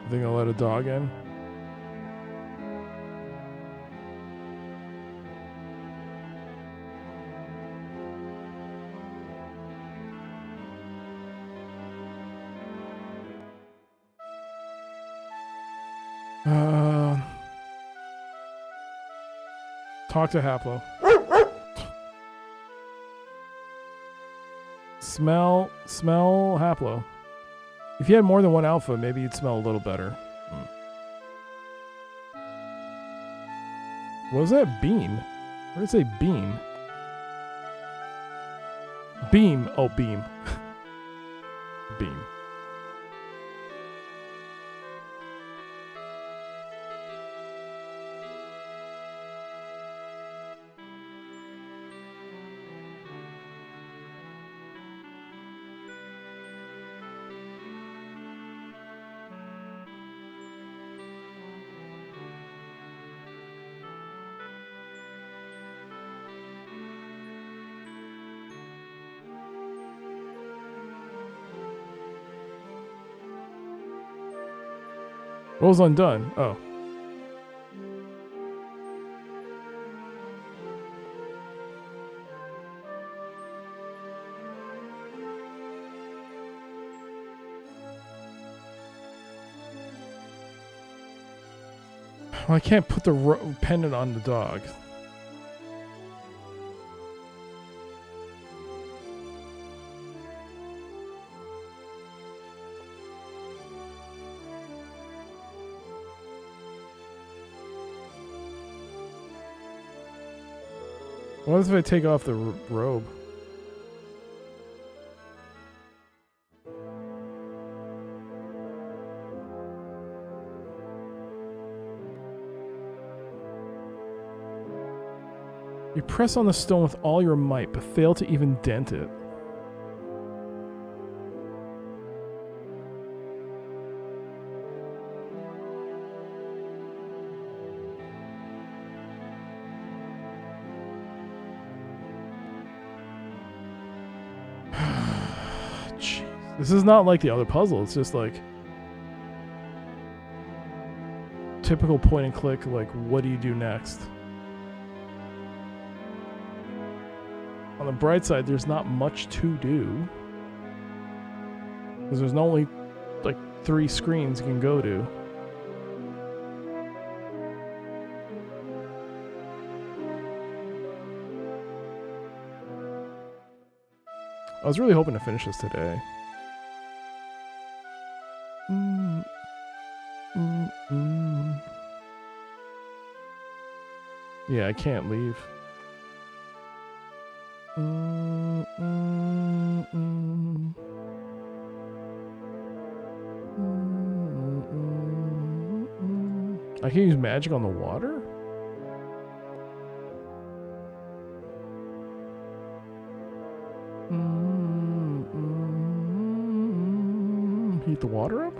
I think I'll let a dog in. Talk to Haplo. Smell Haplo. If you had more than one alpha, maybe you'd smell a little better. What was that? Beam? Where did it say beam? Beam. Oh, beam. Beam. What was undone? Oh. Well, I can't put the pendant on the dog. What if I take off the robe? You press on the stone with all your might, but fail to even dent it. Jeez. This is not like the other puzzle. It's just like typical point and click, like, what do you do next? On the bright side, there's not much to do. Because there's only like 3 screens you can go to. I was really hoping to finish this today. Yeah, I can't leave. I can use magic on the water? Heat the water up?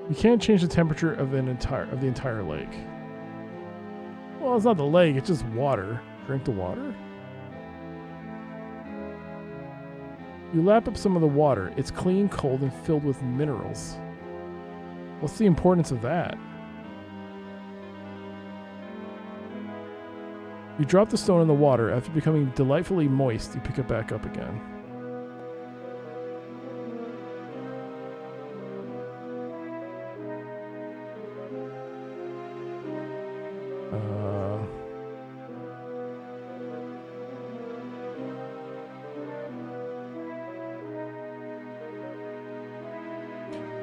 You can't change the temperature of the entire lake. Well, it's not the lake, it's just water. Drink the water? You lap up some of the water. It's clean, cold, and filled with minerals. What's the importance of that? You drop the stone in the water. After becoming delightfully moist, you pick it back up again.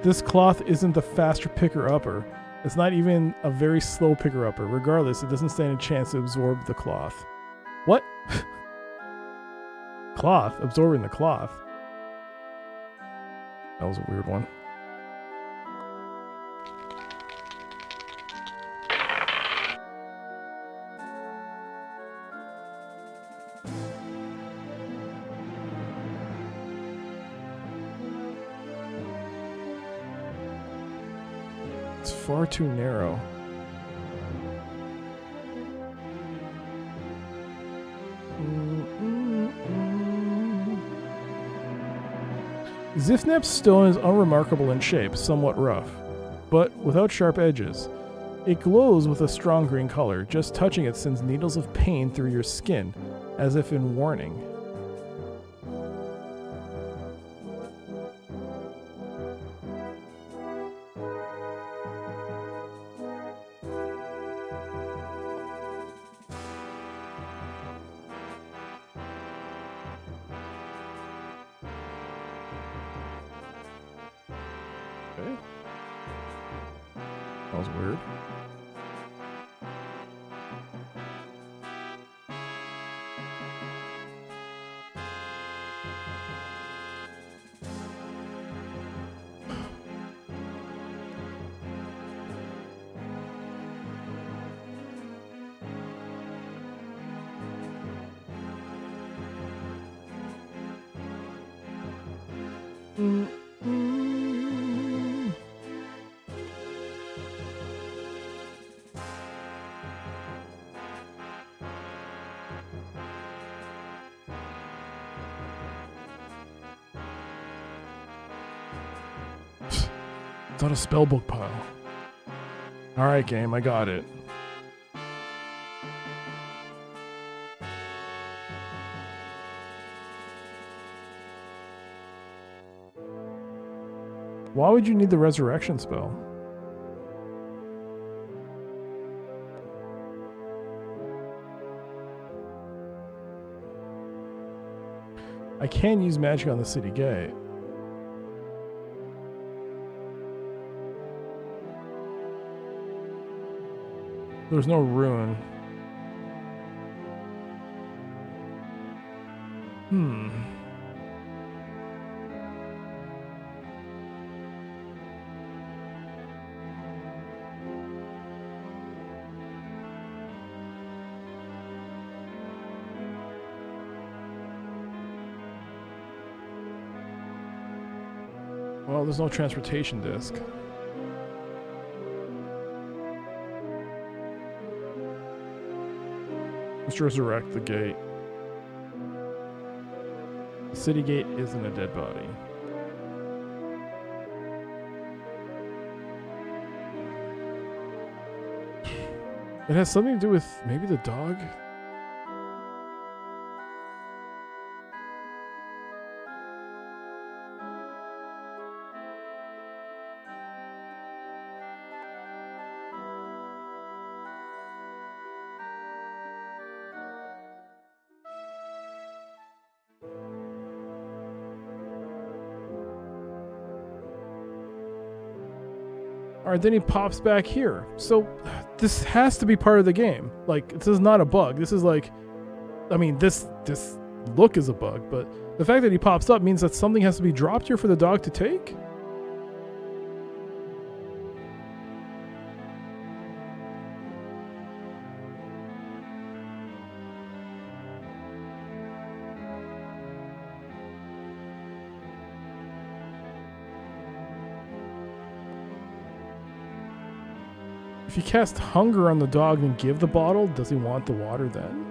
This cloth isn't the faster picker-upper. It's not even a very slow picker-upper. Regardless, it doesn't stand a chance to absorb the cloth. What? Cloth? Absorbing the cloth? That was a weird one. Far too narrow. Zifnep's stone is unremarkable in shape, somewhat rough, but without sharp edges. It glows with a strong green color. Just touching it sends needles of pain through your skin, as if in warning. That was weird. It's not a spellbook pile. Alright, game, I got it. Why would you need the resurrection spell? I can use magic on the city gate. There's no rune. Well, there's no transportation disc. Let's resurrect the gate. The city gate isn't a dead body. It has something to do with maybe the dog? Alright, then he pops back here. So, this has to be part of the game. Like, this is not a bug. This is like... I mean, this look is a bug, but the fact that he pops up means that something has to be dropped here for the dog to take? If you cast hunger on the dog and give the bottle, does he want the water then?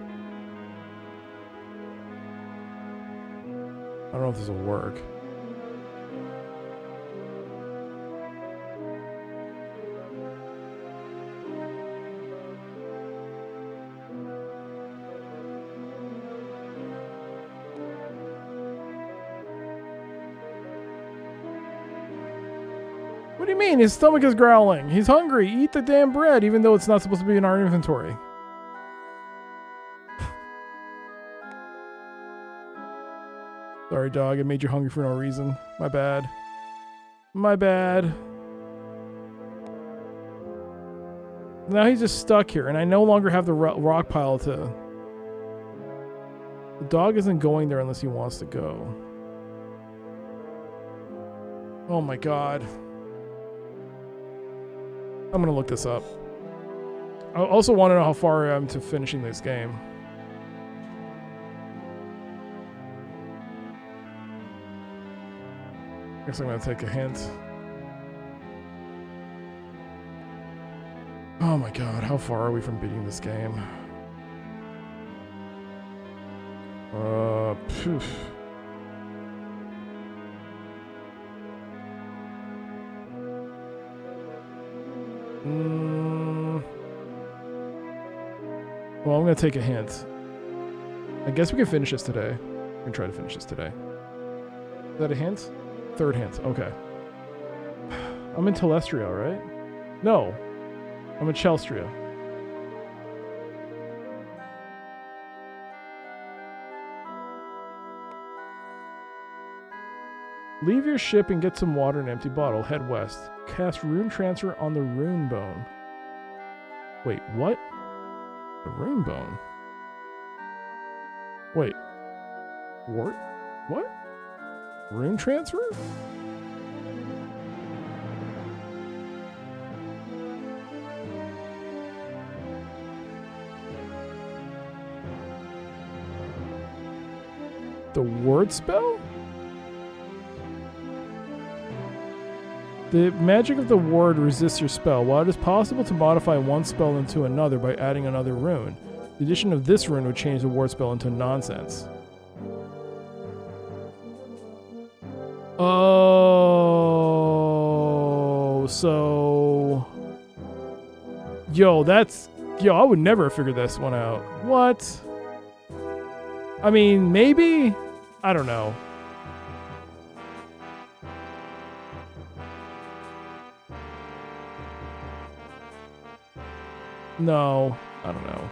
I don't know if this will work. What do you mean? His stomach is growling. He's hungry. Eat the damn bread, even though it's not supposed to be in our inventory. Sorry, dog. I made you hungry for no reason. My bad. My bad. Now he's just stuck here, and I no longer have the rock pile to... The dog isn't going there unless he wants to go. Oh my god. I'm gonna look this up. I also want to know how far I am to finishing this game. Guess I'm gonna take a hint. Oh my god, how far are we from beating this game? Poof. Well, I'm gonna take a hint. I guess we can finish this today. We can try to finish this today. Is that a hint? Third hint. Okay. I'm in Telestria, right? No. I'm in Chelstria. Leave your ship and get some water in an empty bottle. Head west. Cast rune transfer on the rune bone. Wait, what? The rune bone? Wait. What? Rune transfer? The word spell? The magic of the ward resists your spell. While it is possible to modify one spell into another by adding another rune, the addition of this rune would change the ward spell into nonsense. Oh, so... Yo, I would never have figured this one out. What? I mean, maybe? I don't know. No, I don't know.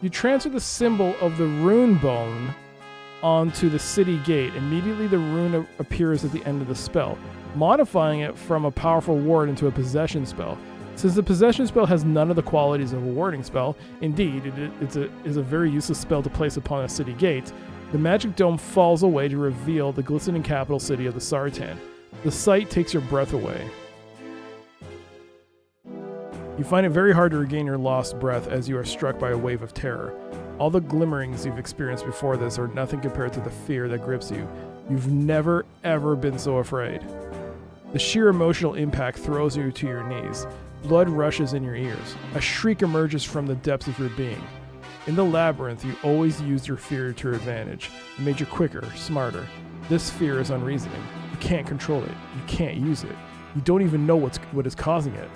You transfer the symbol of the rune bone onto the city gate. Immediately the rune appears at the end of the spell, modifying it from a powerful ward into a possession spell. Since the possession spell has none of the qualities of a warding spell, indeed, it is a very useless spell to place upon a city gate, the magic dome falls away to reveal the glistening capital city of the Sartan. The sight takes your breath away. You find it very hard to regain your lost breath as you are struck by a wave of terror. All the glimmerings you've experienced before this are nothing compared to the fear that grips you. You've never, ever been so afraid. The sheer emotional impact throws you to your knees. Blood rushes in your ears. A shriek emerges from the depths of your being. In the labyrinth, you always used your fear to your advantage. It made you quicker, smarter. This fear is unreasoning. You can't control it. You can't use it. You don't even know what is causing it.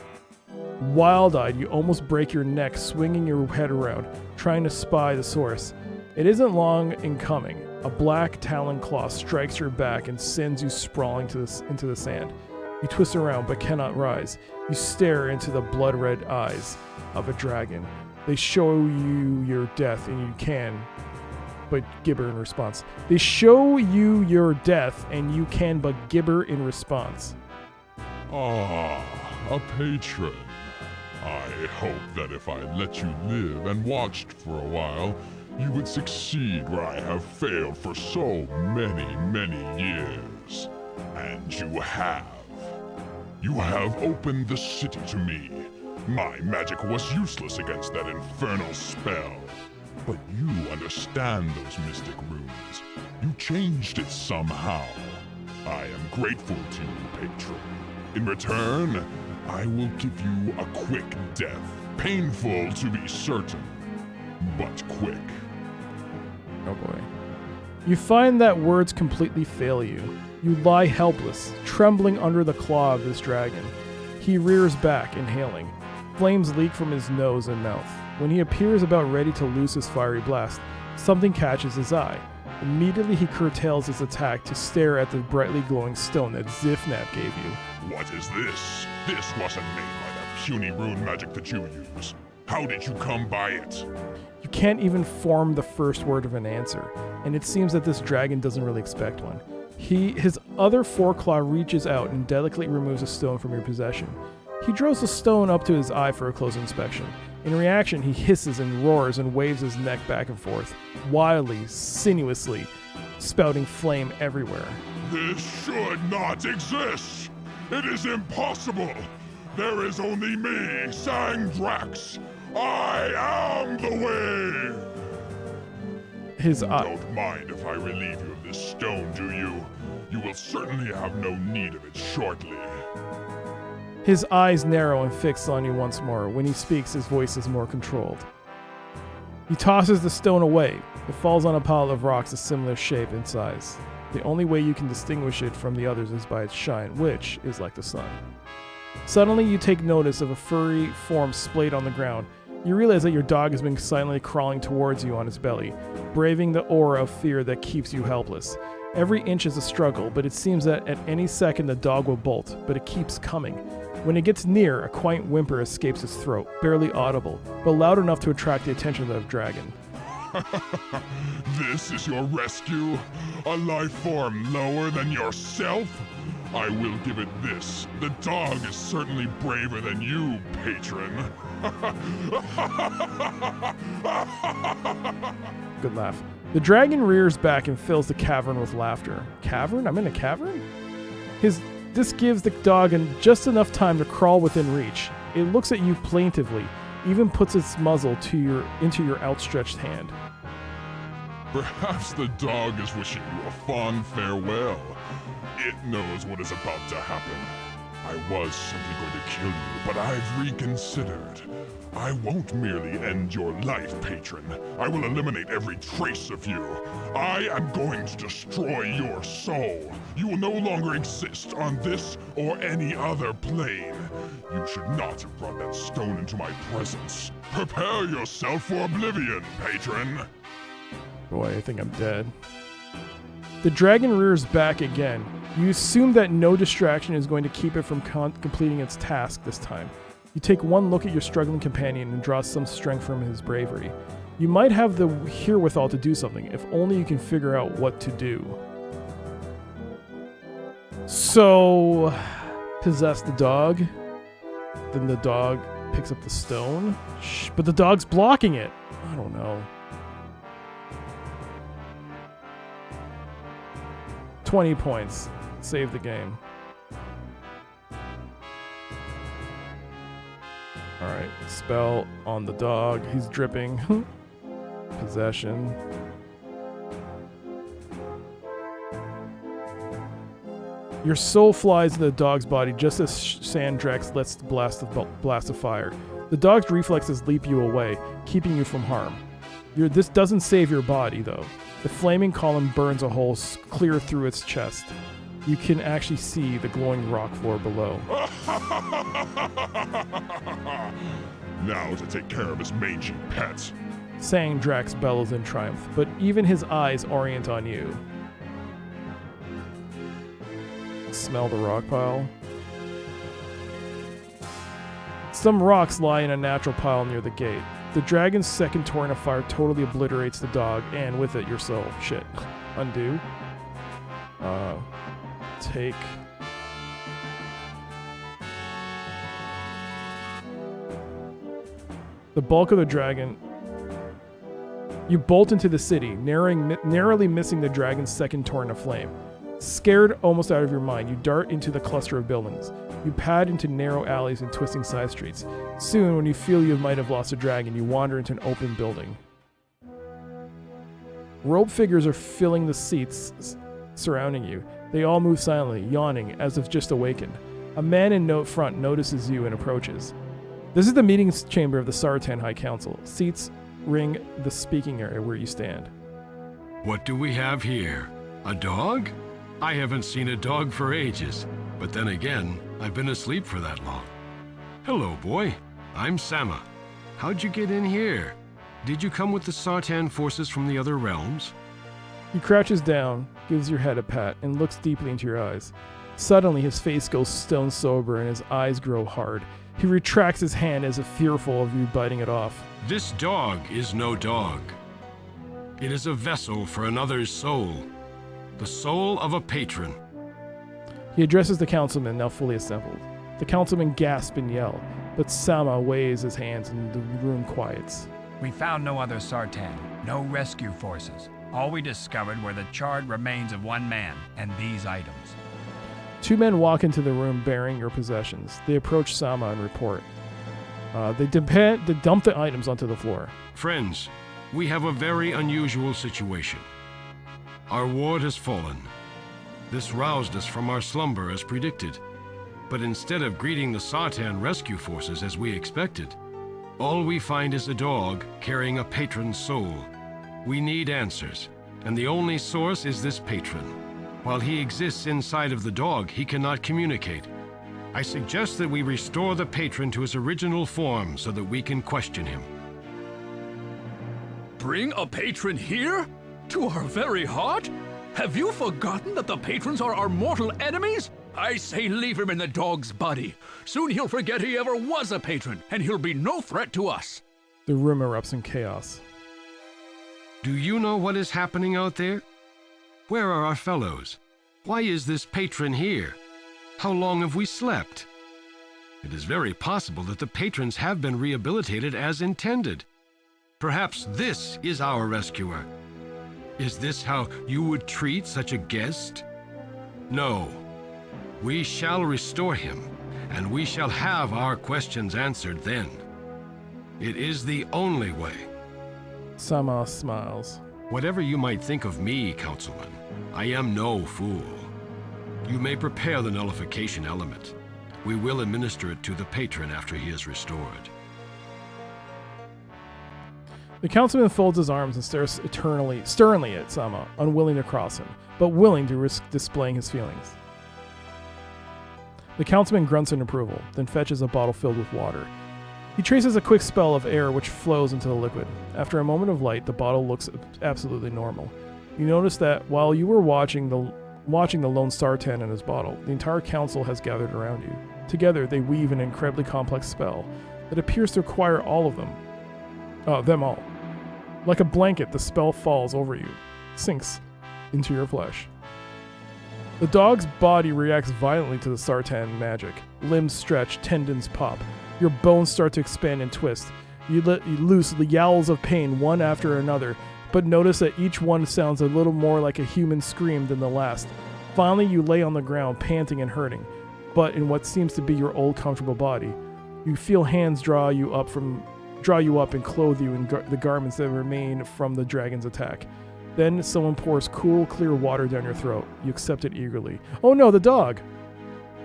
Wild-eyed, you almost break your neck, swinging your head around, trying to spy the source. It isn't long in coming. A black talon claw strikes your back and sends you sprawling into the sand. You twist around but cannot rise. You stare into the blood-red eyes of a dragon. They show you your death and you can but gibber in response. They show you your death and you can but gibber in response. Ah, a patron. I hope that if I let you live and watched for a while, you would succeed where I have failed for so many, many years. And you have. You have opened the city to me. My magic was useless against that infernal spell. But you understand those mystic runes. You changed it somehow. I am grateful to you, patron. In return, I will give you a quick death. Painful to be certain, but quick. Oh boy. You find that words completely fail you. You lie helpless, trembling under the claw of this dragon. He rears back, inhaling. Flames leak from his nose and mouth. When he appears about ready to loose his fiery blast, something catches his eye. Immediately he curtails his attack to stare at the brightly glowing stone that Zifnap gave you. What is this? This wasn't made by the puny rune magic that you use. How did you come by it? You can't even form the first word of an answer, and it seems that this dragon doesn't really expect one. His other foreclaw reaches out and delicately removes a stone from your possession. He draws the stone up to his eye for a close inspection. In reaction, he hisses and roars and waves his neck back and forth, wildly, sinuously, spouting flame everywhere. This should not exist! It is impossible! There is only me, Sangdrax! I am the way! His eye. Don't mind if I relieve you of this stone, do you? You will certainly have no need of it shortly. His eyes narrow and fix on you once more. When he speaks, his voice is more controlled. He tosses the stone away. It falls on a pile of rocks of similar shape and size. The only way you can distinguish it from the others is by its shine, which is like the sun. Suddenly, you take notice of a furry form splayed on the ground. You realize that your dog has been silently crawling towards you on its belly, braving the aura of fear that keeps you helpless. Every inch is a struggle, but it seems that at any second the dog will bolt, but it keeps coming. When it gets near, a quaint whimper escapes its throat, barely audible, but loud enough to attract the attention of the dragon. This is your rescue? A life form lower than yourself? I will give it this. The dog is certainly braver than you, patron. Good laugh. The dragon rears back and fills the cavern with laughter. Cavern? I'm in a cavern? This gives the dog just enough time to crawl within reach. It looks at you plaintively, even puts its muzzle into your outstretched hand. Perhaps the dog is wishing you a fond farewell. It knows what is about to happen. I was simply going to kill you, but I've reconsidered. I won't merely end your life, patron. I will eliminate every trace of you. I am going to destroy your soul. You will no longer exist on this or any other plane. You should not have brought that stone into my presence. Prepare yourself for oblivion, patron. Boy, I think I'm dead. The dragon rears back again. You assume that no distraction is going to keep it from completing its task this time. You take one look at your struggling companion and draw some strength from his bravery. You might have the herewithal to do something, if only you can figure out what to do. So, possess the dog. Then the dog picks up the stone. Shh, but the dog's blocking it. I don't know. 20 points. Save the game. Alright, spell on the dog. He's dripping. Possession. Your soul flies into the dog's body just as Sandrax lets the blast of fire. The dog's reflexes leap you away, keeping you from harm. This doesn't save your body, though. The flaming column burns a hole clear through its chest. You can actually see the glowing rock floor below. Now to take care of his mangy pet. Sandrax bellows in triumph, but even his eyes orient on you. Smell the rock pile. Some rocks lie in a natural pile near the gate. The dragon's second torrent of fire totally obliterates the dog, and with it, your soul. Shit. Undo. Take... the bulk of the dragon... You bolt into the city, narrowly missing the dragon's second torrent of flame. Scared almost out of your mind, you dart into the cluster of buildings. You pad into narrow alleys and twisting side streets. Soon, when you feel you might have lost a dragon, you wander into an open building. Robed figures are filling the seats surrounding you. They all move silently, yawning, as if just awakened. A man in note front notices you and approaches. This is the meetings chamber of the Sartan High Council. Seats ring the speaking area where you stand. What do we have here? A dog? I haven't seen a dog for ages, but then again, I've been asleep for that long. Hello, boy. I'm Sama. How'd you get in here? Did you come with the Sartan forces from the other realms? He crouches down, gives your head a pat, and looks deeply into your eyes. Suddenly, his face goes stone sober and his eyes grow hard. He retracts his hand as if fearful of you biting it off. This dog is no dog. It is a vessel for another's soul. The soul of a patron. He addresses the councilman, now fully assembled. The councilman gasps and yell, but Sama waves his hands and the room quiets. We found no other Sartan, no rescue forces. All we discovered were the charred remains of one man and these items. Two men walk into the room bearing your possessions. They approach Sama and report. They dump the items onto the floor. Friends, we have a very unusual situation. Our ward has fallen. This roused us from our slumber as predicted. But instead of greeting the Sartan rescue forces as we expected, all we find is a dog carrying a patron's soul. We need answers, and the only source is this patron. While he exists inside of the dog, he cannot communicate. I suggest that we restore the patron to his original form so that we can question him. Bring a patron here? To our very heart? Have you forgotten that the patrons are our mortal enemies? I say leave him in the dog's body. Soon he'll forget he ever was a patron, and he'll be no threat to us. The room erupts in chaos. Do you know what is happening out there? Where are our fellows? Why is this patron here? How long have we slept? It is very possible that the patrons have been rehabilitated as intended. Perhaps this is our rescuer. Is this how you would treat such a guest? No. We shall restore him, and we shall have our questions answered then. It is the only way. Sama smiles. Whatever you might think of me, Councilman, I am no fool. You may prepare the nullification element. We will administer it to the patron after he is restored. The councilman folds his arms and stares sternly at Sama, unwilling to cross him, but willing to risk displaying his feelings. The councilman grunts in approval, then fetches a bottle filled with water. He traces a quick spell of air which flows into the liquid. After a moment of light, the bottle looks absolutely normal. You notice that while you were watching the lone Sartan in his bottle, the entire council has gathered around you. Together, they weave an incredibly complex spell that appears to require all of them. Them all. Like a blanket, the spell falls over you, sinks into your flesh. The dog's body reacts violently to the Sartan magic. Limbs stretch, tendons pop. Your bones start to expand and twist. You loose the yowls of pain one after another, but notice that each one sounds a little more like a human scream than the last. Finally, you lay on the ground, panting and hurting, but in what seems to be your old comfortable body. You feel hands draw you up and clothe you in the garments that remain from the dragon's attack. Then someone pours cool, clear water down your throat. You accept it eagerly. Oh no, the dog!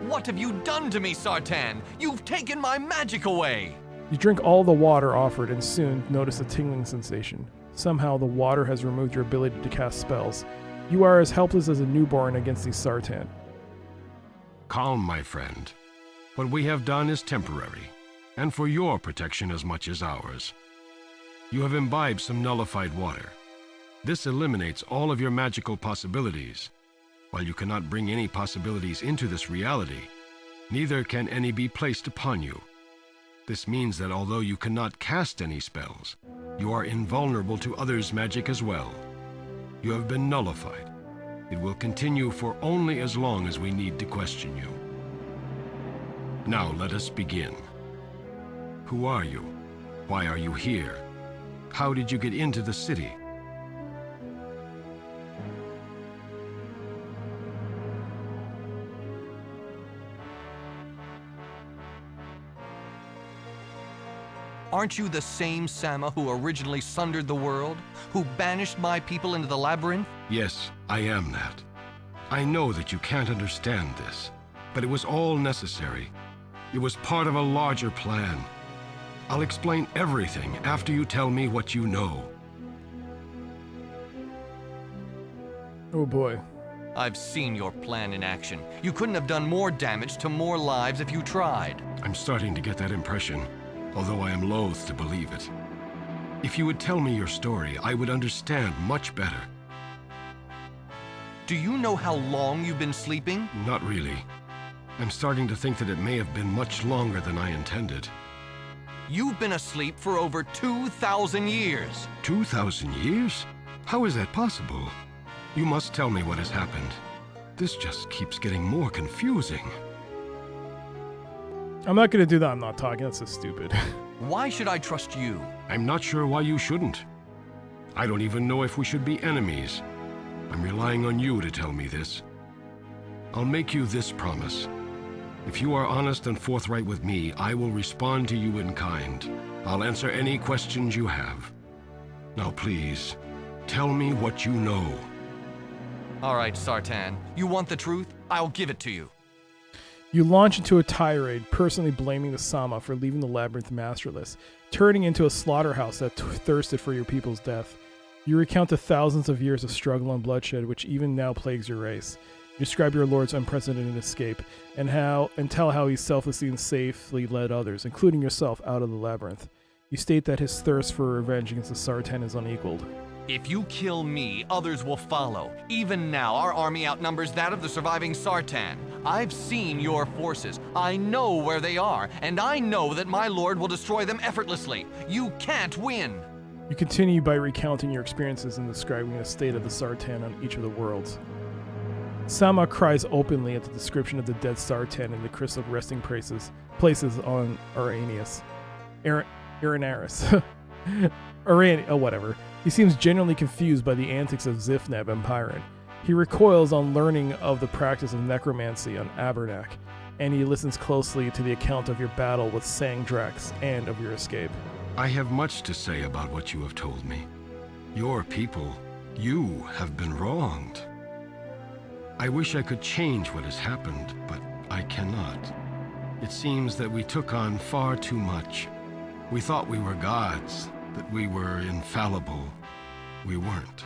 What have you done to me, Sartan? You've taken my magic away! You drink all the water offered and soon notice a tingling sensation. Somehow the water has removed your ability to cast spells. You are as helpless as a newborn against these Sartan. Calm, my friend. What we have done is temporary, and for your protection as much as ours. You have imbibed some nullified water. This eliminates all of your magical possibilities. While you cannot bring any possibilities into this reality, neither can any be placed upon you. This means that although you cannot cast any spells, you are invulnerable to others' magic as well. You have been nullified. It will continue for only as long as we need to question you. Now let us begin. Who are you? Why are you here? How did you get into the city? Aren't you the same Sama who originally sundered the world? Who banished my people into the labyrinth? Yes, I am that. I know that you can't understand this, but it was all necessary. It was part of a larger plan. I'll explain everything after you tell me what you know. Oh boy. I've seen your plan in action. You couldn't have done more damage to more lives if you tried. I'm starting to get that impression, although I am loath to believe it. If you would tell me your story, I would understand much better. Do you know how long you've been sleeping? Not really. I'm starting to think that it may have been much longer than I intended. You've been asleep for over 2,000 years. 2,000 years? How is that possible? You must tell me what has happened. This just keeps getting more confusing. I'm not gonna do that. I'm not talking. That's so stupid. Why should I trust you? I'm not sure why you shouldn't. I don't even know if we should be enemies. I'm relying on you to tell me this. I'll make you this promise. If you are honest and forthright with me, I will respond to you in kind. I'll answer any questions you have. Now please, tell me what you know. All right, Sartan. You want the truth? I'll give it to you. You launch into a tirade, personally blaming the Sama for leaving the labyrinth masterless, turning into a slaughterhouse that thirsted for your people's death. You recount the thousands of years of struggle and bloodshed which even now plagues your race. You describe your lord's unprecedented escape, and tell how he selflessly and safely led others, including yourself, out of the labyrinth. You state that his thirst for revenge against the Sartan is unequaled. If you kill me, others will follow. Even now, our army outnumbers that of the surviving Sartan. I've seen your forces. I know where they are, and I know that my lord will destroy them effortlessly. You can't win. You continue by recounting your experiences and describing the state of the Sartan on each of the worlds. Sama cries openly at the description of the dead Sartan and the crystal resting places on Aranius. Aranaris. Whatever. He seems genuinely confused by the antics of Zifneb and Pyron. He recoils on learning of the practice of necromancy on Abernac, and he listens closely to the account of your battle with Sangdrax and of your escape. I have much to say about what you have told me. Your people, you have been wronged. I wish I could change what has happened, but I cannot. It seems that we took on far too much. We thought we were gods, that we were infallible. We weren't.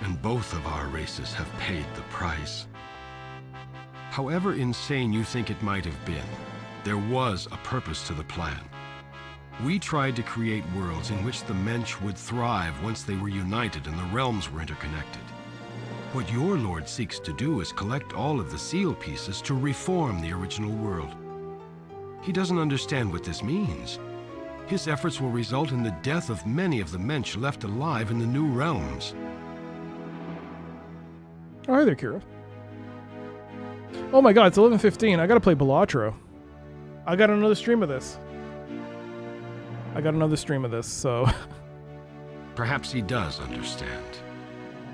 And both of our races have paid the price. However insane you think it might have been, there was a purpose to the plan. We tried to create worlds in which the Mensch would thrive once they were united and the realms were interconnected. What your Lord seeks to do is collect all of the seal pieces to reform the original world. He doesn't understand what this means. His efforts will result in the death of many of the Mensch left alive in the new realms. Oh, hi there, Kira. Oh my god, it's 11:15. I gotta play Balatro. I got another stream of this. So... Perhaps he does understand.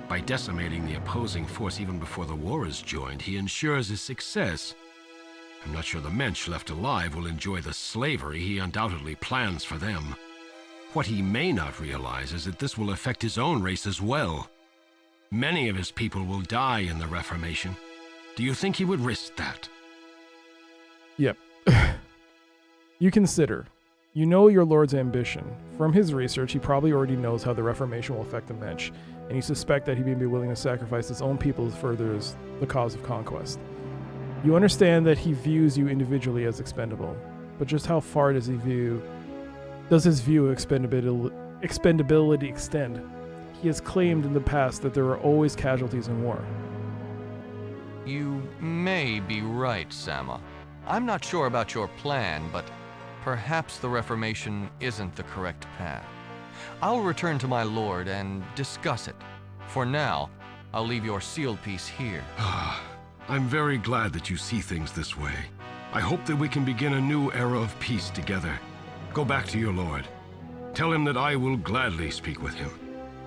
By decimating the opposing force even before the war is joined, he ensures his success. I'm not sure the Mensch left alive will enjoy the slavery he undoubtedly plans for them. What he may not realize is that this will affect his own race as well. Many of his people will die in the Reformation. Do you think he would risk that? Yep. You consider. You know your Lord's ambition. From his research, he probably already knows how the Reformation will affect the Mensch, and you suspect that he may be willing to sacrifice his own people to further the cause of conquest. You understand that he views you individually as expendable, but just how far does his view of expendability extend? He has claimed in the past that there are always casualties in war. You may be right, Sama. I'm not sure about your plan, but perhaps the Reformation isn't the correct path. I'll return to my lord and discuss it. For now, I'll leave your seal piece here. I'm very glad that you see things this way. I hope that we can begin a new era of peace together. Go back to your lord. Tell him that I will gladly speak with him.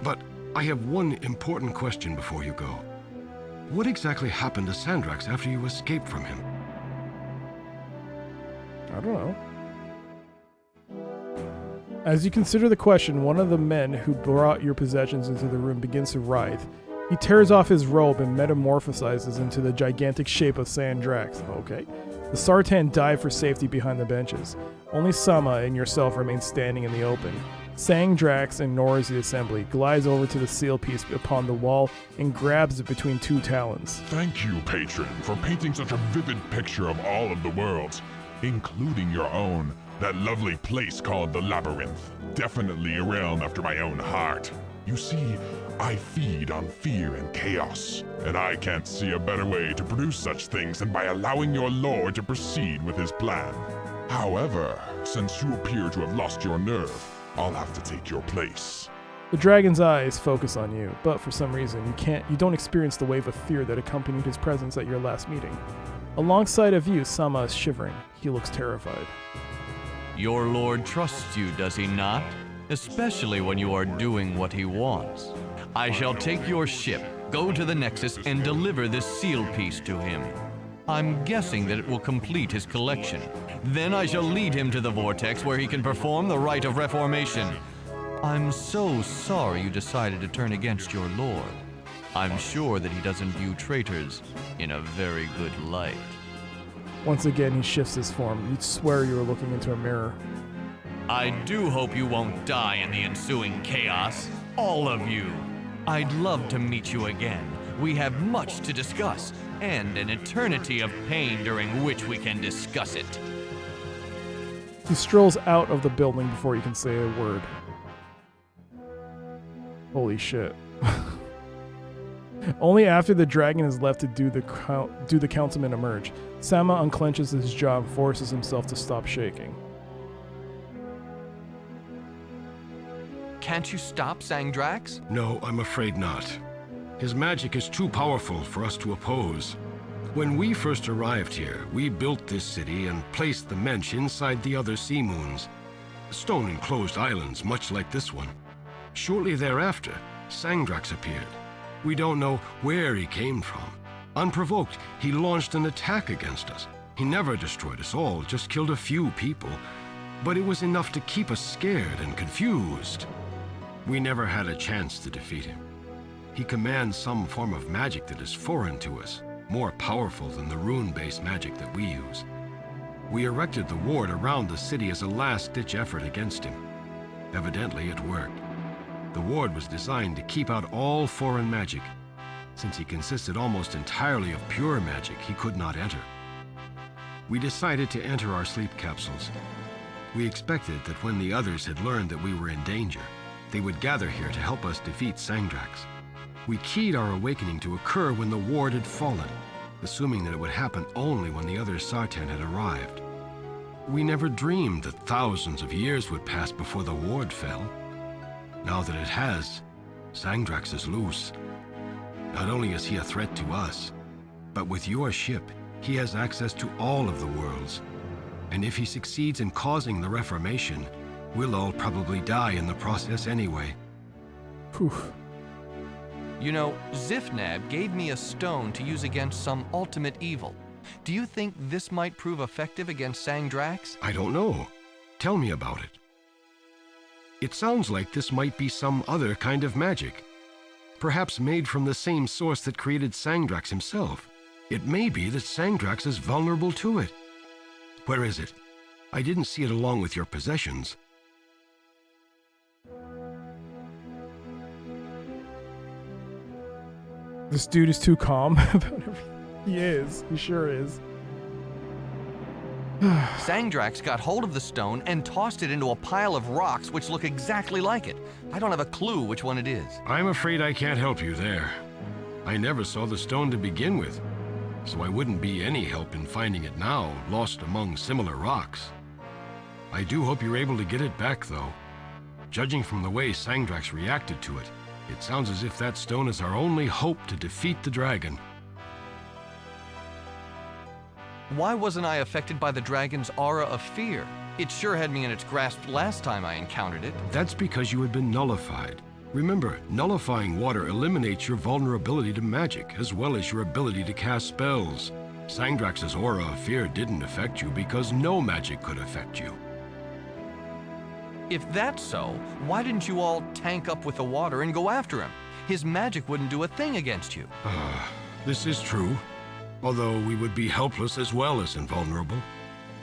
But I have one important question before you go. What exactly happened to Sandrax after you escaped from him? I don't know. As you consider the question, one of the men who brought your possessions into the room begins to writhe. He tears off his robe and metamorphosizes into the gigantic shape of Sandrax. Okay. The Sartan dive for safety behind the benches. Only Sama and yourself remain standing in the open. Sandrax ignores the assembly, glides over to the seal piece upon the wall, and grabs it between two talons. Thank you, patron, for painting such a vivid picture of all of the worlds, including your own. That lovely place called the Labyrinth. Definitely a realm after my own heart. You see, I feed on fear and chaos, and I can't see a better way to produce such things than by allowing your lord to proceed with his plan. However, since you appear to have lost your nerve, I'll have to take your place. The dragon's eyes focus on you, but for some reason you don't experience the wave of fear that accompanied his presence at your last meeting. Alongside of you, Sama is shivering. He looks terrified. Your lord trusts you, does he not? Especially when you are doing what he wants. I shall take your ship, go to the Nexus, and deliver this seal piece to him. I'm guessing that it will complete his collection. Then I shall lead him to the Vortex where he can perform the rite of reformation. I'm so sorry you decided to turn against your lord. I'm sure that he doesn't view traitors in a very good light. Once again, he shifts his form. You'd swear you were looking into a mirror. I do hope you won't die in the ensuing chaos. All of you. I'd love to meet you again. We have much to discuss, and an eternity of pain during which we can discuss it. He strolls out of the building before you can say a word. Holy shit. Only after the dragon is left to do the councilman emerge. Sama unclenches his jaw and forces himself to stop shaking. Can't you stop Sandrax? No, I'm afraid not. His magic is too powerful for us to oppose. When we first arrived here, we built this city and placed the Mensch inside the other sea moons. Stone-enclosed islands much like this one. Shortly thereafter, Sandrax appeared. We don't know where he came from. Unprovoked, he launched an attack against us. He never destroyed us all, just killed a few people. But it was enough to keep us scared and confused. We never had a chance to defeat him. He commands some form of magic that is foreign to us, more powerful than the rune-based magic that we use. We erected the ward around the city as a last-ditch effort against him. Evidently, it worked. The ward was designed to keep out all foreign magic. Since he consisted almost entirely of pure magic, he could not enter. We decided to enter our sleep capsules. We expected that when the others had learned that we were in danger, they would gather here to help us defeat Sangdrax. We keyed our awakening to occur when the ward had fallen, assuming that it would happen only when the other Sartan had arrived. We never dreamed that thousands of years would pass before the ward fell. Now that it has, Sangdrax is loose. Not only is he a threat to us, but with your ship, he has access to all of the worlds. And if he succeeds in causing the Reformation, we'll all probably die in the process anyway. Poof. You know, Zifnab gave me a stone to use against some ultimate evil. Do you think this might prove effective against Sangdrax? I don't know. Tell me about it. It sounds like this might be some other kind of magic. Perhaps made from the same source that created Sangdrax himself. It may be that Sangdrax is vulnerable to it. Where is it? I didn't see it along with your possessions. This dude is too calm about everything. He is. He sure is. Sangdrax got hold of the stone and tossed it into a pile of rocks which look exactly like it. I don't have a clue which one it is. I'm afraid I can't help you there. I never saw the stone to begin with, so I wouldn't be any help in finding it now, lost among similar rocks. I do hope you're able to get it back, though. Judging from the way Sangdrax reacted to it, it sounds as if that stone is our only hope to defeat the dragon. Why wasn't I affected by the dragon's aura of fear? It sure had me in its grasp last time I encountered it. That's because you had been nullified. Remember, nullifying water eliminates your vulnerability to magic, as well as your ability to cast spells. Sangdrax's aura of fear didn't affect you because no magic could affect you. If that's so, why didn't you all tank up with the water and go after him? His magic wouldn't do a thing against you. This is true. Although we would be helpless as well as invulnerable.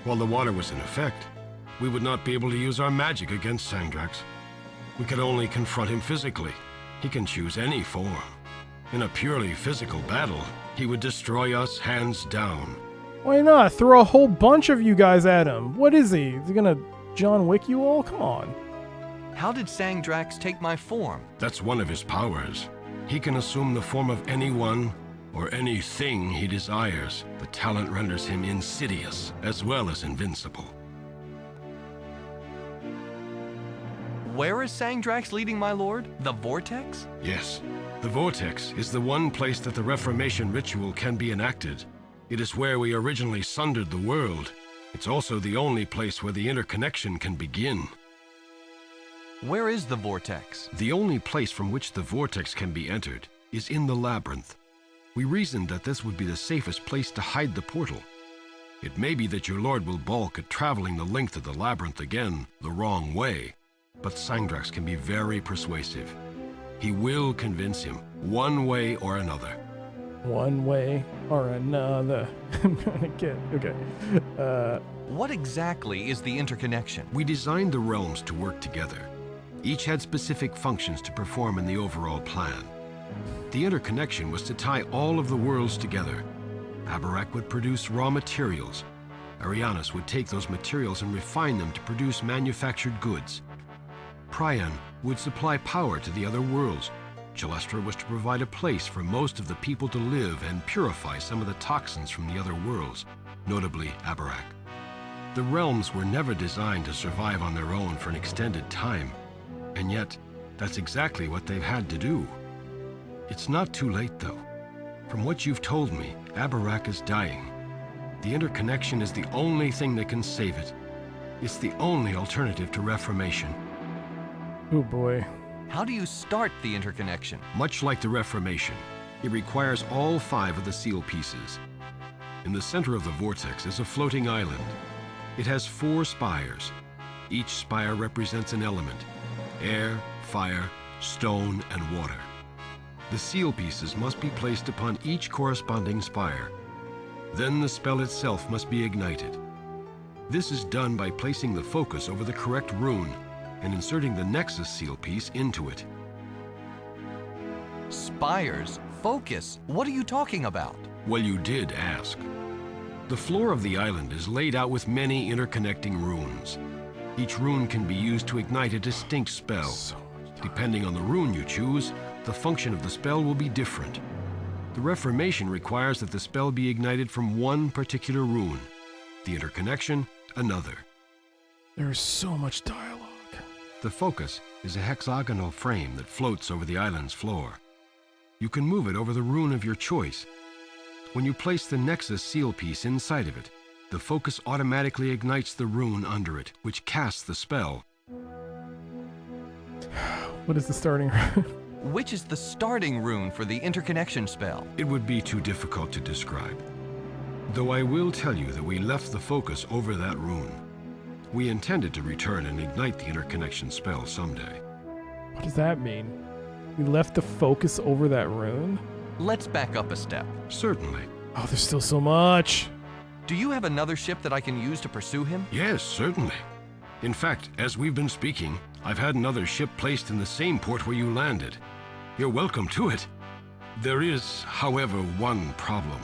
While the water was in effect, we would not be able to use our magic against Sangdrax. We could only confront him physically. He can choose any form. In a purely physical battle, he would destroy us hands down. Why not? Throw a whole bunch of you guys at him. What is he? Is he gonna John Wick you all? Come on. How did Sangdrax take my form? That's one of his powers. He can assume the form of anyone or anything he desires. The talent renders him insidious as well as invincible. Where is Sangdrax leading, my lord? The Vortex? Yes. The Vortex is the one place that the Reformation ritual can be enacted. It is where we originally sundered the world. It's also the only place where the interconnection can begin. Where is the Vortex? The only place from which the Vortex can be entered is in the Labyrinth. We reasoned that this would be the safest place to hide the portal. It may be that your lord will balk at traveling the length of the Labyrinth again, the wrong way, but Sangdrax can be very persuasive. He will convince him, one way or another. One way or another. I'm gonna get... Okay. What exactly is the interconnection? We designed the realms to work together. Each had specific functions to perform in the overall plan. The interconnection was to tie all of the worlds together. Abarak would produce raw materials. Arianas would take those materials and refine them to produce manufactured goods. Prion would supply power to the other worlds. Celestra was to provide a place for most of the people to live and purify some of the toxins from the other worlds, notably Abarak. The realms were never designed to survive on their own for an extended time, and yet that's exactly what they've had to do. It's not too late, though. From what you've told me, Abarak is dying. The interconnection is the only thing that can save it. It's the only alternative to Reformation. Oh boy. How do you start the interconnection? Much like the Reformation, it requires all 5 of the seal pieces. In the center of the vortex is a floating island. It has 4 spires. Each spire represents an element: air, fire, stone, and water. The seal pieces must be placed upon each corresponding spire. Then the spell itself must be ignited. This is done by placing the focus over the correct rune and inserting the Nexus seal piece into it. Spires? Focus? What are you talking about? Well, you did ask. The floor of the island is laid out with many interconnecting runes. Each rune can be used to ignite a distinct spell. Depending on the rune you choose, the function of the spell will be different. The Reformation requires that the spell be ignited from one particular rune. The interconnection, another. There's so much dialogue. The focus is a hexagonal frame that floats over the island's floor. You can move it over the rune of your choice. When you place the Nexus seal piece inside of it, the focus automatically ignites the rune under it, which casts the spell. What is the starting rune? Which is the starting rune for the interconnection spell? It would be too difficult to describe. Though I will tell you that we left the focus over that rune. We intended to return and ignite the interconnection spell someday. What does that mean? We left the focus over that rune? Let's back up a step. Certainly. Oh, there's still so much. Do you have another ship that I can use to pursue him? Yes, certainly. In fact, as we've been speaking, I've had another ship placed in the same port where you landed. You're welcome to it. There is, however, one problem.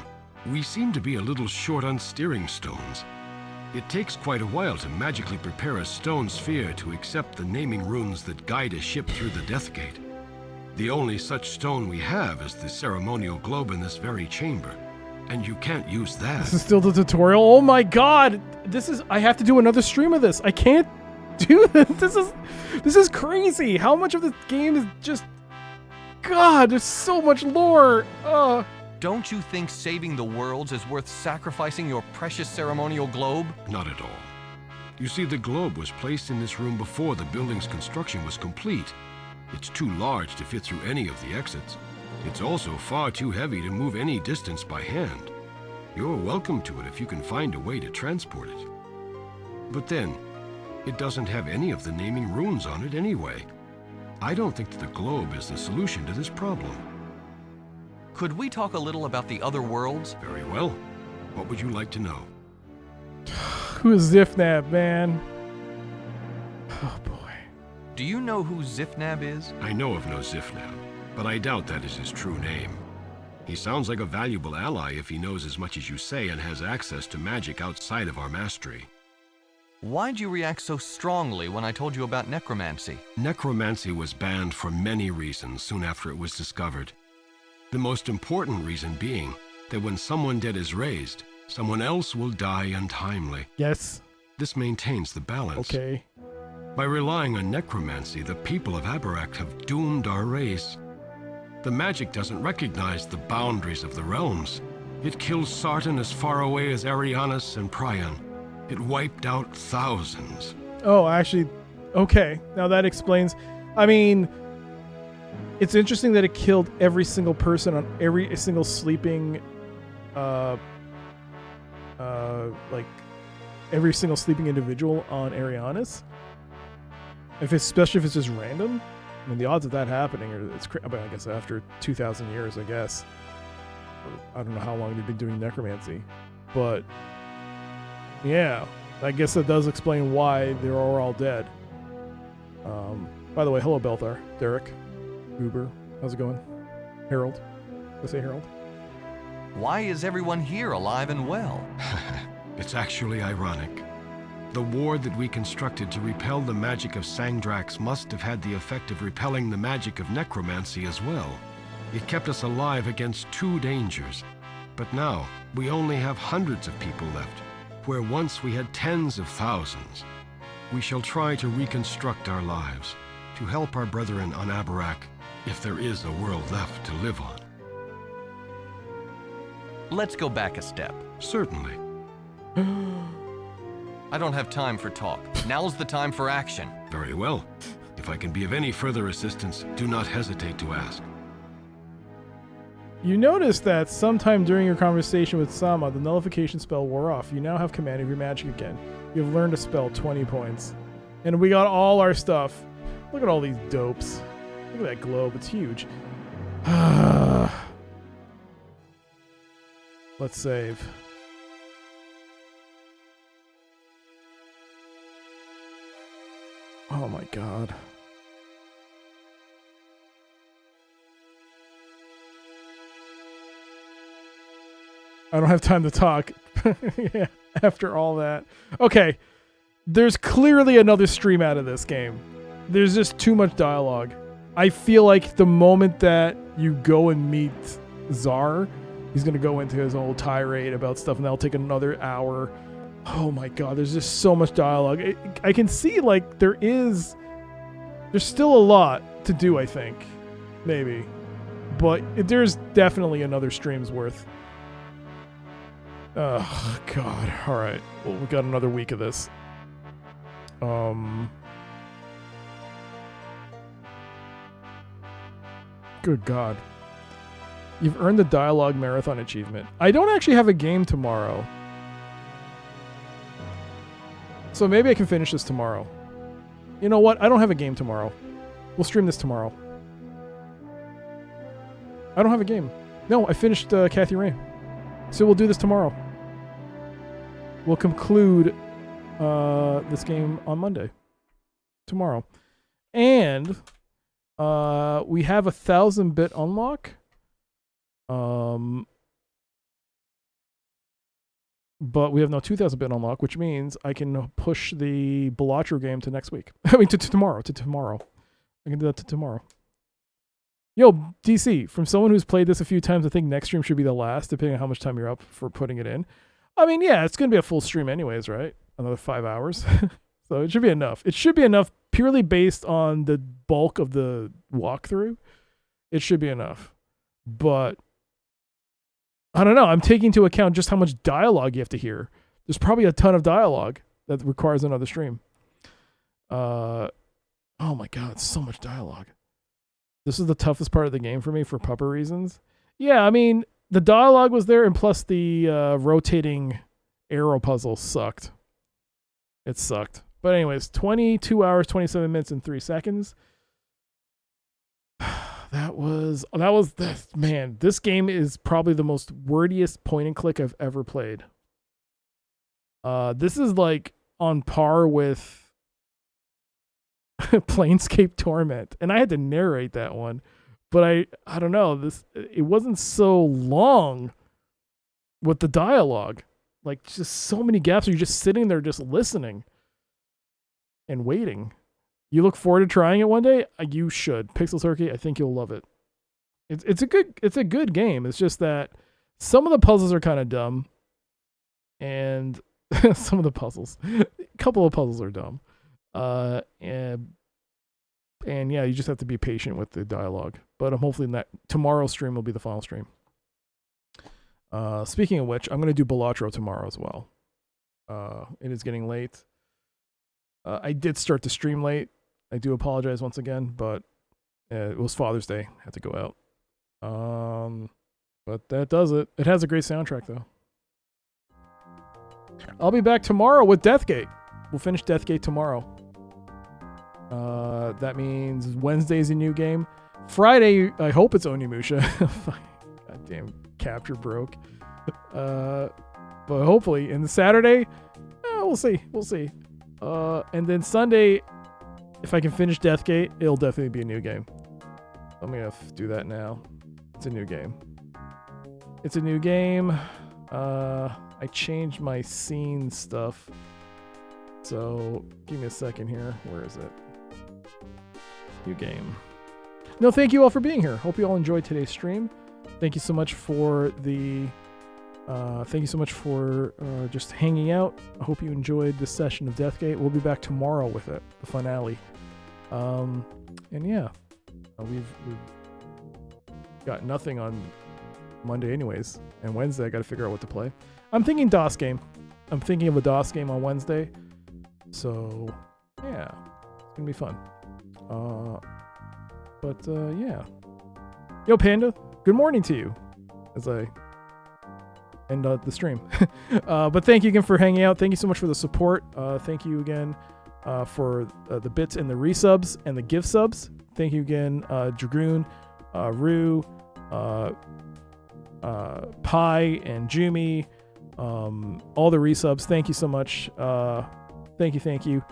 We seem to be a little short on steering stones. It takes quite a while to magically prepare a stone sphere to accept the naming runes that guide a ship through the Death Gate. The only such stone we have is the ceremonial globe in this very chamber, and you can't use that. This is still the tutorial? Oh my god! I have to do another stream of this. I can't do this. This is crazy. How much of the game is just... God, there's so much lore. Don't you think saving the worlds is worth sacrificing your precious ceremonial globe? Not at all. You see, the globe was placed in this room before the building's construction was complete. It's too large to fit through any of the exits. It's also far too heavy to move any distance by hand. You're welcome to it if you can find a way to transport it. But then, it doesn't have any of the naming runes on it anyway. I don't think that the globe is the solution to this problem. Could we talk a little about the other worlds? Very well. What would you like to know? Who is Zifnab, man? Oh boy. Do you know who Zifnab is? I know of no Zifnab, but I doubt that is his true name. He sounds like a valuable ally if he knows as much as you say and has access to magic outside of our mastery. Why'd you react so strongly when I told you about necromancy? Necromancy was banned for many reasons soon after it was discovered. The most important reason being that when someone dead is raised, someone else will die untimely. Yes. This maintains the balance. Okay. By relying on necromancy, the people of Abarak have doomed our race. The magic doesn't recognize the boundaries of the realms. It kills Sartan as far away as Arianas and Prion. It wiped out thousands. Oh, actually, okay. Now that explains. I mean, it's interesting that it killed every single person on every single sleeping, like every single sleeping individual on Arianas. Especially if it's just random. I mean, the odds of that happening are, I guess after 2,000 years, I guess. I don't know how long they've been doing necromancy, but yeah, I guess that does explain why they're all dead. By the way, hello Belthar, Derek, Uber, how's it going? Harold, did I say Harold? Why is everyone here alive and well? It's actually ironic. The ward that we constructed to repel the magic of Sangdrax must have had the effect of repelling the magic of necromancy as well. It kept us alive against two dangers. But now, we only have hundreds of people left, where once we had tens of thousands. We shall try to reconstruct our lives, to help our brethren on Abarak, if there is a world left to live on. Let's go back a step. Certainly. I don't have time for talk. Now's the time for action. Very well. If I can be of any further assistance, do not hesitate to ask. You notice that sometime during your conversation with Sama, the nullification spell wore off. You now have command of your magic again. You have learned a spell, 20 points. And we got all our stuff. Look at all these dopes. Look at that globe, it's huge. Let's save. Oh my god. I don't have time to talk. Yeah, after all that. Okay. There's clearly another stream out of this game. There's just too much dialogue. I feel like the moment that you go and meet Czar, he's going to go into his whole tirade about stuff, and that'll take another hour. Oh my god, there's just so much dialogue. I can see, like, there's still a lot to do, I think. Maybe. But there's definitely another stream's worth. Oh god. Alright. Well, we got another week of this. Good god. You've earned the dialogue marathon achievement. I don't actually have a game tomorrow. So maybe I can finish this tomorrow. You know what? I don't have a game tomorrow. We'll stream this tomorrow. I don't have a game. No, I finished Kathy Ray. So we'll do this tomorrow. We'll conclude this game on Monday. Tomorrow. And we have 1,000-bit unlock. But we have no 2,000-bit unlock, which means I can push the Balatro game to next week. I mean, to tomorrow. To tomorrow. I can do that to tomorrow. Yo, DC, from someone who's played this a few times, I think next stream should be the last, depending on how much time you're up for putting it in. I mean, yeah, it's going to be a full stream anyways, right? Another 5 hours. So it should be enough. It should be enough purely based on the bulk of the walkthrough. It should be enough. But I don't know. I'm taking into account just how much dialogue you have to hear. There's probably a ton of dialogue that requires another stream. Oh my god, so much dialogue. This is the toughest part of the game for me for pupper reasons. Yeah, I mean, the dialogue was there, and plus the rotating arrow puzzle sucked. It sucked. But anyways, 22 hours, 27 minutes, and 3 seconds. That was man, this game is probably the most wordiest point and click I've ever played. This is like on par with Planescape Torment, and I had to narrate that one, but I don't know, it wasn't so long with the dialogue, like just so many gaps where you're just sitting there just listening and waiting. You look forward to trying it one day? You should. Pixel Turkey, I think you'll love it. It's a good game. It's just that some of the puzzles are kind of dumb, and some of the puzzles, a couple of puzzles are dumb. And yeah, you just have to be patient with the dialogue. But I'm hopefully that tomorrow's stream will be the final stream. Speaking of which, I'm going to do Balatro tomorrow as well. It is getting late. I did start the stream late. I do apologize once again, but it was Father's Day. Had to go out. But that does it. It has a great soundtrack, though. I'll be back tomorrow with Deathgate. We'll finish Deathgate tomorrow. That means Wednesday's a new game. Friday, I hope it's Onimusha. Goddamn, capture broke. But hopefully. And Saturday, we'll see. We'll see. And then Sunday, if I can finish Deathgate, it'll definitely be a new game. I'm gonna do that now. It's a new game. It's a new game. I changed my scene stuff. So give me a second here. Where is it? New game. No, thank you all for being here. Hope you all enjoyed today's stream. Thank you so much for the just hanging out. I hope you enjoyed this session of Deathgate. We'll be back tomorrow with it, the finale. And yeah, we've got nothing on Monday anyways, and Wednesday I got to figure out what to play. I'm thinking DOS game. I'm thinking of a DOS game on Wednesday. So yeah, it's gonna be fun. Yeah. Yo, Panda, good morning to you as I end the stream. But thank you again for hanging out. Thank you so much for the support. Thank you again for the bits and the resubs and the gift subs. Thank you again, Dragoon, Rue, Pi, and Jumi. All the resubs. Thank you so much. Thank you.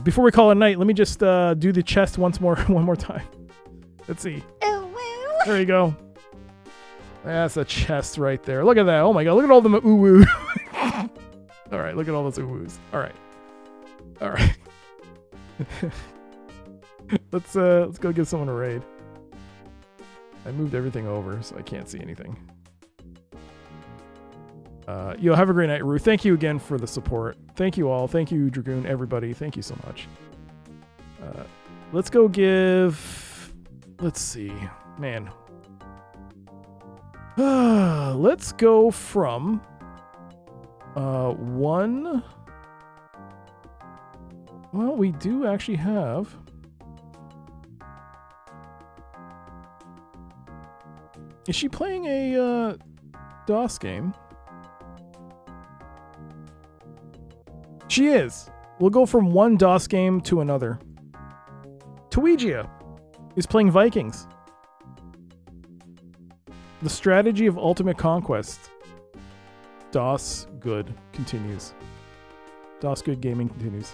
Before we call it a night, let me just do the chest one more time. Let's see. There you go. That's a chest right there. Look at that. Oh my god, look at all the ooh-woo. All right, look at all those ooh-woos. All right. Let's go give someone a raid. I moved everything over, so I can't see anything. Yo, have a great night, Rue. Thank you again for the support. Thank you all. Thank you, Dragoon, everybody. Thank you so much. Let's go give... Let's see. Man. Let's go from... one... Well, we do actually have... Is she playing a DOS game? She is. We'll go from one DOS game to another. Tuigia is playing Vikings. The strategy of ultimate conquest. DOS good continues. DOS good gaming continues.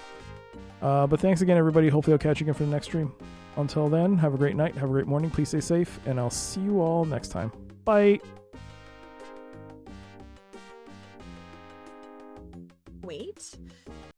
But thanks again, everybody. Hopefully I'll catch you again for the next stream. Until then, have a great night, have a great morning. Please stay safe, and I'll see you all next time. Bye.